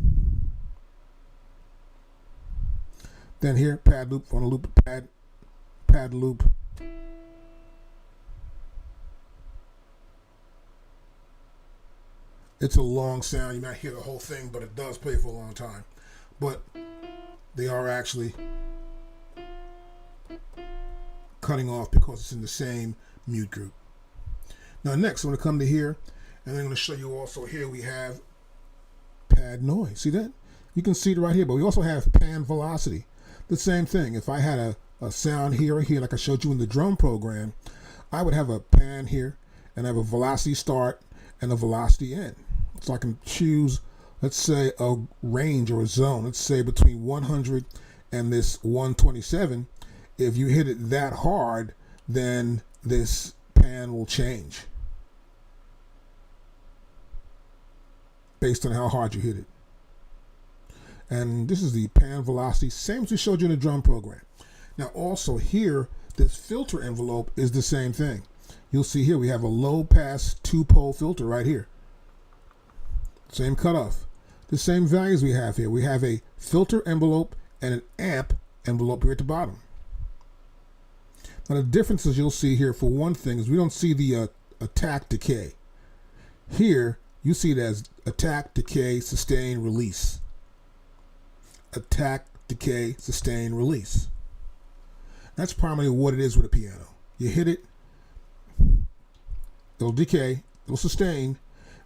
Then here, pad loop on a loop, pad loop. It's a long sound. You might hear the whole thing, but it does play for a long time. But they are actually cutting off because it's in the same mute group. Now next, I'm going to come to here, and I'm going to show you also here we have pad noise. See that? You can see it right here, but we also have pan velocity. The same thing. If I had a sound here or here, like I showed you in the drum program, I would have a pan here, and I have a velocity start and a velocity end. So I can choose, let's say, a range or a zone. Let's say between 100 and this 127. If you hit it that hard, then this pan will change based on how hard you hit it. And this is the pan velocity, same as we showed you in the drum program. Now also here, this filter envelope is the same thing. You'll see here we have a low pass 2-pole filter right here. Same cutoff. The same values we have here. We have a filter envelope and an amp envelope here at the bottom. Now the differences you'll see here, for one thing, is we don't see the attack decay. Here you see it as attack, decay, sustain, release. Attack, decay, sustain, release. That's primarily what it is with a piano. You hit it, it'll decay, it'll sustain,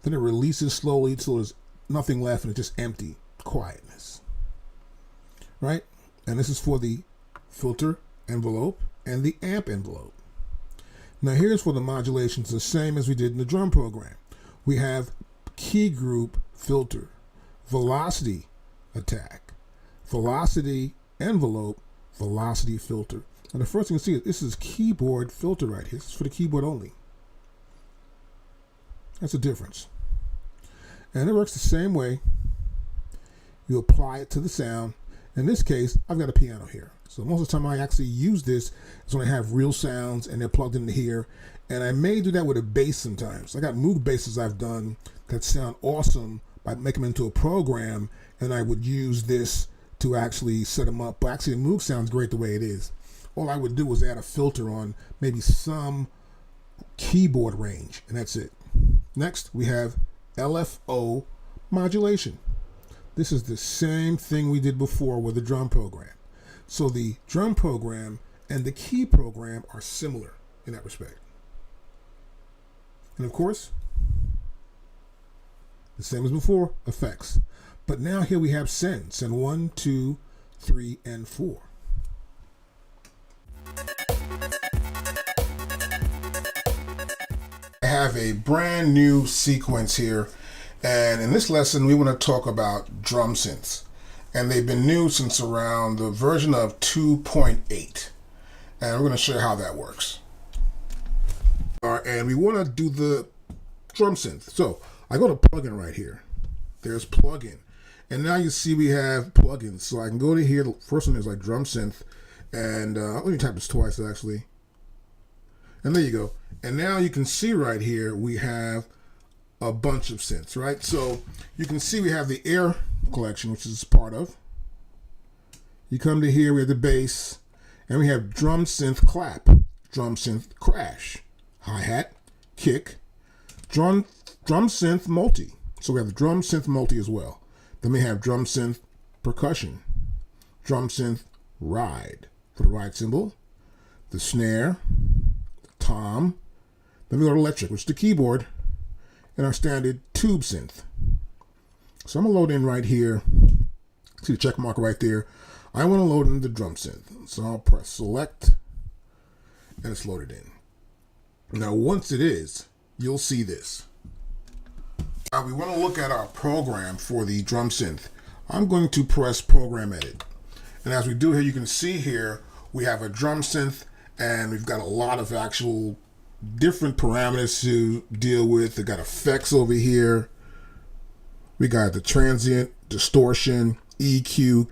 then it releases slowly until there's nothing left and it's just empty quietness. Right? And this is for the filter envelope and the amp envelope. Now here's for the modulations, the same as we did in the drum program. We have key group filter, velocity attack, velocity envelope, velocity filter. And the first thing you see is this is keyboard filter right here. This is for the keyboard only. That's the difference. And it works the same way. You apply it to the sound. In this case, I've got a piano here. So most of the time I actually use this is when I have real sounds and they're plugged into here. And I may do that with a bass sometimes. I got Moog basses I've done that sound awesome by making them into a program, and I would use this to actually set them up. But actually the Moog sounds great the way it is. All I would do was add a filter on maybe some keyboard range, and that's it. Next, we have LFO modulation. This is the same thing we did before with the drum program. So the drum program and the key program are similar in that respect. And of course, the same as before, effects. But now here we have send 1, 2, 3, and 4. I have a brand new sequence here, and in this lesson we want to talk about drum synths, and they've been new since around the version of 2.8, and we're going to show you how that works. All right, and we want to do the drum synth. So I go to plugin right here. There's plugin, and now you see we have plugins. So I can go to here. The first one is like drum synth, and let me type this twice actually. And there you go. And now you can see right here we have a bunch of synths, right? So you can see we have the air collection, which is part of. You come to here, we have the bass, And we have drum synth clap, drum synth crash, hi-hat, kick, drum synth multi. So we have the drum synth multi as well. Then we have drum synth percussion, drum synth ride for the ride cymbal, the snare, the tom. Then we go to electric, which is the keyboard, and our standard tube synth. So I'm gonna load in right here. See the check mark right there. I want to load in the drum synth. So I'll press select and it's loaded in. Now once it is, you'll see this. Now we want to look at our program for the drum synth. I'm going to press program edit. And as we do here, you can see here, we have a drum synth and we've got a lot of actual different parameters to deal with. They got effects over here. We got the transient, distortion, EQ.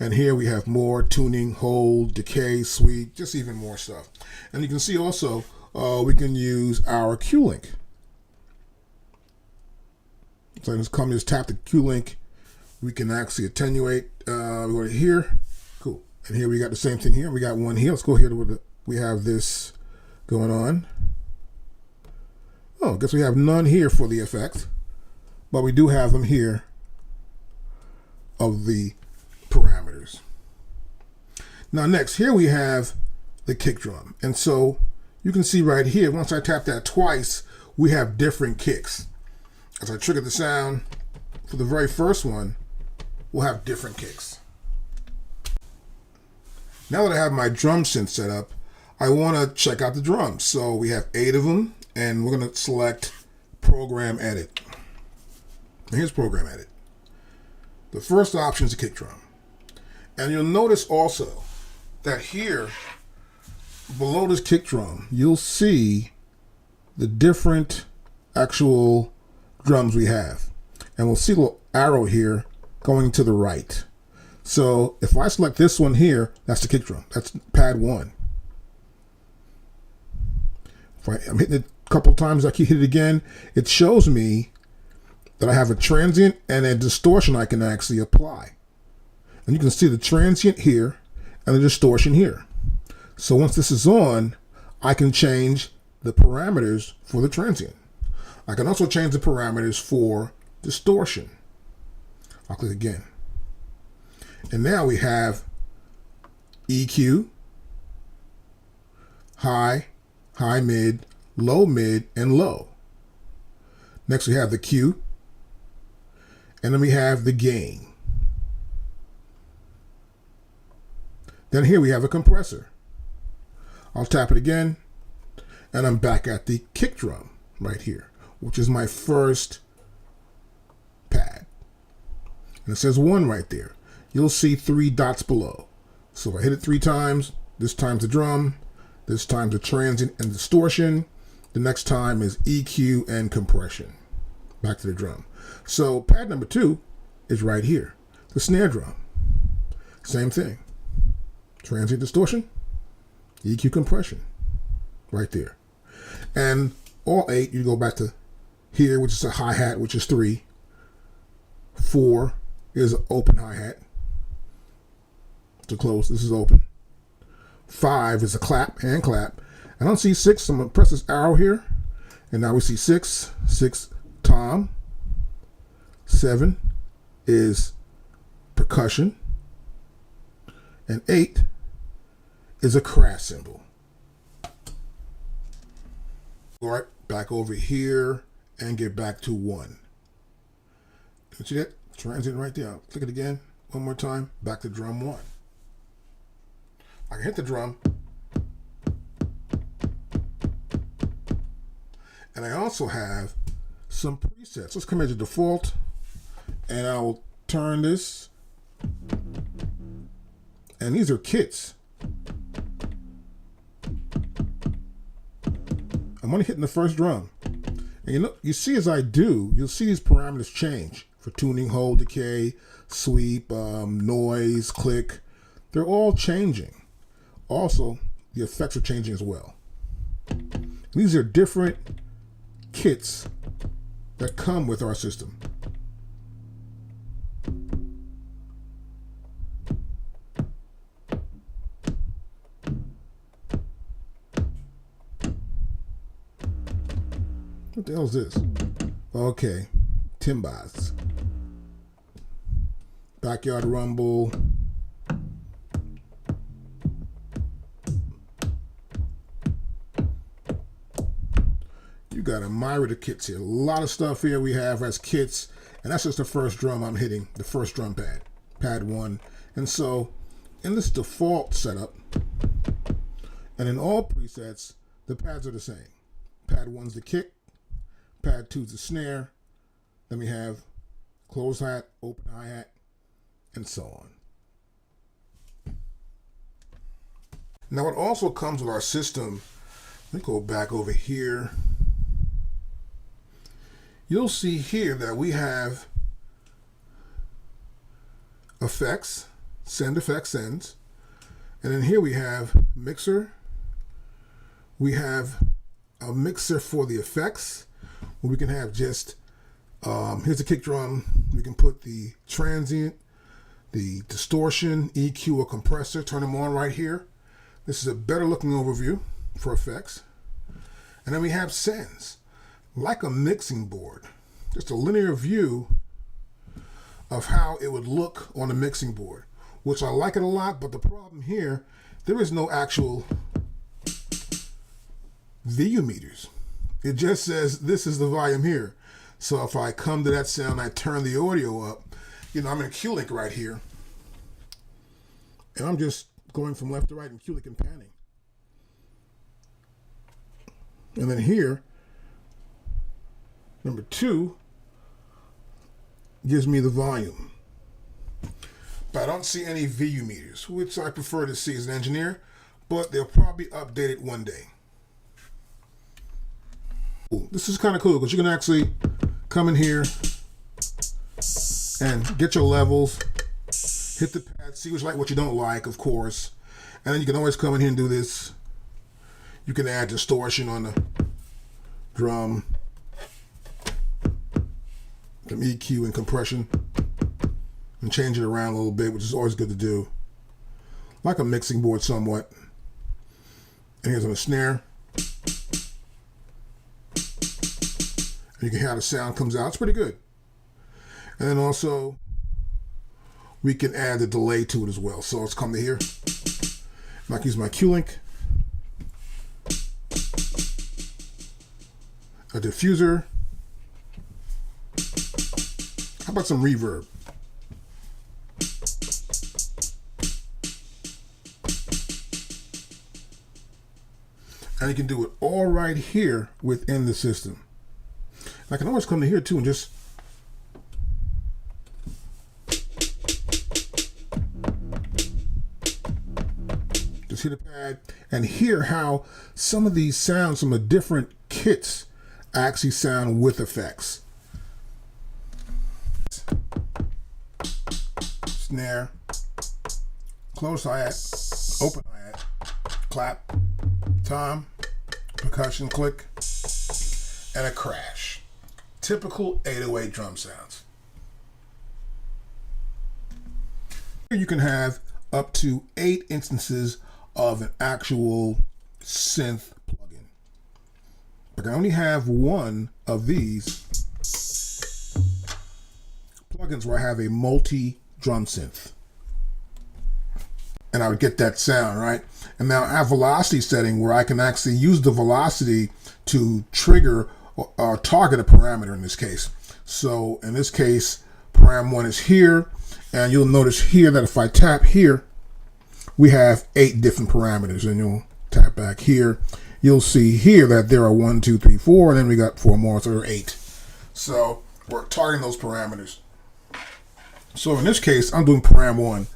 And here we have more tuning, hold, decay, sweep, just even more stuff. And you can see also, we can use our Q-Link. So just tap the Q-Link. We can actually attenuate. We go to here. Cool. And here we got the same thing here. We got one here. Let's go here to we have this going on. Oh, I guess we have none here for the effect. But we do have them here of the parameters. Now next, here we have the kick drum. And so you can see right here, once I tap that twice, we have different kicks. As I trigger the sound, for the very first one, we'll have different kicks. Now that I have my drum synth set up, I want to check out the drums. So we have 8 of them, and we're going to select program edit. And here's program edit. The first option is the kick drum. And you'll notice also that here, below this kick drum, you'll see the different actual drums we have. And we'll see a little arrow here going to the right. So if I select this one here, that's the kick drum. That's pad 1. If I'm hitting it a couple times, I keep hitting it again, it shows me that I have a transient and a distortion I can actually apply. And you can see the transient here and the distortion here. So once this is on, I can change the parameters for the transient. I can also change the parameters for distortion. I'll click again. And now we have EQ, high, high mid, and low. Next we have the Q, and then we have the gain. Then here we have a compressor. I'll tap it again, and I'm back at the kick drum right here, which is my first pad. And it says 1 right there. You'll see 3 dots below. So if I hit it 3 times, this time's the drum, this time's the transient and distortion, the next time is EQ and compression. Back to the drum. So pad number 2 is right here, the snare drum. Same thing. Transient distortion, EQ compression, right there. And all 8, you go back to here, which is a hi-hat, which is 3. 4 is an open hi-hat. To close, this is open. 5 is a clap, hand clap. I don't see 6, so I'm gonna press this arrow here. And now we see 6 tom. 7 is percussion. And 8 is a crash cymbal. All right, back over here and get back to 1. You see that? Transient right there. Click it again. One more time. Back to drum 1. I can hit the drum. And I also have some presets. Let's come into default. And I'll turn this. And these are kits. I'm only hitting the first drum. And you see as I do, you'll see these parameters change for tuning, hold, decay, sweep, noise, click. They're all changing. Also, the effects are changing as well. These are different kits that come with our system. What the hell is this? Okay, Timbas. Backyard Rumble. You got a myriad of kits here. A lot of stuff here we have as kits, and that's just the first drum I'm hitting, the first drum pad, pad 1. And so in this default setup, and in all presets, the pads are the same. Pad 1's the kick, pad 2's the snare, then we have closed hat, open hi-hat, and so on. Now it also comes with our system. Let me go back over here. You'll see here that we have effects, send effects sends, and then here we have mixer. We have a mixer for the effects, where we can have just, here's the kick drum. We can put the transient, the distortion, EQ, or compressor, turn them on right here. This is a better looking overview for effects. And then we have sends, like a mixing board, just a linear view of how it would look on a mixing board, which I like it a lot, but the problem here, there is no actual VU meters. It just says this is the volume here. So if I come to that sound, I turn the audio up, you know, I'm in Q-Link right here, and I'm just going from left to right in Q-Link and panning. And then here, number 2 gives me the volume. But I don't see any VU meters, which I prefer to see as an engineer, but they'll probably update it one day. Ooh, this is kind of cool because you can actually come in here and get your levels, hit the pad, see what you like, what you don't like, of course. And then you can always come in here and do this. You can add distortion on the drum, some EQ and compression, and change it around a little bit, which is always good to do. Like a mixing board somewhat. And here's on the snare. And you can hear how the sound comes out. It's pretty good. And then also, we can add the delay to it as well. So let's come to here. I can use my Q-Link, a diffuser. How about some reverb? And you can do it all right here within the system. I can always come to here too and just hit a pad and hear how some of these sounds, some of the different kits actually sound with effects. Snare, close hi-hat, open hi-hat, clap, tom, percussion click, and a crash. Typical 808 drum sounds. You can have up to 8 instances of an actual synth plugin. But I only have one of these plugins where I have a multi-drum synth. And I would get that sound, right? And now I have velocity setting where I can actually use the velocity to trigger or target a parameter in this case. So in this case, param 1 is here, and you'll notice here that if I tap here, we have 8 different parameters, and you'll tap back here. You'll see here that there are 1, 2, 3, 4, and then we got 4 more, so there are 8. So we're targeting those parameters. So in this case, I'm doing param 1.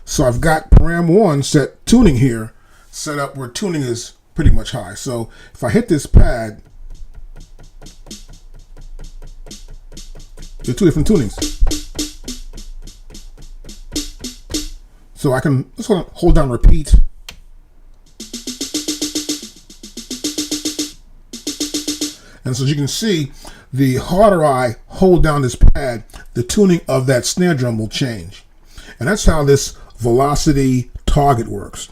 So I've got param 1 set tuning here, set up where tuning is pretty much high. So if I hit this pad, there are 2 different tunings. So I can just hold down repeat. And so as you can see, the harder I hold down this pad, the tuning of that snare drum will change. And that's how this velocity target works.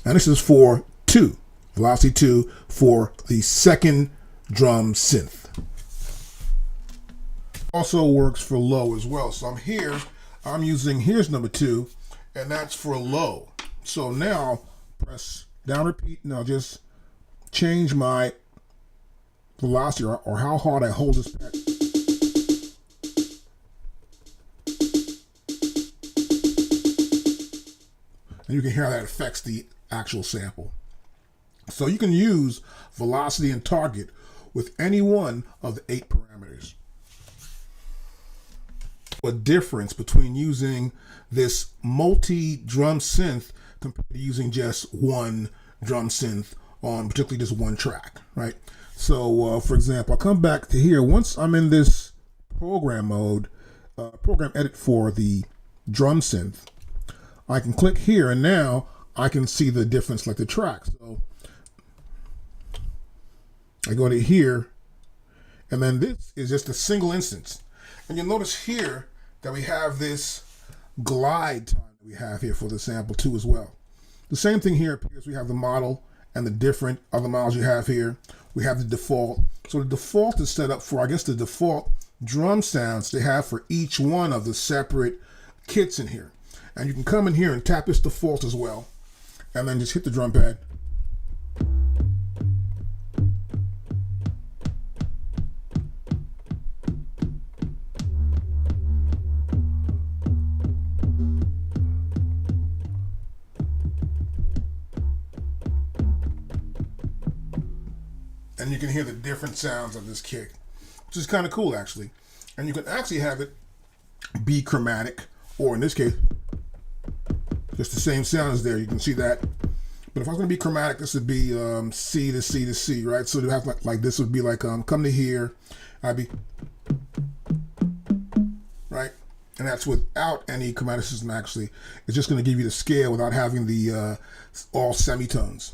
And this is for 2, velocity 2 for the second drum synth. Also works for low as well. So I'm using, here's number 2, and that's for low. So now press down repeat, and I'll just change my velocity or how hard I hold this pad. And you can hear how that affects the actual sample. So you can use velocity and target with any one of the 8 parameters. A difference between using this multi-drum synth compared to using just one drum synth on particularly just one track, right? So for example, I'll come back to here. Once I'm in this program mode, program edit for the drum synth, I can click here, and now I can see the different selected tracks. So I go to here, and then this is just a single instance. And you'll notice here that we have this glide time that we have here for the sample too as well. The same thing here appears. We have the model and the different other models you have here. We have the default. So the default is set up for, I guess, the default drum sounds they have for each one of the separate kits in here. And you can come in here and tap this default as well, and then just hit the drum pad. And you can hear the different sounds of this kick, which is kind of cool actually. And you can actually have it be chromatic, or in this case, just the same sound as there. You can see that. But if I was going to be chromatic, this would be C to C to C, right? So to have like this would be like come to here, I'd be right, and that's without any chromaticism. Actually, it's just going to give you the scale without having the all semitones.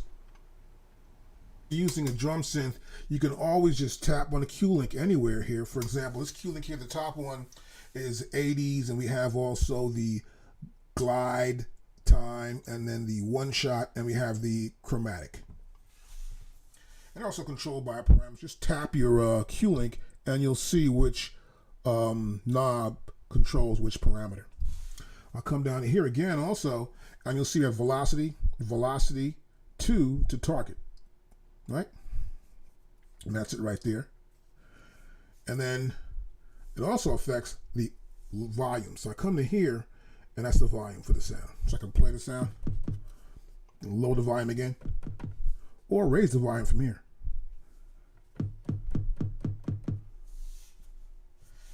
Using a drum synth, you can always just tap on a Q link anywhere here. For example, this Q link here, the top one is 80s, and we have also the glide time, and then the one shot, and we have the chromatic. And also controlled by a parameter. Just tap your Q link, and you'll see which knob controls which parameter. I'll come down here again also, and you'll see that velocity 2 to target. Right? And that's it right there. And then it also affects the volume. So I come to here, and that's the volume for the sound. So I can play the sound, and lower the volume again, or raise the volume from here.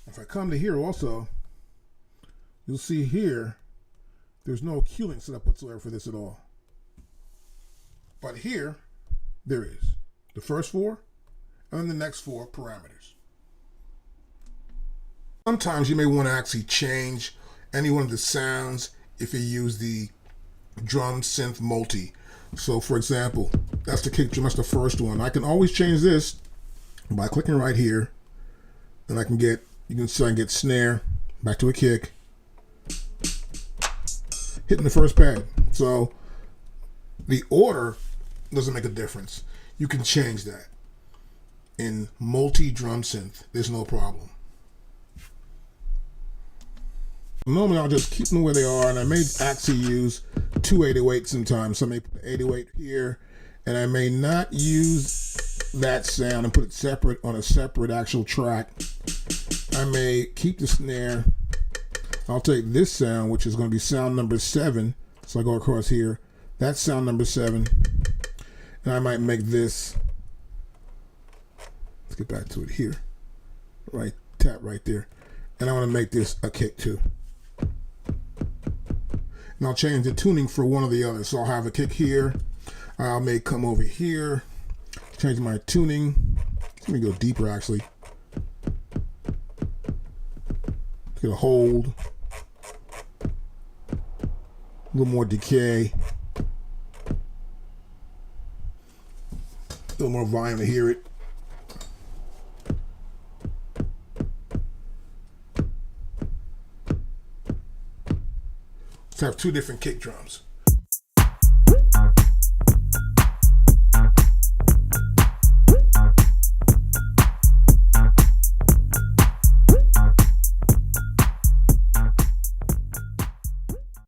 If I come to here also, you'll see here, there's no Q link set up whatsoever for this at all. But here, there is the first 4 and then the next 4 parameters. Sometimes you may want to actually change any one of the sounds if you use the drum synth multi. So for example, that's the kick drum, that's the first one. I can always change this by clicking right here, and I can get, you can see I can get snare, back to a kick, hitting the first pad. So the order doesn't make a difference. You can change that. In multi-drum synth, there's no problem. Normally I'll just keep them where they are, and I may actually use 2 808 sometimes. So I may put 808 here, and I may not use that sound and put it separate on a separate actual track. I may keep the snare. I'll take this sound, which is going to be sound number 7. So I go across here. That's sound number 7. And I might make this, let's get back to it here, right, tap right there. And I want to make this a kick too. And I'll change the tuning for one or the other. So I'll have a kick here. I may come over here, change my tuning. Let me go deeper actually. Get a hold, a little more decay. A little more volume to hear it. Let's have 2 different kick drums.